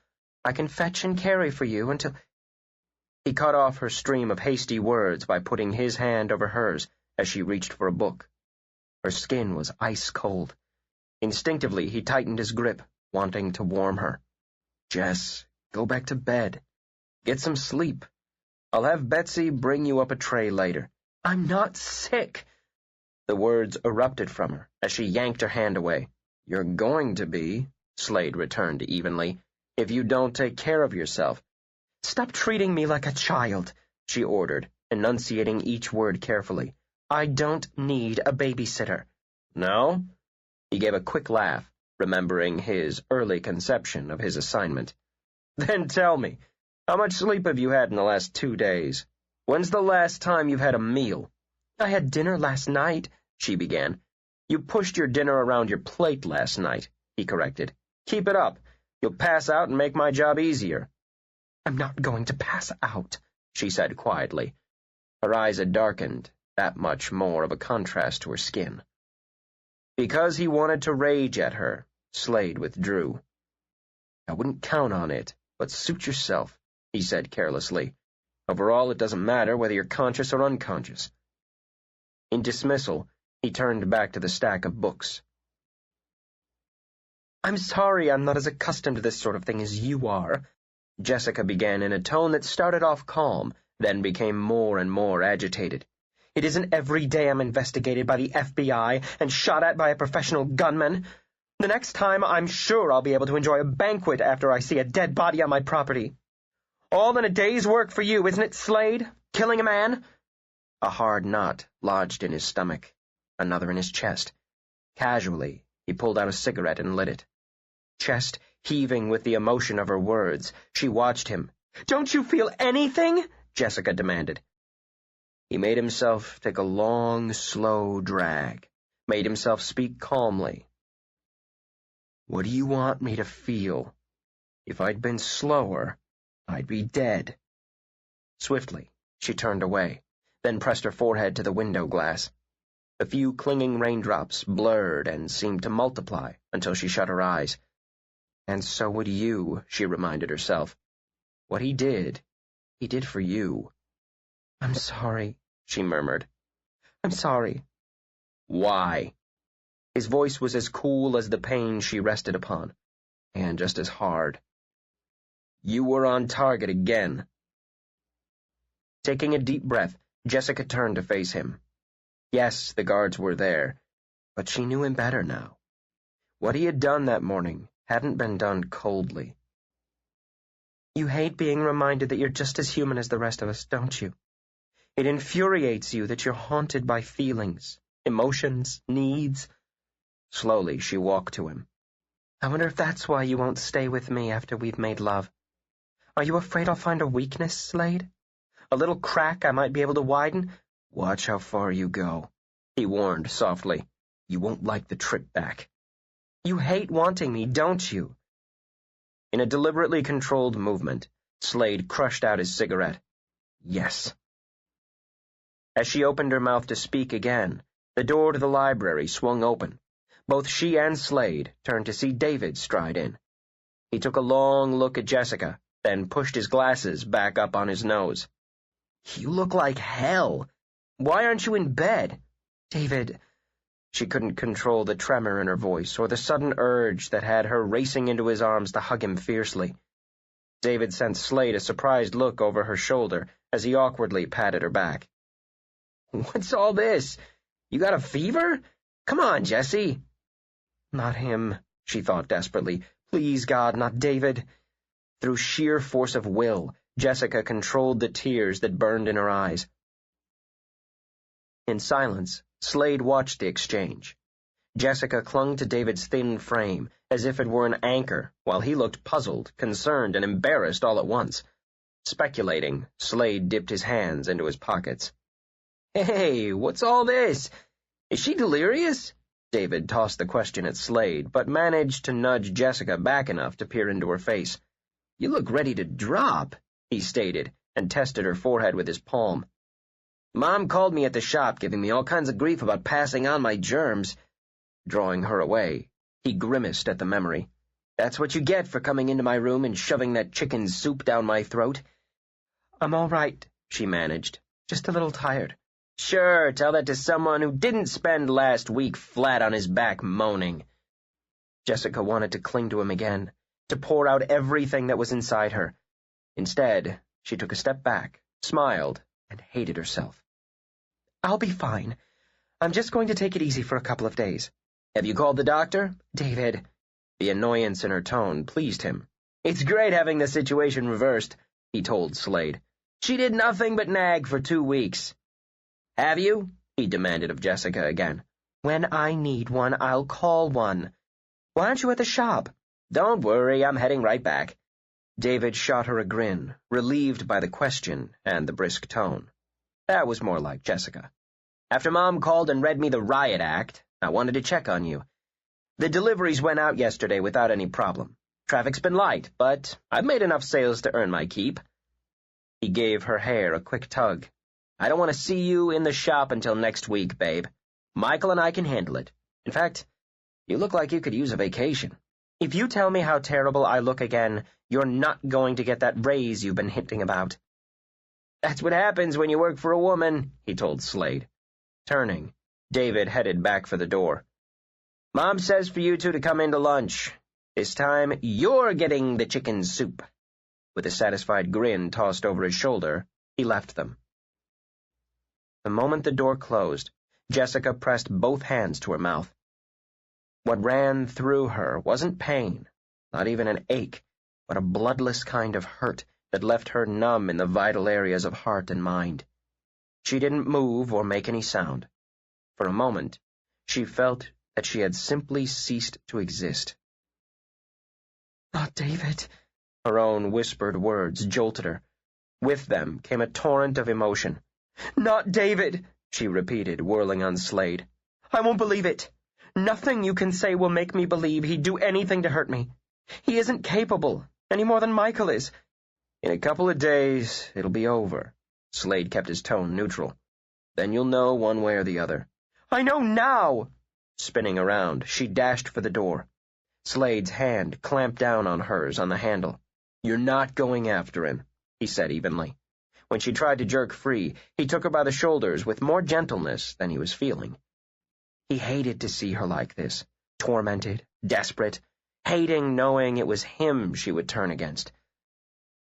I can fetch and carry for you until—" He cut off her stream of hasty words by putting his hand over hers as she reached for a book. Her skin was ice cold. Instinctively, he tightened his grip, wanting to warm her. "Jess, go back to bed. Get some sleep. I'll have Betsy bring you up a tray later." "I'm not sick." The words erupted from her as she yanked her hand away. "You're going to be," Slade returned evenly, "if you don't take care of yourself." "Stop treating me like a child," she ordered, enunciating each word carefully. "I don't need a babysitter." "No?" He gave a quick laugh, remembering his early conception of his assignment. "Then tell me, how much sleep have you had in the last 2 days? When's the last time you've had a meal?" "I had dinner last night," she began. "You pushed your dinner around your plate last night," he corrected. "Keep it up. You'll pass out and make my job easier." "I'm not going to pass out," she said quietly. Her eyes had darkened, that much more of a contrast to her skin. Because he wanted to rage at her, Slade withdrew. "I wouldn't count on it, but suit yourself," he said carelessly. "Overall, it doesn't matter whether you're conscious or unconscious." In dismissal, he turned back to the stack of books. "I'm sorry I'm not as accustomed to this sort of thing as you are," Jessica began in a tone that started off calm, then became more and more agitated. "It isn't every day I'm investigated by the FBI and shot at by a professional gunman. The next time, I'm sure I'll be able to enjoy a banquet after I see a dead body on my property. All in a day's work for you, isn't it, Slade? Killing a man?" A hard knot lodged in his stomach, another in his chest. Casually, he pulled out a cigarette and lit it. Chest heaving with the emotion of her words, she watched him. "Don't you feel anything?" Jessica demanded. He made himself take a long, slow drag, made himself speak calmly. "What do you want me to feel? If I'd been slower, I'd be dead." Swiftly, she turned away, then pressed her forehead to the window glass. The few clinging raindrops blurred and seemed to multiply until she shut her eyes. "And so would you," she reminded herself. "What he did, He did for you. I'm sorry, she murmured. I'm sorry. Why? His voice was as cool as the pain she rested upon, and just as hard. You were on target again. Taking a deep breath, Jessica turned to face him. Yes, the guards were there, but she knew him better now. What he had done that morning hadn't been done coldly. You hate being reminded that you're just as human as the rest of us, don't you? It infuriates you that you're haunted by feelings, emotions, needs. Slowly, she walked to him. I wonder if that's why you won't stay with me after we've made love. Are you afraid I'll find a weakness, Slade? A little crack I might be able to widen? Watch how far you go, he warned softly. You won't like the trip back. You hate wanting me, don't you? In a deliberately controlled movement, Slade crushed out his cigarette. Yes. As she opened her mouth to speak again, the door to the library swung open. Both she and Slade turned to see David stride in. He took a long look at Jessica, then pushed his glasses back up on his nose. You look like hell. Why aren't you in bed? David. She couldn't control the tremor in her voice or the sudden urge that had her racing into his arms to hug him fiercely. David sent Slade a surprised look over her shoulder as he awkwardly patted her back. What's all this? You got a fever? Come on, Jessie. Not him, she thought desperately. Please, God, not David. Through sheer force of will, Jessica controlled the tears that burned in her eyes. In silence, Slade watched the exchange. Jessica clung to David's thin frame, as if it were an anchor, while he looked puzzled, concerned, and embarrassed all at once. Speculating, Slade dipped his hands into his pockets. Hey, what's all this? Is she delirious? David tossed the question at Slade, but managed to nudge Jessica back enough to peer into her face. You look ready to drop, he stated, and tested her forehead with his palm. Mom called me at the shop, giving me all kinds of grief about passing on my germs. Drawing her away, he grimaced at the memory. That's what you get for coming into my room and shoving that chicken soup down my throat. I'm all right, she managed. Just a little tired. Sure, tell that to someone who didn't spend last week flat on his back moaning. Jessica wanted to cling to him again, to pour out everything that was inside her. Instead, she took a step back, smiled, and hated herself. I'll be fine. I'm just going to take it easy for a couple of days. Have you called the doctor? David. The annoyance in her tone pleased him. It's great having the situation reversed, he told Slade. She did nothing but nag for 2 weeks. Have you? He demanded of Jessica again. When I need one, I'll call one. Why aren't you at the shop? Don't worry, I'm heading right back. David shot her a grin, relieved by the question and the brisk tone. That was more like Jessica. After Mom called and read me the riot act, I wanted to check on you. The deliveries went out yesterday without any problem. Traffic's been light, but I've made enough sales to earn my keep. He gave her hair a quick tug. I don't want to see you in the shop until next week, babe. Michael and I can handle it. In fact, you look like you could use a vacation. If you tell me how terrible I look again, you're not going to get that raise you've been hinting about. That's what happens when you work for a woman, he told Slade. Turning, David headed back for the door. Mom says for you two to come in to lunch. This time, you're getting the chicken soup. With a satisfied grin tossed over his shoulder, he left them. The moment the door closed, Jessica pressed both hands to her mouth. What ran through her wasn't pain, not even an ache, but a bloodless kind of hurt that left her numb in the vital areas of heart and mind. She didn't move or make any sound. For a moment, she felt that she had simply ceased to exist. Not David. Her own whispered words jolted her. With them came a torrent of emotion. Not David, she repeated, whirling on Slade. I won't believe it. Nothing you can say will make me believe he'd do anything to hurt me. He isn't capable, any more than Michael is. In a couple of days, it'll be over. Slade kept his tone neutral. Then you'll know one way or the other. I know now! Spinning around, she dashed for the door. Slade's hand clamped down on hers on the handle. You're not going after him, he said evenly. When she tried to jerk free, he took her by the shoulders with more gentleness than he was feeling. He hated to see her like this, tormented, desperate, hating knowing it was him she would turn against.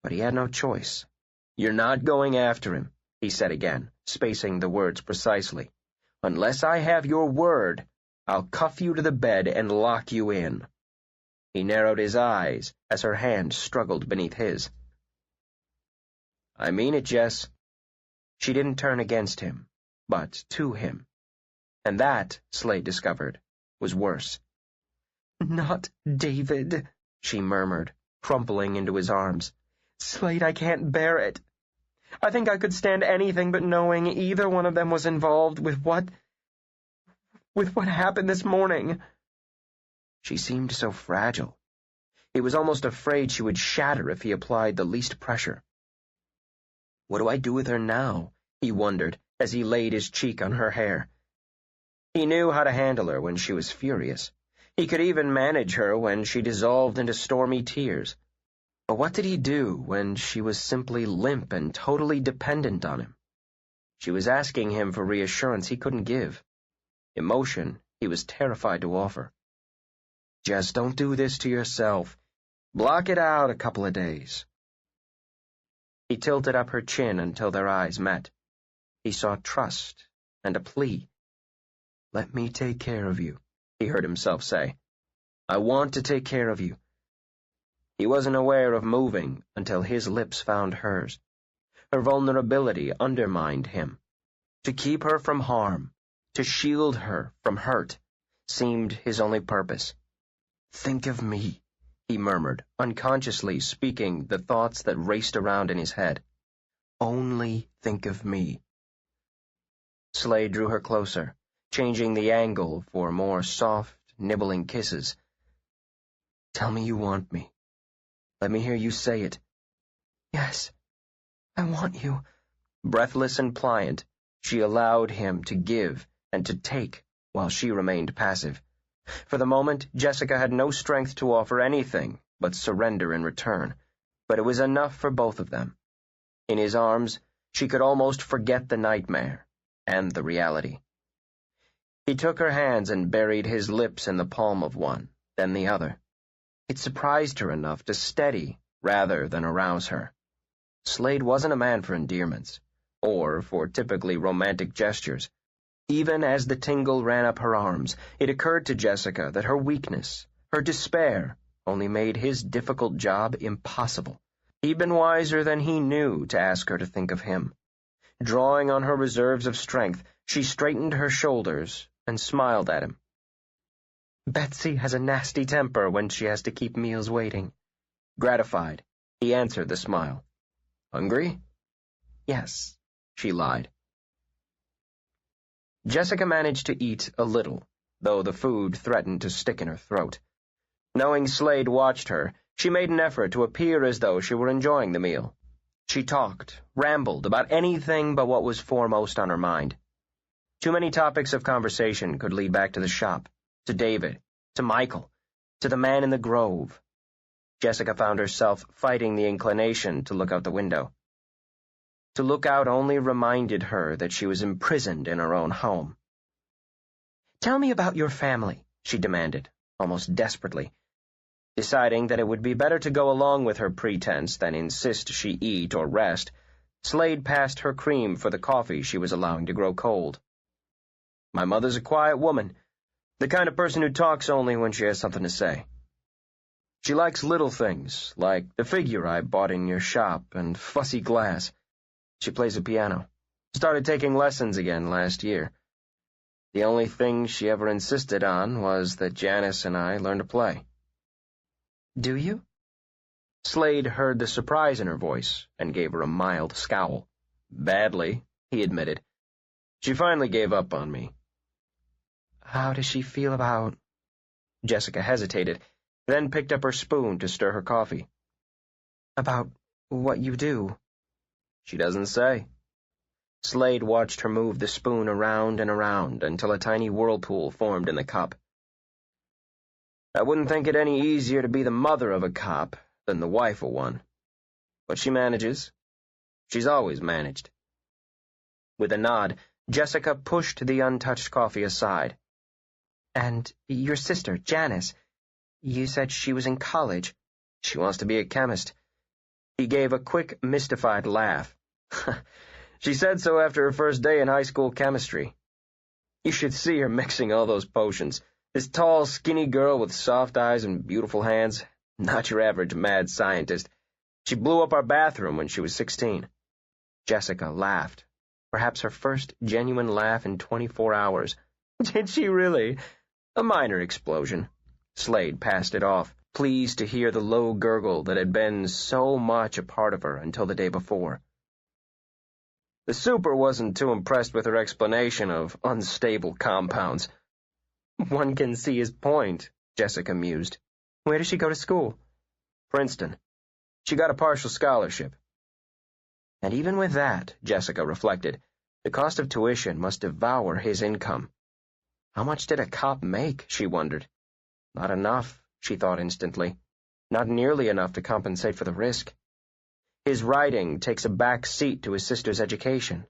But he had no choice. "You're not going after him," he said again, spacing the words precisely. "Unless I have your word, I'll cuff you to the bed and lock you in." He narrowed his eyes as her hand struggled beneath his. "I mean it, Jess." She didn't turn against him, but to him. And that, Slade discovered, was worse. "Not David," she murmured, crumpling into his arms. "Slade, I can't bear it. I think I could stand anything but knowing either one of them was involved with what happened this morning." She seemed so fragile. He was almost afraid she would shatter if he applied the least pressure. What do I do with her now? He wondered as he laid his cheek on her hair. He knew how to handle her when she was furious. He could even manage her when she dissolved into stormy tears. But what did he do when she was simply limp and totally dependent on him? She was asking him for reassurance he couldn't give. Emotion he was terrified to offer. "Just don't do this to yourself. Block it out a couple of days." He tilted up her chin until their eyes met. He saw trust and a plea. "Let me take care of you," he heard himself say. "I want to take care of you." He wasn't aware of moving until his lips found hers. Her vulnerability undermined him. To keep her from harm, to shield her from hurt, seemed his only purpose. "Think of me," he murmured, unconsciously speaking the thoughts that raced around in his head. "Only think of me." Slade drew her closer, changing the angle for more soft, nibbling kisses. "Tell me you want me. Let me hear you say it." "Yes, I want you." Breathless and pliant, she allowed him to give and to take while she remained passive. For the moment, Jessica had no strength to offer anything but surrender in return, but it was enough for both of them. In his arms, she could almost forget the nightmare and the reality. He took her hands and buried his lips in the palm of one, then the other. It surprised her enough to steady rather than arouse her. Slade wasn't a man for endearments, or for typically romantic gestures. Even as the tingle ran up her arms, it occurred to Jessica that her weakness, her despair, only made his difficult job impossible. He'd been wiser than he knew to ask her to think of him. Drawing on her reserves of strength, she straightened her shoulders and smiled at him. "Betsy has a nasty temper when she has to keep meals waiting." Gratified, he answered the smile. "Hungry?" "Yes," she lied. Jessica managed to eat a little, though the food threatened to stick in her throat. Knowing Slade watched her, she made an effort to appear as though she were enjoying the meal. She talked, rambled about anything but what was foremost on her mind. Too many topics of conversation could lead back to the shop, to David, to Michael, to the man in the grove. Jessica found herself fighting the inclination to look out the window. To look out only reminded her that she was imprisoned in her own home. "Tell me about your family," she demanded, almost desperately. Deciding that it would be better to go along with her pretense than insist she eat or rest, Slade passed her cream for the coffee she was allowing to grow cold. "My mother's a quiet woman, the kind of person who talks only when she has something to say. She likes little things, like the figure I bought in your shop and fussy glass. She plays the piano. Started taking lessons again last year. The only thing she ever insisted on was that Janice and I learn to play." "Do you?" Slade heard the surprise in her voice and gave her a mild scowl. "Badly," he admitted. "She finally gave up on me." "How does she feel about—" Jessica hesitated, then picked up her spoon to stir her coffee. "About what you do?" "She doesn't say." Slade watched her move the spoon around and around until a tiny whirlpool formed in the cup. "I wouldn't think it any easier to be the mother of a cop than the wife of one. But she manages. She's always managed. With a nod, Jessica pushed the untouched coffee aside. And your sister, Janice, you said she was in college. She wants to be a chemist. He gave a quick, mystified laugh. She said so after her first day in high school chemistry. You should see her mixing all those potions. This tall, skinny girl with soft eyes and beautiful hands. Not your average mad scientist. She blew up our bathroom when she was 16. Jessica laughed. Perhaps her first genuine laugh in 24 hours. Did she really? A minor explosion. Slade passed it off, pleased to hear the low gurgle that had been so much a part of her until the day before. The super wasn't too impressed with her explanation of unstable compounds. One can see his point, Jessica mused. Where does she go to school? Princeton. She got a partial scholarship. And even with that, Jessica reflected, the cost of tuition must devour his income. How much did a cop make, she wondered. Not enough, she thought instantly. Not nearly enough to compensate for the risk. His writing takes a back seat to his sister's education.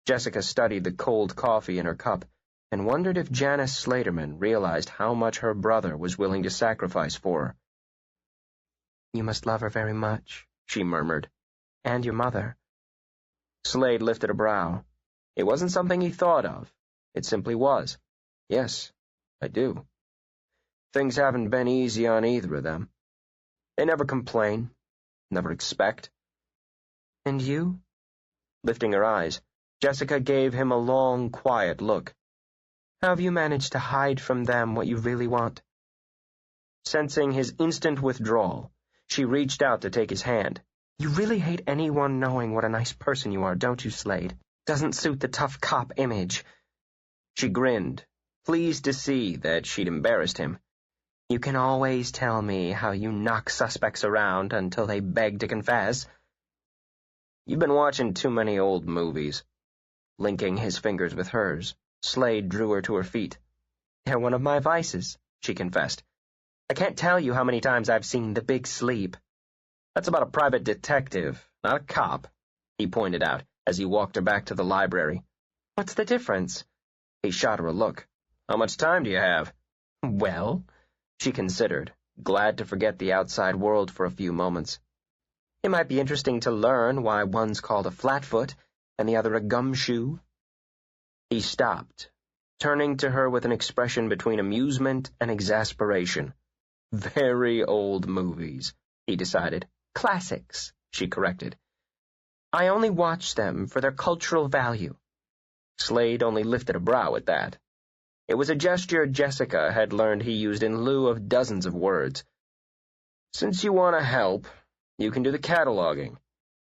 Jessica studied the cold coffee in her cup and wondered if Janice Slaterman realized how much her brother was willing to sacrifice for her. You must love her very much, she murmured. And your mother. Slade lifted a brow. It wasn't something he thought of. It simply was. Yes, I do. Things haven't been easy on either of them. They never complain, never expect. And you? Lifting her eyes, Jessica gave him a long, quiet look. How have you managed to hide from them what you really want? Sensing his instant withdrawal, she reached out to take his hand. You really hate anyone knowing what a nice person you are, don't you, Slade? Doesn't suit the tough cop image. She grinned, pleased to see that she'd embarrassed him. You can always tell me how you knock suspects around until they beg to confess. You've been watching too many old movies. Linking his fingers with hers, Slade drew her to her feet. They're one of my vices, she confessed. I can't tell you how many times I've seen The Big Sleep. That's about a private detective, not a cop, he pointed out as he walked her back to the library. What's the difference? He shot her a look. How much time do you have? Well, she considered, glad to forget the outside world for a few moments. It might be interesting to learn why one's called a flatfoot and the other a gumshoe. He stopped, turning to her with an expression between amusement and exasperation. Very old movies, he decided. Classics, she corrected. I only watch them for their cultural value. Slade only lifted a brow at that. It was a gesture Jessica had learned he used in lieu of dozens of words. Since you want to help, you can do the cataloging.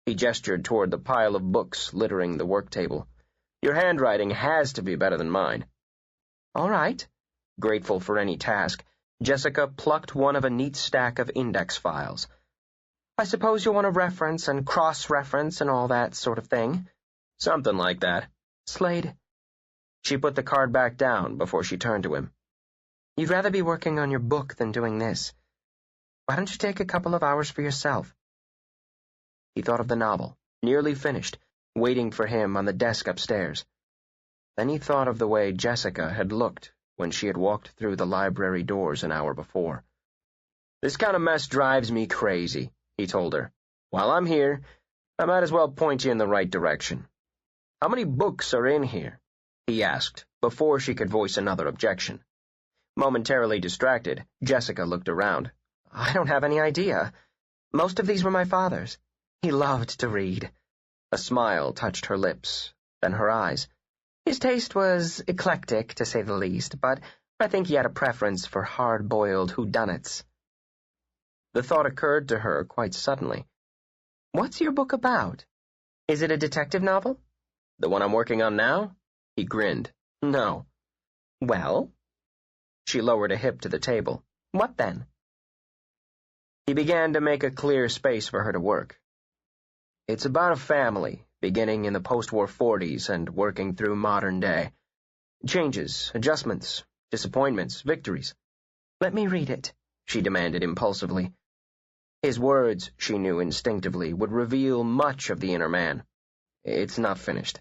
He gestured toward the pile of books littering the work table. Your handwriting has to be better than mine. All right. Grateful for any task, Jessica plucked one of a neat stack of index files. I suppose you'll want to reference and cross-reference and all that sort of thing. Something like that. Slade. She put the card back down before she turned to him. You'd rather be working on your book than doing this. Why don't you take a couple of hours for yourself? He thought of the novel, nearly finished, waiting for him on the desk upstairs. Then he thought of the way Jessica had looked when she had walked through the library doors an hour before. This kind of mess drives me crazy, he told her. While I'm here, I might as well point you in the right direction. How many books are in here? He asked, before she could voice another objection. Momentarily distracted, Jessica looked around. I don't have any idea. Most of these were my father's. He loved to read. A smile touched her lips, then her eyes. His taste was eclectic, to say the least, but I think he had a preference for hard-boiled whodunits. The thought occurred to her quite suddenly. What's your book about? Is it a detective novel? The one I'm working on now? He grinned. No. Well? She lowered a hip to the table. What then? He began to make a clear space for her to work. It's about a family, beginning in the post-war 40s and working through modern day. Changes, adjustments, disappointments, victories. Let me read it, she demanded impulsively. His words, she knew instinctively, would reveal much of the inner man. It's not finished.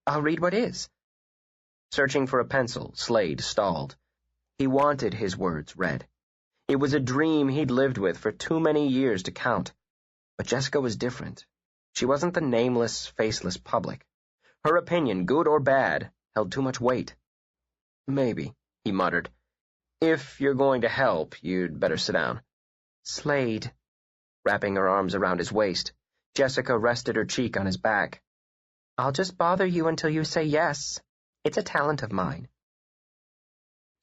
I'll read what is. Searching for a pencil, Slade stalled. He wanted his words read. It was a dream he'd lived with for too many years to count. But Jessica was different. She wasn't the nameless, faceless public. Her opinion, good or bad, held too much weight. Maybe, he muttered. If you're going to help, you'd better sit down. Slade. Wrapping her arms around his waist, Jessica rested her cheek on his back. I'll just bother you until you say yes. It's a talent of mine.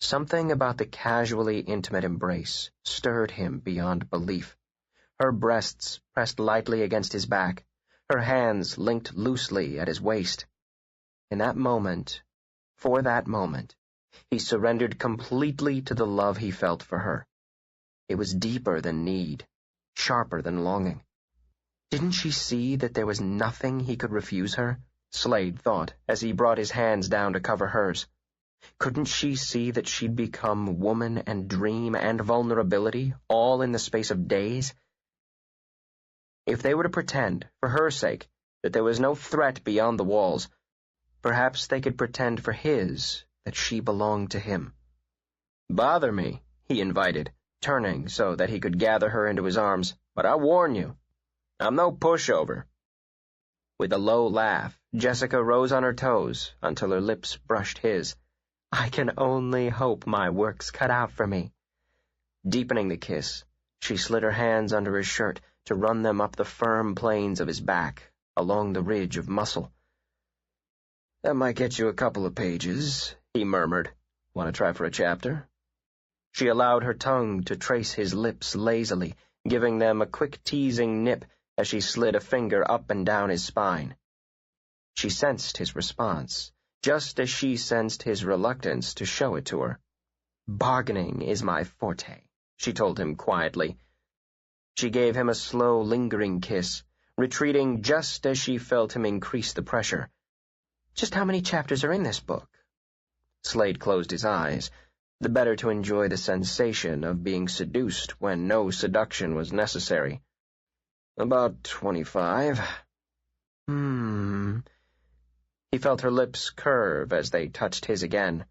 Something about the casually intimate embrace stirred him beyond belief. Her breasts pressed lightly against his back, her hands linked loosely at his waist. In that moment, for that moment, he surrendered completely to the love he felt for her. It was deeper than need, sharper than longing. Didn't she see that there was nothing he could refuse her? Slade thought, as he brought his hands down to cover hers. Couldn't she see that she'd become woman and dream and vulnerability, all in the space of days? If they were to pretend, for her sake, that there was no threat beyond the walls, perhaps they could pretend for his that she belonged to him. Bother me, he invited, turning so that he could gather her into his arms, but I warn you, I'm no pushover. With a low laugh, Jessica rose on her toes until her lips brushed his. I can only hope my work's cut out for me. Deepening the kiss, she slid her hands under his shirt to run them up the firm planes of his back, along the ridge of muscle. That might get you a couple of pages, he murmured. Want to try for a chapter? She allowed her tongue to trace his lips lazily, giving them a quick teasing nip as she slid a finger up and down his spine. She sensed his response, just as she sensed his reluctance to show it to her. Bargaining is my forte, she told him quietly. She gave him a slow, lingering kiss, retreating just as she felt him increase the pressure. Just how many chapters are in this book? Slade closed his eyes, the better to enjoy the sensation of being seduced when no seduction was necessary. About 25. He felt her lips curve as they touched his again.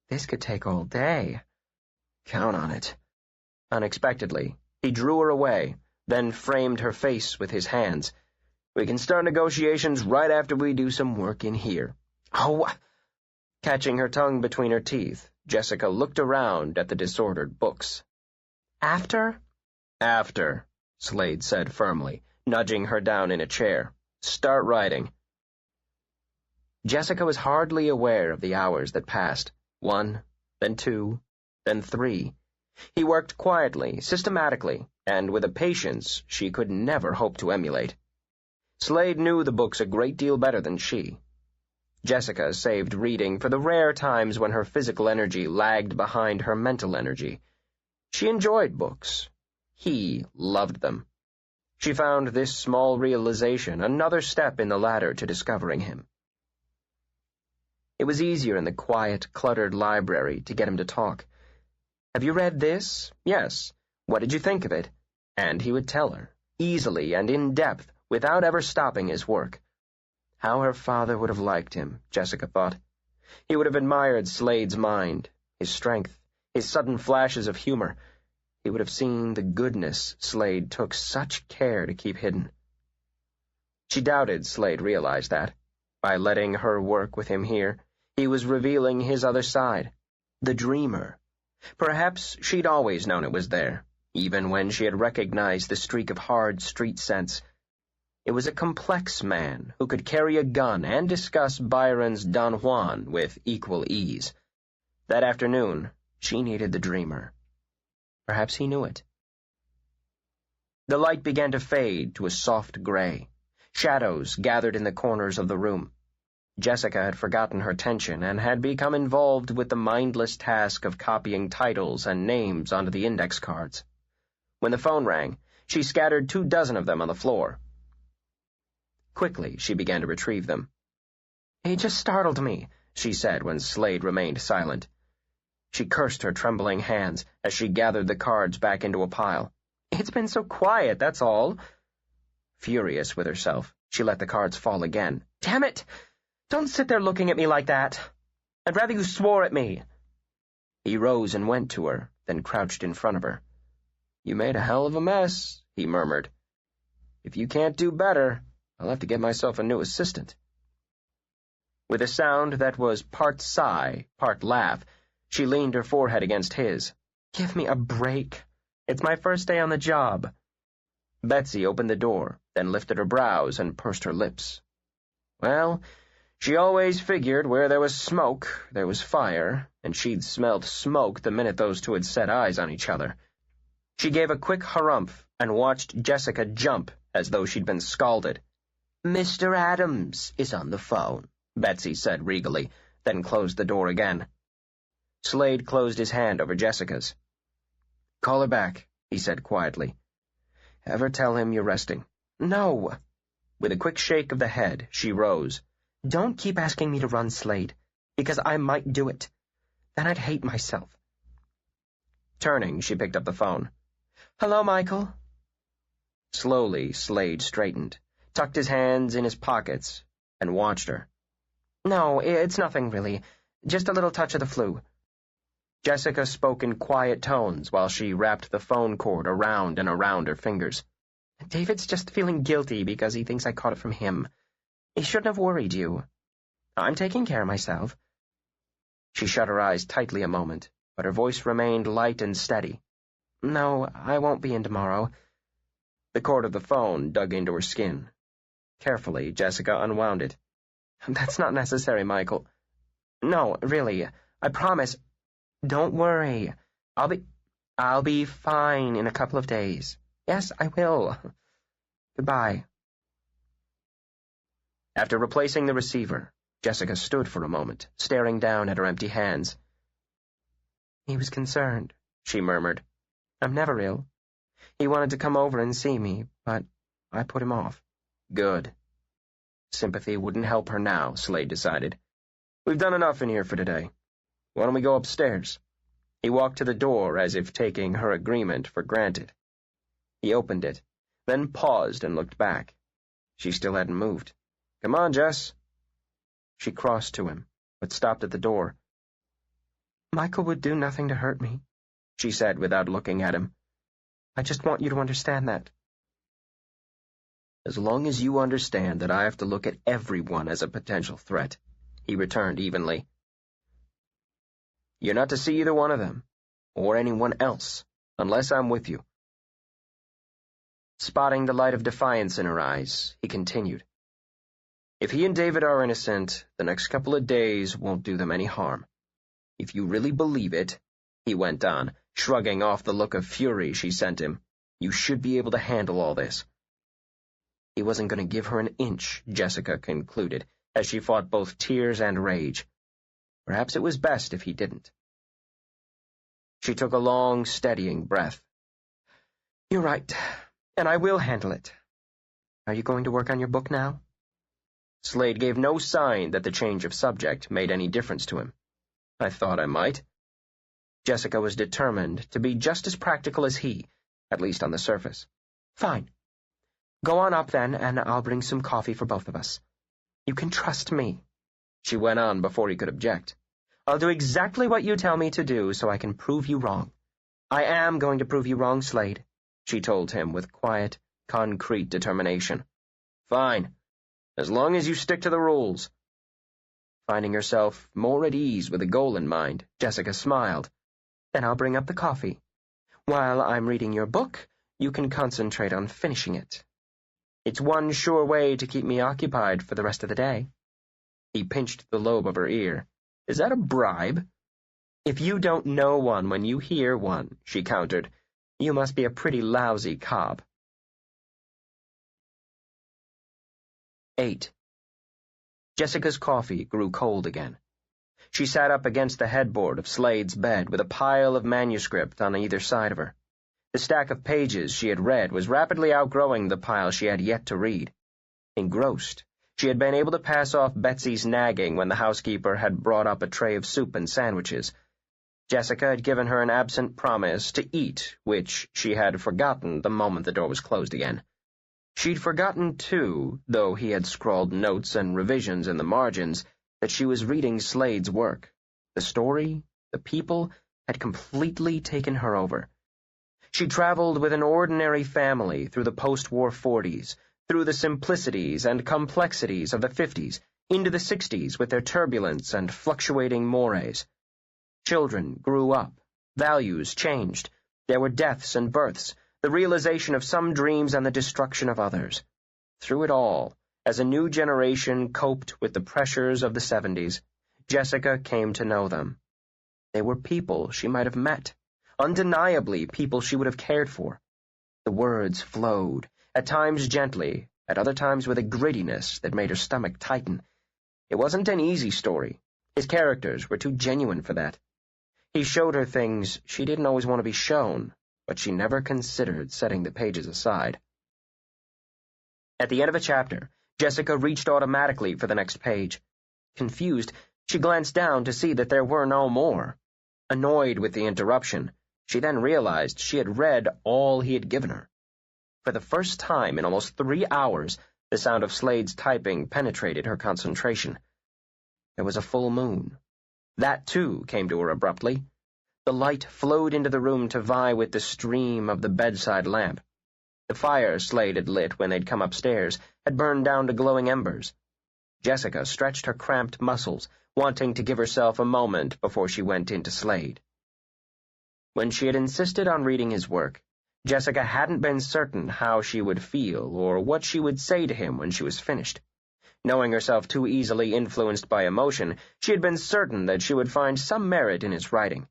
This could take all day. Count on it. Unexpectedly, he drew her away, then framed her face with his hands. We can start negotiations right after we do some work in here. Oh! Catching her tongue between her teeth, Jessica looked around at the disordered books. After? After, Slade said firmly, nudging her down in a chair. Start writing. Jessica was hardly aware of the hours that passed. 1, then 2, then 3. He worked quietly, systematically, and with a patience she could never hope to emulate. Slade knew the books a great deal better than she. Jessica saved reading for the rare times when her physical energy lagged behind her mental energy. She enjoyed books. He loved them. She found this small realization another step in the ladder to discovering him. It was easier in the quiet, cluttered library to get him to talk. Have you read this? Yes. What did you think of it? And he would tell her, easily and in depth, without ever stopping his work. How her father would have liked him, Jessica thought. He would have admired Slade's mind, his strength, his sudden flashes of humor. He would have seen the goodness Slade took such care to keep hidden. She doubted Slade realized that. By letting her work with him here, he was revealing his other side, the dreamer. Perhaps she'd always known it was there, even when she had recognized the streak of hard street sense. It was a complex man who could carry a gun and discuss Byron's Don Juan with equal ease. That afternoon, she needed the dreamer. Perhaps he knew it. The light began to fade to a soft gray. Shadows gathered in the corners of the room. Jessica had forgotten her tension and had become involved with the mindless task of copying titles and names onto the index cards. When the phone rang, she scattered 24 of them on the floor. Quickly, she began to retrieve them. He just startled me, she said when Slade remained silent. She cursed her trembling hands as she gathered the cards back into a pile. It's been so quiet, that's all. Furious with herself, she let the cards fall again. Damn it! Don't sit there looking at me like that. I'd rather you swore at me. He rose and went to her, then crouched in front of her. You made a hell of a mess, he murmured. If you can't do better, I'll have to get myself a new assistant. With a sound that was part sigh, part laugh, she leaned her forehead against his. Give me a break. It's my first day on the job. Betsy opened the door, then lifted her brows and pursed her lips. Well, she always figured where there was smoke, there was fire, and she'd smelled smoke the minute those two had set eyes on each other. She gave a quick harumph and watched Jessica jump as though she'd been scalded. Mr. Adams is on the phone, Betsy said regally, then closed the door again. Slade closed his hand over Jessica's. Call her back, he said quietly. Have her tell him you're resting. No. With a quick shake of the head, she rose. Don't keep asking me to run, Slade, because I might do it. Then I'd hate myself. Turning, she picked up the phone. Hello, Michael. Slowly, Slade straightened, tucked his hands in his pockets, and watched her. No, it's nothing, really. Just a little touch of the flu. Jessica spoke in quiet tones while she wrapped the phone cord around and around her fingers. David's just feeling guilty because he thinks I caught it from him. He shouldn't have worried you. I'm taking care of myself. She shut her eyes tightly a moment, but her voice remained light and steady. No, I won't be in tomorrow. The cord of the phone dug into her skin. Carefully, Jessica unwound it. That's not necessary, Michael. No, really, I promise. Don't worry. I'll be fine in a couple of days. Yes, I will. Goodbye. After replacing the receiver, Jessica stood for a moment, staring down at her empty hands. He was concerned, she murmured. I'm never ill. He wanted to come over and see me, but I put him off. Good. Sympathy wouldn't help her now, Slade decided. We've done enough in here for today. Why don't we go upstairs? He walked to the door as if taking her agreement for granted. He opened it, then paused and looked back. She still hadn't moved. Come on, Jess. She crossed to him, but stopped at the door. Michael would do nothing to hurt me, she said without looking at him. I just want you to understand that. As long as you understand that I have to look at everyone as a potential threat, he returned evenly. You're not to see either one of them, or anyone else, unless I'm with you. Spotting the light of defiance in her eyes, he continued. If he and David are innocent, the next couple of days won't do them any harm. If you really believe it, he went on, shrugging off the look of fury she sent him, you should be able to handle all this. He wasn't going to give her an inch, Jessica concluded, as she fought both tears and rage. Perhaps it was best if he didn't. She took a long, steadying breath. You're right, and I will handle it. Are you going to work on your book now? Slade gave no sign that the change of subject made any difference to him. I thought I might. Jessica was determined to be just as practical as he, at least on the surface. Fine. Go on up then, and I'll bring some coffee for both of us. You can trust me, she went on before he could object. I'll do exactly what you tell me to do so I can prove you wrong. I am going to prove you wrong, Slade, she told him with quiet, concrete determination. Fine, as long as you stick to the rules. Finding herself more at ease with a goal in mind, Jessica smiled. Then I'll bring up the coffee. While I'm reading your book, you can concentrate on finishing it. It's one sure way to keep me occupied for the rest of the day. He pinched the lobe of her ear. Is that a bribe? If you don't know one when you hear one, she countered, you must be a pretty lousy cop. 8. Jessica's coffee grew cold again. She sat up against the headboard of Slade's bed with a pile of manuscript on either side of her. The stack of pages she had read was rapidly outgrowing the pile she had yet to read. Engrossed, she had been able to pass off Betsy's nagging when the housekeeper had brought up a tray of soup and sandwiches. Jessica had given her an absent promise to eat, which she had forgotten the moment the door was closed again. She'd forgotten, too, though he had scrawled notes and revisions in the margins, that she was reading Slade's work. The story, the people, had completely taken her over. She traveled with an ordinary family through the post-war 40s, through the simplicities and complexities of the 50s, into the 60s with their turbulence and fluctuating mores. Children grew up, values changed, there were deaths and births, the realization of some dreams and the destruction of others. Through it all, as a new generation coped with the pressures of the 70s, Jessica came to know them. They were people she might have met, undeniably people she would have cared for. The words flowed, at times gently, at other times with a grittiness that made her stomach tighten. It wasn't an easy story. His characters were too genuine for that. He showed her things she didn't always want to be shown, but she never considered setting the pages aside. At the end of a chapter, Jessica reached automatically for the next page. Confused, she glanced down to see that there were no more. Annoyed with the interruption, she then realized she had read all he had given her. For the first time in almost 3 hours, the sound of Slade's typing penetrated her concentration. There was a full moon. That, too, came to her abruptly. The light flowed into the room to vie with the stream of the bedside lamp. The fire Slade had lit when they'd come upstairs had burned down to glowing embers. Jessica stretched her cramped muscles, wanting to give herself a moment before she went into Slade. When she had insisted on reading his work, Jessica hadn't been certain how she would feel or what she would say to him when she was finished. Knowing herself too easily influenced by emotion, she had been certain that she would find some merit in his writing.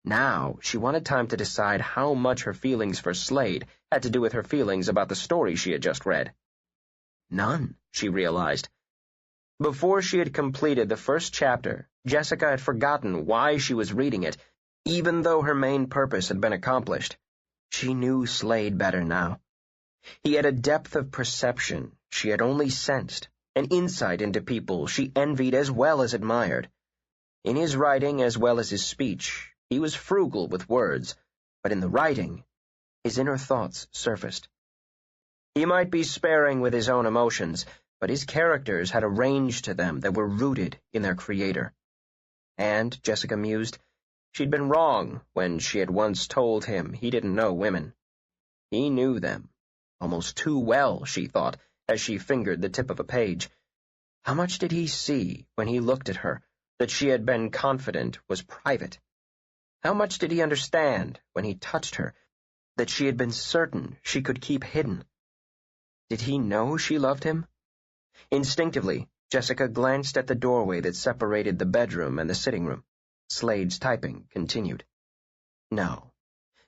Now, she wanted time to decide how much her feelings for Slade had to do with her feelings about the story she had just read. None, she realized. Before she had completed the first chapter, Jessica had forgotten why she was reading it, even though her main purpose had been accomplished. She knew Slade better now. He had a depth of perception she had only sensed, an insight into people she envied as well as admired. In his writing as well as his speech, he was frugal with words, but in the writing, his inner thoughts surfaced. He might be sparing with his own emotions, but his characters had a range to them that were rooted in their creator. And, Jessica mused, she'd been wrong when she had once told him he didn't know women. He knew them, almost too well, she thought, as she fingered the tip of a page. How much did he see when he looked at her that she had been confident was private? How much did he understand when he touched her that she had been certain she could keep hidden? Did he know she loved him? Instinctively, Jessica glanced at the doorway that separated the bedroom and the sitting room. Slade's typing continued. No.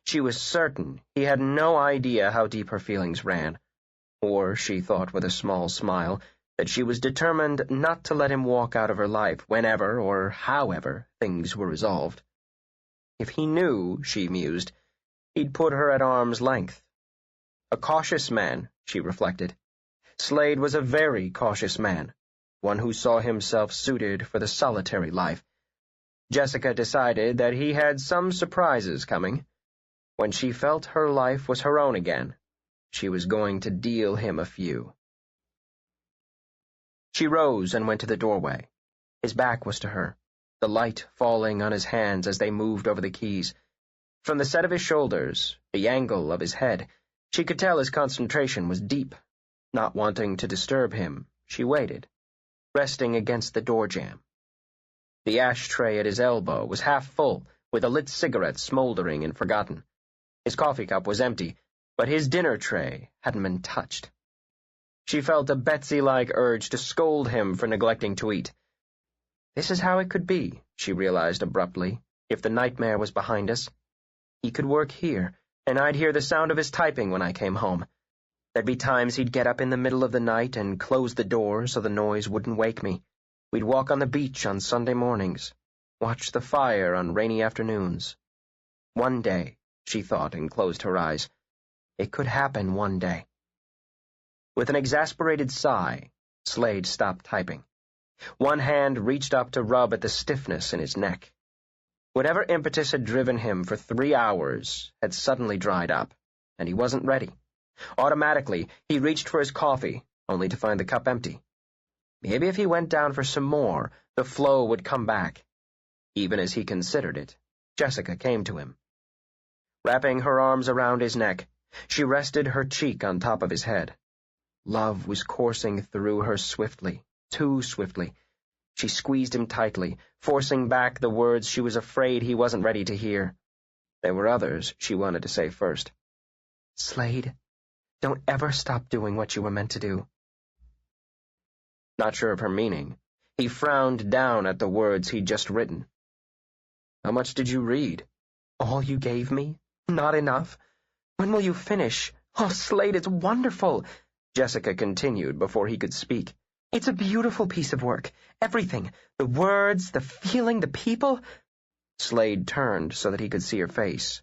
She was certain he had no idea how deep her feelings ran. Or, she thought with a small smile, that she was determined not to let him walk out of her life whenever or however things were resolved. If he knew, she mused, he'd put her at arm's length. A cautious man, she reflected. Slade was a very cautious man, one who saw himself suited for the solitary life. Jessica decided that he had some surprises coming. When she felt her life was her own again, she was going to deal him a few. She rose and went to the doorway. His back was to her, the light falling on his hands as they moved over the keys. From the set of his shoulders, the angle of his head, she could tell his concentration was deep. Not wanting to disturb him, she waited, resting against the door jamb. The ashtray at his elbow was half full, with a lit cigarette smoldering and forgotten. His coffee cup was empty, but his dinner tray hadn't been touched. She felt a Betsy-like urge to scold him for neglecting to eat. This is how it could be, she realized abruptly, if the nightmare was behind us. He could work here, and I'd hear the sound of his typing when I came home. There'd be times he'd get up in the middle of the night and close the door so the noise wouldn't wake me. We'd walk on the beach on Sunday mornings, watch the fire on rainy afternoons. One day, she thought and closed her eyes. It could happen one day. With an exasperated sigh, Slade stopped typing. One hand reached up to rub at the stiffness in his neck. Whatever impetus had driven him for 3 hours had suddenly dried up, and he wasn't ready. Automatically, he reached for his coffee, only to find the cup empty. Maybe if he went down for some more, the flow would come back. Even as he considered it, Jessica came to him. Wrapping her arms around his neck, she rested her cheek on top of his head. Love was coursing through her swiftly, too swiftly. She squeezed him tightly, forcing back the words she was afraid he wasn't ready to hear. There were others she wanted to say first. Slade, don't ever stop doing what you were meant to do. Not sure of her meaning, he frowned down at the words he'd just written. How much did you read? All you gave me? Not enough? When will you finish? Oh, Slade, it's wonderful, Jessica continued before he could speak. It's a beautiful piece of work. Everything. The words, the feeling, the people. Slade turned so that he could see her face.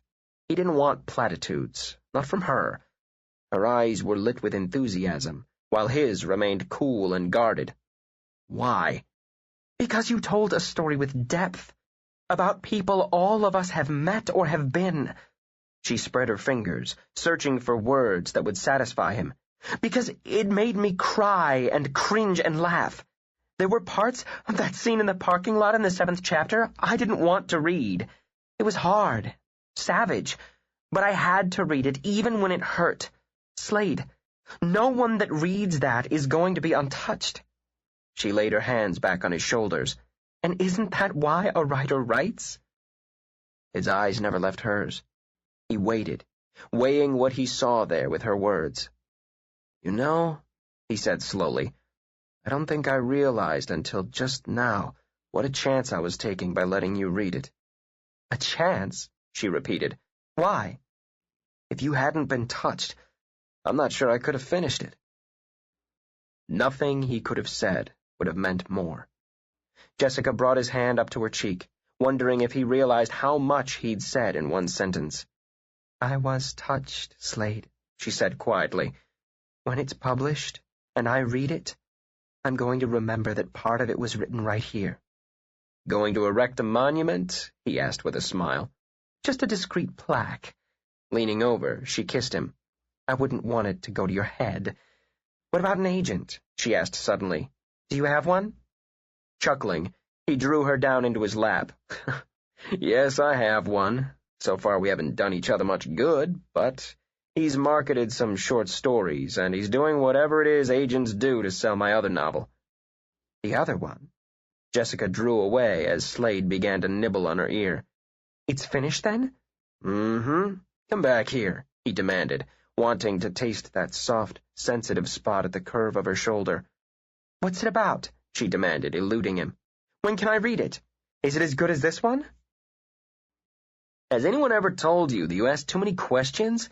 He didn't want platitudes, not from her. Her eyes were lit with enthusiasm, while his remained cool and guarded. Why? Because you told a story with depth, about people all of us have met or have been. She spread her fingers, searching for words that would satisfy him. Because it made me cry and cringe and laugh. There were parts of that scene in the parking lot in the 7th chapter I didn't want to read. It was hard, savage, but I had to read it even when it hurt. Slade, no one that reads that is going to be untouched. She laid her hands back on his shoulders. And isn't that why a writer writes? His eyes never left hers. He waited, weighing what he saw there with her words. You know, he said slowly, I don't think I realized until just now what a chance I was taking by letting you read it. A chance? She repeated. Why? If you hadn't been touched, I'm not sure I could have finished it. Nothing he could have said would have meant more. Jessica brought his hand up to her cheek, wondering if he realized how much he'd said in one sentence. I was touched, Slade, she said quietly. When it's published, and I read it, I'm going to remember that part of it was written right here. Going to erect a monument? He asked with a smile. Just a discreet plaque. Leaning over, she kissed him. I wouldn't want it to go to your head. What about an agent? She asked suddenly. Do you have one? Chuckling, he drew her down into his lap. Yes, I have one. So far we haven't done each other much good, but he's marketed some short stories, and he's doing whatever it is agents do to sell my other novel. The other one? Jessica drew away as Slade began to nibble on her ear. It's finished, then? Mm-hmm. Come back here, he demanded, wanting to taste that soft, sensitive spot at the curve of her shoulder. What's it about? She demanded, eluding him. When can I read it? Is it as good as this one? Has anyone ever told you that you ask too many questions?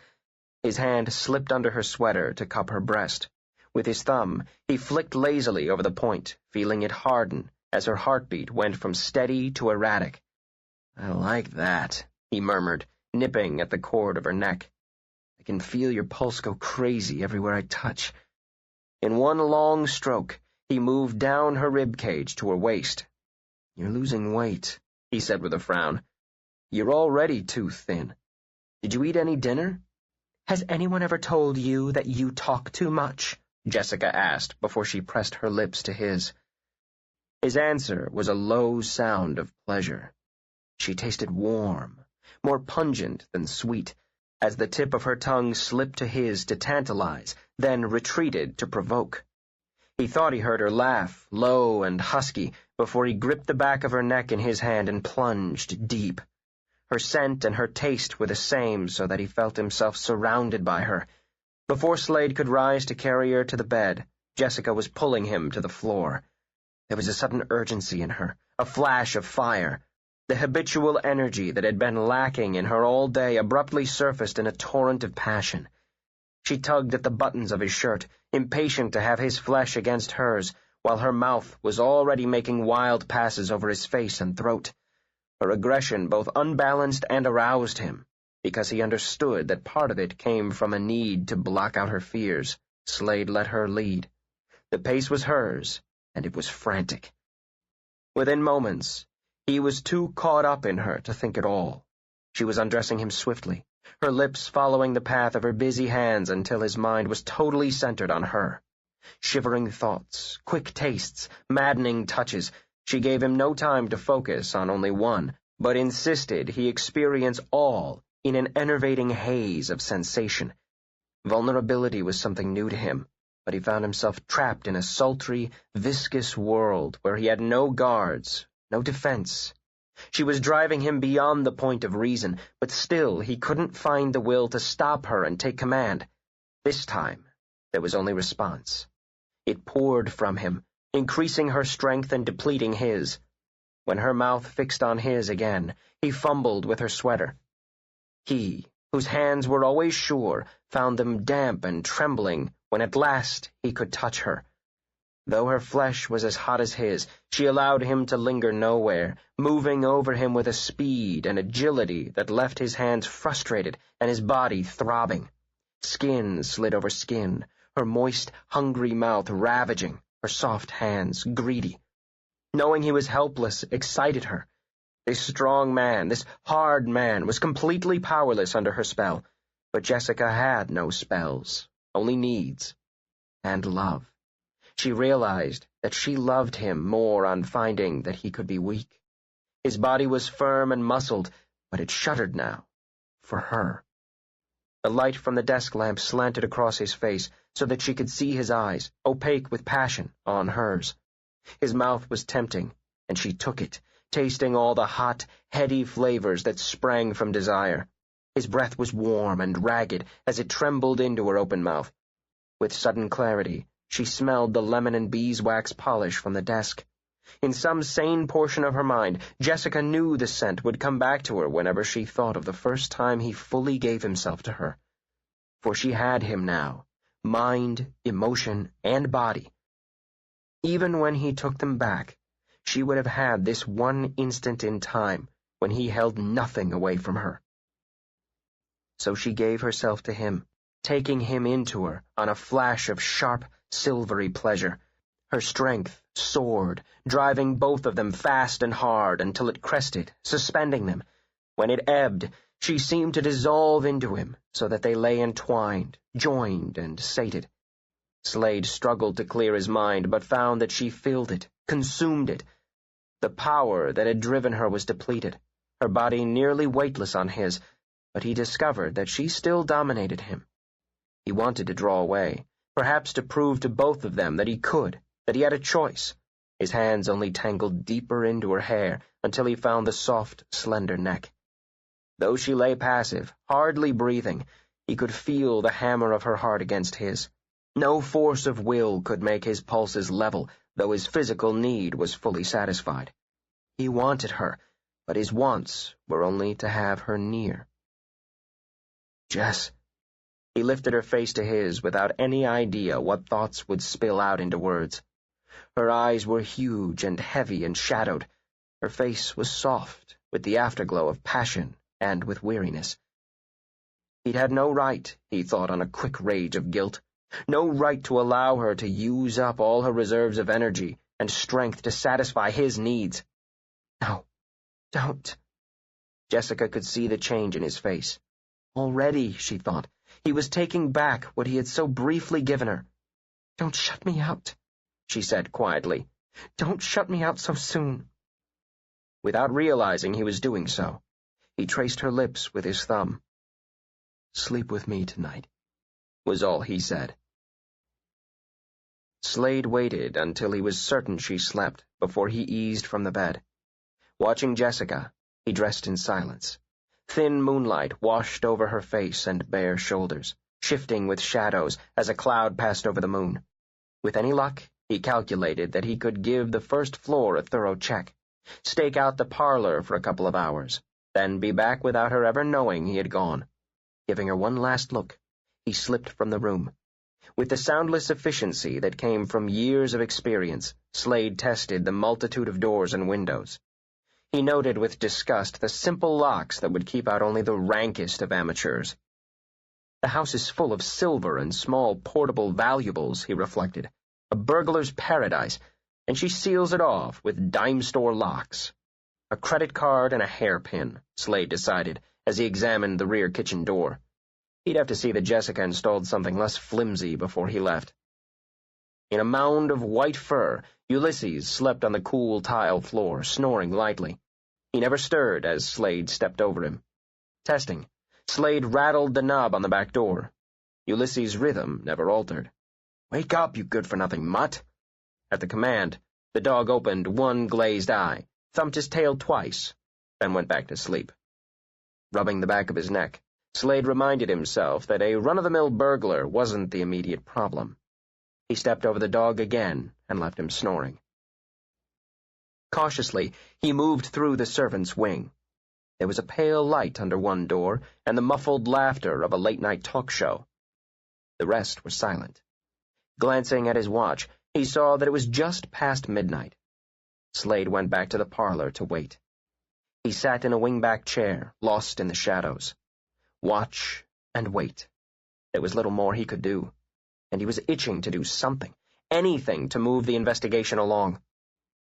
His hand slipped under her sweater to cup her breast. With his thumb, he flicked lazily over the point, feeling it harden as her heartbeat went from steady to erratic. I like that, he murmured, nipping at the cord of her neck. I can feel your pulse go crazy everywhere I touch. In one long stroke, he moved down her rib cage to her waist. You're losing weight, he said with a frown. You're already too thin. Did you eat any dinner? Has anyone ever told you that you talk too much? Jessica asked before she pressed her lips to his. His answer was a low sound of pleasure. She tasted warm, more pungent than sweet, as the tip of her tongue slipped to his to tantalize, then retreated to provoke. He thought he heard her laugh, low and husky, before he gripped the back of her neck in his hand and plunged deep. Her scent and her taste were the same, so that he felt himself surrounded by her. Before Slade could rise to carry her to the bed, Jessica was pulling him to the floor. There was a sudden urgency in her, a flash of fire. The habitual energy that had been lacking in her all day abruptly surfaced in a torrent of passion. She tugged at the buttons of his shirt, impatient to have his flesh against hers, while her mouth was already making wild passes over his face and throat. Her aggression both unbalanced and aroused him, because he understood that part of it came from a need to block out her fears. Slade let her lead. The pace was hers, and it was frantic. Within moments, He was too caught up in her to think at all. She was undressing him swiftly, her lips following the path of her busy hands until his mind was totally centered on her. Shivering thoughts, quick tastes, maddening touches. She gave him no time to focus on only one, but insisted he experience all in an enervating haze of sensation. Vulnerability was something new to him, but he found himself trapped in a sultry, viscous world where he had no guards, no defense. She was driving him beyond the point of reason, but still he couldn't find the will to stop her and take command. This time, there was only response. It poured from him, increasing her strength and depleting his. When her mouth fixed on his again, he fumbled with her sweater. He, whose hands were always sure, found them damp and trembling when at last he could touch her. Though her flesh was as hot as his, she allowed him to linger nowhere, moving over him with a speed and agility that left his hands frustrated and his body throbbing. Skin slid over skin, her moist, hungry mouth ravaging, her soft hands greedy. Knowing he was helpless excited her. This strong man, this hard man, was completely powerless under her spell, but Jessica had no spells, only needs, and love. She realized that she loved him more on finding that he could be weak. His body was firm and muscled, but it shuddered now, for her. The light from the desk lamp slanted across his face so that she could see his eyes, opaque with passion, on hers. His mouth was tempting, and she took it, tasting all the hot, heady flavors that sprang from desire. His breath was warm and ragged as it trembled into her open mouth. With sudden clarity, she smelled the lemon and beeswax polish from the desk. In some sane portion of her mind, Jessica knew the scent would come back to her whenever she thought of the first time he fully gave himself to her. For she had him now, mind, emotion, and body. Even when he took them back, she would have had this one instant in time when he held nothing away from her. So she gave herself to him, taking him into her on a flash of sharp, silvery pleasure. Her strength soared, driving both of them fast and hard until it crested, suspending them. When it ebbed, she seemed to dissolve into him so that they lay entwined, joined, and sated. Slade struggled to clear his mind, but found that she filled it, consumed it. The power that had driven her was depleted, her body nearly weightless on his, but he discovered that she still dominated him. He wanted to draw away, perhaps to prove to both of them that he could, that he had a choice. His hands only tangled deeper into her hair until he found the soft, slender neck. Though she lay passive, hardly breathing, he could feel the hammer of her heart against his. No force of will could make his pulses level, though his physical need was fully satisfied. He wanted her, but his wants were only to have her near. Jess. He lifted her face to his without any idea what thoughts would spill out into words. Her eyes were huge and heavy and shadowed. Her face was soft, with the afterglow of passion and with weariness. He'd had no right, he thought on a quick rage of guilt, no right to allow her to use up all her reserves of energy and strength to satisfy his needs. No, don't. Jessica could see the change in his face. Already, she thought, he was taking back what he had so briefly given her. Don't shut me out, she said quietly. Don't shut me out so soon. Without realizing he was doing so, he traced her lips with his thumb. Sleep with me tonight, was all he said. Slade waited until he was certain she slept before he eased from the bed. Watching Jessica, he dressed in silence. Thin moonlight washed over her face and bare shoulders, shifting with shadows as a cloud passed over the moon. With any luck, he calculated that he could give the first floor a thorough check, stake out the parlor for a couple of hours, then be back without her ever knowing he had gone. Giving her one last look, he slipped from the room. With the soundless efficiency that came from years of experience, Slade tested the multitude of doors and windows. He noted with disgust the simple locks that would keep out only the rankest of amateurs. The house is full of silver and small portable valuables, he reflected. A burglar's paradise, and she seals it off with dime store locks. A credit card and a hairpin, Slade decided, as he examined the rear kitchen door. He'd have to see that Jessica installed something less flimsy before he left. In a mound of white fur, Ulysses slept on the cool tile floor, snoring lightly. He never stirred as Slade stepped over him. Testing. Slade rattled the knob on the back door. Ulysses' rhythm never altered. "Wake up, you good-for-nothing mutt!" At the command, the dog opened one glazed eye, thumped his tail twice, then went back to sleep. Rubbing the back of his neck, Slade reminded himself that a run-of-the-mill burglar wasn't the immediate problem. He stepped over the dog again and left him snoring. Cautiously, he moved through the servants' wing. There was a pale light under one door and the muffled laughter of a late-night talk show. The rest were silent. Glancing at his watch, he saw that it was just past midnight. Slade went back to the parlor to wait. He sat in a wingback chair, lost in the shadows. Watch and wait. There was little more he could do, and he was itching to do something, anything to move the investigation along.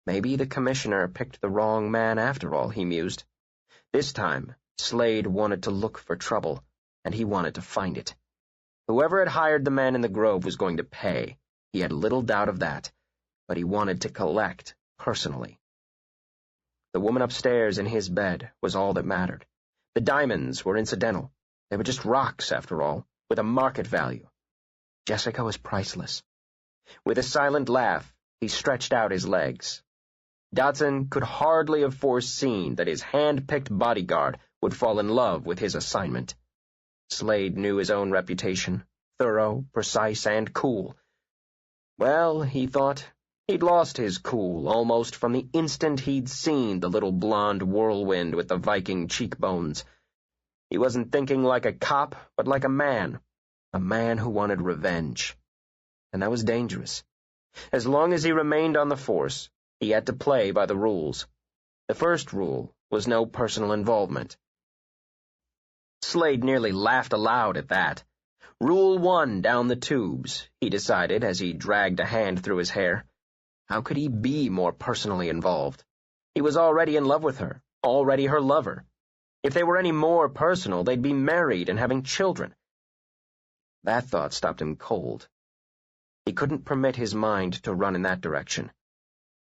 Maybe the commissioner picked the wrong man after all, he mused. This time, Slade wanted to look for trouble, and he wanted to find it. Whoever had hired the man in the grove was going to pay. He had little doubt of that, but he wanted to collect personally. The woman upstairs in his bed was all that mattered. The diamonds were incidental. They were just rocks, after all, with a market value. Jessica was priceless. With a silent laugh, he stretched out his legs. Dodson could hardly have foreseen that his hand-picked bodyguard would fall in love with his assignment. Slade knew his own reputation, thorough, precise, and cool. Well, he thought, he'd lost his cool almost from the instant he'd seen the little blonde whirlwind with the Viking cheekbones. He wasn't thinking like a cop, but like a man who wanted revenge. And that was dangerous. As long as he remained on the force, he had to play by the rules. The first rule was no personal involvement. Slade nearly laughed aloud at that. Rule 1 down the tubes, he decided as he dragged a hand through his hair. How could he be more personally involved? He was already in love with her, already her lover. If they were any more personal, they'd be married and having children. That thought stopped him cold. He couldn't permit his mind to run in that direction.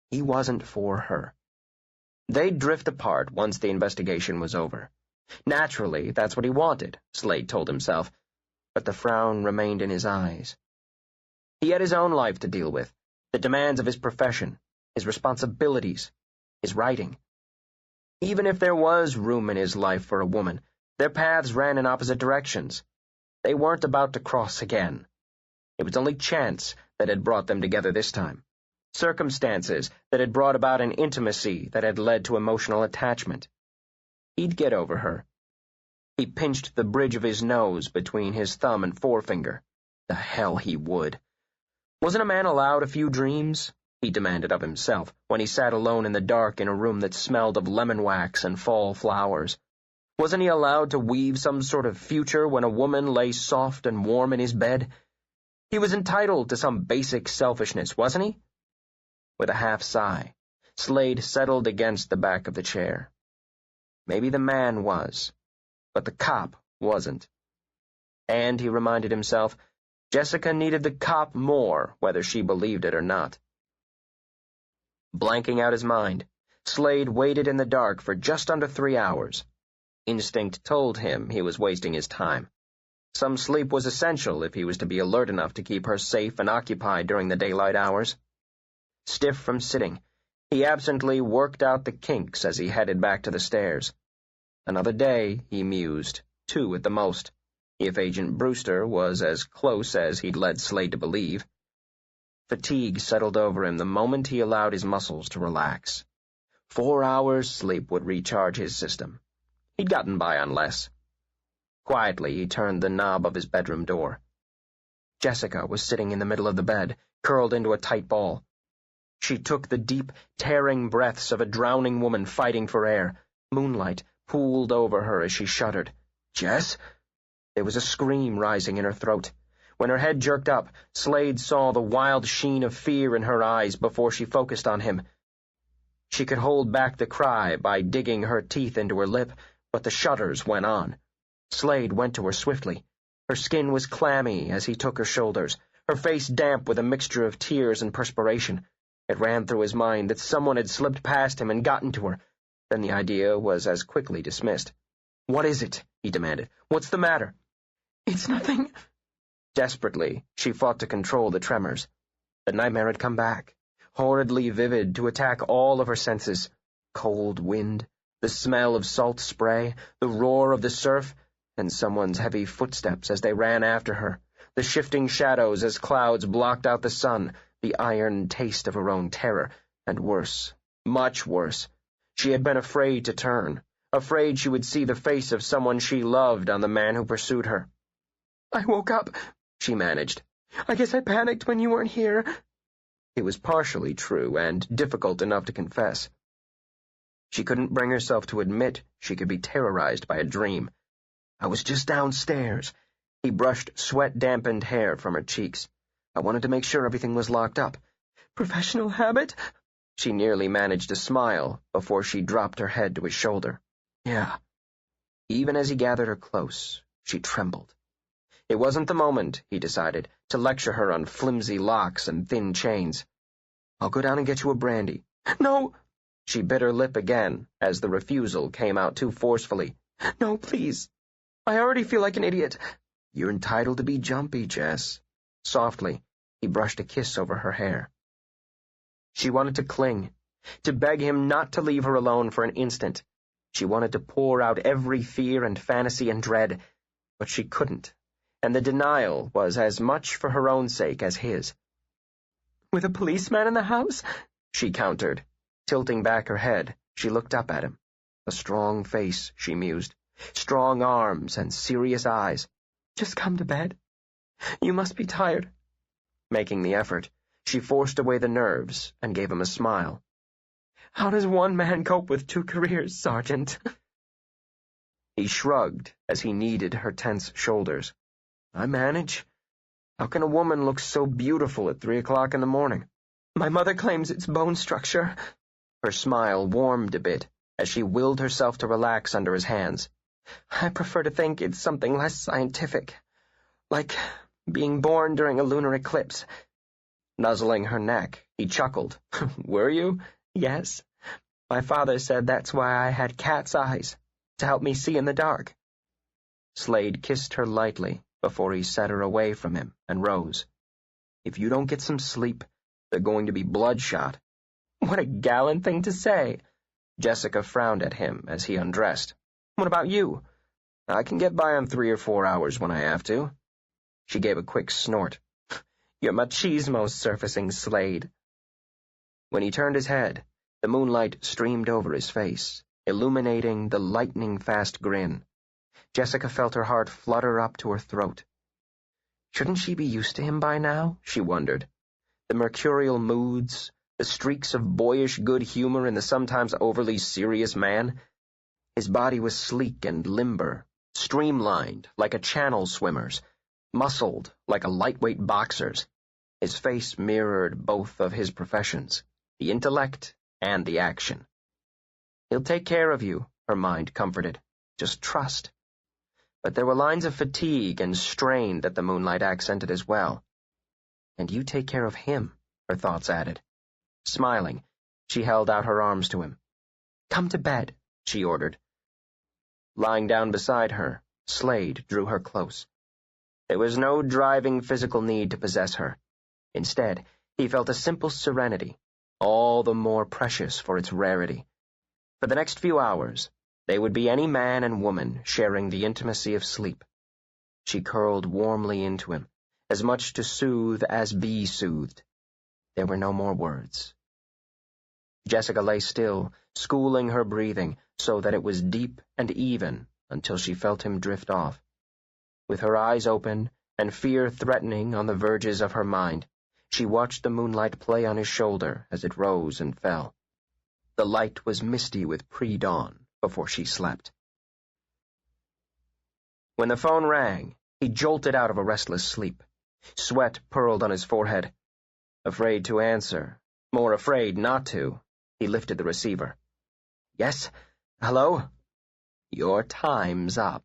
He wasn't for her. They'd drift apart once the investigation was over. Naturally, that's what he wanted, Slade told himself, but the frown remained in his eyes. He had his own life to deal with, the demands of his profession, his responsibilities, his writing. Even if there was room in his life for a woman, their paths ran in opposite directions. They weren't about to cross again. It was only chance that had brought them together this time. Circumstances that had brought about an intimacy that had led to emotional attachment. He'd get over her. He pinched the bridge of his nose between his thumb and forefinger. The hell he would. Wasn't a man allowed a few dreams? He demanded of himself when he sat alone in the dark in a room that smelled of lemon wax and fall flowers. Wasn't he allowed to weave some sort of future when a woman lay soft and warm in his bed? He was entitled to some basic selfishness, wasn't he? With a half sigh, Slade settled against the back of the chair. Maybe the man was, but the cop wasn't. And, he reminded himself, Jessica needed the cop more, whether she believed it or not. Blanking out his mind, Slade waited in the dark for just under 3 hours. Instinct told him he was wasting his time. Some sleep was essential if he was to be alert enough to keep her safe and occupied during the daylight hours. Stiff from sitting, he absently worked out the kinks as he headed back to the stairs. Another day, he mused, 2 at the most, if Agent Brewster was as close as he'd led Slade to believe. Fatigue settled over him the moment he allowed his muscles to relax. 4 hours' sleep would recharge his system. He'd gotten by on less. Quietly, he turned the knob of his bedroom door. Jessica was sitting in the middle of the bed, curled into a tight ball. She took the deep, tearing breaths of a drowning woman fighting for air. Moonlight pooled over her as she shuddered. "Jess?" There was a scream rising in her throat. When her head jerked up, Slade saw the wild sheen of fear in her eyes before she focused on him. She could hold back the cry by digging her teeth into her lip, but the shudders went on. Slade went to her swiftly. Her skin was clammy as he took her shoulders, her face damp with a mixture of tears and perspiration. It ran through his mind that someone had slipped past him and gotten to her. Then the idea was as quickly dismissed. "What is it?" he demanded. "What's the matter?" "It's nothing." Desperately, she fought to control the tremors. The nightmare had come back, horridly vivid, to attack all of her senses. Cold wind, the smell of salt spray, the roar of the surf, and someone's heavy footsteps as they ran after her, the shifting shadows as clouds blocked out the sun, the iron taste of her own terror, and worse, much worse. She had been afraid to turn, afraid she would see the face of someone she loved on the man who pursued her. "I woke up," she managed. "I guess I panicked when you weren't here." It was partially true and difficult enough to confess. She couldn't bring herself to admit she could be terrorized by a dream. "I was just downstairs." He brushed sweat-dampened hair from her cheeks. "I wanted to make sure everything was locked up." "Professional habit?" She nearly managed to smile before she dropped her head to his shoulder. "Yeah." Even as he gathered her close, she trembled. It wasn't the moment, he decided, to lecture her on flimsy locks and thin chains. "I'll go down and get you a brandy." "No." She bit her lip again as the refusal came out too forcefully. "No, please. I already feel like an idiot." "You're entitled to be jumpy, Jess." Softly, he brushed a kiss over her hair. She wanted to cling, to beg him not to leave her alone for an instant. She wanted to pour out every fear and fantasy and dread, but she couldn't, and the denial was as much for her own sake as his. "With a policeman in the house?" she countered. Tilting back her head, she looked up at him. A strong face, she mused, strong arms and serious eyes. "Just come to bed. You must be tired." Making the effort, she forced away the nerves and gave him a smile. "How does one man cope with 2 careers, Sergeant?" He shrugged as he kneaded her tense shoulders. "I manage. How can a woman look so beautiful at 3 o'clock in the morning?" "My mother claims it's bone structure." Her smile warmed a bit as she willed herself to relax under his hands. "I prefer to think it's something less scientific, like being born during a lunar eclipse." Nuzzling her neck, he chuckled. "Were you?" "Yes. My father said that's why I had cat's eyes, to help me see in the dark." Slade kissed her lightly before he set her away from him and rose. "If you don't get some sleep, they're going to be bloodshot." "What a gallant thing to say." Jessica frowned at him as he undressed. "What about you?" "I can get by on 3 or 4 hours when I have to." She gave a quick snort. "You're machismo surfacing, Slade." When he turned his head, the moonlight streamed over his face, illuminating the lightning-fast grin. Jessica felt her heart flutter up to her throat. Shouldn't she be used to him by now, she wondered. The mercurial moods, the streaks of boyish good humor in the sometimes overly serious man. His body was sleek and limber, streamlined like a channel swimmer's, muscled like a lightweight boxer's. His face mirrored both of his professions, the intellect and the action. "He'll take care of you," her mind comforted. "Just trust." But there were lines of fatigue and strain that the moonlight accented as well. "And you take care of him," her thoughts added. Smiling, she held out her arms to him. "Come to bed," she ordered. Lying down beside her, Slade drew her close. There was no driving physical need to possess her. Instead, he felt a simple serenity, all the more precious for its rarity. For the next few hours, they would be any man and woman sharing the intimacy of sleep. She curled warmly into him, as much to soothe as be soothed. There were no more words. Jessica lay still, schooling her breathing so that it was deep and even until she felt him drift off. With her eyes open and fear threatening on the verges of her mind, she watched the moonlight play on his shoulder as it rose and fell. The light was misty with pre-dawn before she slept. When the phone rang, he jolted out of a restless sleep. Sweat purled on his forehead. Afraid to answer, more afraid not to, He lifted the receiver. Yes? Hello? Your time's up.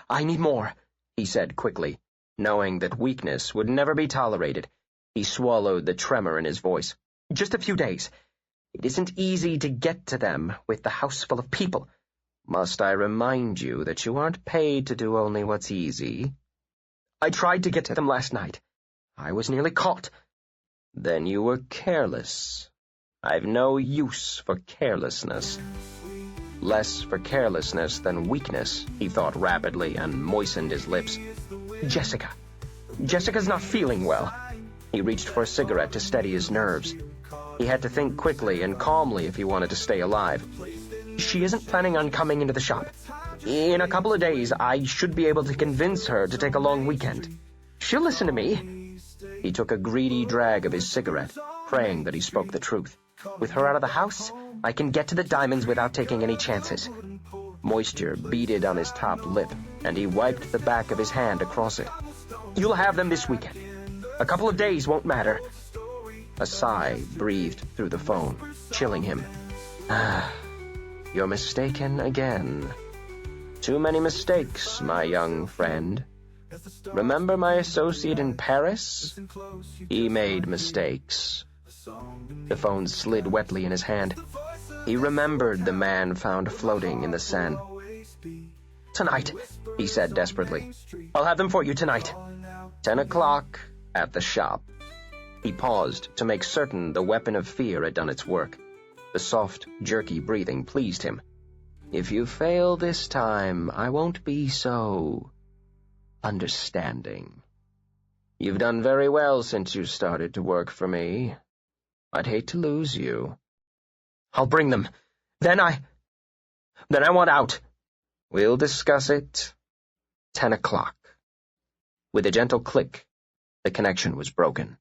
I need more, he said quickly, knowing that weakness would never be tolerated. He swallowed the tremor in his voice. Just a few days. It isn't easy to get to them with the house full of people. Must I remind you that you aren't paid to do only what's easy? I tried to get to them last night. I was nearly caught. Then you were careless. I've no use for carelessness. Less for carelessness than weakness, he thought rapidly and moistened his lips. Jessica. Jessica's not feeling well. He reached for a cigarette to steady his nerves. He had to think quickly and calmly if he wanted to stay alive. She isn't planning on coming into the shop. In a couple of days, I should be able to convince her to take a long weekend. She'll listen to me. He took a greedy drag of his cigarette, praying that he spoke the truth. With her out of the house, I can get to the diamonds without taking any chances. Moisture beaded on his top lip, and he wiped the back of his hand across it. You'll have them this weekend. A couple of days won't matter. A sigh breathed through the phone, chilling him. You're mistaken again. Too many mistakes, my young friend. Remember my associate in Paris? He made mistakes. The phone slid wetly in his hand. He remembered the man found floating in the Seine. Tonight, he said desperately. I'll have them for you tonight. 10 o'clock at the shop. He paused to make certain the weapon of fear had done its work. The soft, jerky breathing pleased him. If you fail this time, I won't be so understanding. You've done very well since you started to work for me. I'd hate to lose you. I'll bring them. Then I want out. We'll discuss it. 10 o'clock. With a gentle click, the connection was broken.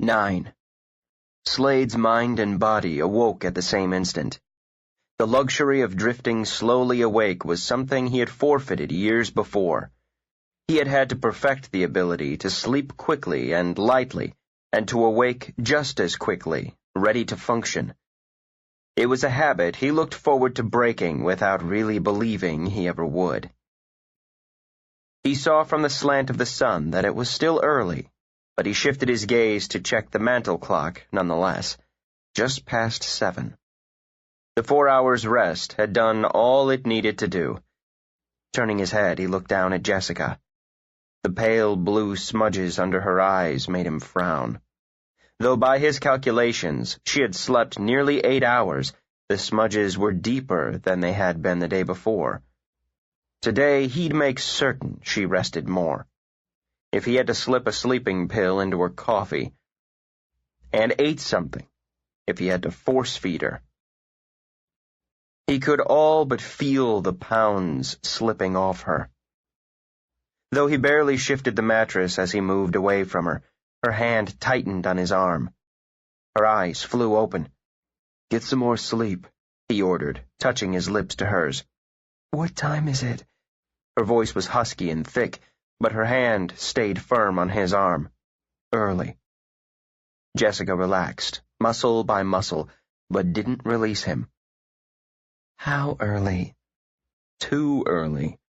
9. Slade's mind and body awoke at the same instant. The luxury of drifting slowly awake was something he had forfeited years before. He had had to perfect the ability to sleep quickly and lightly, and to awake just as quickly, ready to function. It was a habit he looked forward to breaking without really believing he ever would. He saw from the slant of the sun that it was still early, but he shifted his gaze to check the mantel clock nonetheless. Just past 7. The 4 hours' rest had done all it needed to do. Turning his head, he looked down at Jessica. The pale blue smudges under her eyes made him frown. Though by his calculations she had slept nearly 8 hours, the smudges were deeper than they had been the day before. Today he'd make certain she rested more. If he had to slip a sleeping pill into her coffee, and ate something, if he had to force-feed her. He could all but feel the pounds slipping off her. Though he barely shifted the mattress as he moved away from her, her hand tightened on his arm. Her eyes flew open. "Get some more sleep," he ordered, touching his lips to hers. "What time is it?" Her voice was husky and thick, but her hand stayed firm on his arm. "Early." Jessica relaxed, muscle by muscle, but didn't release him. "How early?" Too early.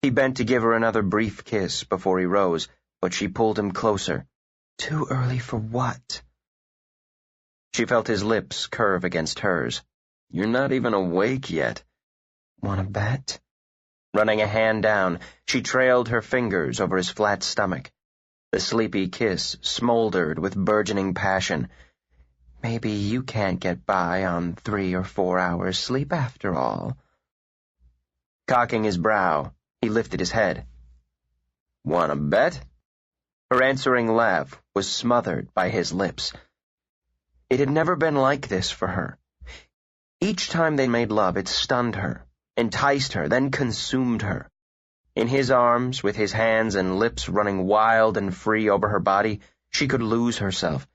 He bent to give her another brief kiss before he rose, but she pulled him closer. "Too early for what?" She felt his lips curve against hers. "You're not even awake yet." "Want to bet?" Running a hand down, she trailed her fingers over his flat stomach. The sleepy kiss smoldered with burgeoning passion. "Maybe you can't get by on 3 or 4 hours sleep after all." Cocking his brow, he lifted his head. "Wanna bet?" Her answering laugh was smothered by his lips. It had never been like this for her. Each time they made love, it stunned her, enticed her, then consumed her. In his arms, with his hands and lips running wild and free over her body, she could lose herself.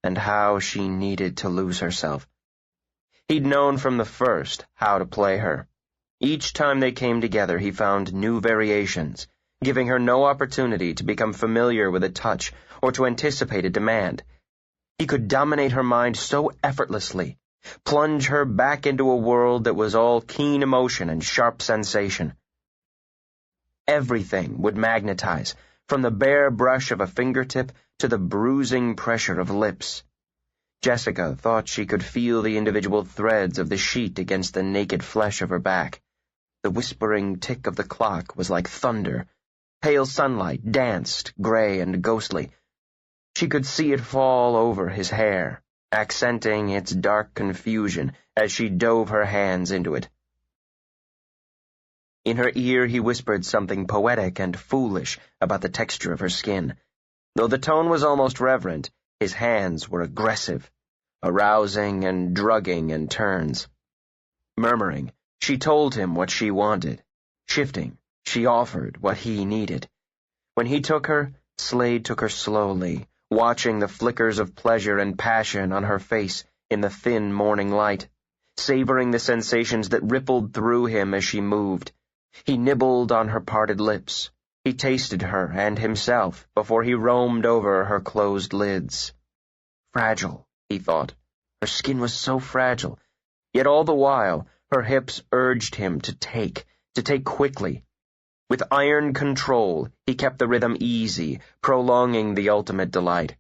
And how she needed to lose herself. He'd known from the first how to play her. Each time they came together, he found new variations, giving her no opportunity to become familiar with a touch or to anticipate a demand. He could dominate her mind so effortlessly, plunge her back into a world that was all keen emotion and sharp sensation. Everything would magnetize, from the bare brush of a fingertip to the bruising pressure of lips. Jessica thought she could feel the individual threads of the sheet against the naked flesh of her back. The whispering tick of the clock was like thunder. Pale sunlight danced, gray and ghostly. She could see it fall over his hair, accenting its dark confusion as she dove her hands into it. In her ear he whispered something poetic and foolish about the texture of her skin. Though the tone was almost reverent, his hands were aggressive, arousing and drugging in turns. Murmuring, she told him what she wanted. Shifting, she offered what he needed. When he took her, Slade took her slowly, watching the flickers of pleasure and passion on her face in the thin morning light, savoring the sensations that rippled through him as she moved. He nibbled on her parted lips. He tasted her and himself before he roamed over her closed lids. Fragile, he thought. Her skin was so fragile, yet all the while her hips urged him to take quickly. With iron control, he kept the rhythm easy, prolonging the ultimate delight.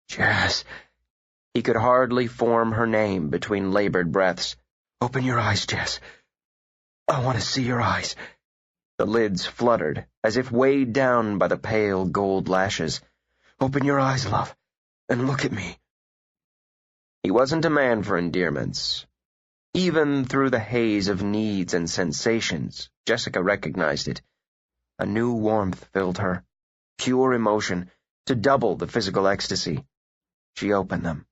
Jess. He could hardly form her name between labored breaths. Open your eyes, Jess. I want to see your eyes. The lids fluttered, as if weighed down by the pale gold lashes. Open your eyes, love, and look at me. He wasn't a man for endearments. Even through the haze of needs and sensations, Jessica recognized it. A new warmth filled her, pure emotion, to double the physical ecstasy. She opened them.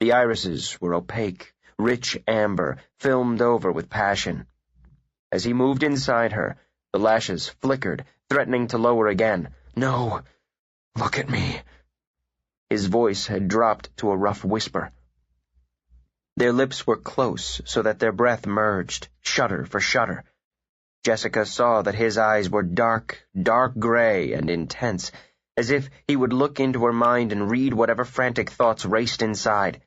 The irises were opaque, rich amber, filmed over with passion. As he moved inside her, the lashes flickered, threatening to lower again. No, look at me. His voice had dropped to a rough whisper. Their lips were close so that their breath merged, shudder for shudder. Jessica saw that his eyes were dark gray and intense, as if he would look into her mind and read whatever frantic thoughts raced inside.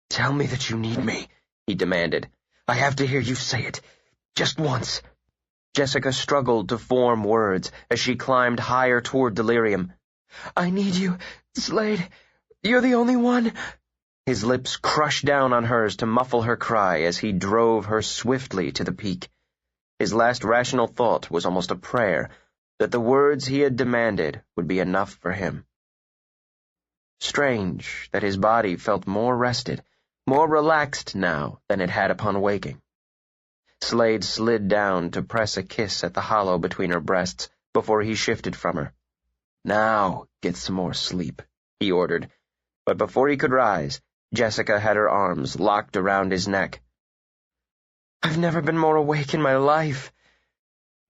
Tell me that you need me, he demanded. I have to hear you say it. Just once. Jessica struggled to form words as she climbed higher toward delirium. I need you, Slade. You're the only one. His lips crushed down on hers to muffle her cry as he drove her swiftly to the peak. His last rational thought was almost a prayer, that the words he had demanded would be enough for him. Strange that his body felt more rested, more relaxed now than it had upon waking. Slade slid down to press a kiss at the hollow between her breasts before he shifted from her. Now get some more sleep, he ordered, but before he could rise, Jessica had her arms locked around his neck. I've never been more awake in my life.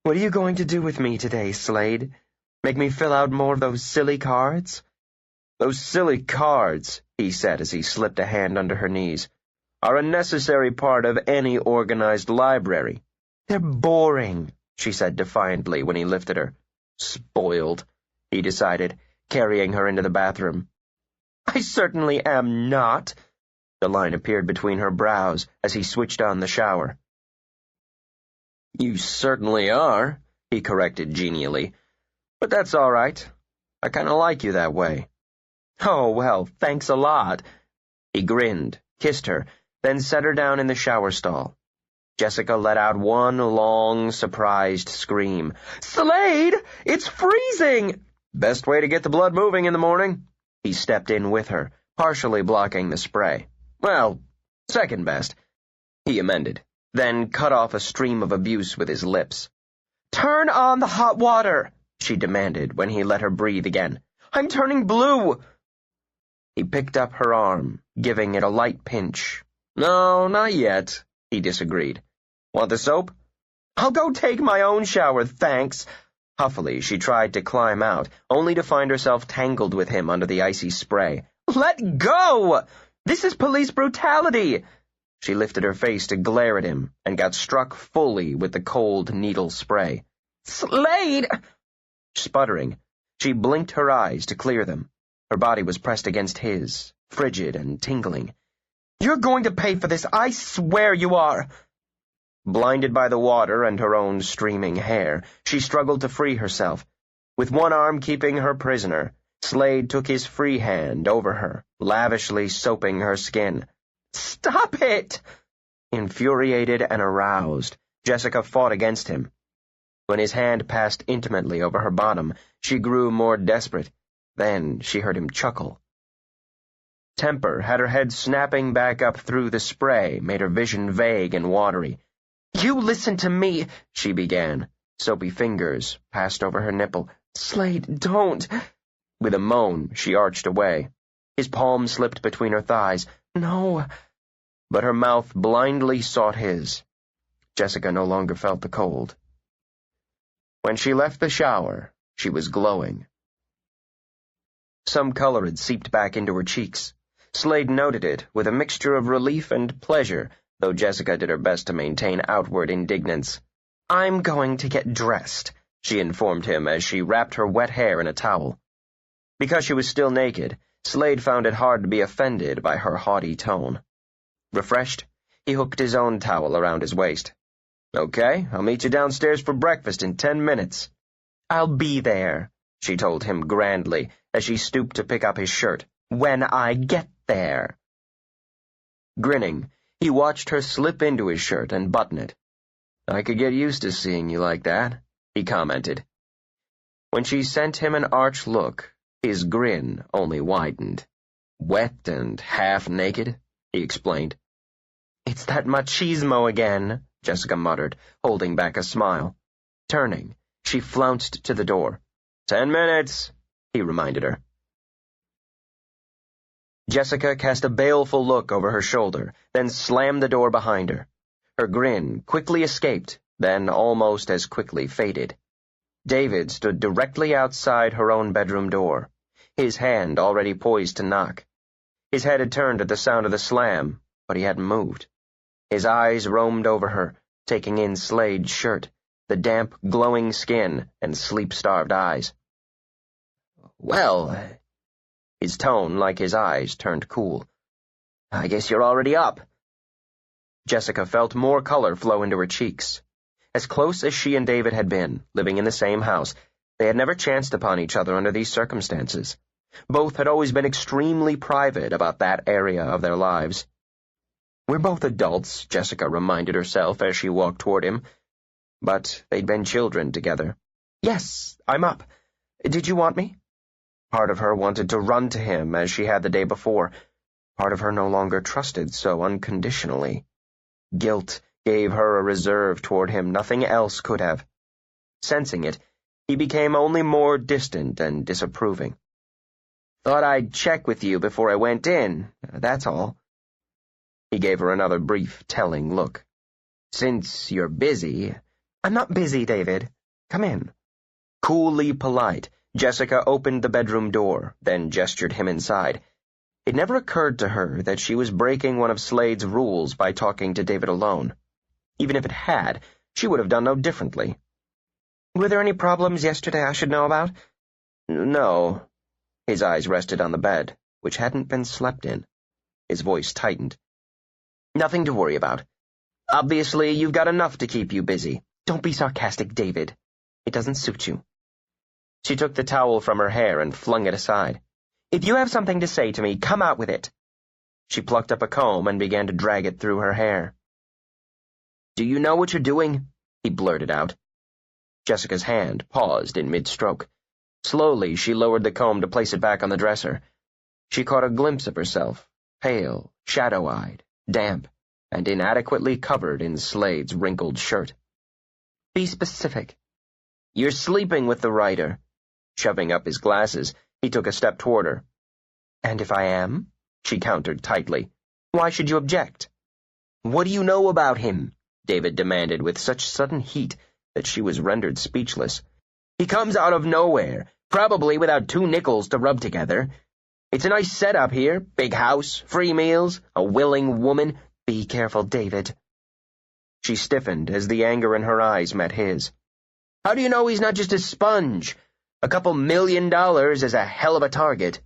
What are you going to do with me today, Slade? Make me fill out more of those silly cards? Those silly cards, he said as he slipped a hand under her knees, are a necessary part of any organized library. They're boring, she said defiantly when he lifted her. Spoiled, he decided, carrying her into the bathroom. I certainly am not. The line appeared between her brows as he switched on the shower. You certainly are, he corrected genially. But that's all right. I kind of like you that way. Oh, well, thanks a lot. He grinned, kissed her, then set her down in the shower stall. Jessica let out one long, surprised scream. Slade! It's freezing! Best way to get the blood moving in the morning. He stepped in with her, partially blocking the spray. Well, second best, he amended, then cut off a stream of abuse with his lips. Turn on the hot water, she demanded when he let her breathe again. I'm turning blue. He picked up her arm, giving it a light pinch. No, not yet, he disagreed. Want the soap? I'll go take my own shower, thanks. Huffily, she tried to climb out, only to find herself tangled with him under the icy spray. Let go! This is police brutality! She lifted her face to glare at him and got struck fully with the cold needle spray. Slade! Sputtering, she blinked her eyes to clear them. Her body was pressed against his, frigid and tingling. You're going to pay for this, I swear you are. Blinded by the water and her own streaming hair, she struggled to free herself. With one arm keeping her prisoner, Slade took his free hand over her, lavishly soaping her skin. Stop it! Infuriated and aroused, Jessica fought against him. When his hand passed intimately over her bottom, she grew more desperate. Then she heard him chuckle. Temper had her head snapping back up through the spray, made her vision vague and watery. You listen to me, she began. Soapy fingers passed over her nipple. Slade, don't. With a moan, she arched away. His palm slipped between her thighs. No. But her mouth blindly sought his. Jessica no longer felt the cold. When she left the shower, she was glowing. Some color had seeped back into her cheeks. Slade noted it with a mixture of relief and pleasure, though Jessica did her best to maintain outward indignance. I'm going to get dressed, she informed him as she wrapped her wet hair in a towel. Because she was still naked, Slade found it hard to be offended by her haughty tone. Refreshed, he hooked his own towel around his waist. Okay, I'll meet you downstairs for breakfast in 10 minutes. I'll be there, she told him grandly as she stooped to pick up his shirt. When I get there. Grinning, he watched her slip into his shirt and button it. I could get used to seeing you like that, he commented. When she sent him an arch look, his grin only widened. Wet and half-naked, he explained. It's that machismo again, Jessica muttered, holding back a smile. Turning, she flounced to the door. 10 minutes, he reminded her. Jessica cast a baleful look over her shoulder, then slammed the door behind her. Her grin quickly escaped, then almost as quickly faded. David stood directly outside her own bedroom door, his hand already poised to knock. His head had turned at the sound of the slam, but he hadn't moved. His eyes roamed over her, taking in Slade's shirt, the damp, glowing skin, and sleep-starved eyes. Well, his tone, like his eyes, turned cool. I guess you're already up. Jessica felt more color flow into her cheeks. As close as she and David had been, living in the same house, they had never chanced upon each other under these circumstances. Both had always been extremely private about that area of their lives. We're both adults, Jessica reminded herself as she walked toward him. But they'd been children together. Yes, I'm up. Did you want me? Part of her wanted to run to him as she had the day before. Part of her no longer trusted so unconditionally. Guilt gave her a reserve toward him nothing else could have. Sensing it, he became only more distant and disapproving. Thought I'd check with you before I went in, that's all. He gave her another brief, telling look. Since you're busy... I'm not busy, David. Come in. Coolly polite, Jessica opened the bedroom door, then gestured him inside. It never occurred to her that she was breaking one of Slade's rules by talking to David alone. Even if it had, she would have done no differently. Were there any problems yesterday I should know about? No. His eyes rested on the bed, which hadn't been slept in. His voice tightened. Nothing to worry about. Obviously, you've got enough to keep you busy. Don't be sarcastic, David. It doesn't suit you. She took the towel from her hair and flung it aside. If you have something to say to me, come out with it. She plucked up a comb and began to drag it through her hair. Do you know what you're doing? He blurted out. Jessica's hand paused in mid-stroke. Slowly, she lowered the comb to place it back on the dresser. She caught a glimpse of herself, pale, shadow-eyed, damp, and inadequately covered in Slade's wrinkled shirt. Be specific. You're sleeping with the writer. Shoving up his glasses, he took a step toward her. And if I am? She countered tightly. Why should you object? What do you know about him? David demanded with such sudden heat that she was rendered speechless. He comes out of nowhere, probably without 2 nickels to rub together. It's a nice setup here, big house, free meals, a willing woman. Be careful, David. She stiffened as the anger in her eyes met his. How do you know he's not just a sponge? A couple $1 million is a hell of a target.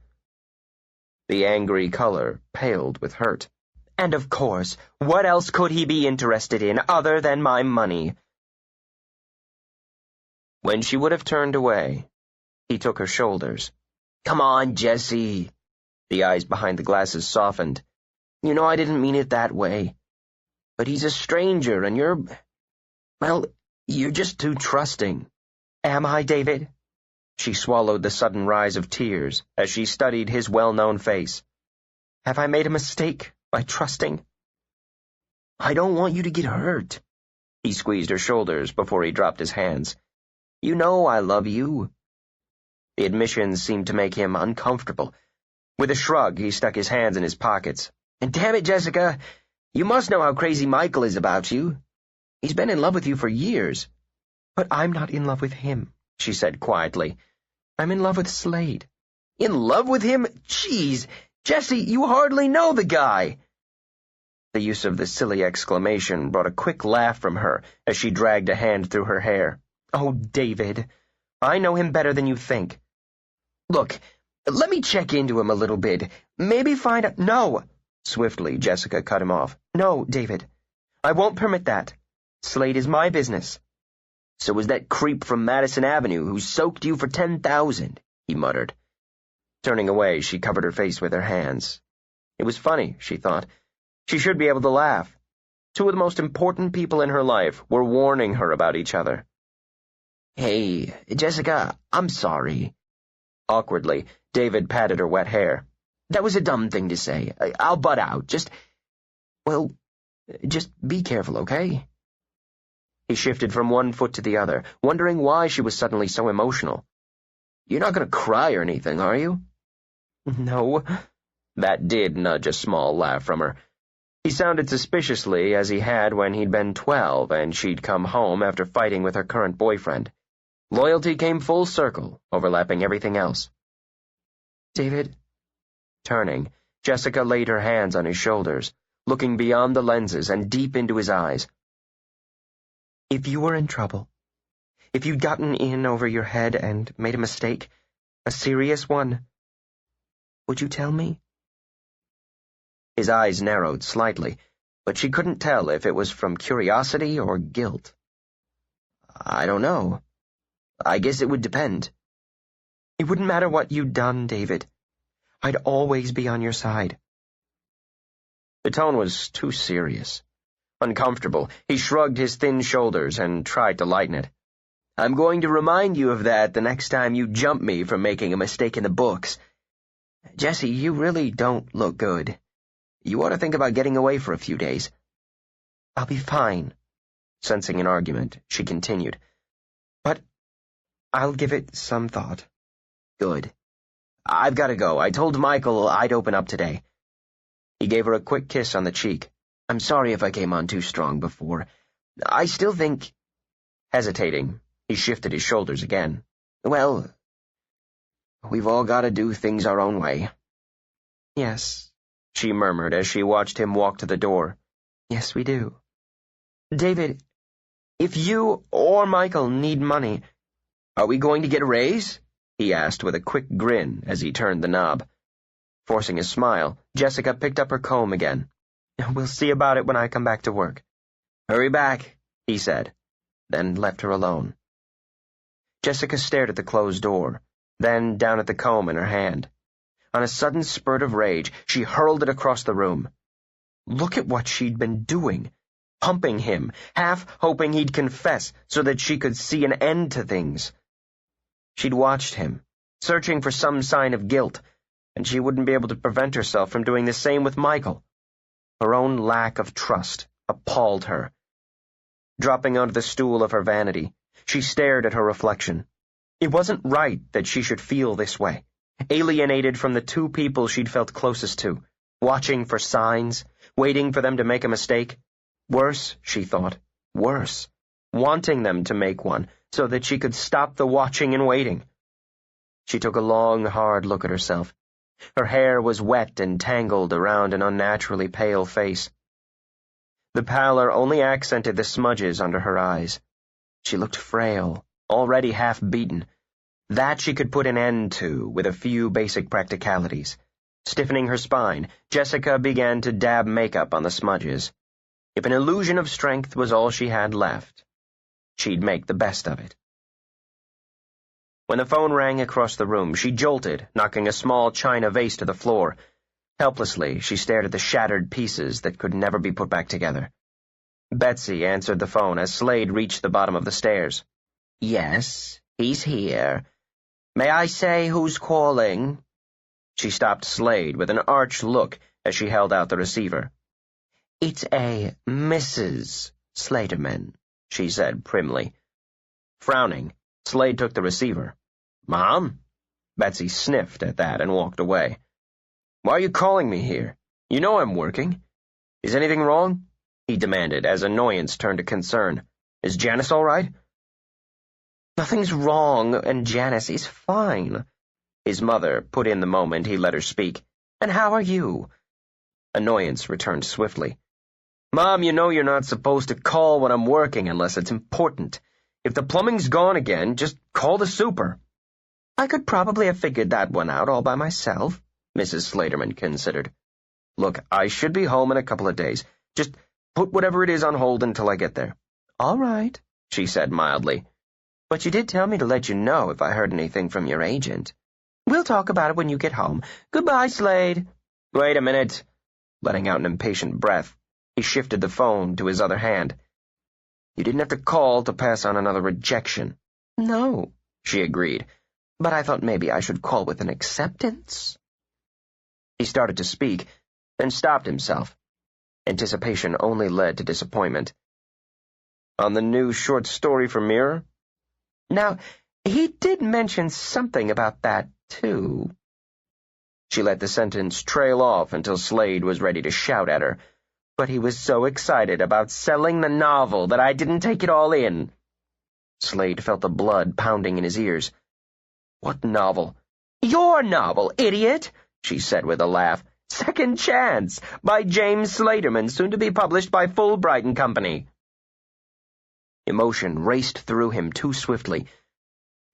The angry color paled with hurt. And of course, what else could he be interested in other than my money? When she would have turned away, he took her shoulders. Come on, Jessie. The eyes behind the glasses softened. You know I didn't mean it that way. But he's a stranger, and you're just too trusting. Am I, David? She swallowed the sudden rise of tears as she studied his well-known face. Have I made a mistake by trusting? I don't want you to get hurt. He squeezed her shoulders before he dropped his hands. You know I love you. The admission seemed to make him uncomfortable. With a shrug, he stuck his hands in his pockets. And damn it, Jessica, you must know how crazy Michael is about you. He's been in love with you for years. But I'm not in love with him, she said quietly. I'm in love with Slade. In love with him? Jeez, Jessie, you hardly know the guy. The use of the silly exclamation brought a quick laugh from her as she dragged a hand through her hair. Oh, David, I know him better than you think. Look, let me check into him a little bit. Maybe find out— No! Swiftly, Jessica cut him off. No, David. I won't permit that. Slade is my business. So was that creep from Madison Avenue who soaked you for $10,000, he muttered. Turning away, she covered her face with her hands. It was funny, she thought. She should be able to laugh. Two of the most important people in her life were warning her about each other. Hey, Jessica, I'm sorry. Awkwardly, David patted her wet hair. That was a dumb thing to say. I'll butt out. Just be careful, okay? He shifted from one foot to the other, wondering why she was suddenly so emotional. You're not going to cry or anything, are you? No. That did nudge a small laugh from her. He sounded suspiciously as he had when he'd been 12 and she'd come home after fighting with her current boyfriend. Loyalty came full circle, overlapping everything else. David. Turning, Jessica laid her hands on his shoulders, looking beyond the lenses and deep into his eyes. If you were in trouble, if you'd gotten in over your head and made a mistake, a serious one, would you tell me? His eyes narrowed slightly, but she couldn't tell if it was from curiosity or guilt. I don't know. I guess it would depend. It wouldn't matter what you'd done, David. I'd always be on your side. The tone was too serious. Uncomfortable, he shrugged his thin shoulders and tried to lighten it. I'm going to remind you of that the next time you jump me for making a mistake in the books. Jessie, you really don't look good. You ought to think about getting away for a few days. I'll be fine. Sensing an argument, she continued. But I'll give it some thought. Good. I've got to go. I told Michael I'd open up today. He gave her a quick kiss on the cheek. I'm sorry if I came on too strong before. I still think— Hesitating, he shifted his shoulders again. Well, we've all got to do things our own way. Yes, she murmured as she watched him walk to the door. Yes, we do. David, if you or Michael need money— Are we going to get a raise? He asked with a quick grin as he turned the knob. Forcing a smile, Jessica picked up her comb again. We'll see about it when I come back to work. Hurry back, he said, then left her alone. Jessica stared at the closed door, then down at the comb in her hand. On a sudden spurt of rage, she hurled it across the room. Look at what she'd been doing, pumping him, half hoping he'd confess so that she could see an end to things. She'd watched him, searching for some sign of guilt, and she wouldn't be able to prevent herself from doing the same with Michael. Her own lack of trust appalled her. Dropping onto the stool of her vanity, she stared at her reflection. It wasn't right that she should feel this way, alienated from the two people she'd felt closest to, watching for signs, waiting for them to make a mistake. Worse, she thought, worse, wanting them to make one so that she could stop the watching and waiting. She took a long, hard look at herself. Her hair was wet and tangled around an unnaturally pale face. The pallor only accented the smudges under her eyes. She looked frail, already half-beaten. That she could put an end to with a few basic practicalities. Stiffening her spine, Jessica began to dab makeup on the smudges. If an illusion of strength was all she had left, she'd make the best of it. When the phone rang across the room, she jolted, knocking a small china vase to the floor. Helplessly, she stared at the shattered pieces that could never be put back together. Betsy answered the phone as Slade reached the bottom of the stairs. "Yes, he's here. May I say who's calling?" She stopped Slade with an arch look as she held out the receiver. "It's a Mrs. Slaterman," she said primly. Frowning, Slade took the receiver. "Mom?" Betsy sniffed at that and walked away. "Why are you calling me here? You know I'm working. Is anything wrong?" he demanded as annoyance turned to concern. "Is Janice all right?" "Nothing's wrong, and Janice is fine," his mother put in the moment he let her speak. "And how are you?" Annoyance returned swiftly. "Mom, you know you're not supposed to call when I'm working unless it's important. If the plumbing's gone again, just call the super." "I could probably have figured that one out all by myself," Mrs. Slaterman considered. "Look, I should be home in a couple of days. Just put whatever it is on hold until I get there." "All right," she said mildly. "But you did tell me to let you know if I heard anything from your agent. We'll talk about it when you get home. Goodbye, Slade." "Wait a minute." Letting out an impatient breath, he shifted the phone to his other hand. "You didn't have to call to pass on another rejection." "No," she agreed, "but I thought maybe I should call with an acceptance." He started to speak, then stopped himself. Anticipation only led to disappointment. "On the new short story for Mirror?" "Now, he did mention something about that, too." She let the sentence trail off until Slade was ready to shout at her. "But he was so excited about selling the novel that I didn't take it all in." Slade felt the blood pounding in his ears. "What novel?" "Your novel, idiot," she said with a laugh. "Second Chance, by James Slaterman, soon to be published by Fulbright and Company." Emotion raced through him too swiftly.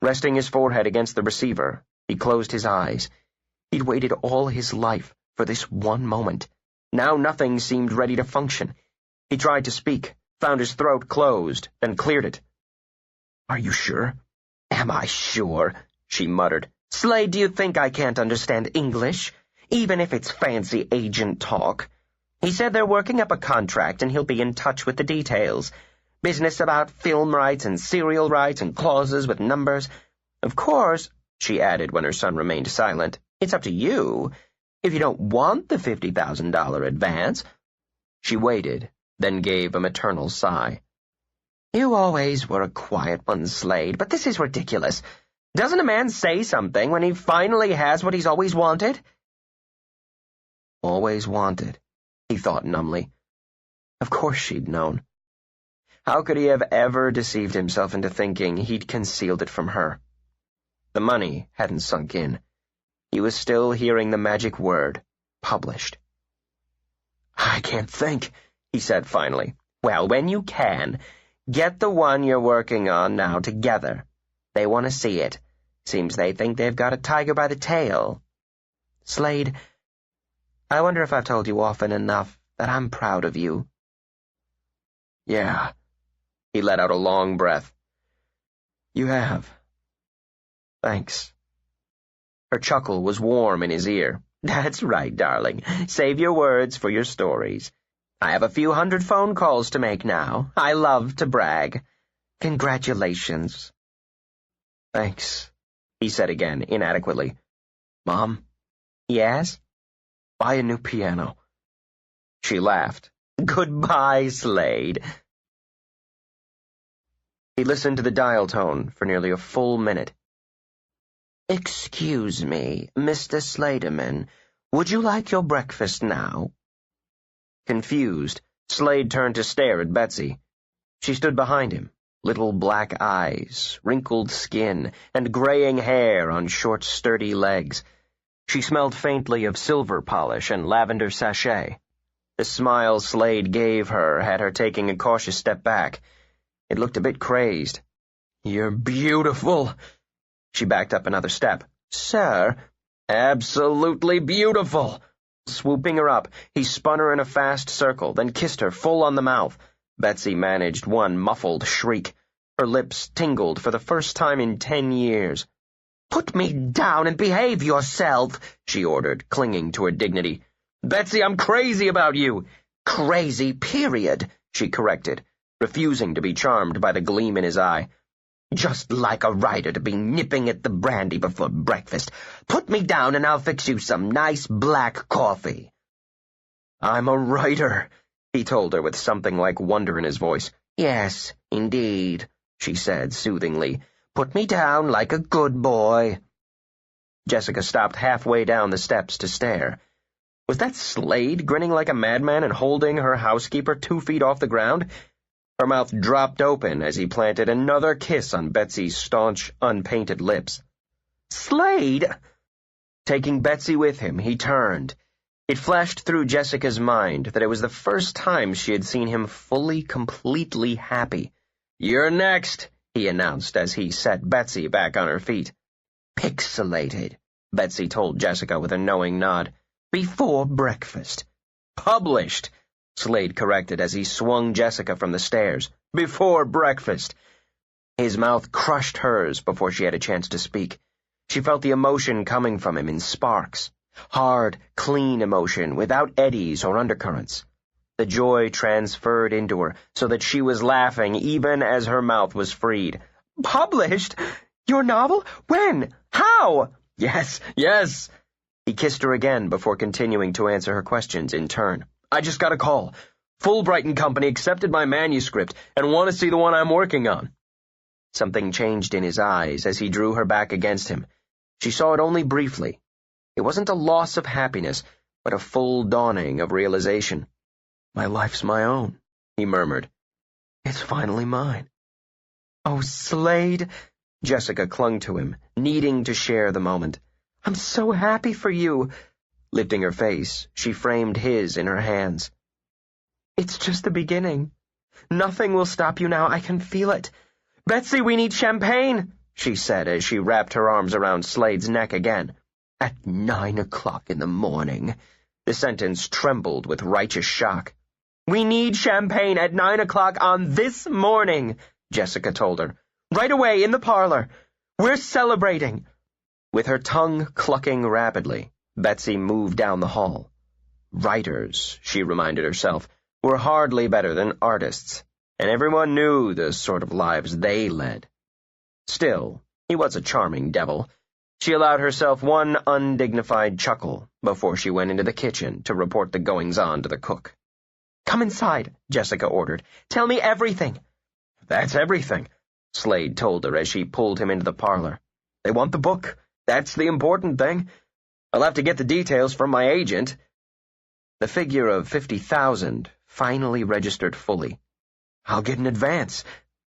Resting his forehead against the receiver, he closed his eyes. He'd waited all his life for this one moment. Now nothing seemed ready to function. He tried to speak, found his throat closed, then cleared it. "Are you sure?" "Am I sure?" she muttered. "Slade, do you think I can't understand English, even if it's fancy agent talk? He said they're working up a contract and he'll be in touch with the details. Business about film rights and serial rights and clauses with numbers. Of course," she added when her son remained silent, "it's up to you. If you don't want the $50,000 advance." She waited, then gave a maternal sigh. "You always were a quiet one, Slade, but this is ridiculous. Doesn't a man say something when he finally has what he's always wanted?" Always wanted, he thought numbly. Of course she'd known. How could he have ever deceived himself into thinking he'd concealed it from her? The money hadn't sunk in. He was still hearing the magic word, published. "I can't think," he said finally. "Well, when you can, get the one you're working on now together. They want to see it. Seems they think they've got a tiger by the tail. Slade, I wonder if I've told you often enough that I'm proud of you." "Yeah." He let out a long breath. "You have. Thanks." Her chuckle was warm in his ear. "That's right, darling. Save your words for your stories. I have a few hundred phone calls to make now. I love to brag. Congratulations." "Thanks," he said again, inadequately. "Mom?" "Yes?" "Buy a new piano." She laughed. "Goodbye, Slade." He listened to the dial tone for nearly a full minute. "Excuse me, Mr. Slaterman. Would you like your breakfast now?" Confused, Slade turned to stare at Betsy. She stood behind him, little black eyes, wrinkled skin, and graying hair on short, sturdy legs. She smelled faintly of silver polish and lavender sachet. The smile Slade gave her had her taking a cautious step back. It looked a bit crazed. You're beautiful. She backed up another step. Sir, absolutely beautiful. Swooping her up, he spun her in a fast circle, then kissed her full on the mouth. Betsy managed one muffled shriek. Her lips tingled for the first time in 10 years. "Put me down and behave yourself," she ordered, clinging to her dignity. "Betsy, I'm crazy about you." "Crazy, period," she corrected, refusing to be charmed by the gleam in his eye. "Just like a writer to be nipping at the brandy before breakfast. Put me down and I'll fix you some nice black coffee." "I'm a writer," he told her with something like wonder in his voice. "Yes, indeed," she said soothingly. "Put me down like a good boy." Jessica stopped halfway down the steps to stare. Was that Slade grinning like a madman and holding her housekeeper 2 feet off the ground? Her mouth dropped open as he planted another kiss on Betsy's staunch, unpainted lips. "Slade!" Taking Betsy with him, he turned. It flashed through Jessica's mind that it was the first time she had seen him fully, completely happy. "You're next," he announced as he set Betsy back on her feet. "Pixelated," Betsy told Jessica with a knowing nod. "Before breakfast." "Published," Slade corrected as he swung Jessica from the stairs. "Before breakfast." His mouth crushed hers before she had a chance to speak. She felt the emotion coming from him in sparks. Hard, clean emotion without eddies or undercurrents. The joy transferred into her so that she was laughing even as her mouth was freed. "Published? Your novel? When? How?" "Yes, yes." He kissed her again before continuing to answer her questions in turn. "I just got a call. Fulbright and Company accepted my manuscript and want to see the one I'm working on." Something changed in his eyes as he drew her back against him. She saw it only briefly. It wasn't a loss of happiness, but a full dawning of realization. "My life's my own," he murmured. "It's finally mine." "Oh, Slade," Jessica clung to him, needing to share the moment. "I'm so happy for you." Lifting her face, she framed his in her hands. "It's just the beginning. Nothing will stop you now. I can feel it. Betsy, we need champagne," she said as she wrapped her arms around Slade's neck again. "At 9 o'clock in the morning." The sentence trembled with righteous shock. "We need champagne at 9 o'clock on this morning," Jessica told her. "Right away in the parlor. We're celebrating." With her tongue clucking rapidly, Betsy moved down the hall. Writers, she reminded herself, were hardly better than artists, and everyone knew the sort of lives they led. Still, he was a charming devil. She allowed herself one undignified chuckle before she went into the kitchen to report the goings-on to the cook. "Come inside," Jessica ordered. "Tell me everything." "That's everything," Slade told her as she pulled him into the parlor. "They want the book. That's the important thing. I'll have to get the details from my agent." The figure of 50,000 finally registered fully. "I'll get an advance,"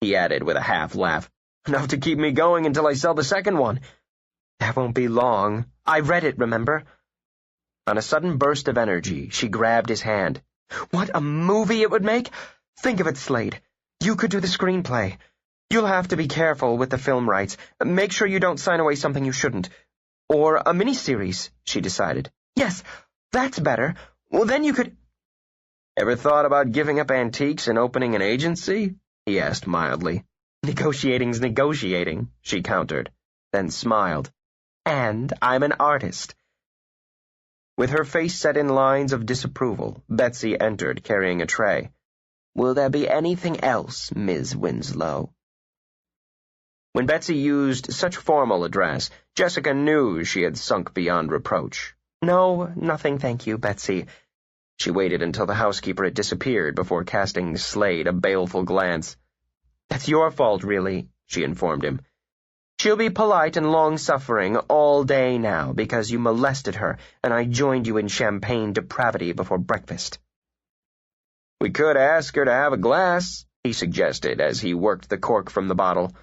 he added with a half-laugh. "Enough to keep me going until I sell the second one." "That won't be long. I read it, remember?" On a sudden burst of energy, she grabbed his hand. "What a movie it would make! Think of it, Slade. You could do the screenplay. You'll have to be careful with the film rights. Make sure you don't sign away something you shouldn't. Or a miniseries," she decided. "Yes, that's better. Well, then you could—" "Ever thought about giving up antiques and opening an agency?" he asked mildly. "Negotiating's negotiating," she countered, then smiled. "And I'm an artist." With her face set in lines of disapproval, Betsy entered carrying a tray. "Will there be anything else, Ms. Winslow?" When Betsy used such formal address, Jessica knew she had sunk beyond reproach. "No, nothing, thank you, Betsy." She waited until the housekeeper had disappeared before casting Slade a baleful glance. "That's your fault, really," she informed him. "She'll be polite and long-suffering all day now because you molested her and I joined you in champagne depravity before breakfast." "We could ask her to have a glass," he suggested as he worked the cork from the bottle.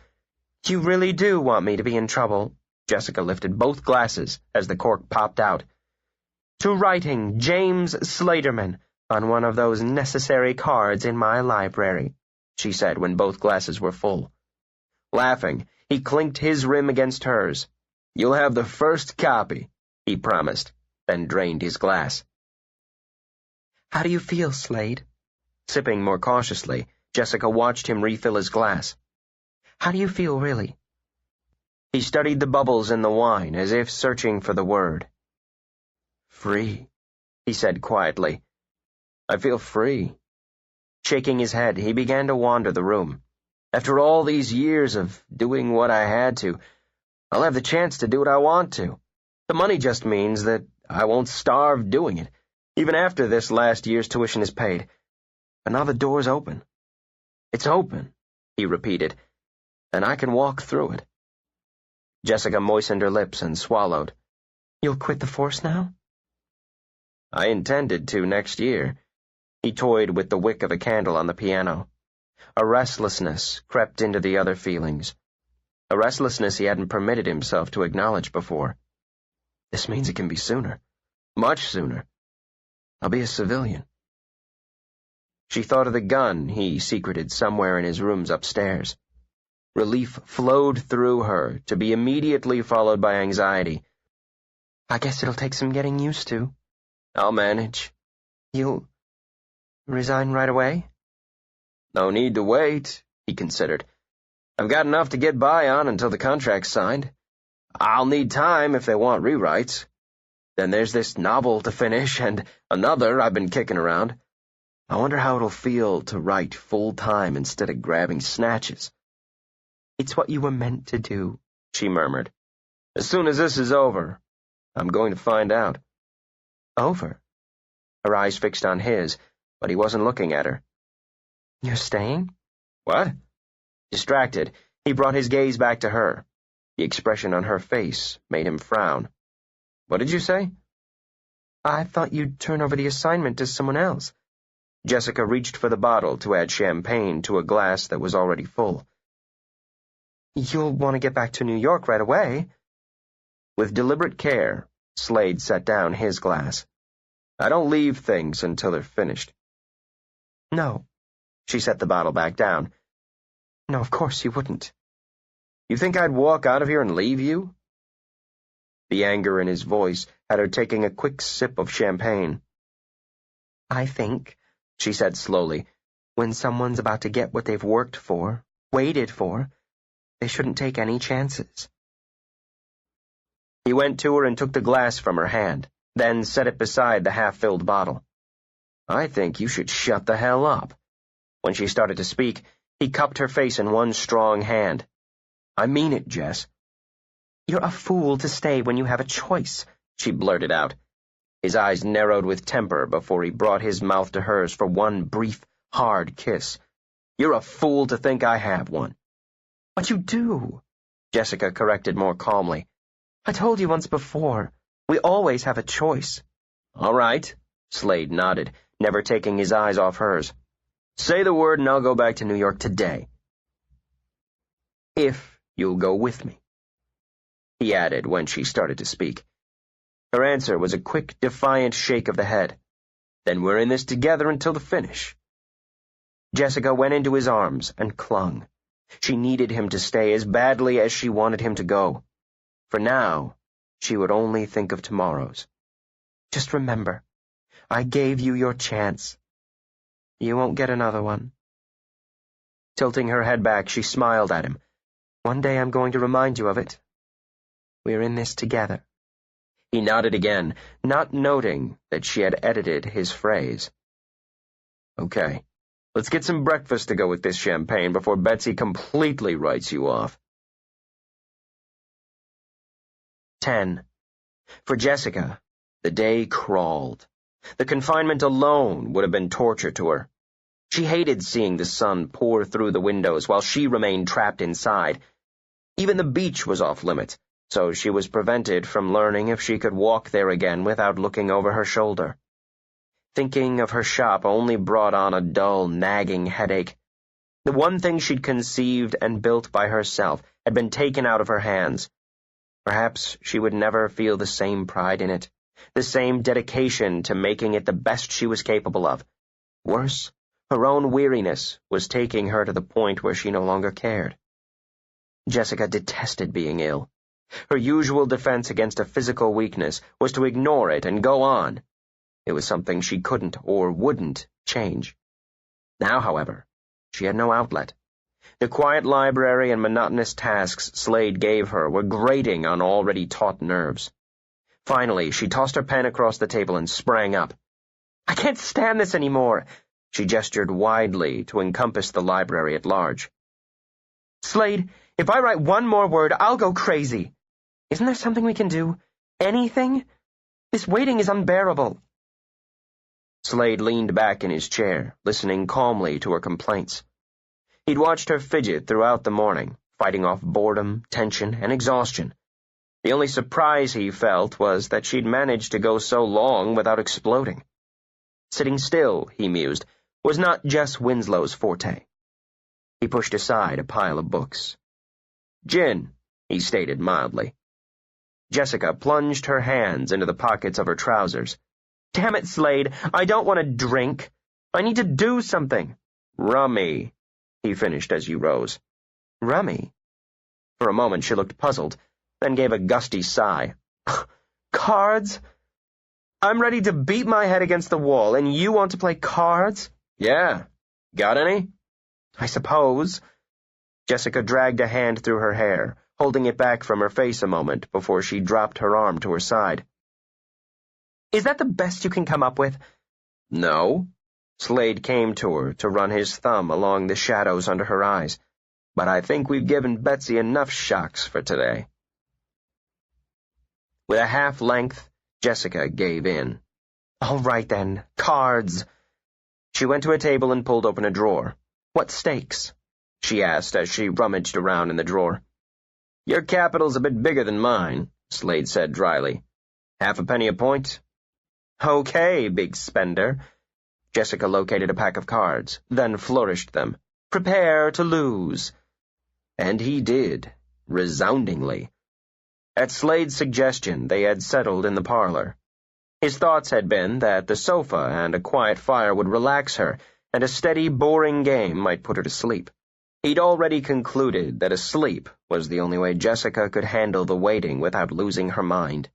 "You really do want me to be in trouble?" Jessica lifted both glasses as the cork popped out. "To writing James Slaterman on one of those necessary cards in my library," she said when both glasses were full. Laughing, he clinked his rim against hers. "You'll have the first copy," he promised, then drained his glass. "How do you feel, Slade?" Sipping more cautiously, Jessica watched him refill his glass. "How do you feel, really?" He studied the bubbles in the wine as if searching for the word. "Free," he said quietly. "I feel free." Shaking his head, he began to wander the room. After all these years of doing what I had to, I'll have the chance to do what I want to. The money just means that I won't starve doing it, even after this last year's tuition is paid. But now the door's open. It's open, he repeated, and I can walk through it. Jessica moistened her lips and swallowed. "You'll quit the force now?" "I intended to next year." He toyed with the wick of a candle on the piano. A restlessness crept into the other feelings. A restlessness he hadn't permitted himself to acknowledge before. This means it can be sooner. Much sooner. I'll be a civilian. She thought of the gun he secreted somewhere in his rooms upstairs. Relief flowed through her, to be immediately followed by anxiety. "I guess it'll take some getting used to." "I'll manage." "You'll resign right away?" "No need to wait," he considered. "I've got enough to get by on until the contract's signed. I'll need time if they want rewrites. Then there's this novel to finish, and another I've been kicking around. I wonder how it'll feel to write full-time instead of grabbing snatches." "It's what you were meant to do," she murmured. "As soon as this is over, I'm going to find out." "Over?" Her eyes fixed on his, but he wasn't looking at her. "You're staying?" "What?" Distracted, he brought his gaze back to her. The expression on her face made him frown. "What did you say?" "I thought you'd turn over the assignment to someone else." Jessica reached for the bottle to add champagne to a glass that was already full. "You'll want to get back to New York right away." With deliberate care, Slade set down his glass. "I don't leave things until they're finished." "No." She set the bottle back down. "No, of course you wouldn't." "You think I'd walk out of here and leave you?" The anger in his voice had her taking a quick sip of champagne. "I think," she said slowly, "when someone's about to get what they've worked for, waited for, they shouldn't take any chances." He went to her and took the glass from her hand, then set it beside the half-filled bottle. "I think you should shut the hell up." When she started to speak, he cupped her face in one strong hand. "I mean it, Jess." "You're a fool to stay when you have a choice," she blurted out. His eyes narrowed with temper before he brought his mouth to hers for one brief, hard kiss. "You're a fool to think I have one." "But you do," Jessica corrected more calmly. "I told you once before. We always have a choice." "All right," Slade nodded, never taking his eyes off hers. "Say the word and I'll go back to New York today. If you'll go with me," he added when she started to speak. Her answer was a quick, defiant shake of the head. "Then we're in this together until the finish." Jessica went into his arms and clung. She needed him to stay as badly as she wanted him to go. For now, she would only think of tomorrows. "Just remember, I gave you your chance. You won't get another one." Tilting her head back, she smiled at him. "One day I'm going to remind you of it. We're in this together." He nodded again, not noting that she had edited his phrase. "Okay, let's get some breakfast to go with this champagne before Betsy completely writes you off." 10. For Jessica, the day crawled. The confinement alone would have been torture to her. She hated seeing the sun pour through the windows while she remained trapped inside. Even the beach was off limits, so she was prevented from learning if she could walk there again without looking over her shoulder. Thinking of her shop only brought on a dull, nagging headache. The one thing she'd conceived and built by herself had been taken out of her hands. Perhaps she would never feel the same pride in it, the same dedication to making it the best she was capable of. Worse, her own weariness was taking her to the point where she no longer cared. Jessica detested being ill. Her usual defense against a physical weakness was to ignore it and go on. It was something she couldn't or wouldn't change. Now, however, she had no outlet. The quiet library and monotonous tasks Slade gave her were grating on already taut nerves. Finally, she tossed her pen across the table and sprang up. "I can't stand this anymore." She gestured widely to encompass the library at large. "Slade, if I write one more word, I'll go crazy. Isn't there something we can do? Anything? This waiting is unbearable." Slade leaned back in his chair, listening calmly to her complaints. He'd watched her fidget throughout the morning, fighting off boredom, tension, and exhaustion. The only surprise he felt was that she'd managed to go so long without exploding. Sitting still, he mused, was not Jess Winslow's forte. He pushed aside a pile of books. "Gin," he stated mildly. Jessica plunged her hands into the pockets of her trousers. "Damn it, Slade, I don't want to drink. I need to do something." "Rummy," he finished as you rose. "Rummy?" For a moment she looked puzzled, then gave a gusty sigh. "Cards? I'm ready to beat my head against the wall, and you want to play cards?" "Yeah. Got any?" "I suppose." Jessica dragged a hand through her hair, holding it back from her face a moment before she dropped her arm to her side. "Is that the best you can come up with?" "No." Slade came to her to run his thumb along the shadows under her eyes. "But I think we've given Betsy enough shocks for today." With a half-length, Jessica gave in. "All right, then. Cards." She went to a table and pulled open a drawer. "What stakes?" she asked as she rummaged around in the drawer. "Your capital's a bit bigger than mine," Slade said dryly. "Half a penny a point?" "Okay, big spender." Jessica located a pack of cards, then flourished them. "Prepare to lose." And he did, resoundingly. At Slade's suggestion, they had settled in the parlor. His thoughts had been that the sofa and a quiet fire would relax her, and a steady, boring game might put her to sleep. He'd already concluded that asleep was the only way Jessica could handle the waiting without losing her mind.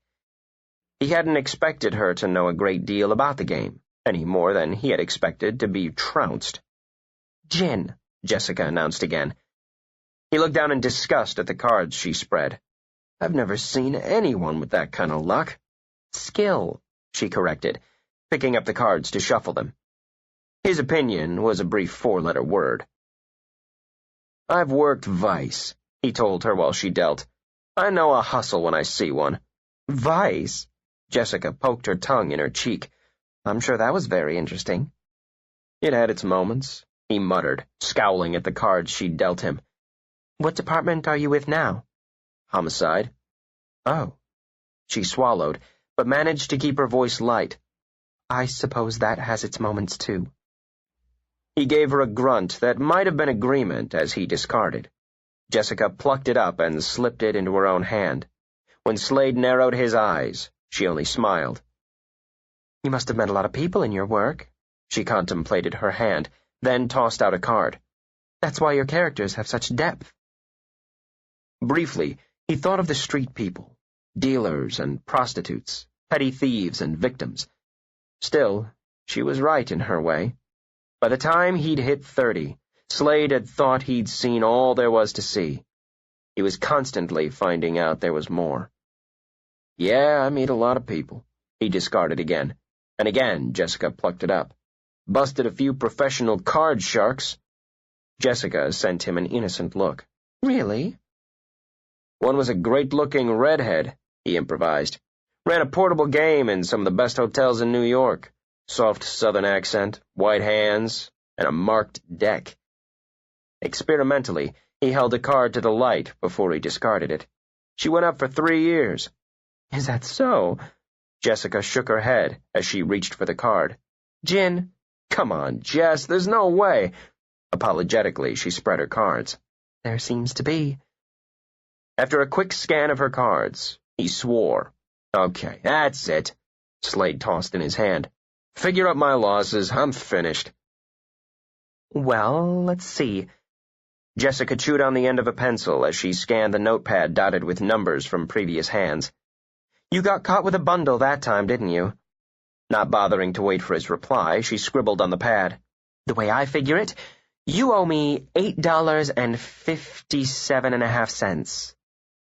He hadn't expected her to know a great deal about the game, any more than he had expected to be trounced. "Gin," Jessica announced again. He looked down in disgust at the cards she spread. "I've never seen anyone with that kind of luck." "Skill," she corrected, picking up the cards to shuffle them. His opinion was a brief four-letter word. "I've worked Vice," he told her while she dealt. "I know a hustle when I see one." "Vice?" Jessica poked her tongue in her cheek. "I'm sure that was very interesting." "It had its moments," he muttered, scowling at the cards she'd dealt him. "What department are you with now?" "Homicide." "Oh." She swallowed, but managed to keep her voice light. "I suppose that has its moments, too." He gave her a grunt that might have been agreement as he discarded. Jessica plucked it up and slipped it into her own hand. When Slade narrowed his eyes, she only smiled. "You must have met a lot of people in your work." She contemplated her hand, then tossed out a card. "That's why your characters have such depth." Briefly, he thought of the street people, dealers and prostitutes, petty thieves and victims. Still, she was right in her way. By the time he'd hit 30, Slade had thought he'd seen all there was to see. He was constantly finding out there was more. "Yeah, I meet a lot of people," he discarded again. And again Jessica plucked it up. "Busted a few professional card sharks." Jessica sent him an innocent look. "Really?" "One was a great-looking redhead," he improvised. "Ran a portable game in some of the best hotels in New York. Soft southern accent, white hands, and a marked deck." Experimentally, he held a card to the light before he discarded it. "She went up for 3 years." "Is that so?" Jessica shook her head as she reached for the card. "Gin." "Come on, Jess, there's no way." Apologetically, she spread her cards. "There seems to be." After a quick scan of her cards, he swore. "Okay, that's it." Slade tossed in his hand. "Figure up my losses. I'm finished." "Well, let's see." Jessica chewed on the end of a pencil as she scanned the notepad dotted with numbers from previous hands. You got caught with a bundle that time, didn't you? Not bothering to wait for his reply, she scribbled on the pad. The way I figure it, you owe me $8.57.5.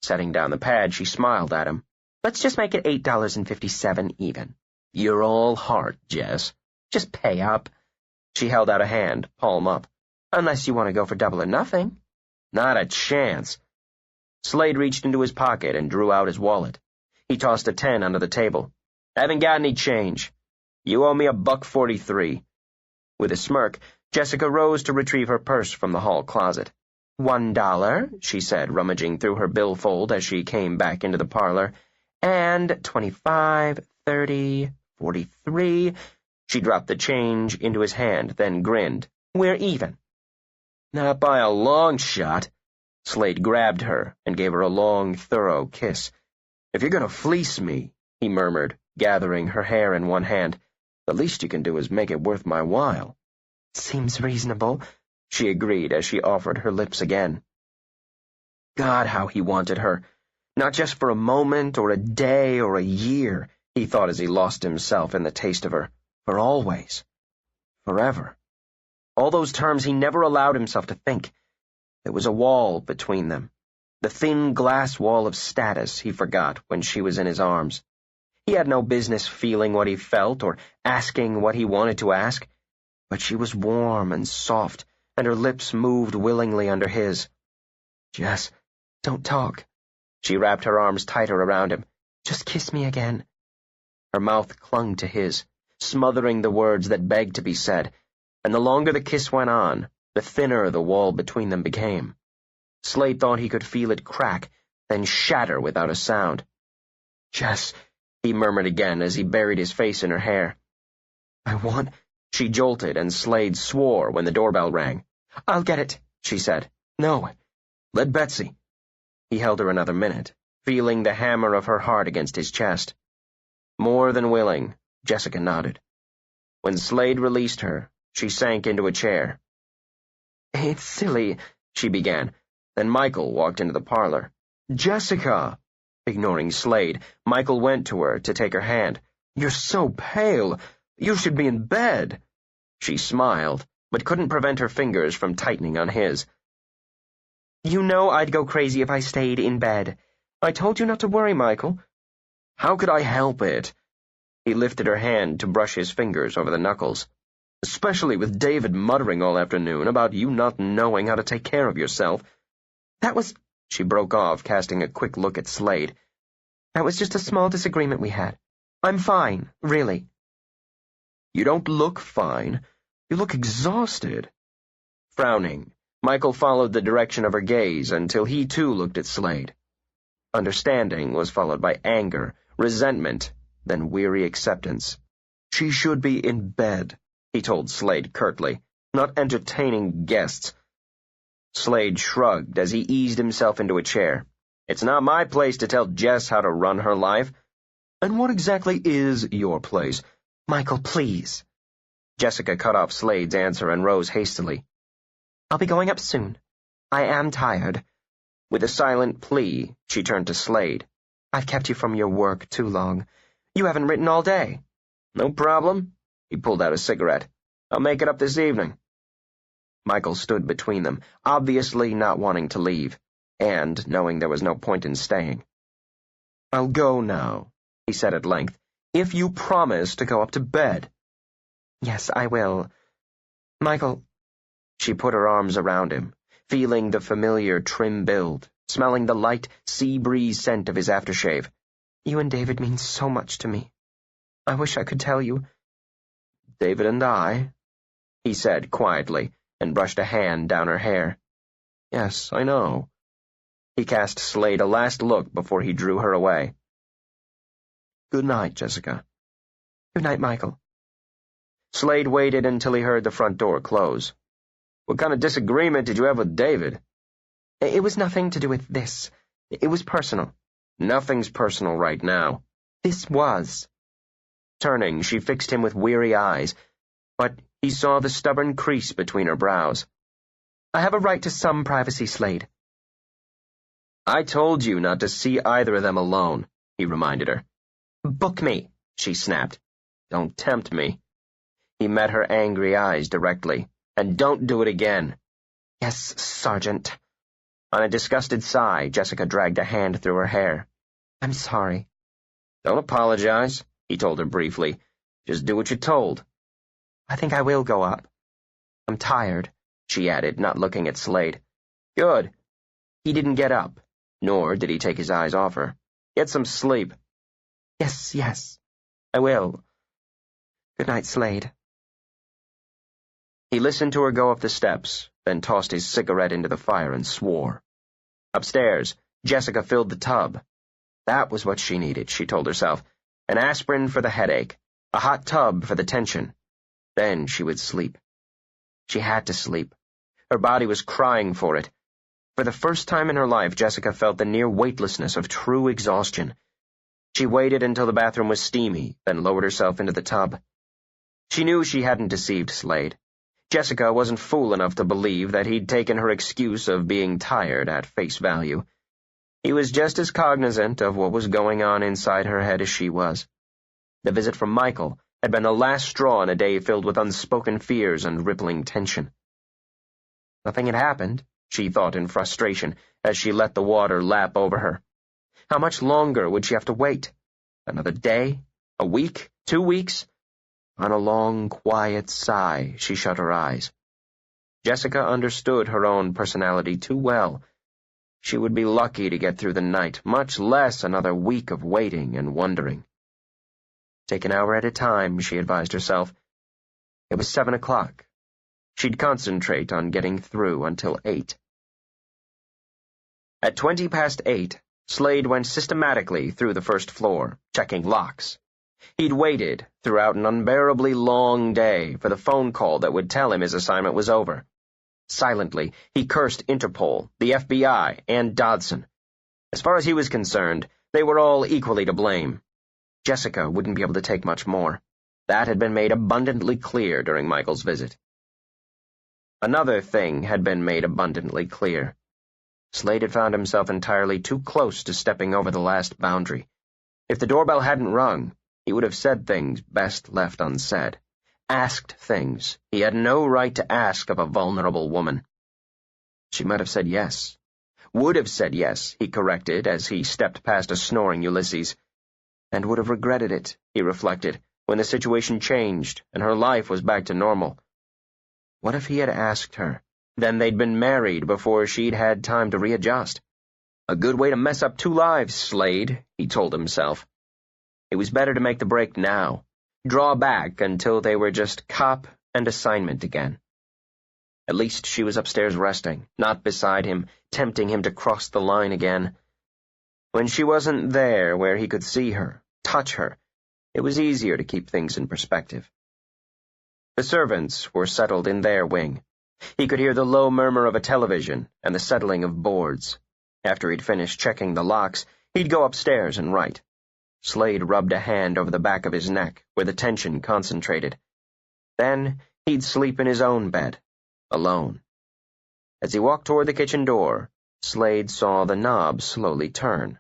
Setting down the pad, she smiled at him. Let's just make it $8.57 even. You're all heart, Jess. Just pay up. She held out a hand, palm up. Unless you want to go for double or nothing. Not a chance. Slade reached into his pocket and drew out his wallet. He tossed a 10 under the table. Haven't got any change. You owe me $1.43. With a smirk, Jessica rose to retrieve her purse from the hall closet. $1, she said, rummaging through her billfold as she came back into the parlor. And 25, 30, 43. She dropped the change into his hand, then grinned. We're even. Not by a long shot. Slade grabbed her and gave her a long, thorough kiss. If you're going to fleece me, he murmured, gathering her hair in one hand, the least you can do is make it worth my while. Seems reasonable, she agreed as she offered her lips again. God, how he wanted her. Not just for a moment or a day or a year, he thought as he lost himself in the taste of her. For always. Forever. All those terms he never allowed himself to think. There was a wall between them. The thin glass wall of status he forgot when she was in his arms. He had no business feeling what he felt or asking what he wanted to ask, but she was warm and soft, and her lips moved willingly under his. Jess, don't talk. She wrapped her arms tighter around him. Just kiss me again. Her mouth clung to his, smothering the words that begged to be said, and the longer the kiss went on, the thinner the wall between them became. Slade thought he could feel it crack, then shatter without a sound. Jess, he murmured again as he buried his face in her hair. I want... She jolted, and Slade swore when the doorbell rang. I'll get it, she said. No. Let Betsy. He held her another minute, feeling the hammer of her heart against his chest. More than willing, Jessica nodded. When Slade released her, she sank into a chair. It's silly, she began. Then Michael walked into the parlor. Jessica! Ignoring Slade, Michael went to her to take her hand. You're so pale. You should be in bed. She smiled, but couldn't prevent her fingers from tightening on his. You know I'd go crazy if I stayed in bed. I told you not to worry, Michael. How could I help it? He lifted her hand to brush his fingers over the knuckles. Especially with David muttering all afternoon about you not knowing how to take care of yourself. That was... She broke off, casting a quick look at Slade. That was just a small disagreement we had. I'm fine, really. You don't look fine. You look exhausted. Frowning, Michael followed the direction of her gaze until he too looked at Slade. Understanding was followed by anger, resentment, then weary acceptance. She should be in bed, he told Slade curtly, not entertaining guests. Slade shrugged as he eased himself into a chair. It's not my place to tell Jess how to run her life. And what exactly is your place? Michael, please. Jessica cut off Slade's answer and rose hastily. I'll be going up soon. I am tired. With a silent plea, she turned to Slade. I've kept you from your work too long. You haven't written all day. No problem. He pulled out a cigarette. I'll make it up this evening. Michael stood between them, obviously not wanting to leave, and knowing there was no point in staying. I'll go now, he said at length, if you promise to go up to bed. Yes, I will. Michael. She put her arms around him, feeling the familiar trim build, smelling the light sea breeze scent of his aftershave. You and David mean so much to me. I wish I could tell you. David and I, he said quietly, and brushed a hand down her hair. Yes, I know. He cast Slade a last look before he drew her away. Good night, Jessica. Good night, Michael. Slade waited until he heard the front door close. What kind of disagreement did you have with David? It was nothing to do with this. It was personal. Nothing's personal right now. This was. Turning, she fixed him with weary eyes, but he saw the stubborn crease between her brows. I have a right to some privacy, Slade. I told you not to see either of them alone, he reminded her. Book me, she snapped. Don't tempt me. He met her angry eyes directly. And don't do it again. Yes, Sergeant. On a disgusted sigh, Jessica dragged a hand through her hair. I'm sorry. Don't apologize, he told her briefly. Just do what you're told. I think I will go up. I'm tired, she added, not looking at Slade. Good. He didn't get up, nor did he take his eyes off her. Get some sleep. Yes, I will. Good night, Slade. He listened to her go up the steps, then tossed his cigarette into the fire and swore. Upstairs, Jessica filled the tub. That was what she needed, she told herself. An aspirin for the headache, a hot tub for the tension. Then she would sleep. She had to sleep. Her body was crying for it. For the first time in her life, Jessica felt the near weightlessness of true exhaustion. She waited until the bathroom was steamy, then lowered herself into the tub. She knew she hadn't deceived Slade. Jessica wasn't fool enough to believe that he'd taken her excuse of being tired at face value. He was just as cognizant of what was going on inside her head as she was. The visit from Michael had been the last straw in a day filled with unspoken fears and rippling tension. Nothing had happened, she thought in frustration, as she let the water lap over her. How much longer would she have to wait? Another day? A week? 2 weeks? On a long, quiet sigh, she shut her eyes. Jessica understood her own personality too well. She would be lucky to get through the night, much less another week of waiting and wondering. Take an hour at a time, she advised herself. It was 7 o'clock. She'd concentrate on getting through until 8. At 8:20, Slade went systematically through the first floor, checking locks. He'd waited throughout an unbearably long day for the phone call that would tell him his assignment was over. Silently, he cursed Interpol, the FBI, and Dodson. As far as he was concerned, they were all equally to blame. Jessica wouldn't be able to take much more. That had been made abundantly clear during Michael's visit. Another thing had been made abundantly clear. Slade had found himself entirely too close to stepping over the last boundary. If the doorbell hadn't rung, he would have said things best left unsaid. Asked things he had no right to ask of a vulnerable woman. She might have said yes. Would have said yes, he corrected as he stepped past a snoring Ulysses. And would have regretted it, he reflected, when the situation changed and her life was back to normal. What if he had asked her? Then they'd been married before she'd had time to readjust. A good way to mess up 2 lives, Slade, he told himself. It was better to make the break now. Draw back until they were just cop and assignment again. At least she was upstairs resting, not beside him, tempting him to cross the line again. When she wasn't there where he could see her, touch her, it was easier to keep things in perspective. The servants were settled in their wing. He could hear the low murmur of a television and the settling of boards. After he'd finished checking the locks, he'd go upstairs and write. Slade rubbed a hand over the back of his neck, where the tension concentrated. Then he'd sleep in his own bed, alone. As he walked toward the kitchen door, Slade saw the knob slowly turn.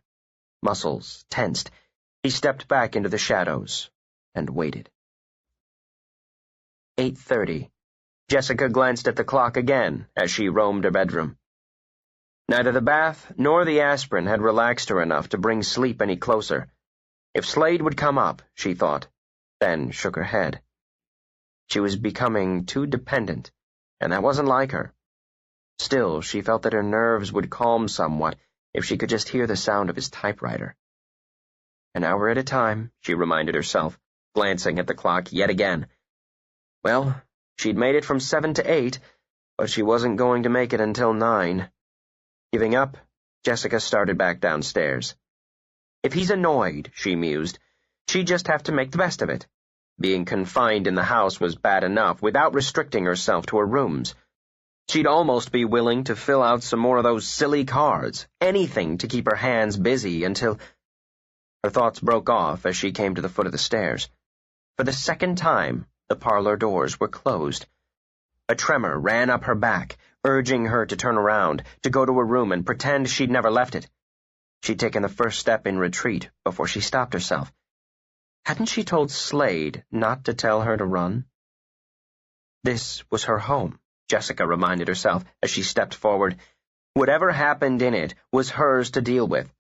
Muscles tensed. He stepped back into the shadows and waited. 8:30. Jessica glanced at the clock again as she roamed her bedroom. Neither the bath nor the aspirin had relaxed her enough to bring sleep any closer. If Slade would come up, she thought, then shook her head. She was becoming too dependent, and that wasn't like her. Still, she felt that her nerves would calm somewhat if she could just hear the sound of his typewriter. An hour at a time, she reminded herself, glancing at the clock yet again. Well, she'd made it from 7 to 8, but she wasn't going to make it until 9. Giving up, Jessica started back downstairs. If he's annoyed, she mused, she'd just have to make the best of it. Being confined in the house was bad enough without restricting herself to her rooms. She'd almost be willing to fill out some more of those silly cards, anything to keep her hands busy until... Her thoughts broke off as she came to the foot of the stairs. For the second time, the parlor doors were closed. A tremor ran up her back, urging her to turn around, to go to her room and pretend she'd never left it. She'd taken the first step in retreat before she stopped herself. Hadn't she told Slade not to tell her to run? This was her home, Jessica reminded herself as she stepped forward. Whatever happened in it was hers to deal with.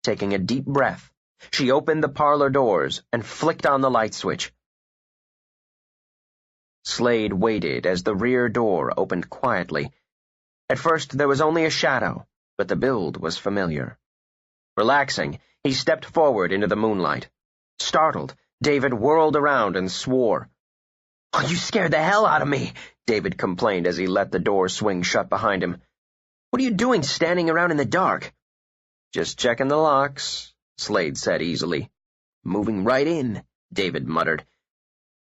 Taking a deep breath, she opened the parlor doors and flicked on the light switch. Slade waited as the rear door opened quietly. At first there was only a shadow, but the build was familiar. Relaxing, he stepped forward into the moonlight. Startled, David whirled around and swore. "Oh, you scared the hell out of me," David complained as he let the door swing shut behind him. "What are you doing standing around in the dark?" "Just checking the locks," Slade said easily. "Moving right in," David muttered.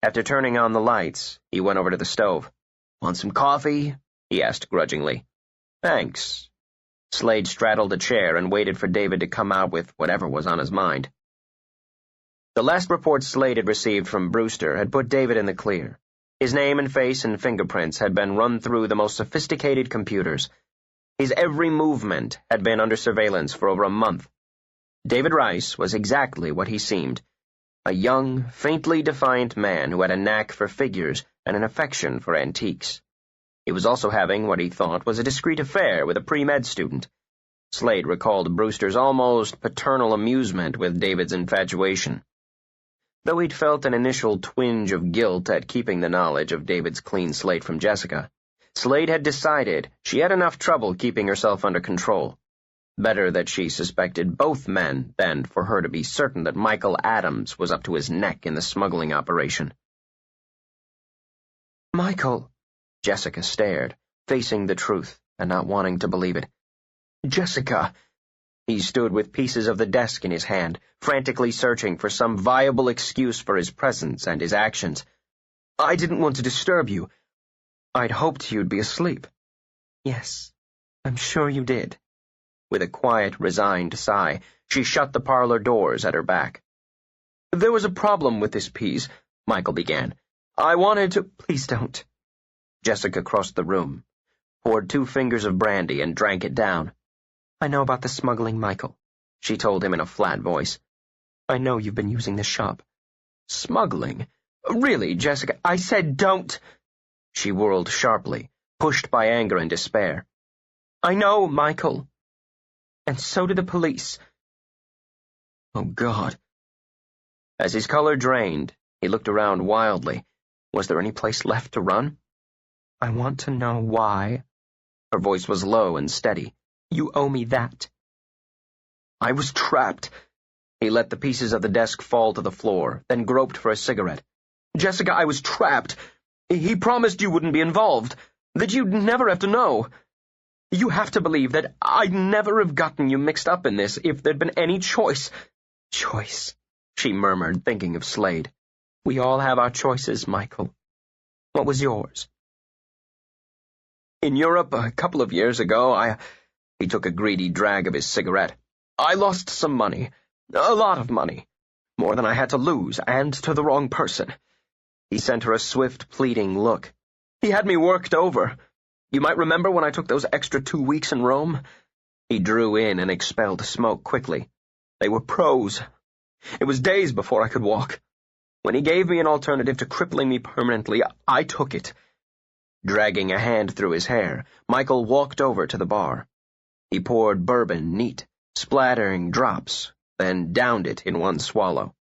After turning on the lights, he went over to the stove. "Want some coffee?" he asked grudgingly. "Thanks." Slade straddled a chair and waited for David to come out with whatever was on his mind. The last report Slade had received from Brewster had put David in the clear. His name and face and fingerprints had been run through the most sophisticated computers. His every movement had been under surveillance for over a month. David Rice was exactly what he seemed, a young, faintly defiant man who had a knack for figures and an affection for antiques. He was also having what he thought was a discreet affair with a pre-med student. Slade recalled Brewster's almost paternal amusement with David's infatuation. Though he'd felt an initial twinge of guilt at keeping the knowledge of David's clean slate from Jessica, Slade had decided she had enough trouble keeping herself under control. Better that she suspected both men than for her to be certain that Michael Adams was up to his neck in the smuggling operation. "Michael," Jessica stared, facing the truth and not wanting to believe it. "Jessica!" He stood with pieces of the desk in his hand, frantically searching for some viable excuse for his presence and his actions. "I didn't want to disturb you. I'd hoped you'd be asleep." "Yes, I'm sure you did." With a quiet, resigned sigh, she shut the parlor doors at her back. "There was a problem with this piece," Michael began. "I wanted to—" "Please don't." Jessica crossed the room, poured 2 fingers of brandy and drank it down. "I know about the smuggling, Michael," she told him in a flat voice. "I know you've been using the shop." "Smuggling? Really, Jessica, I said don't—" She whirled sharply, pushed by anger and despair. "I know, Michael. And so did the police." Oh, God. As his color drained, he looked around wildly. Was there any place left to run? "I want to know why." Her voice was low and steady. "You owe me that." "I was trapped." He let the pieces of the desk fall to the floor, then groped for a cigarette. "Jessica, I was trapped. He promised you wouldn't be involved, that you'd never have to know. You have to believe that I'd never have gotten you mixed up in this if there'd been any choice." "Choice," she murmured, thinking of Slade. "We all have our choices, Michael. What was yours?" "In Europe, a couple of years ago, He took a greedy drag of his cigarette. "I lost some money. A lot of money. More than I had to lose, and to the wrong person." He sent her a swift, pleading look. "He had me worked over. You might remember when I took those extra 2 weeks in Rome?" He drew in and expelled smoke quickly. "They were pros. It was days before I could walk. When he gave me an alternative to crippling me permanently, I took it." Dragging a hand through his hair, Michael walked over to the bar. He poured bourbon neat, splattering drops, then downed it in one swallow.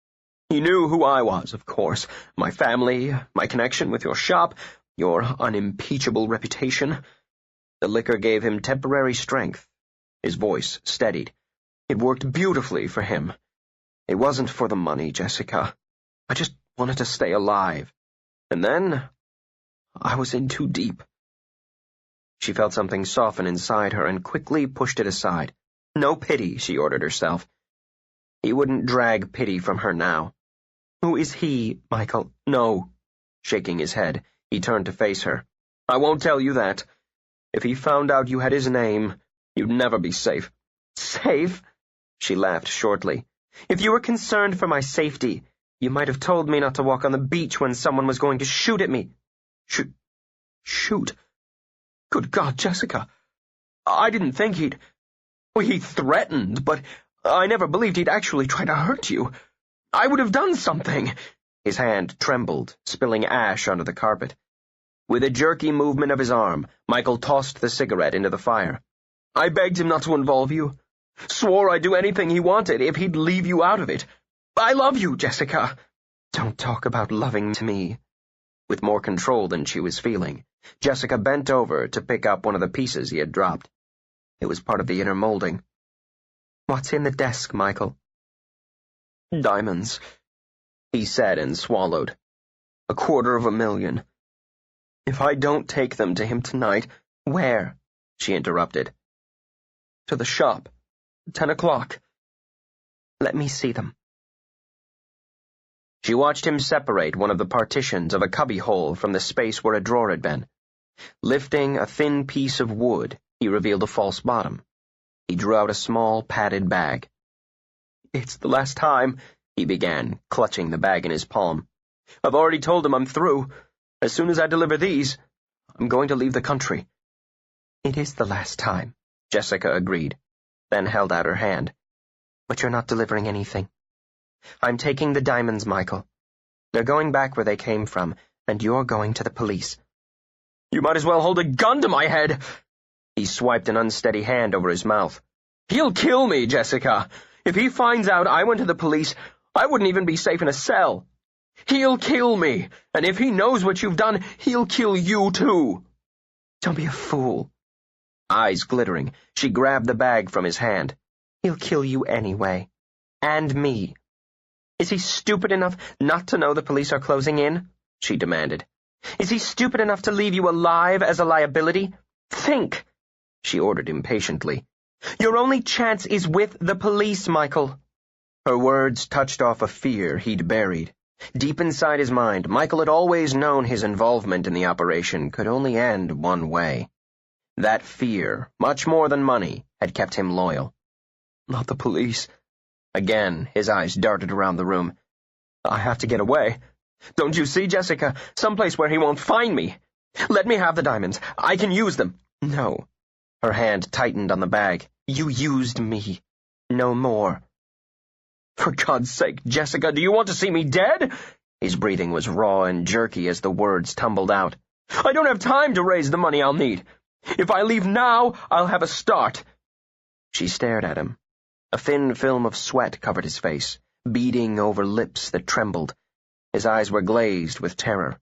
"He knew who I was, of course. My family, my connection with your shop, your unimpeachable reputation." The liquor gave him temporary strength. His voice steadied. "It worked beautifully for him. It wasn't for the money, Jessica. I just wanted to stay alive. And then I was in too deep." She felt something soften inside her and quickly pushed it aside. No pity, she ordered herself. He wouldn't drag pity from her now. "Who is he, Michael?" "No." Shaking his head, he turned to face her. "I won't tell you that. If he found out you had his name, you'd never be safe." "Safe?" She laughed shortly. "If you were concerned for my safety, you might have told me not to walk on the beach when someone was going to shoot at me." Shoot? Good God, Jessica. I didn't think he'd... Well, he threatened, but I never believed he'd actually try to hurt you. I would have done something. His hand trembled, spilling ash onto the carpet. With a jerky movement of his arm, Michael tossed the cigarette into the fire. I begged him not to involve you. Swore I'd do anything he wanted if he'd leave you out of it. I love you, Jessica. Don't talk about loving to me. With more control than she was feeling, Jessica bent over to pick up one of the pieces he had dropped. It was part of the inner molding. What's in the desk, Michael? Diamonds, he said and swallowed. $250,000. If I don't take them to him tonight... Where? She interrupted. To the shop. 10 o'clock. Let me see them. She watched him separate one of the partitions of a cubbyhole from the space where a drawer had been. Lifting a thin piece of wood, he revealed a false bottom. He drew out a small, padded bag. It's the last time, he began, clutching the bag in his palm. I've already told him I'm through. As soon as I deliver these, I'm going to leave the country. It is the last time, Jessica agreed, then held out her hand. But you're not delivering anything. I'm taking the diamonds, Michael. They're going back where they came from, and you're going to the police. You might as well hold a gun to my head. He swiped an unsteady hand over his mouth. He'll kill me, Jessica. If he finds out I went to the police, I wouldn't even be safe in a cell. He'll kill me, and if he knows what you've done, he'll kill you too. Don't be a fool. Eyes glittering, she grabbed the bag from his hand. He'll kill you anyway. And me. Is he stupid enough not to know the police are closing in? She demanded. Is he stupid enough to leave you alive as a liability? Think, she ordered impatiently. Your only chance is with the police, Michael. Her words touched off a fear he'd buried. Deep inside his mind, Michael had always known his involvement in the operation could only end one way. That fear, much more than money, had kept him loyal. Not the police. Again, his eyes darted around the room. I have to get away. Don't you see, Jessica? Someplace where he won't find me. Let me have the diamonds. I can use them. No. Her hand tightened on the bag. You used me. No more. For God's sake, Jessica, do you want to see me dead? His breathing was raw and jerky as the words tumbled out. I don't have time to raise the money I'll need. If I leave now, I'll have a start. She stared at him. A thin film of sweat covered his face, beading over lips that trembled. His eyes were glazed with terror.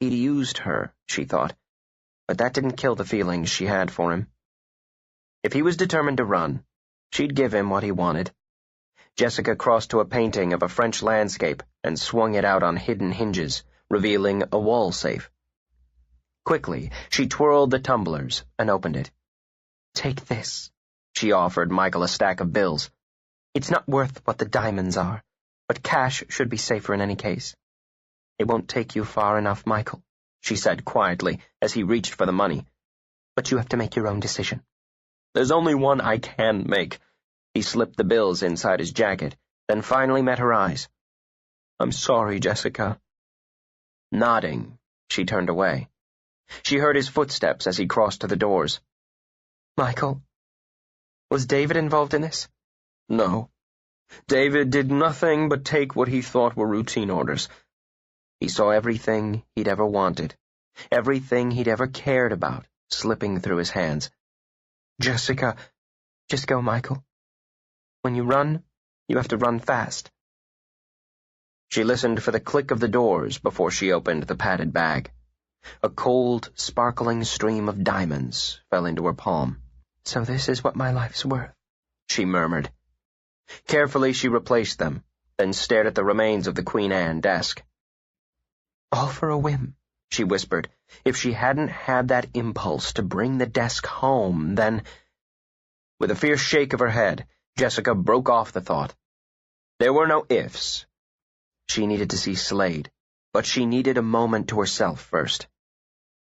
He'd used her, she thought, but that didn't kill the feelings she had for him. If he was determined to run, she'd give him what he wanted. Jessica crossed to a painting of a French landscape and swung it out on hidden hinges, revealing a wall safe. Quickly, she twirled the tumblers and opened it. Take this, she offered Michael a stack of bills. It's not worth what the diamonds are, but cash should be safer in any case. It won't take you far enough, Michael, she said quietly as he reached for the money. But you have to make your own decision. There's only one I can make. He slipped the bills inside his jacket, then finally met her eyes. I'm sorry, Jessica. Nodding, she turned away. She heard his footsteps as he crossed to the doors. Michael, was David involved in this? No. David did nothing but take what he thought were routine orders. He saw everything he'd ever wanted, everything he'd ever cared about, slipping through his hands. Jessica, just go, Michael. When you run, you have to run fast. She listened for the click of the doors before she opened the padded bag. A cold, sparkling stream of diamonds fell into her palm. So this is what my life's worth, she murmured. Carefully she replaced them, then stared at the remains of the Queen Anne desk. All for a whim, she whispered. If she hadn't had that impulse to bring the desk home, then... With a fierce shake of her head, Jessica broke off the thought. There were no ifs. She needed to see Slade, but she needed a moment to herself first.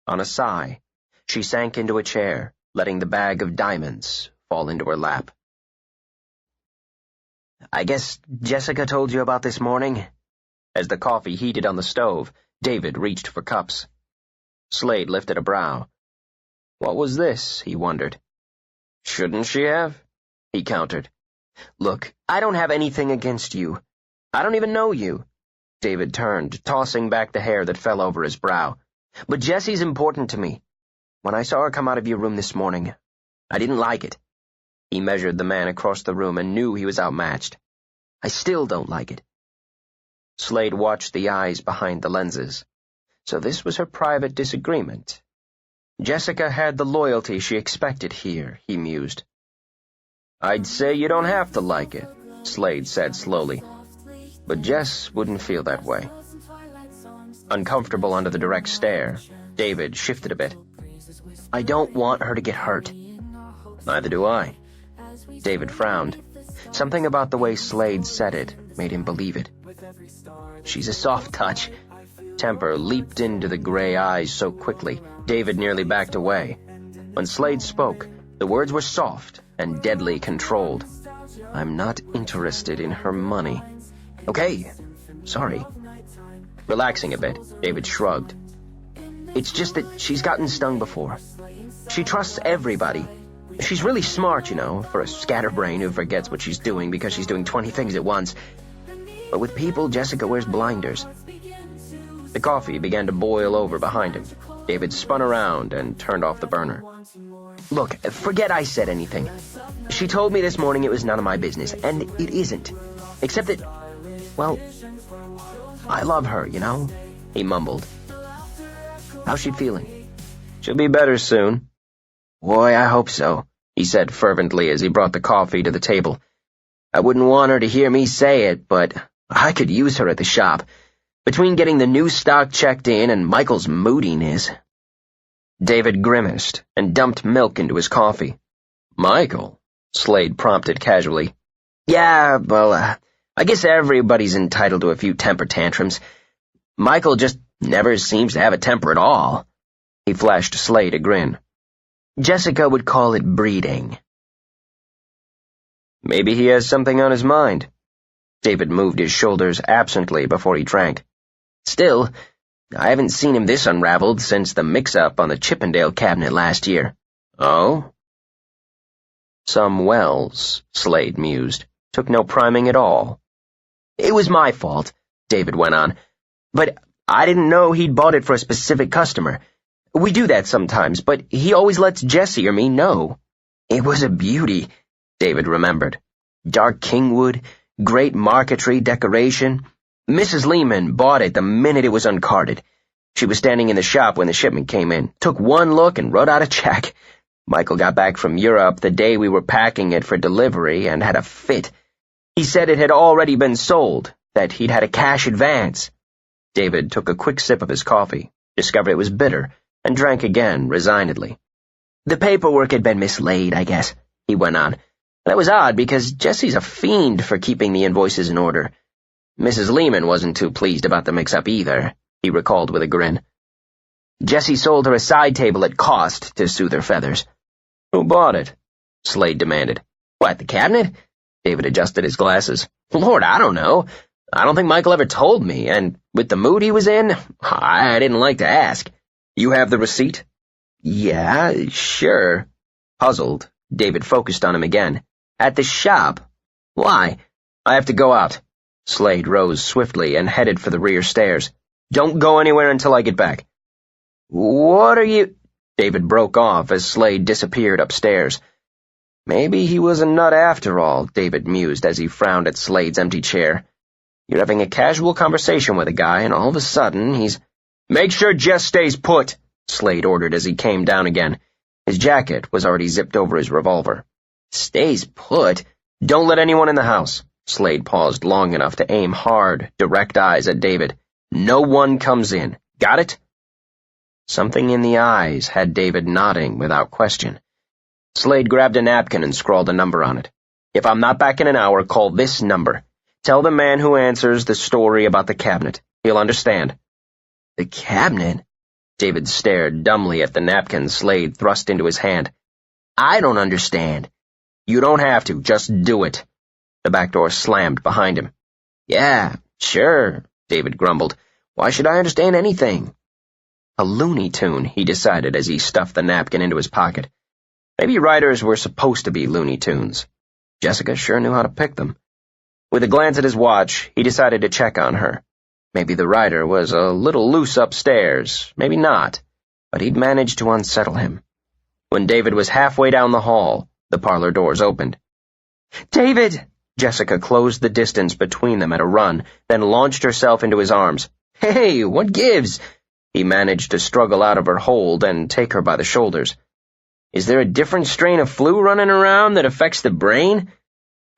On a sigh, she sank into a chair, letting the bag of diamonds fall into her lap. I guess Jessica told you about this morning? As the coffee heated on the stove, David reached for cups. Slade lifted a brow. What was this, he wondered. Shouldn't she have? He countered. Look, I don't have anything against you. I don't even know you. David turned, tossing back the hair that fell over his brow. But Jessie's important to me. When I saw her come out of your room this morning, I didn't like it. He measured the man across the room and knew he was outmatched. I still don't like it. Slade watched the eyes behind the lenses. So this was her private disagreement. Jessica had the loyalty she expected here, he mused. I'd say you don't have to like it, Slade said slowly. But Jess wouldn't feel that way. Uncomfortable under the direct stare, David shifted a bit. I don't want her to get hurt. Neither do I. David frowned. Something about the way Slade said it made him believe it. She's a soft touch. Temper leaped into the gray eyes so quickly, David nearly backed away. When Slade spoke, the words were soft and deadly controlled. I'm not interested in her money. Okay, sorry. Relaxing a bit, David shrugged. It's just that she's gotten stung before. She trusts everybody. She's really smart, for a scatterbrain who forgets what she's doing because she's doing 20 things at once. But with people, Jessica wears blinders. The coffee began to boil over behind him. David spun around and turned off the burner. Look, forget I said anything. She told me this morning it was none of my business, and it isn't. Except that, well, I love her, he mumbled. How's she feeling? She'll be better soon. Boy, I hope so, he said fervently as he brought the coffee to the table. I wouldn't want her to hear me say it, but I could use her at the shop. Between getting the new stock checked in and Michael's moodiness. David grimaced and dumped milk into his coffee. Michael? Slade prompted casually. Yeah, well, I guess everybody's entitled to a few temper tantrums. Michael just never seems to have a temper at all. He flashed Slade a grin. Jessica would call it breeding. Maybe he has something on his mind. David moved his shoulders absently before he drank. Still, I haven't seen him this unraveled since the mix-up on the Chippendale cabinet last year. Oh? Some wells, Slade mused, took no priming at all. It was my fault, David went on, but I didn't know he'd bought it for a specific customer. We do that sometimes, but he always lets Jessie or me know. It was a beauty, David remembered. Dark kingwood, great marquetry decoration. Mrs. Lehman bought it the minute it was uncarded. She was standing in the shop when the shipment came in, took one look and wrote out a check. Michael got back from Europe the day we were packing it for delivery and had a fit. He said it had already been sold, that he'd had a cash advance. David took a quick sip of his coffee, discovered it was bitter, and drank again resignedly. The paperwork had been mislaid, I guess, he went on. That was odd because Jessie's a fiend for keeping the invoices in order. Mrs. Lehman wasn't too pleased about the mix-up either, he recalled with a grin. Jessie sold her a side table at cost to soothe her feathers. Who bought it? Slade demanded. What, the cabinet? David adjusted his glasses. Lord, I don't know. I don't think Michael ever told me, and with the mood he was in, I didn't like to ask. You have the receipt? Yeah, sure. Puzzled, David focused on him again. At the shop. Why? I have to go out. Slade rose swiftly and headed for the rear stairs. Don't go anywhere until I get back. What are you... David broke off as Slade disappeared upstairs. Maybe he was a nut after all, David mused as he frowned at Slade's empty chair. You're having a casual conversation with a guy, and all of a sudden he's... Make sure Jess stays put, Slade ordered as he came down again. His jacket was already zipped over his revolver. Stays put? Don't let anyone in the house. Slade paused long enough to aim hard, direct eyes at David. No one comes in. Got it? Something in the eyes had David nodding without question. Slade grabbed a napkin and scrawled a number on it. If I'm not back in an hour, call this number. Tell the man who answers the story about the cabinet. He'll understand. The cabinet? David stared dumbly at the napkin Slade thrust into his hand. I don't understand. You don't have to. Just do it. The back door slammed behind him. Yeah, sure, David grumbled. Why should I understand anything? A Looney Tune, he decided as he stuffed the napkin into his pocket. Maybe writers were supposed to be Looney Tunes. Jessica sure knew how to pick them. With a glance at his watch, he decided to check on her. Maybe the writer was a little loose upstairs, maybe not, but he'd managed to unsettle him. When David was halfway down the hall, the parlor doors opened. David! Jessica closed the distance between them at a run, then launched herself into his arms. Hey, what gives? He managed to struggle out of her hold and take her by the shoulders. Is there a different strain of flu running around that affects the brain?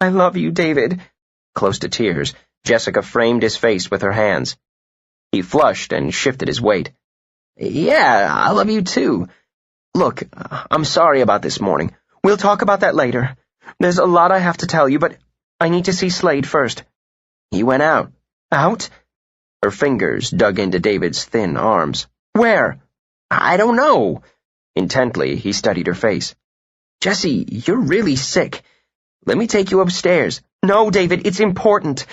I love you, David. Close to tears, Jessica framed his face with her hands. He flushed and shifted his weight. Yeah, I love you too. Look, I'm sorry about this morning. We'll talk about that later. There's a lot I have to tell you, but I need to see Slade first. He went out. Out? Her fingers dug into David's thin arms. Where? I don't know. Intently, he studied her face. Jessie, you're really sick. Let me take you upstairs. No, David, it's important.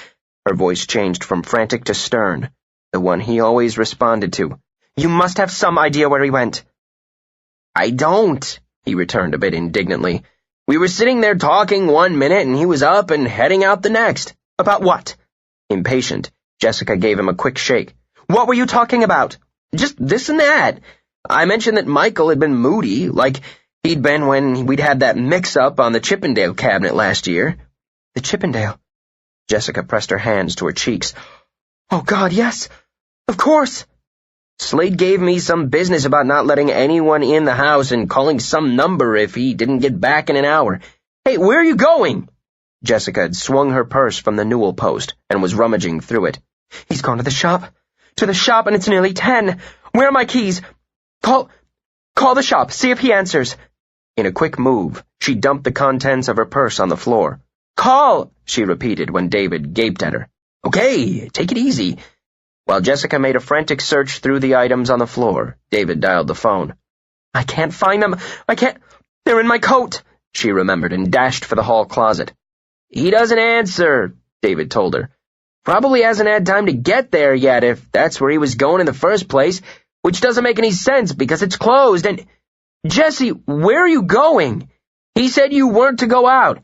Her voice changed from frantic to stern, the one he always responded to. You must have some idea where he went. I don't, he returned a bit indignantly. We were sitting there talking 1 minute, and he was up and heading out the next. About what? Impatient, Jessica gave him a quick shake. What were you talking about? Just this and that. I mentioned that Michael had been moody, like he'd been when we'd had that mix-up on the Chippendale cabinet last year. The Chippendale? Jessica pressed her hands to her cheeks. Oh, God, yes. Of course. Slade gave me some business about not letting anyone in the house and calling some number if he didn't get back in an hour. Hey, where are you going? Jessica had swung her purse from the newel post and was rummaging through it. He's gone to the shop. To the shop, and it's nearly 10. Where are my keys? Call the shop. See if he answers. In a quick move, she dumped the contents of her purse on the floor. Call, she repeated when David gaped at her. Okay, take it easy. While Jessica made a frantic search through the items on the floor, David dialed the phone. I can't find them. I can't. They're in my coat, she remembered and dashed for the hall closet. He doesn't answer, David told her. Probably hasn't had time to get there yet if that's where he was going in the first place, which doesn't make any sense because it's closed and... Jessie, where are you going? He said you weren't to go out.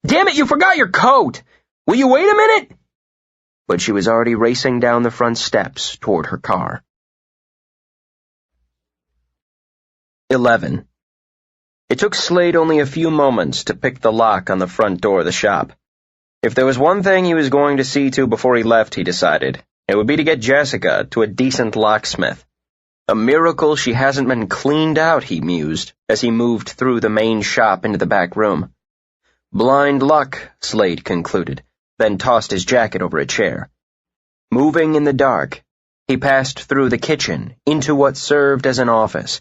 Damn it, you forgot your coat. Will you wait a minute? But she was already racing down the front steps toward her car. 11. It took Slade only a few moments to pick the lock on the front door of the shop. If there was one thing he was going to see to before he left, he decided, it would be to get Jessica to a decent locksmith. A miracle she hasn't been cleaned out, he mused, as he moved through the main shop into the back room. Blind luck, Slade concluded, then tossed his jacket over a chair. Moving in the dark, he passed through the kitchen into what served as an office.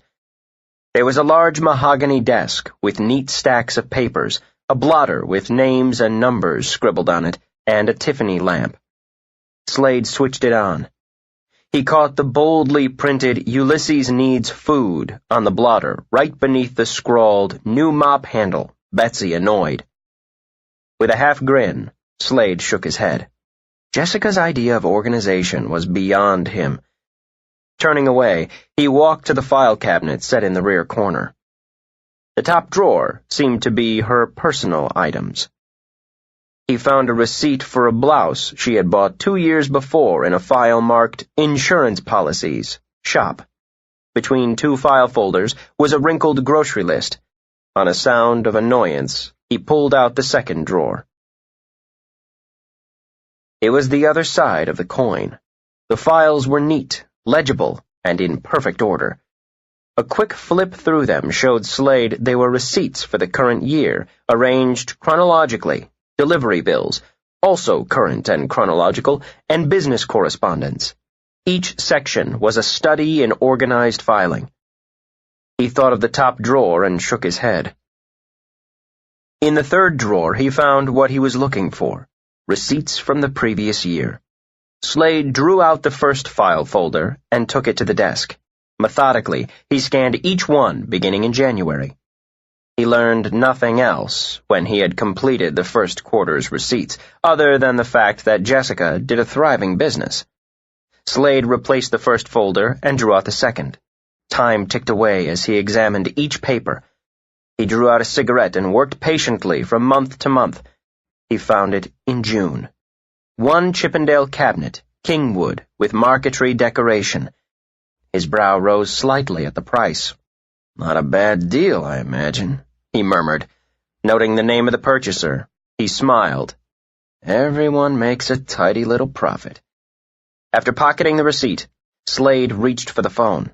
There was a large mahogany desk with neat stacks of papers, a blotter with names and numbers scribbled on it, and a Tiffany lamp. Slade switched it on. He caught the boldly printed Ulysses Needs Food on the blotter right beneath the scrawled New Mop Handle, Betsy Annoyed. With a half grin, Slade shook his head. Jessica's idea of organization was beyond him. Turning away, he walked to the file cabinet set in the rear corner. The top drawer seemed to be her personal items. He found a receipt for a blouse she had bought 2 years before in a file marked Insurance Policies, Shop. Between 2 file folders was a wrinkled grocery list. On a sound of annoyance, he pulled out the second drawer. It was the other side of the coin. The files were neat, legible, and in perfect order. A quick flip through them showed Slade they were receipts for the current year, arranged chronologically, delivery bills, also current and chronological, and business correspondence. Each section was a study in organized filing. He thought of the top drawer and shook his head. In the third drawer he found what he was looking for, receipts from the previous year. Slade drew out the first file folder and took it to the desk. Methodically, he scanned each one beginning in January. He learned nothing else when he had completed the first quarter's receipts, other than the fact that Jessica did a thriving business. Slade replaced the first folder and drew out the second. Time ticked away as he examined each paper. He drew out a cigarette and worked patiently from month to month. He found it in June. One Chippendale cabinet, kingwood, with marquetry decoration. His brow rose slightly at the price. "Not a bad deal, I imagine," he murmured. Noting the name of the purchaser, he smiled. "Everyone makes a tidy little profit." After pocketing the receipt, Slade reached for the phone.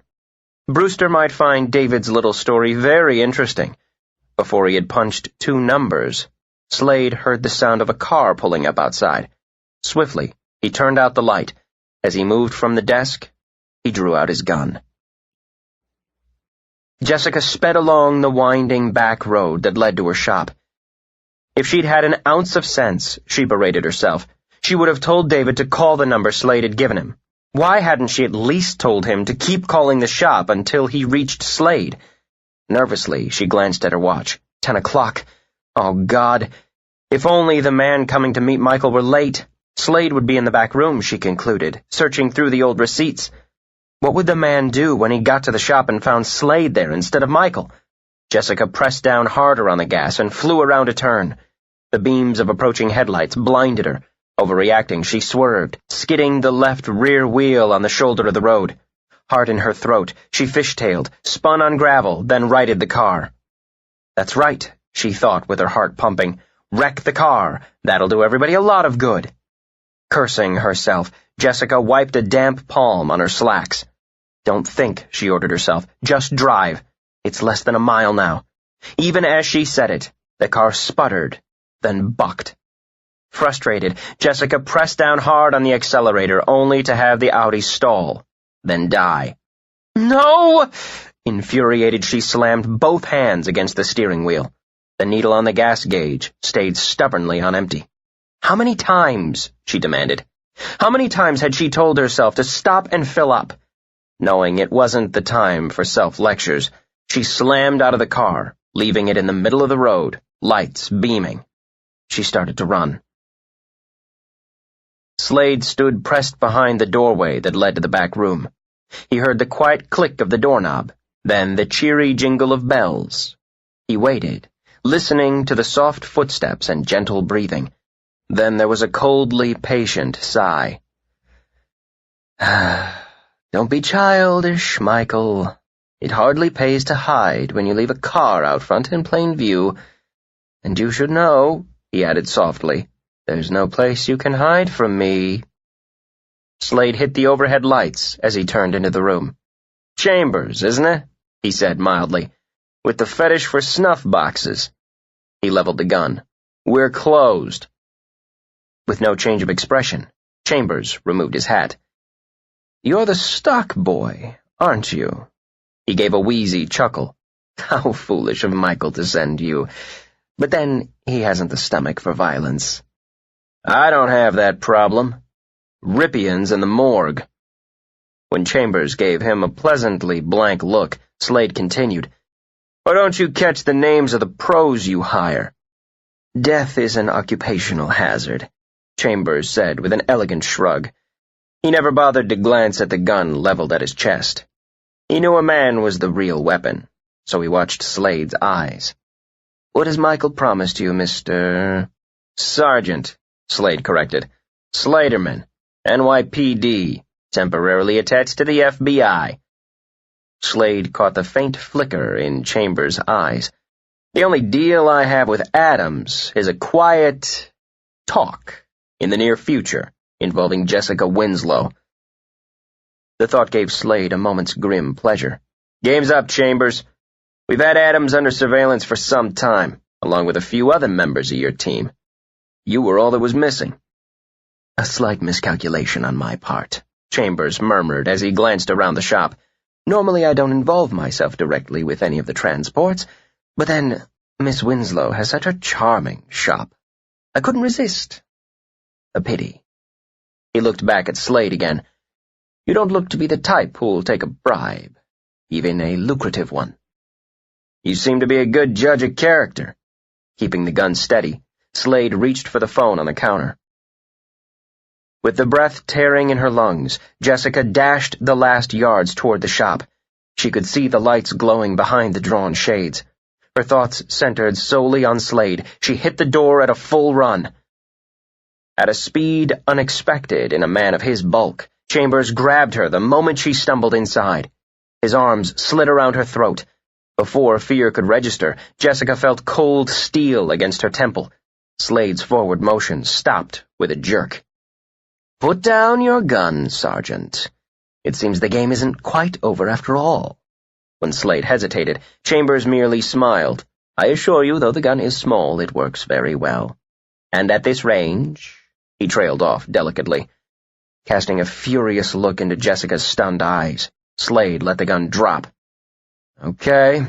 Brewster might find David's little story very interesting. Before he had punched 2 numbers, Slade heard the sound of a car pulling up outside. Swiftly, he turned out the light. As he moved from the desk, he drew out his gun. Jessica sped along the winding back road that led to her shop. If she'd had an ounce of sense, she berated herself, she would have told David to call the number Slade had given him. Why hadn't she at least told him to keep calling the shop until he reached Slade? Nervously, she glanced at her watch. 10 o'clock. Oh, God. If only the man coming to meet Michael were late. Slade would be in the back room, she concluded, searching through the old receipts. What would the man do when he got to the shop and found Slade there instead of Michael? Jessica pressed down harder on the gas and flew around a turn. The beams of approaching headlights blinded her. Overreacting, she swerved, skidding the left rear wheel on the shoulder of the road. Heart in her throat, she fishtailed, spun on gravel, then righted the car. That's right, she thought with her heart pumping. Wreck the car. That'll do everybody a lot of good. Cursing herself, Jessica wiped a damp palm on her slacks. Don't think, she ordered herself. Just drive. It's less than a mile now. Even as she said it, the car sputtered, then bucked. Frustrated, Jessica pressed down hard on the accelerator, only to have the Audi stall, then die. No! Infuriated, she slammed both hands against the steering wheel. The needle on the gas gauge stayed stubbornly on empty. How many times, she demanded. How many times had she told herself to stop and fill up? Knowing it wasn't the time for self-lectures, she slammed out of the car, leaving it in the middle of the road, lights beaming. She started to run. Slade stood pressed behind the doorway that led to the back room. He heard the quiet click of the doorknob, then the cheery jingle of bells. He waited, listening to the soft footsteps and gentle breathing. Then there was a coldly patient sigh. Don't be childish, Michael. It hardly pays to hide when you leave a car out front in plain view. And you should know, he added softly, there's no place you can hide from me. Slade hit the overhead lights as he turned into the room. Chambers, isn't it? He said mildly, with the fetish for snuff boxes. He leveled the gun. We're closed. With no change of expression, Chambers removed his hat. You're the stock boy, aren't you? He gave a wheezy chuckle. How foolish of Michael to send you. But then he hasn't the stomach for violence. I don't have that problem. Ripian's in the morgue. When Chambers gave him a pleasantly blank look, Slade continued, Why don't you catch the names of the pros you hire? Death is an occupational hazard, Chambers said with an elegant shrug. He never bothered to glance at the gun leveled at his chest. He knew a man was the real weapon, so he watched Slade's eyes. What has Michael promised you, Mr. Sergeant, Slade corrected. Slaterman, NYPD, temporarily attached to the FBI. Slade caught the faint flicker in Chambers' eyes. The only deal I have with Adams is a quiet talk in the near future involving Jessica Winslow. The thought gave Slade a moment's grim pleasure. Game's up, Chambers. We've had Adams under surveillance for some time, along with a few other members of your team. You were all that was missing. A slight miscalculation on my part, Chambers murmured as he glanced around the shop. Normally I don't involve myself directly with any of the transports, but then Miss Winslow has such a charming shop. I couldn't resist. A pity. He looked back at Slade again. You don't look to be the type who'll take a bribe, even a lucrative one. You seem to be a good judge of character. Keeping the gun steady, Slade reached for the phone on the counter. With the breath tearing in her lungs, Jessica dashed the last yards toward the shop. She could see the lights glowing behind the drawn shades. Her thoughts centered solely on Slade. She hit the door at a full run. At a speed unexpected in a man of his bulk, Chambers grabbed her the moment she stumbled inside. His arms slid around her throat. Before fear could register, Jessica felt cold steel against her temple. Slade's forward motion stopped with a jerk. "Put down your gun, Sergeant. It seems the game isn't quite over after all." When Slade hesitated, Chambers merely smiled. "I assure you, though the gun is small, it works very well. And at this range—" He trailed off delicately. Casting a furious look into Jessica's stunned eyes, Slade let the gun drop. "Okay."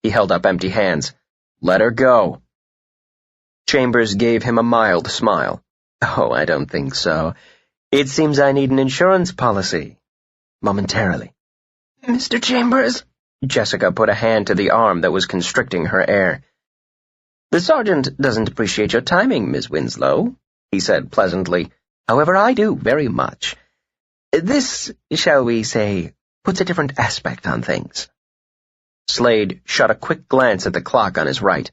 He held up empty hands. "Let her go." Chambers gave him a mild smile. "Oh, I don't think so. It seems I need an insurance policy." Momentarily. "Mr. Chambers?" Jessica put a hand to the arm that was constricting her air. "The sergeant doesn't appreciate your timing, Miss Winslow," he said pleasantly. "However, I do very much. This, shall we say, puts a different aspect on things." Slade shot a quick glance at the clock on his right.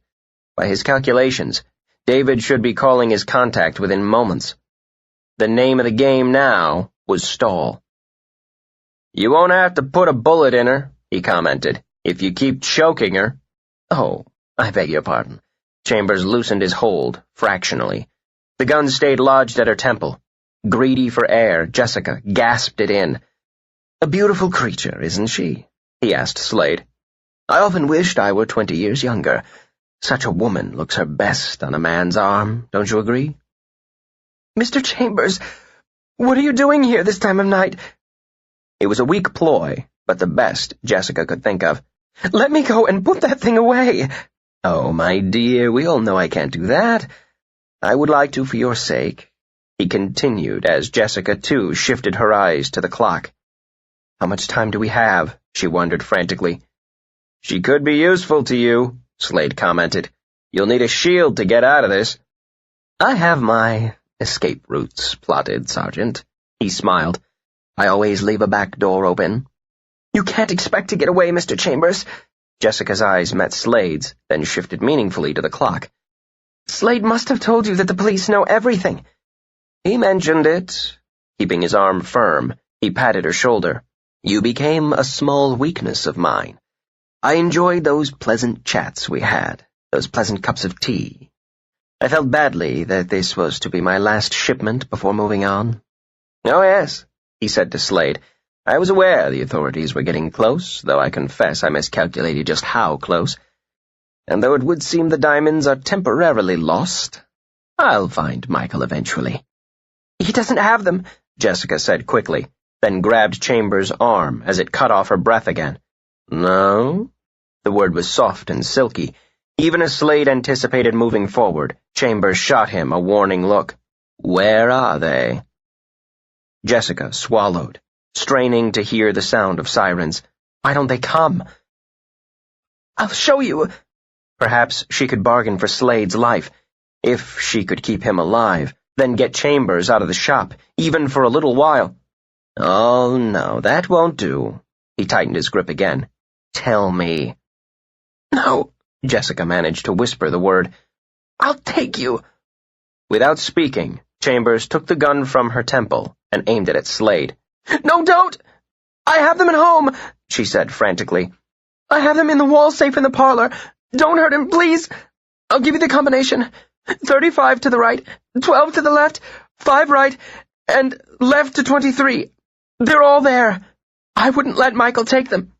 By his calculations, David should be calling his contact within moments. The name of the game now was stall. "You won't have to put a bullet in her," he commented, "if you keep choking her." "Oh, I beg your pardon." Chambers loosened his hold, fractionally. The gun stayed lodged at her temple. Greedy for air, Jessica gasped it in. "A beautiful creature, isn't she?" he asked Slade. "I often wished I were 20 years younger. Such a woman looks her best on a man's arm, don't you agree?" "Mr. Chambers, what are you doing here this time of night?" It was a weak ploy, but the best Jessica could think of. "Let me go and put that thing away." "Oh, my dear, we all know I can't do that. I would like to for your sake," he continued as Jessica, too, shifted her eyes to the clock. "How much time do we have?" she wondered frantically. "She could be useful to you," Slade commented. "You'll need a shield to get out of this." "I have my escape routes plotted, Sergeant," he smiled. "I always leave a back door open." "You can't expect to get away, Mr. Chambers." Jessica's eyes met Slade's, then shifted meaningfully to the clock. "Slade must have told you that the police know everything." "He mentioned it." Keeping his arm firm, he patted her shoulder. "You became a small weakness of mine. I enjoyed those pleasant chats we had, those pleasant cups of tea. I felt badly that this was to be my last shipment before moving on." "Oh, yes," he said to Slade. "I was aware the authorities were getting close, though I confess I miscalculated just how close. And though it would seem the diamonds are temporarily lost, I'll find Michael eventually." "He doesn't have them," Jessica said quickly, then grabbed Chambers' arm as it cut off her breath again. "No?" The word was soft and silky. Even as Slade anticipated moving forward, Chambers shot him a warning look. "Where are they?" Jessica swallowed, straining to hear the sound of sirens. "Why don't they come?" "I'll show you." Perhaps she could bargain for Slade's life. If she could keep him alive, then get Chambers out of the shop, even for a little while. "Oh, no, that won't do." He tightened his grip again. "Tell me." "No," Jessica managed to whisper the word. "I'll take you." Without speaking, Chambers took the gun from her temple and aimed it at Slade. "No, don't! I have them at home," she said frantically. "I have them in the wall safe in the parlor. Don't hurt him, please. I'll give you the combination. 35 to the right, 12 to the left, 5 right, and left to 23. They're all there. I wouldn't let Michael take them."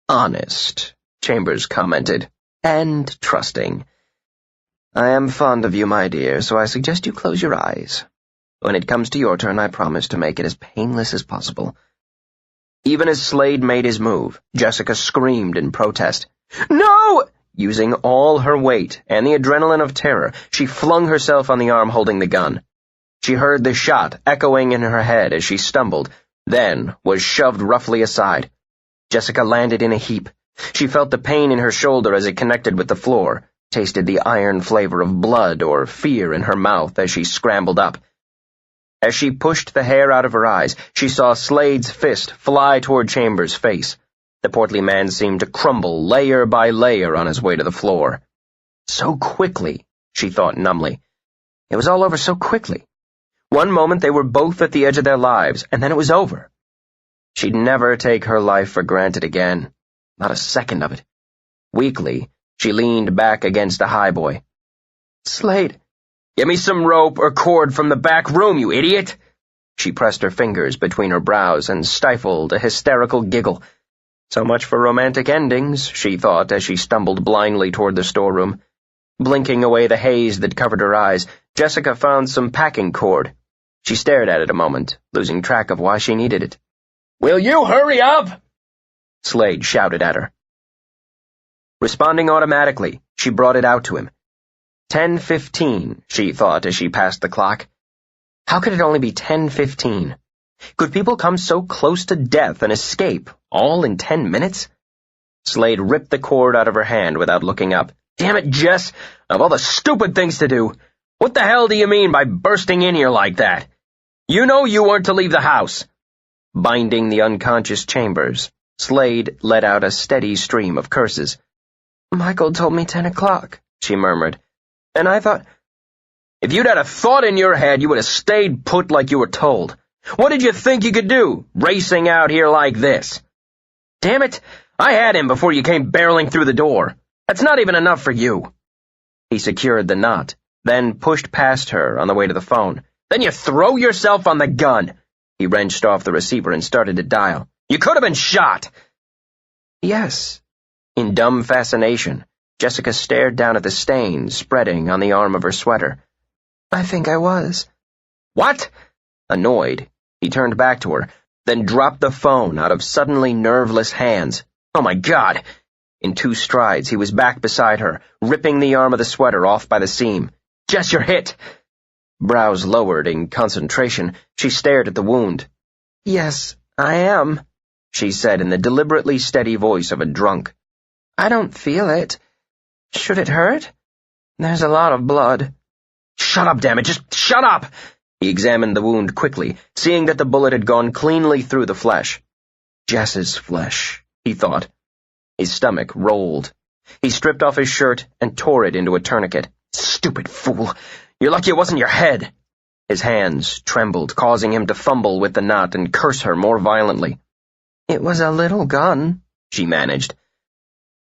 "Honest," Chambers commented, "and trusting. I am fond of you, my dear, so I suggest you close your eyes. When it comes to your turn, I promise to make it as painless as possible." Even as Slade made his move, Jessica screamed in protest. "No!" Using all her weight and the adrenaline of terror, she flung herself on the arm holding the gun. She heard the shot echoing in her head as she stumbled, then was shoved roughly aside. Jessica landed in a heap. She felt the pain in her shoulder as it connected with the floor, tasted the iron flavor of blood or fear in her mouth as she scrambled up. As she pushed the hair out of her eyes, she saw Slade's fist fly toward Chambers' face. The portly man seemed to crumble layer by layer on his way to the floor. So quickly, she thought numbly. It was all over so quickly. One moment they were both at the edge of their lives, and then it was over. She'd never take her life for granted again. Not a second of it. Weakly, she leaned back against the highboy. "Slade, get me some rope or cord from the back room, you idiot!" She pressed her fingers between her brows and stifled a hysterical giggle. So much for romantic endings, she thought as she stumbled blindly toward the storeroom. Blinking away the haze that covered her eyes, Jessica found some packing cord. She stared at it a moment, losing track of why she needed it. "Will you hurry up?" Slade shouted at her. Responding automatically, she brought it out to him. 10:15, she thought as she passed the clock. How could it only be 10:15? Could people come so close to death and escape, all in 10 minutes? Slade ripped the cord out of her hand without looking up. "Damn it, Jess! Of all the stupid things to do! What the hell do you mean by bursting in here like that? You know you weren't to leave the house." Binding the unconscious Chambers, Slade let out a steady stream of curses. "Michael told me 10 o'clock, she murmured. "And I thought—" "If you'd had a thought in your head, you would have stayed put like you were told. What did you think you could do, racing out here like this? Damn it, I had him before you came barreling through the door. That's not even enough for you." He secured the knot, then pushed past her on the way to the phone. "Then you throw yourself on the gun." He wrenched off the receiver and started to dial. "You could have been shot." "Yes." In dumb fascination, Jessica stared down at the stain spreading on the arm of her sweater. "I think I was." "What?" Annoyed, he turned back to her, then dropped the phone out of suddenly nerveless hands. Oh my God! In 2 strides, he was back beside her, ripping the arm of the sweater off by the seam. "Jess, you're hit!" Brows lowered in concentration, she stared at the wound. "Yes, I am," she said in the deliberately steady voice of a drunk. "I don't feel it. Should it hurt? There's a lot of blood." "Shut up, damn it! Just shut up!" He examined the wound quickly, seeing that the bullet had gone cleanly through the flesh. Jess's flesh, he thought. His stomach rolled. He stripped off his shirt and tore it into a tourniquet. "Stupid fool! You're lucky it wasn't your head!" His hands trembled, causing him to fumble with the knot and curse her more violently. "It was a little gun," she managed.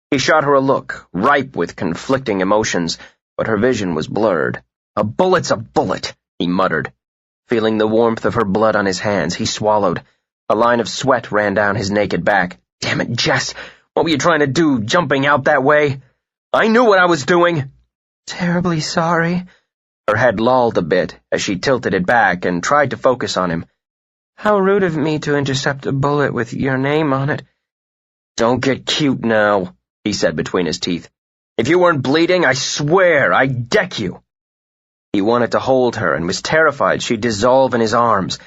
He shot her a look, ripe with conflicting emotions, but her vision was blurred. "A bullet's a bullet," he muttered. Feeling the warmth of her blood on his hands, he swallowed. A line of sweat ran down his naked back. "Damn it, Jess! What were you trying to do, jumping out that way? I knew what I was doing." "Terribly sorry." Her head lolled a bit as she tilted it back and tried to focus on him. "How rude of me to intercept a bullet with your name on it." "Don't get cute now," he said between his teeth. "If you weren't bleeding, I swear I'd deck you." He wanted to hold her and was terrified she'd dissolve in his arms.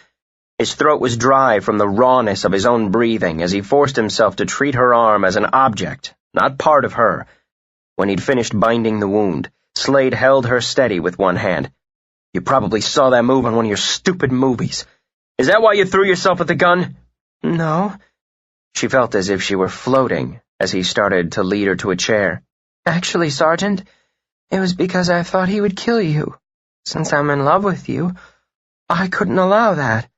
His throat was dry from the rawness of his own breathing as he forced himself to treat her arm as an object, not part of her. When he'd finished binding the wound, Slade held her steady with one hand. "You probably saw that move on one of your stupid movies. Is that why you threw yourself at the gun?" "No." She felt as if she were floating as he started to lead her to a chair. "Actually, Sergeant, it was because I thought he would kill you. Since I'm in love with you, I couldn't allow that."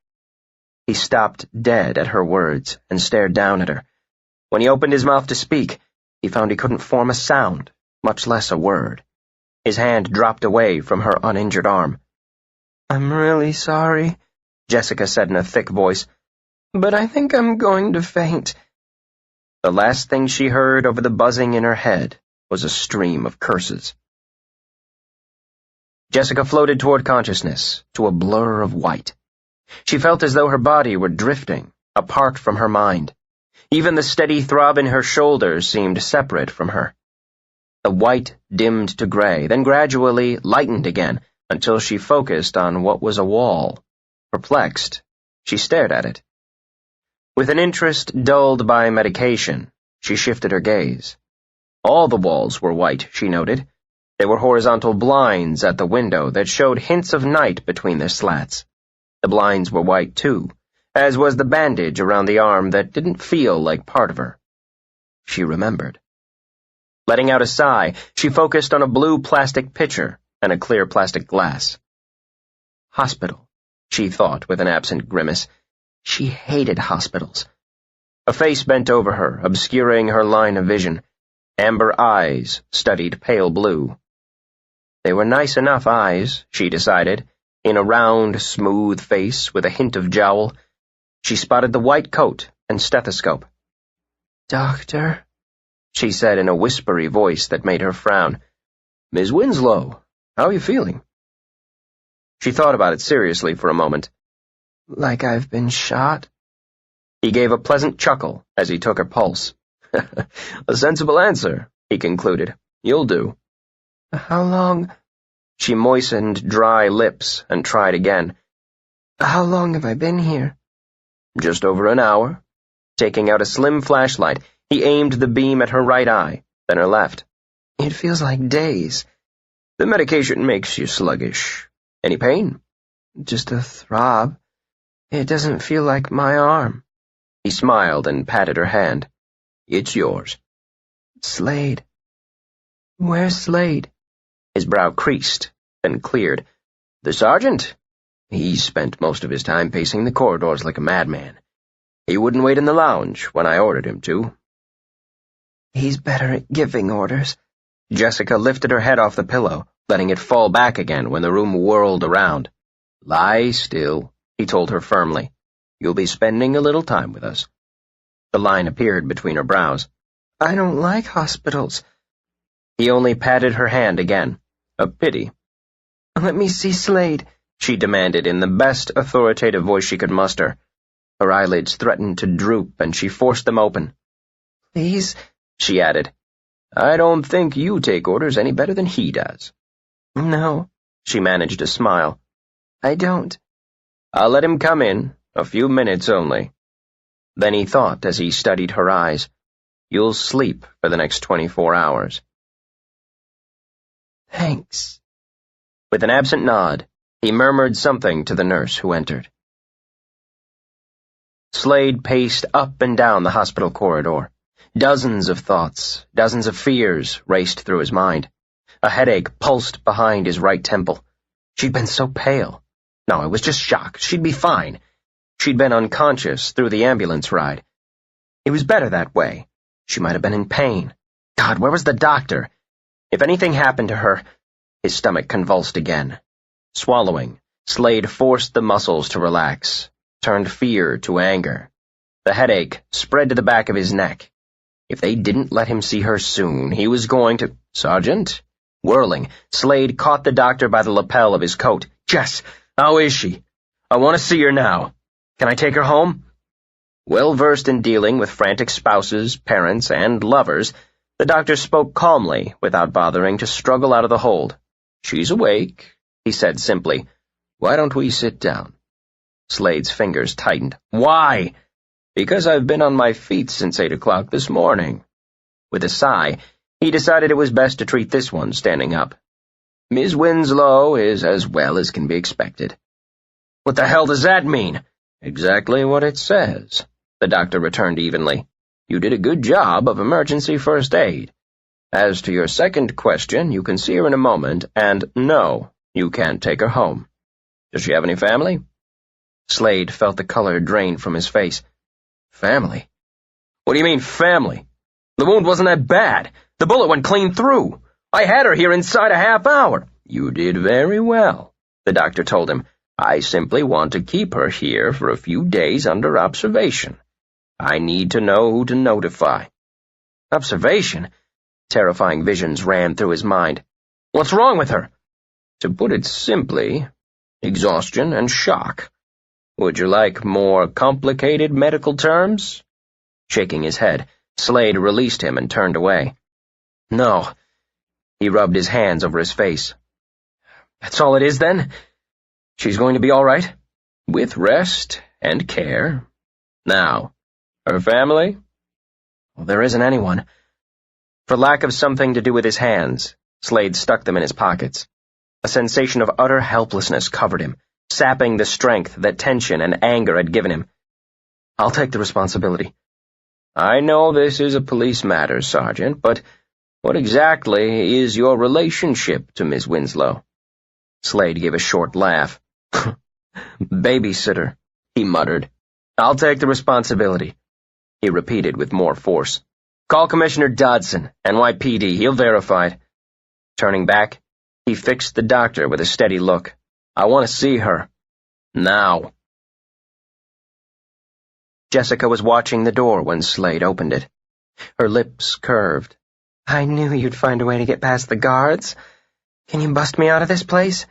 He stopped dead at her words and stared down at her. When he opened his mouth to speak, he found he couldn't form a sound, much less a word. His hand dropped away from her uninjured arm. "I'm really sorry," Jessica said in a thick voice, "but I think I'm going to faint." The last thing she heard over the buzzing in her head was a stream of curses. Jessica floated toward consciousness, to a blur of white. She felt as though her body were drifting, apart from her mind. Even the steady throb in her shoulders seemed separate from her. The white dimmed to gray, then gradually lightened again, until she focused on what was a wall. Perplexed, she stared at it. With an interest dulled by medication, she shifted her gaze. All the walls were white, she noted. There were horizontal blinds at the window that showed hints of night between their slats. The blinds were white, too, as was the bandage around the arm that didn't feel like part of her. She remembered. Letting out a sigh, she focused on a blue plastic pitcher and a clear plastic glass. Hospital, she thought with an absent grimace. She hated hospitals. A face bent over her, obscuring her line of vision. Amber eyes studied pale blue. They were nice enough eyes, she decided, in a round, smooth face with a hint of jowl. She spotted the white coat and stethoscope. "Doctor?" she said in a whispery voice that made her frown. "Miss Winslow, how are you feeling?" She thought about it seriously for a moment. "Like I've been shot?" He gave a pleasant chuckle as he took her pulse. "A sensible answer," he concluded. "You'll do." "How long—" She moistened dry lips and tried again. "How long have I been here?" "Just over an hour." Taking out a slim flashlight, he aimed the beam at her right eye, then her left. "It feels like days." "The medication makes you sluggish. Any pain?" "Just a throb. It doesn't feel like my arm." He smiled and patted her hand. "It's yours." "Slade. Where's Slade?" His brow creased, then cleared. "The sergeant? He spent most of his time pacing the corridors like a madman. He wouldn't wait in the lounge when I ordered him to." "He's better at giving orders." Jessica lifted her head off the pillow, letting it fall back again when the room whirled around. "Lie still," he told her firmly. "You'll be spending a little time with us." The line appeared between her brows. "I don't like hospitals." He only patted her hand again. "A pity." "Let me see Slade," she demanded in the best authoritative voice she could muster. Her eyelids threatened to droop, and she forced them open. "Please," she added. "I don't think you take orders any better than he does." "No," she managed to smile. "I don't." "I'll let him come in, a few minutes only." Then he thought as he studied her eyes, "You'll sleep for the next 24 hours. "Thanks." With an absent nod, he murmured something to the nurse who entered. Slade paced up and down the hospital corridor. Dozens of thoughts, dozens of fears raced through his mind. A headache pulsed behind his right temple. She'd been so pale. No, it was just shock. She'd be fine. She'd been unconscious through the ambulance ride. It was better that way. She might have been in pain. God, where was the doctor? If anything happened to her— His stomach convulsed again. Swallowing, Slade forced the muscles to relax, turned fear to anger. The headache spread to the back of his neck. If they didn't let him see her soon, he was going to— "Sergeant?" Whirling, Slade caught the doctor by the lapel of his coat. "Jess, how is she? I want to see her now. Can I take her home?" Well-versed in dealing with frantic spouses, parents, and lovers, the doctor spoke calmly without bothering to struggle out of the hold. "She's awake," he said simply. "Why don't we sit down?" Slade's fingers tightened. "Why?" "Because I've been on my feet since 8 o'clock this morning." With a sigh, he decided it was best to treat this one standing up. "Miss Winslow is as well as can be expected." "What the hell does that mean?" "Exactly what it says," the doctor returned evenly. "You did a good job of emergency first aid. As to your second question, you can see her in a moment, and no, you can't take her home. Does she have any family?" Slade felt the color drain from his face. "Family? What do you mean, family? The wound wasn't that bad. The bullet went clean through. I had her here inside a half hour." "You did very well," the doctor told him. "I simply want to keep her here for a few days under observation. I need to know who to notify." Observation? Terrifying visions ran through his mind. "What's wrong with her?" "To put it simply, exhaustion and shock. Would you like more complicated medical terms?" Shaking his head, Slade released him and turned away. "No." He rubbed his hands over his face. "That's all it is, then? She's going to be all right?" "With rest and care. Now, her family?" "Well, there isn't anyone." For lack of something to do with his hands, Slade stuck them in his pockets. A sensation of utter helplessness covered him. sapping the strength that tension and anger had given him. I'll take the responsibility. I know this is a police matter, Sergeant, but what exactly is your relationship to Miss Winslow? Slade gave a short laugh. Babysitter, he muttered. I'll take the responsibility, he repeated with more force. Call Commissioner Dodson, NYPD, he'll verify it. Turning back, he fixed the doctor with a steady look. I want to see her. Now. Jessica was watching the door when Slade opened it. Her lips curved. I knew you'd find a way to get past the guards. Can you bust me out of this place?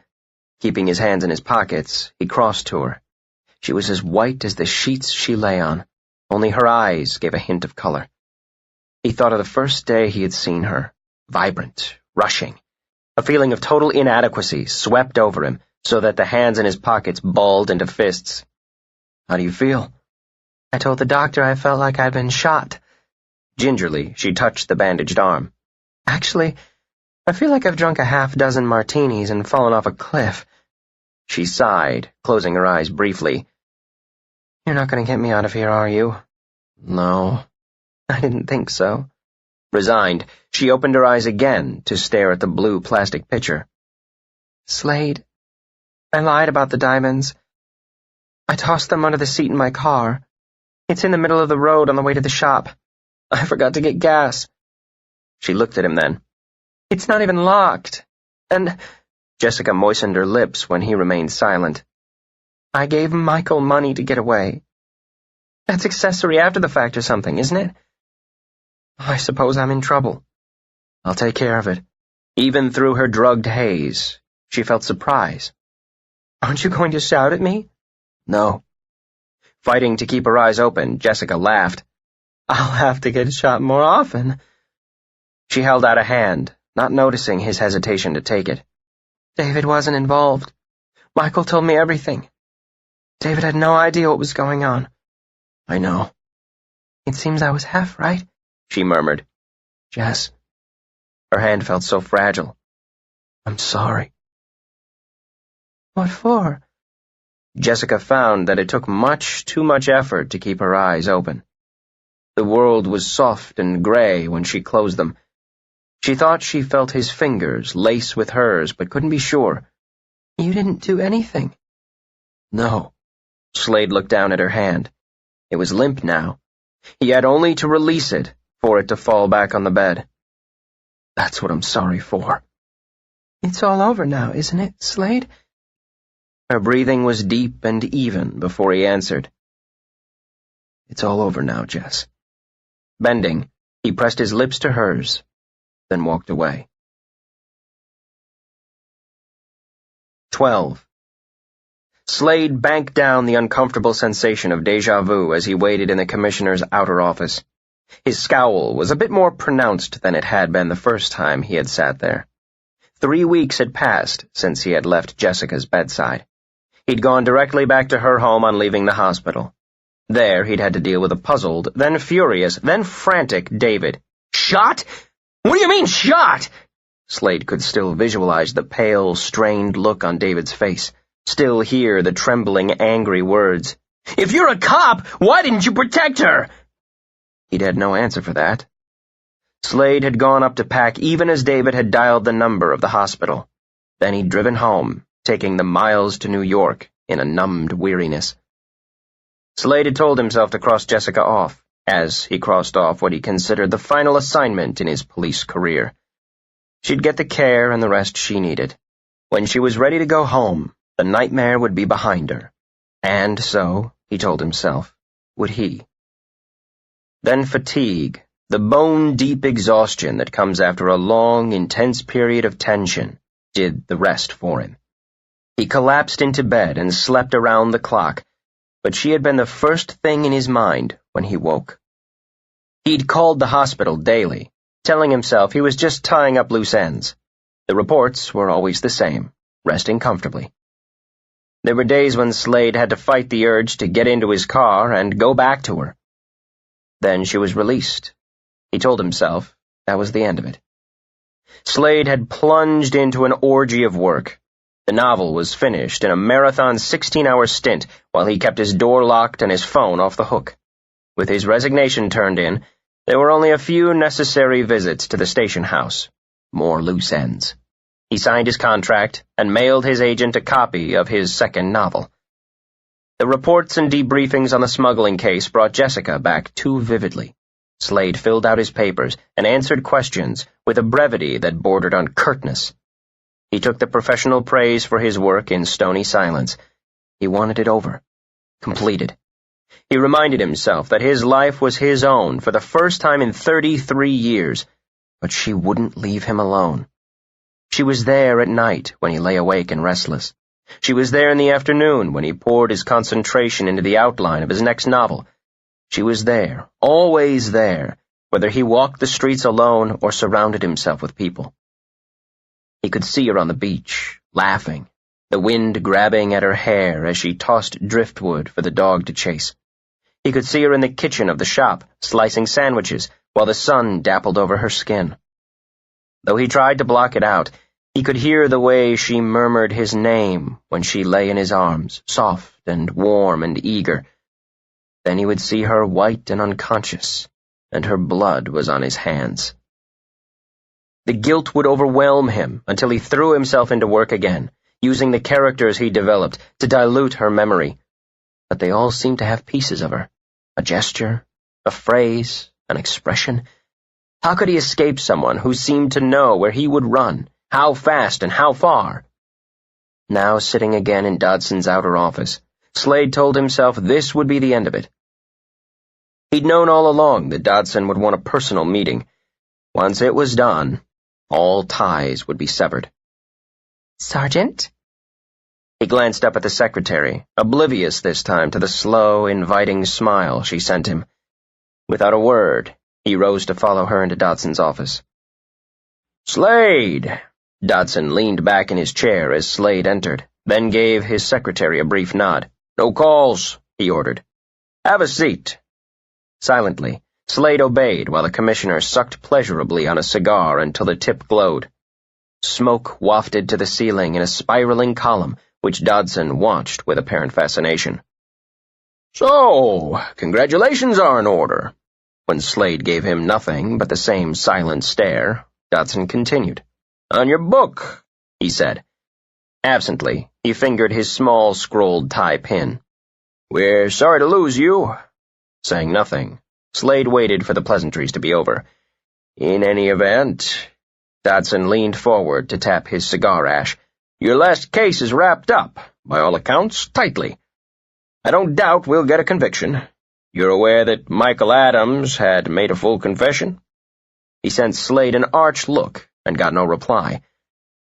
Keeping his hands in his pockets, he crossed to her. She was as white as the sheets she lay on. Only her eyes gave a hint of color. He thought of the first day he had seen her, vibrant, rushing. A feeling of total inadequacy swept over him, so that the hands in his pockets balled into fists. How do you feel? I told the doctor I felt like I'd been shot. Gingerly, she touched the bandaged arm. Actually, I feel like I've drunk a half-dozen martinis and fallen off a cliff. She sighed, closing her eyes briefly. You're not going to get me out of here, are you? No. I didn't think so. Resigned, she opened her eyes again to stare at the blue plastic pitcher. Slade, I lied about the diamonds. I tossed them under the seat in my car. It's in the middle of the road on the way to the shop. I forgot to get gas. She looked at him then. It's not even locked. And Jessica moistened her lips when he remained silent. I gave Michael money to get away. That's accessory after the fact or something, isn't it? I suppose I'm in trouble. I'll take care of it. Even through her drugged haze, she felt surprise. Aren't you going to shout at me? No. Fighting to keep her eyes open, Jessica laughed. I'll have to get shot more often. She held out a hand, not noticing his hesitation to take it. David wasn't involved. Michael told me everything. David had no idea what was going on. I know. It seems I was half right, she murmured. Jess. Her hand felt so fragile. I'm sorry. What for? Jessica found that it took much too much effort to keep her eyes open. The world was soft and gray when she closed them. She thought she felt his fingers lace with hers, but couldn't be sure. You didn't do anything. No. Slade looked down at her hand. It was limp now. He had only to release it for it to fall back on the bed. That's what I'm sorry for. It's all over now, isn't it, Slade? Her breathing was deep and even before he answered. It's all over now, Jess. Bending, he pressed his lips to hers, then walked away. 12. Slade banked down the uncomfortable sensation of déjà vu as he waited in the commissioner's outer office. His scowl was a bit more pronounced than it had been the first time he had sat there. 3 weeks had passed since he had left Jessica's bedside. He'd gone directly back to her home on leaving the hospital. There he'd had to deal with a puzzled, then furious, then frantic David. Shot? What do you mean, shot? Slade could still visualize the pale, strained look on David's face, still hear the trembling, angry words. If you're a cop, why didn't you protect her? He'd had no answer for that. Slade had gone up to pack even as David had dialed the number of the hospital. Then he'd driven home, taking the miles to New York in a numbed weariness. Slade had told himself to cross Jessica off, as he crossed off what he considered the final assignment in his police career. She'd get the care and the rest she needed. When she was ready to go home, the nightmare would be behind her. And so, he told himself, would he. Then fatigue, the bone-deep exhaustion that comes after a long, intense period of tension, did the rest for him. He collapsed into bed and slept around the clock, but she had been the first thing in his mind when he woke. He'd called the hospital daily, telling himself he was just tying up loose ends. The reports were always the same, resting comfortably. There were days when Slade had to fight the urge to get into his car and go back to her. Then she was released. He told himself that was the end of it. Slade had plunged into an orgy of work. The novel was finished in a marathon 16-hour stint while he kept his door locked and his phone off the hook. With his resignation turned in, there were only a few necessary visits to the station house. More loose ends. He signed his contract and mailed his agent a copy of his second novel. The reports and debriefings on the smuggling case brought Jessica back too vividly. Slade filled out his papers and answered questions with a brevity that bordered on curtness. He took the professional praise for his work in stony silence. He wanted it over. Completed. He reminded himself that his life was his own for the first time in 33 years, but she wouldn't leave him alone. She was there at night when he lay awake and restless. She was there in the afternoon when he poured his concentration into the outline of his next novel. She was there, always there, whether he walked the streets alone or surrounded himself with people. He could see her on the beach, laughing, the wind grabbing at her hair as she tossed driftwood for the dog to chase. He could see her in the kitchen of the shop, slicing sandwiches, while the sun dappled over her skin. Though he tried to block it out, he could hear the way she murmured his name when she lay in his arms, soft and warm and eager. Then he would see her white and unconscious, and her blood was on his hands. The guilt would overwhelm him until he threw himself into work again, using the characters he developed to dilute her memory. But they all seemed to have pieces of her, a gesture, a phrase, an expression. How could he escape someone who seemed to know where he would run, how fast and how far? Now sitting again in Dodson's outer office, Slade told himself this would be the end of it. He'd known all along that Dodson would want a personal meeting. Once it was done, all ties would be severed. "Sergeant?" He glanced up at the secretary, oblivious this time to the slow, inviting smile she sent him. Without a word, he rose to follow her into Dodson's office. "Slade!" Dodson leaned back in his chair as Slade entered, then gave his secretary a brief nod. "No calls," he ordered. "Have a seat." Silently, Slade obeyed while the commissioner sucked pleasurably on a cigar until the tip glowed. Smoke wafted to the ceiling in a spiraling column, which Dodson watched with apparent fascination. "So, congratulations are in order." When Slade gave him nothing but the same silent stare, Dodson continued. "On your book," he said. Absently, he fingered his small scrolled tie pin. "We're sorry to lose you." Saying nothing, Slade waited for the pleasantries to be over. "In any event," Dodson leaned forward to tap his cigar ash, "your last case is wrapped up, by all accounts, tightly. I don't doubt we'll get a conviction. You're aware that Michael Adams had made a full confession?" He sent Slade an arch look and got no reply.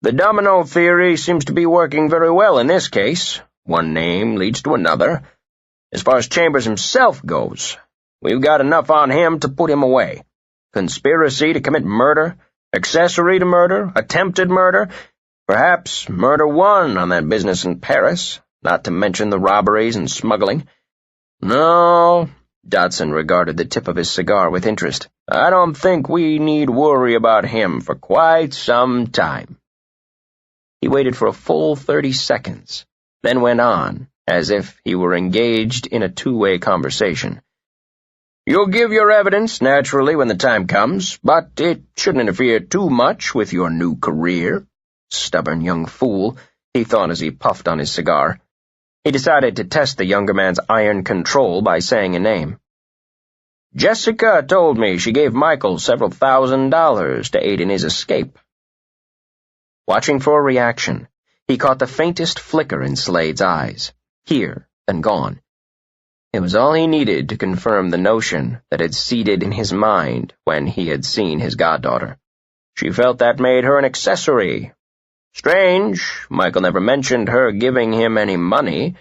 "The domino theory seems to be working very well in this case. One name leads to another. As far as Chambers himself goes, we've got enough on him to put him away. Conspiracy to commit murder, accessory to murder, attempted murder, perhaps murder one on that business in Paris, not to mention the robberies and smuggling. No," Dodson regarded the tip of his cigar with interest, "I don't think we need worry about him for quite some time." He waited for a full 30 seconds, then went on, as if he were engaged in a two-way conversation. "You'll give your evidence, naturally, when the time comes, but it shouldn't interfere too much with your new career." Stubborn young fool, he thought as he puffed on his cigar. He decided to test the younger man's iron control by saying a name. "Jessica told me she gave Michael several $1,000s to aid in his escape." Watching for a reaction, he caught the faintest flicker in Slade's eyes, here and gone. It was all he needed to confirm the notion that had seeded in his mind when he had seen his goddaughter. She felt that made her an accessory. Strange, Michael never mentioned her giving him any money,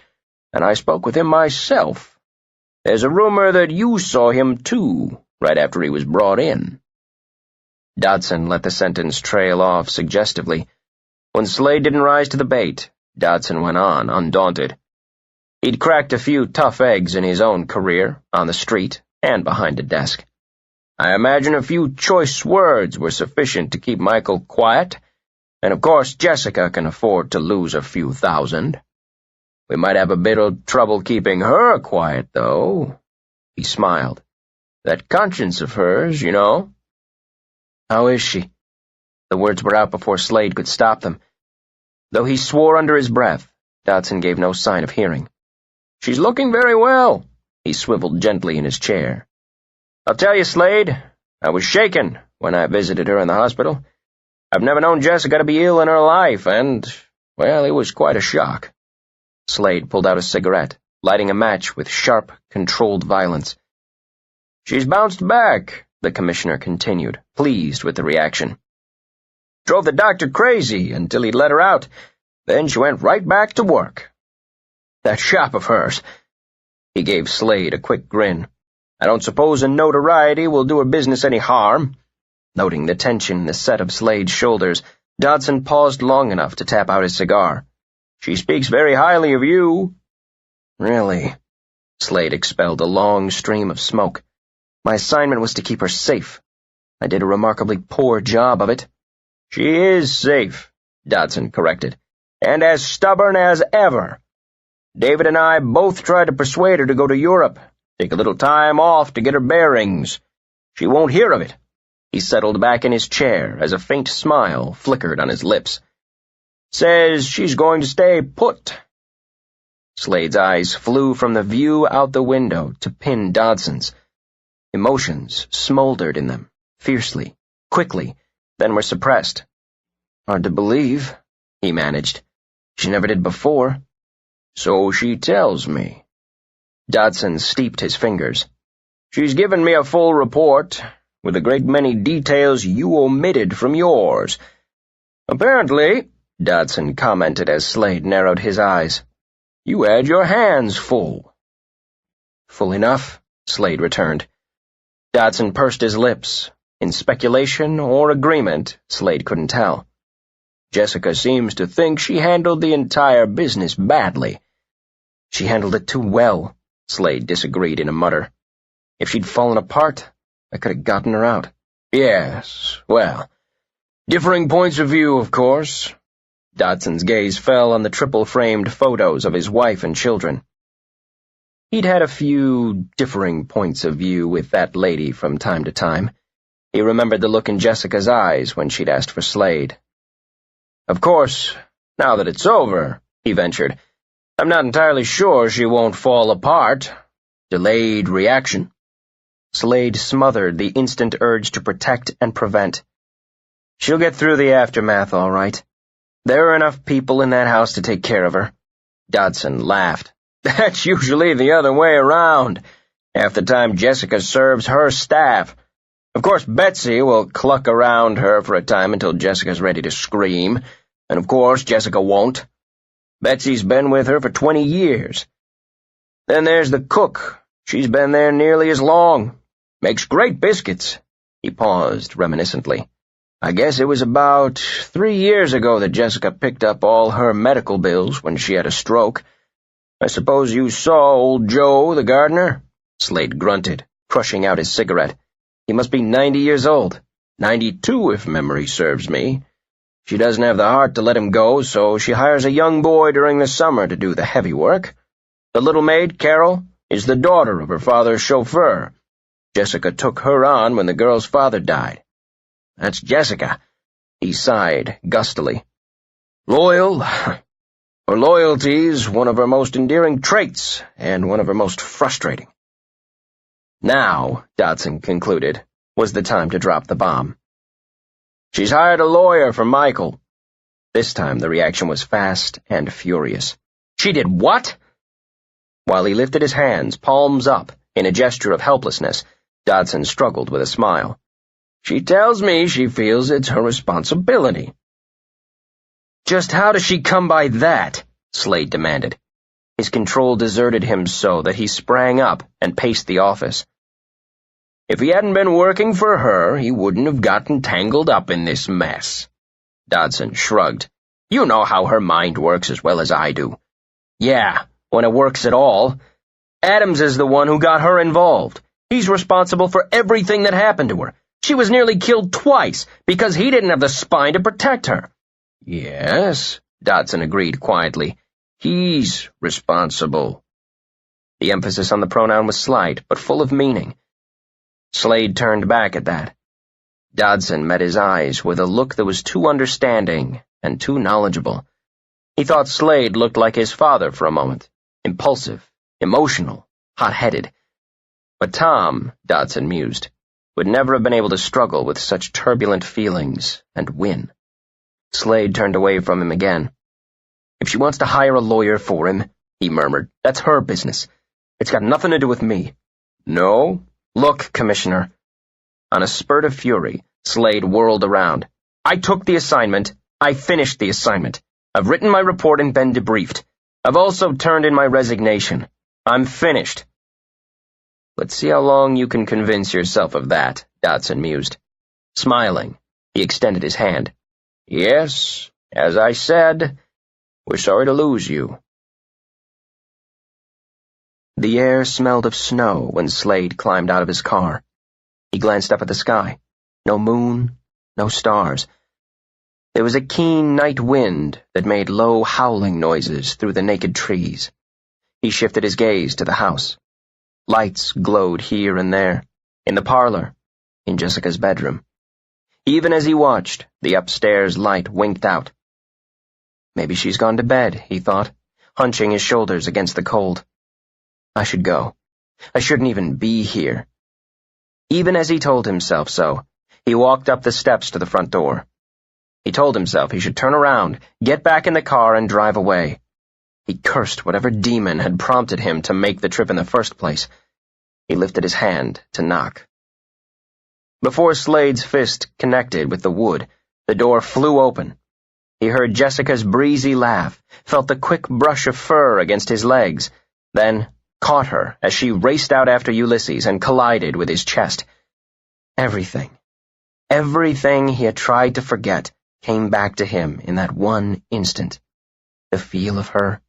and I spoke with him myself. There's a rumor that you saw him too, right after he was brought in. Dodson let the sentence trail off suggestively. When Slade didn't rise to the bait, Dodson went on, undaunted. He'd cracked a few tough eggs in his own career, on the street and behind a desk. I imagine a few choice words were sufficient to keep Michael quiet, And of course Jessica can afford to lose a few thousand. We might have a bit of trouble keeping her quiet, though." He smiled. "That conscience of hers, you know." "How is she?" The words were out before Slade could stop them. Though he swore under his breath, Dodson gave no sign of hearing. "She's looking very well." He swiveled gently in his chair. "I'll tell you, Slade, I was shaken when I visited her in the hospital. I've never known Jessica to be ill in her life, and, well, it was quite a shock." Slade pulled out a cigarette, lighting a match with sharp, controlled violence. "She's bounced back," the commissioner continued, pleased with the reaction. "Drove the doctor crazy until he'd let her out. Then she went right back to work. That shop of hers." He gave Slade a quick grin. "I don't suppose a notoriety will do her business any harm." Noting the tension in the set of Slade's shoulders, Dodson paused long enough to tap out his cigar. "She speaks very highly of you." "Really?" Slade expelled a long stream of smoke. "My assignment was to keep her safe. I did a remarkably poor job of it." "She is safe," Dodson corrected, "and as stubborn as ever. David and I both tried to persuade her to go to Europe, take a little time off to get her bearings. She won't hear of it." He settled back in his chair as a faint smile flickered on his lips. "Says she's going to stay put." Slade's eyes flew from the view out the window to pin Dodson's. Emotions smoldered in them, fiercely, quickly, then were suppressed. "Hard to believe," he managed. "She never did before." "So she tells me." Dodson steeped his fingers. "She's given me a full report, with a great many details you omitted from yours. Apparently," Dodson commented as Slade narrowed his eyes, "you had your hands full." "Full enough," Slade returned. Dodson pursed his lips. In speculation or agreement, Slade couldn't tell. "Jessica seems to think she handled the entire business badly." "She handled it too well," Slade disagreed in a mutter. "If she'd fallen apart, I could have gotten her out." "Yes, well, differing points of view, of course." Dodson's gaze fell on the triple-framed photos of his wife and children. He'd had a few differing points of view with that lady from time to time. He remembered the look in Jessica's eyes when she'd asked for Slade. "Of course, now that it's over," he ventured, "I'm not entirely sure she won't fall apart. Delayed reaction." Slade smothered the instant urge to protect and prevent. "She'll get through the aftermath, all right. There are enough people in that house to take care of her." Dodson laughed. "That's usually the other way around. Half the time Jessica serves her staff. Of course, Betsy will cluck around her for a time until Jessica's ready to scream, and of course Jessica won't. Betsy's been with her for 20 years. Then there's the cook. She's been there nearly as long. Makes great biscuits." He paused reminiscently. "I guess it was about 3 years ago that Jessica picked up all her medical bills when she had a stroke. I suppose you saw old Joe, the gardener?" Slade grunted, crushing out his cigarette. "He must be 90 years old. 92, if memory serves me. She doesn't have the heart to let him go, so she hires a young boy during the summer to do the heavy work. The little maid, Carol, is the daughter of her father's chauffeur. Jessica took her on when the girl's father died. That's Jessica." He sighed gustily. "Loyal. Her loyalty's one of her most endearing traits, and one of her most frustrating." Now, Dodson concluded, was the time to drop the bomb. "She's hired a lawyer for Michael." This time the reaction was fast and furious. "She did what?" While he lifted his hands, palms up, in a gesture of helplessness, Dodson struggled with a smile. "She tells me she feels it's her responsibility." "Just how does she come by that?" Slade demanded. His control deserted him so that he sprang up and paced the office. "If he hadn't been working for her, he wouldn't have gotten tangled up in this mess." Dodson shrugged. "You know how her mind works as well as I do." "Yeah, when it works at all. Adams is the one who got her involved. He's responsible for everything that happened to her. She was nearly killed twice because he didn't have the spine to protect her. Yes, Dodson agreed quietly. He's responsible. The emphasis on the pronoun was slight, but full of meaning. Slade turned back at that. Dodson met his eyes with a look that was too understanding and too knowledgeable. He thought Slade looked like his father for a moment, impulsive, emotional, hot-headed. But Tom, Dodson mused, would never have been able to struggle with such turbulent feelings and win. Slade turned away from him again. "If she wants to hire a lawyer for him," he murmured, "that's her business. It's got nothing to do with me." "No? Look, Commissioner." On a spurt of fury, Slade whirled around. "I took the assignment. I finished the assignment. I've written my report and been debriefed. I've also turned in my resignation. I'm finished." "Let's see how long you can convince yourself of that," Dodson mused. Smiling, he extended his hand. "Yes, as I said, we're sorry to lose you." The air smelled of snow when Slade climbed out of his car. He glanced up at the sky. No moon, no stars. There was a keen night wind that made low howling noises through the naked trees. He shifted his gaze to the house. Lights glowed here and there, in the parlor, in Jessica's bedroom. Even as he watched, the upstairs light winked out. Maybe she's gone to bed, he thought, hunching his shoulders against the cold. I should go. I shouldn't even be here. Even as he told himself so, he walked up the steps to the front door. He told himself he should turn around, get back in the car, and drive away. He cursed whatever demon had prompted him to make the trip in the first place. He lifted his hand to knock. Before Slade's fist connected with the wood, the door flew open. He heard Jessica's breezy laugh, felt the quick brush of fur against his legs, then caught her as she raced out after Ulysses and collided with his chest. Everything he had tried to forget came back to him in that one instant. The feel of her,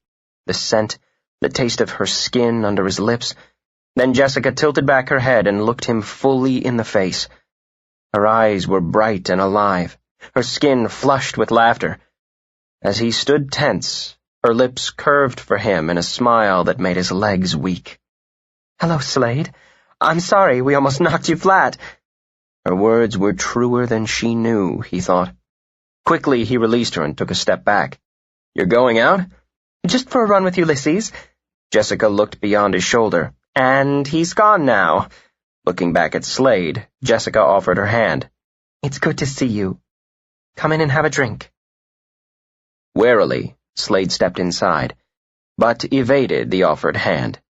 the scent, the taste of her skin under his lips. Then Jessica tilted back her head and looked him fully in the face. Her eyes were bright and alive, her skin flushed with laughter. As he stood tense, her lips curved for him in a smile that made his legs weak. "Hello, Slade. I'm sorry we almost knocked you flat." Her words were truer than she knew, he thought. Quickly he released her and took a step back. "You're going out?" "Just for a run with Ulysses." Jessica looked beyond his shoulder. "And he's gone now." Looking back at Slade, Jessica offered her hand. "It's good to see you. Come in and have a drink." Warily, Slade stepped inside, but evaded the offered hand.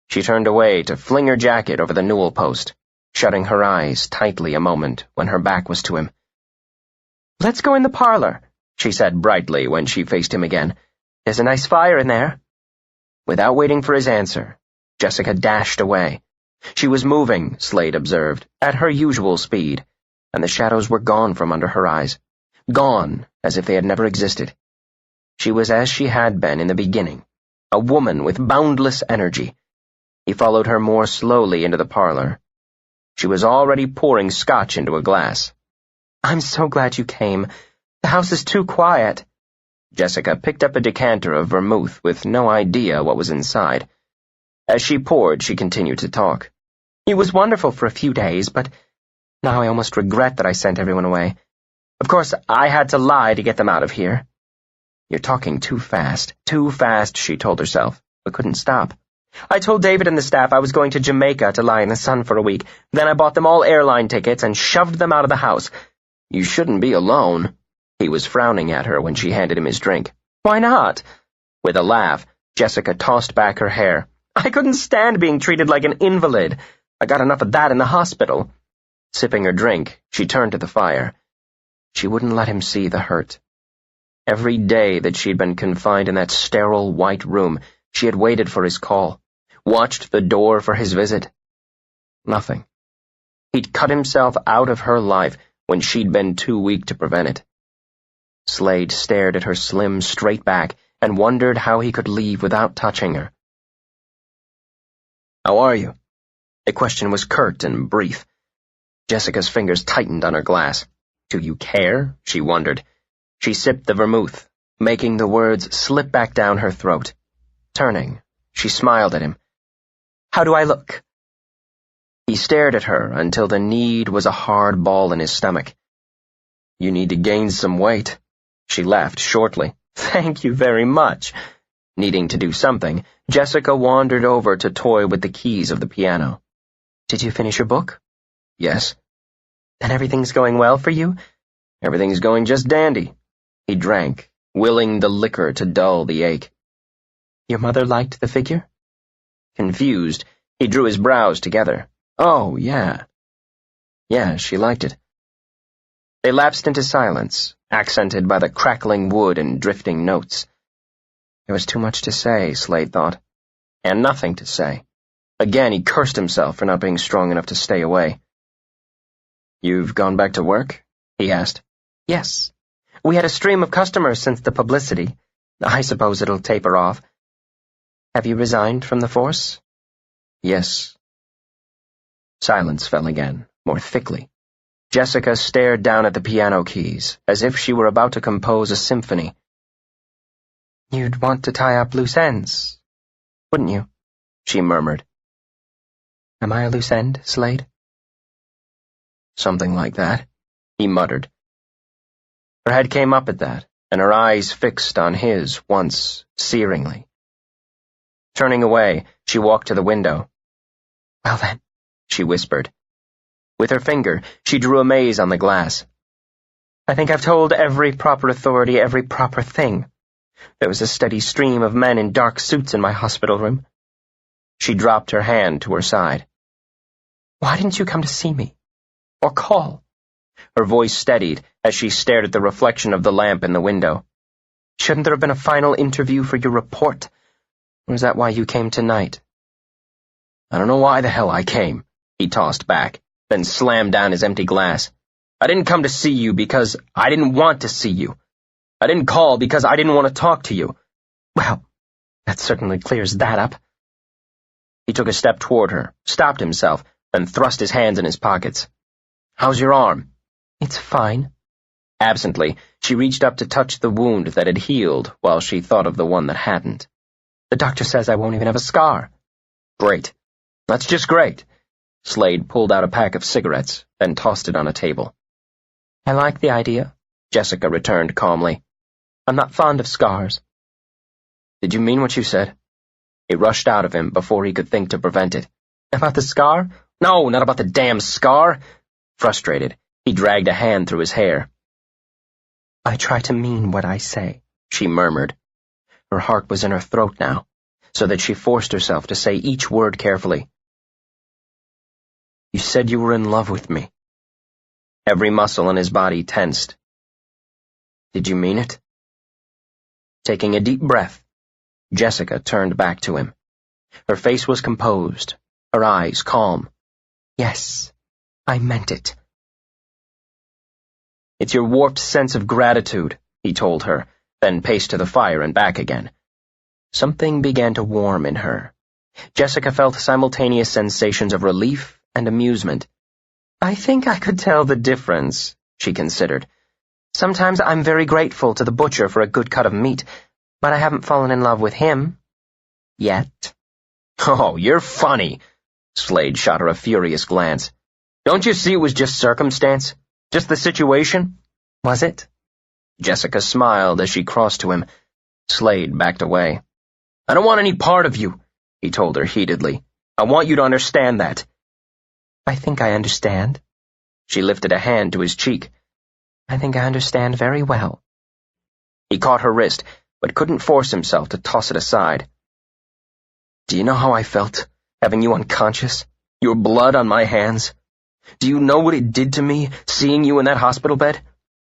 She turned away to fling her jacket over the newel post, shutting her eyes tightly a moment when her back was to him. "Let's go in the parlor," she said brightly when she faced him again. "There's a nice fire in there." Without waiting for his answer, Jessica dashed away. She was moving, Slade observed, at her usual speed, and the shadows were gone from under her eyes, gone as if they had never existed. She was as she had been in the beginning, a woman with boundless energy. He followed her more slowly into the parlor. She was already pouring scotch into a glass. "I'm so glad you came. The house is too quiet." Jessica picked up a decanter of vermouth with no idea what was inside. As she poured, she continued to talk. "It was wonderful for a few days, but now I almost regret that I sent everyone away. Of course, I had to lie to get them out of here." "You're talking too fast, she told herself, but couldn't stop. "I told David and the staff I was going to Jamaica to lie in the sun for a week. Then I bought them all airline tickets and shoved them out of the house." "You shouldn't be alone." He was frowning at her when she handed him his drink. "Why not?" With a laugh, Jessica tossed back her hair. "I couldn't stand being treated like an invalid. I got enough of that in the hospital." Sipping her drink, she turned to the fire. She wouldn't let him see the hurt. Every day that she'd been confined in that sterile white room, she had waited for his call, watched the door for his visit. Nothing. He'd cut himself out of her life when she'd been too weak to prevent it. Slade stared at her slim, straight back and wondered how he could leave without touching her. "How are you?" The question was curt and brief. Jessica's fingers tightened on her glass. "Do you care?" she wondered. She sipped the vermouth, making the words slip back down her throat. Turning, she smiled at him. "How do I look?" He stared at her until the need was a hard ball in his stomach. "You need to gain some weight." She laughed shortly. "Thank you very much." Needing to do something, Jessica wandered over to toy with the keys of the piano. "Did you finish your book?" "Yes." "And everything's going well for you?" "Everything's going just dandy." He drank, willing the liquor to dull the ache. "Your mother liked the figure?" Confused, he drew his brows together. "Oh, yeah. Yeah, she liked it." They lapsed into silence, accented by the crackling wood and drifting notes. There was too much to say, Slade thought, and nothing to say. Again, he cursed himself for not being strong enough to stay away. "You've gone back to work?" he asked. "Yes. We had a stream of customers since the publicity. I suppose it'll taper off." "Have you resigned from the force?" "Yes." Silence fell again, more thickly. Jessica stared down at the piano keys, as if she were about to compose a symphony. "You'd want to tie up loose ends, wouldn't you?" she murmured. "Am I a loose end, Slade?" "Something like that," he muttered. Her head came up at that, and her eyes fixed on his once, searingly. Turning away, she walked to the window. "Well then," she whispered. With her finger, she drew a maze on the glass. "I think I've told every proper authority every proper thing. There was a steady stream of men in dark suits in my hospital room." She dropped her hand to her side. "Why didn't you come to see me? Or call?" Her voice steadied as she stared at the reflection of the lamp in the window. "Shouldn't there have been a final interview for your report? Or is that why you came tonight?" "I don't know why the hell I came," he tossed back, then slammed down his empty glass. "I didn't come to see you because I didn't want to see you. I didn't call because I didn't want to talk to you." "Well, that certainly clears that up." He took a step toward her, stopped himself, and thrust his hands in his pockets. "How's your arm?" "It's fine." Absently, she reached up to touch the wound that had healed while she thought of the one that hadn't. "The doctor says I won't even have a scar." "Great. That's just great." Slade pulled out a pack of cigarettes, then tossed it on a table. "I like the idea," Jessica returned calmly. "I'm not fond of scars." "Did you mean what you said?" It rushed out of him before he could think to prevent it. "About the scar?" "No, not about the damn scar." Frustrated, he dragged a hand through his hair. "I try to mean what I say," she murmured. Her heart was in her throat now, so that she forced herself to say each word carefully. "You said you were in love with me." Every muscle in his body tensed. "Did you mean it?" Taking a deep breath, Jessica turned back to him. Her face was composed, her eyes calm. "Yes, I meant it." "It's your warped sense of gratitude," he told her, then paced to the fire and back again. Something began to warm in her. Jessica felt simultaneous sensations of relief and amusement. "I think I could tell the difference," she considered. "Sometimes I'm very grateful to the butcher for a good cut of meat, but I haven't fallen in love with him. Yet." "Oh, you're funny." Slade shot her a furious glance. "Don't you see it was just circumstance? Just the situation?" "Was it?" Jessica smiled as she crossed to him. Slade backed away. "I don't want any part of you," he told her heatedly. "I want you to understand that." "I think I understand." She lifted a hand to his cheek. "I think I understand very well." He caught her wrist, but couldn't force himself to toss it aside. "Do you know how I felt, having you unconscious? Your blood on my hands? Do you know what it did to me, seeing you in that hospital bed?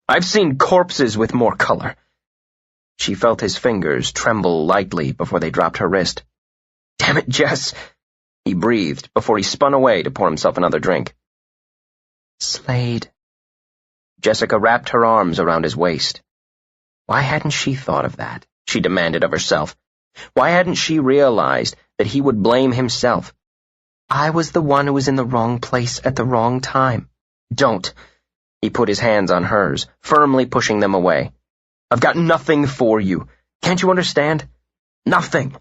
I've seen corpses with more color." She felt his fingers tremble lightly before they dropped her wrist. "Damn it, Jess!" he breathed before he spun away to pour himself another drink. "Slade." Jessica wrapped her arms around his waist. Why hadn't she thought of that? She demanded of herself. Why hadn't she realized that he would blame himself? "I was the one who was in the wrong place at the wrong time." "Don't." He put his hands on hers, firmly pushing them away. I've got nothing for you. Can't you understand? Nothing.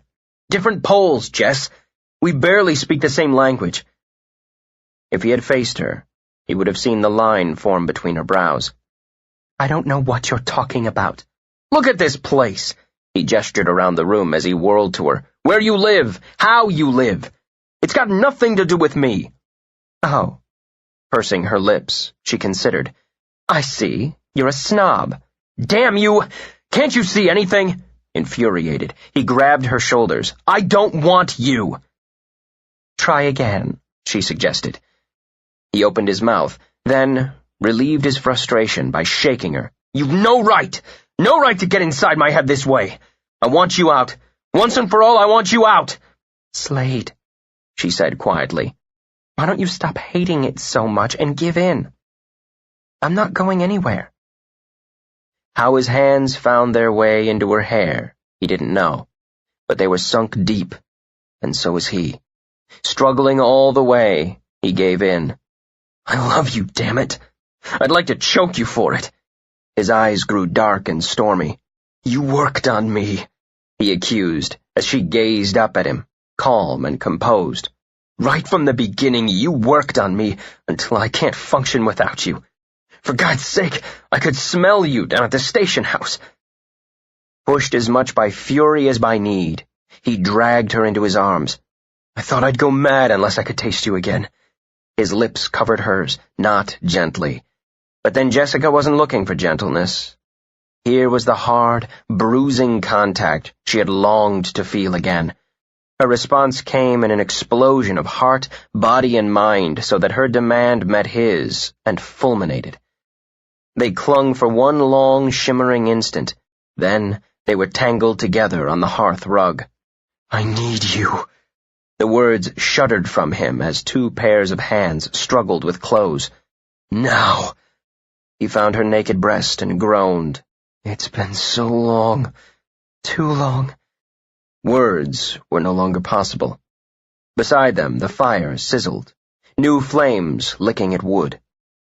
Different poles, Jess. We barely speak the same language." If he had faced her, he would have seen the line form between her brows. "I don't know what you're talking about." "Look at this place." He gestured around the room as he whirled to her. "Where you live, how you live. It's got nothing to do with me." "Oh." Pursing her lips, she considered. "I see. You're a snob." "Damn you! Can't you see anything?" Infuriated, he grabbed her shoulders. "I don't want you." "Try again," she suggested. He opened his mouth, then relieved his frustration by shaking her. "You've no right to get inside my head this way. I want you out. Once and for all, I want you out." "Slade," she said quietly, "why don't you stop hating it so much and give in? I'm not going anywhere." How his hands found their way into her hair, he didn't know, but they were sunk deep, and so was he. Struggling all the way, he gave in. "I love you, damn it. I'd like to choke you for it." His eyes grew dark and stormy. "You worked on me," he accused, as she gazed up at him, calm and composed. "Right from the beginning, you worked on me until I can't function without you. For God's sake, I could smell you down at the station house." Pushed as much by fury as by need, he dragged her into his arms. "I thought I'd go mad unless I could taste you again." His lips covered hers, not gently. But then Jessica wasn't looking for gentleness. Here was the hard, bruising contact she had longed to feel again. Her response came in an explosion of heart, body, and mind, so that her demand met his and fulminated. They clung for one long, shimmering instant. Then they were tangled together on the hearth rug. "I need you." The words shuddered from him as two pairs of hands struggled with clothes. "Now." He found her naked breast and groaned. "It's been so long. Too long." Words were no longer possible. Beside them, the fire sizzled. New flames licking at wood.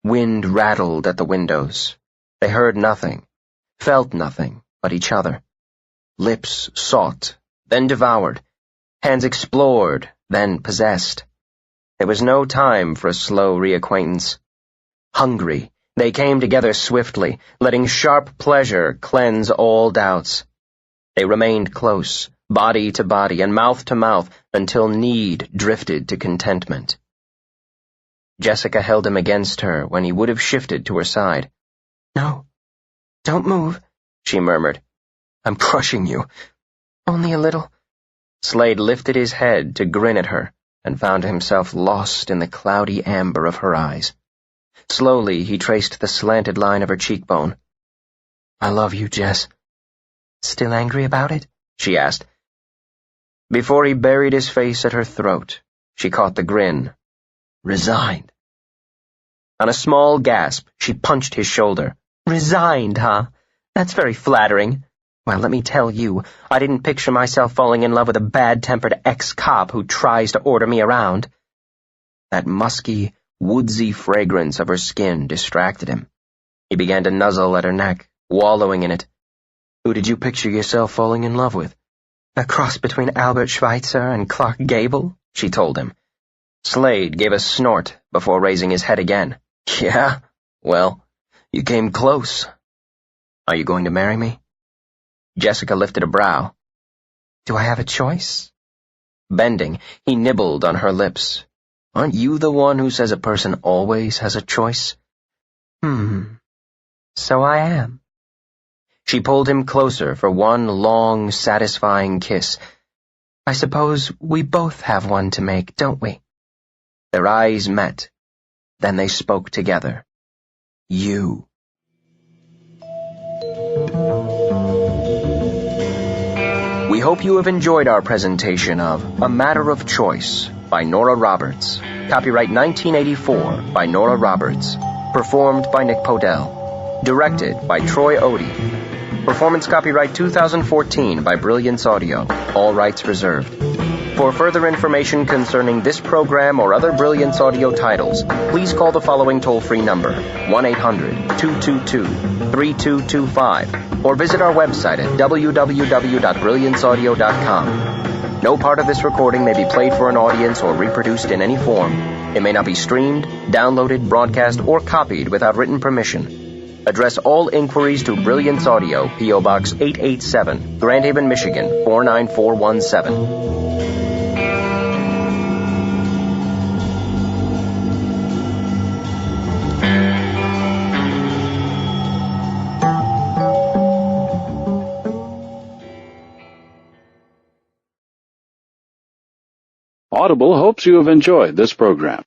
Wind rattled at the windows. They heard nothing, felt nothing but each other. Lips sought, then devoured. Hands explored, then possessed. There was no time for a slow reacquaintance. Hungry, they came together swiftly, letting sharp pleasure cleanse all doubts. They remained close, body to body and mouth to mouth, until need drifted to contentment. Jessica held him against her when he would have shifted to her side. "No, don't move," she murmured. "I'm crushing you." "Only a little." Slade lifted his head to grin at her and found himself lost in the cloudy amber of her eyes. Slowly, he traced the slanted line of her cheekbone. "I love you, Jess." "Still angry about it?" she asked. Before he buried his face at her throat, she caught the grin. "Resigned." On a small gasp, she punched his shoulder. "Resigned, huh? That's very flattering. Well, let me tell you, I didn't picture myself falling in love with a bad-tempered ex-cop who tries to order me around." That musky, woodsy fragrance of her skin distracted him. He began to nuzzle at her neck, wallowing in it. "Who did you picture yourself falling in love with?" "A cross between Albert Schweitzer and Clark Gable," she told him. Slade gave a snort before raising his head again. "Yeah? Well, you came close. Are you going to marry me?" Jessica lifted a brow. "Do I have a choice?" Bending, he nibbled on her lips. "Aren't you the one who says a person always has a choice?" So I am." She pulled him closer for one long, satisfying kiss. "I suppose we both have one to make, don't we?" Their eyes met. Then they spoke together. "You." We hope you have enjoyed our presentation of A Matter of Choice by Nora Roberts. Copyright 1984 by Nora Roberts. Performed by Nick Podell. Directed by Troy Odie. Performance copyright 2014 by Brilliance Audio. All rights reserved. For further information concerning this program or other Brilliance Audio titles, please call the following toll-free number, 1-800-222-3225, or visit our website at www.brillianceaudio.com. No part of this recording may be played for an audience or reproduced in any form. It may not be streamed, downloaded, broadcast, or copied without written permission. Address all inquiries to Brilliance Audio, P.O. Box 887, Grand Haven, Michigan, 49417. Audible hopes you have enjoyed this program.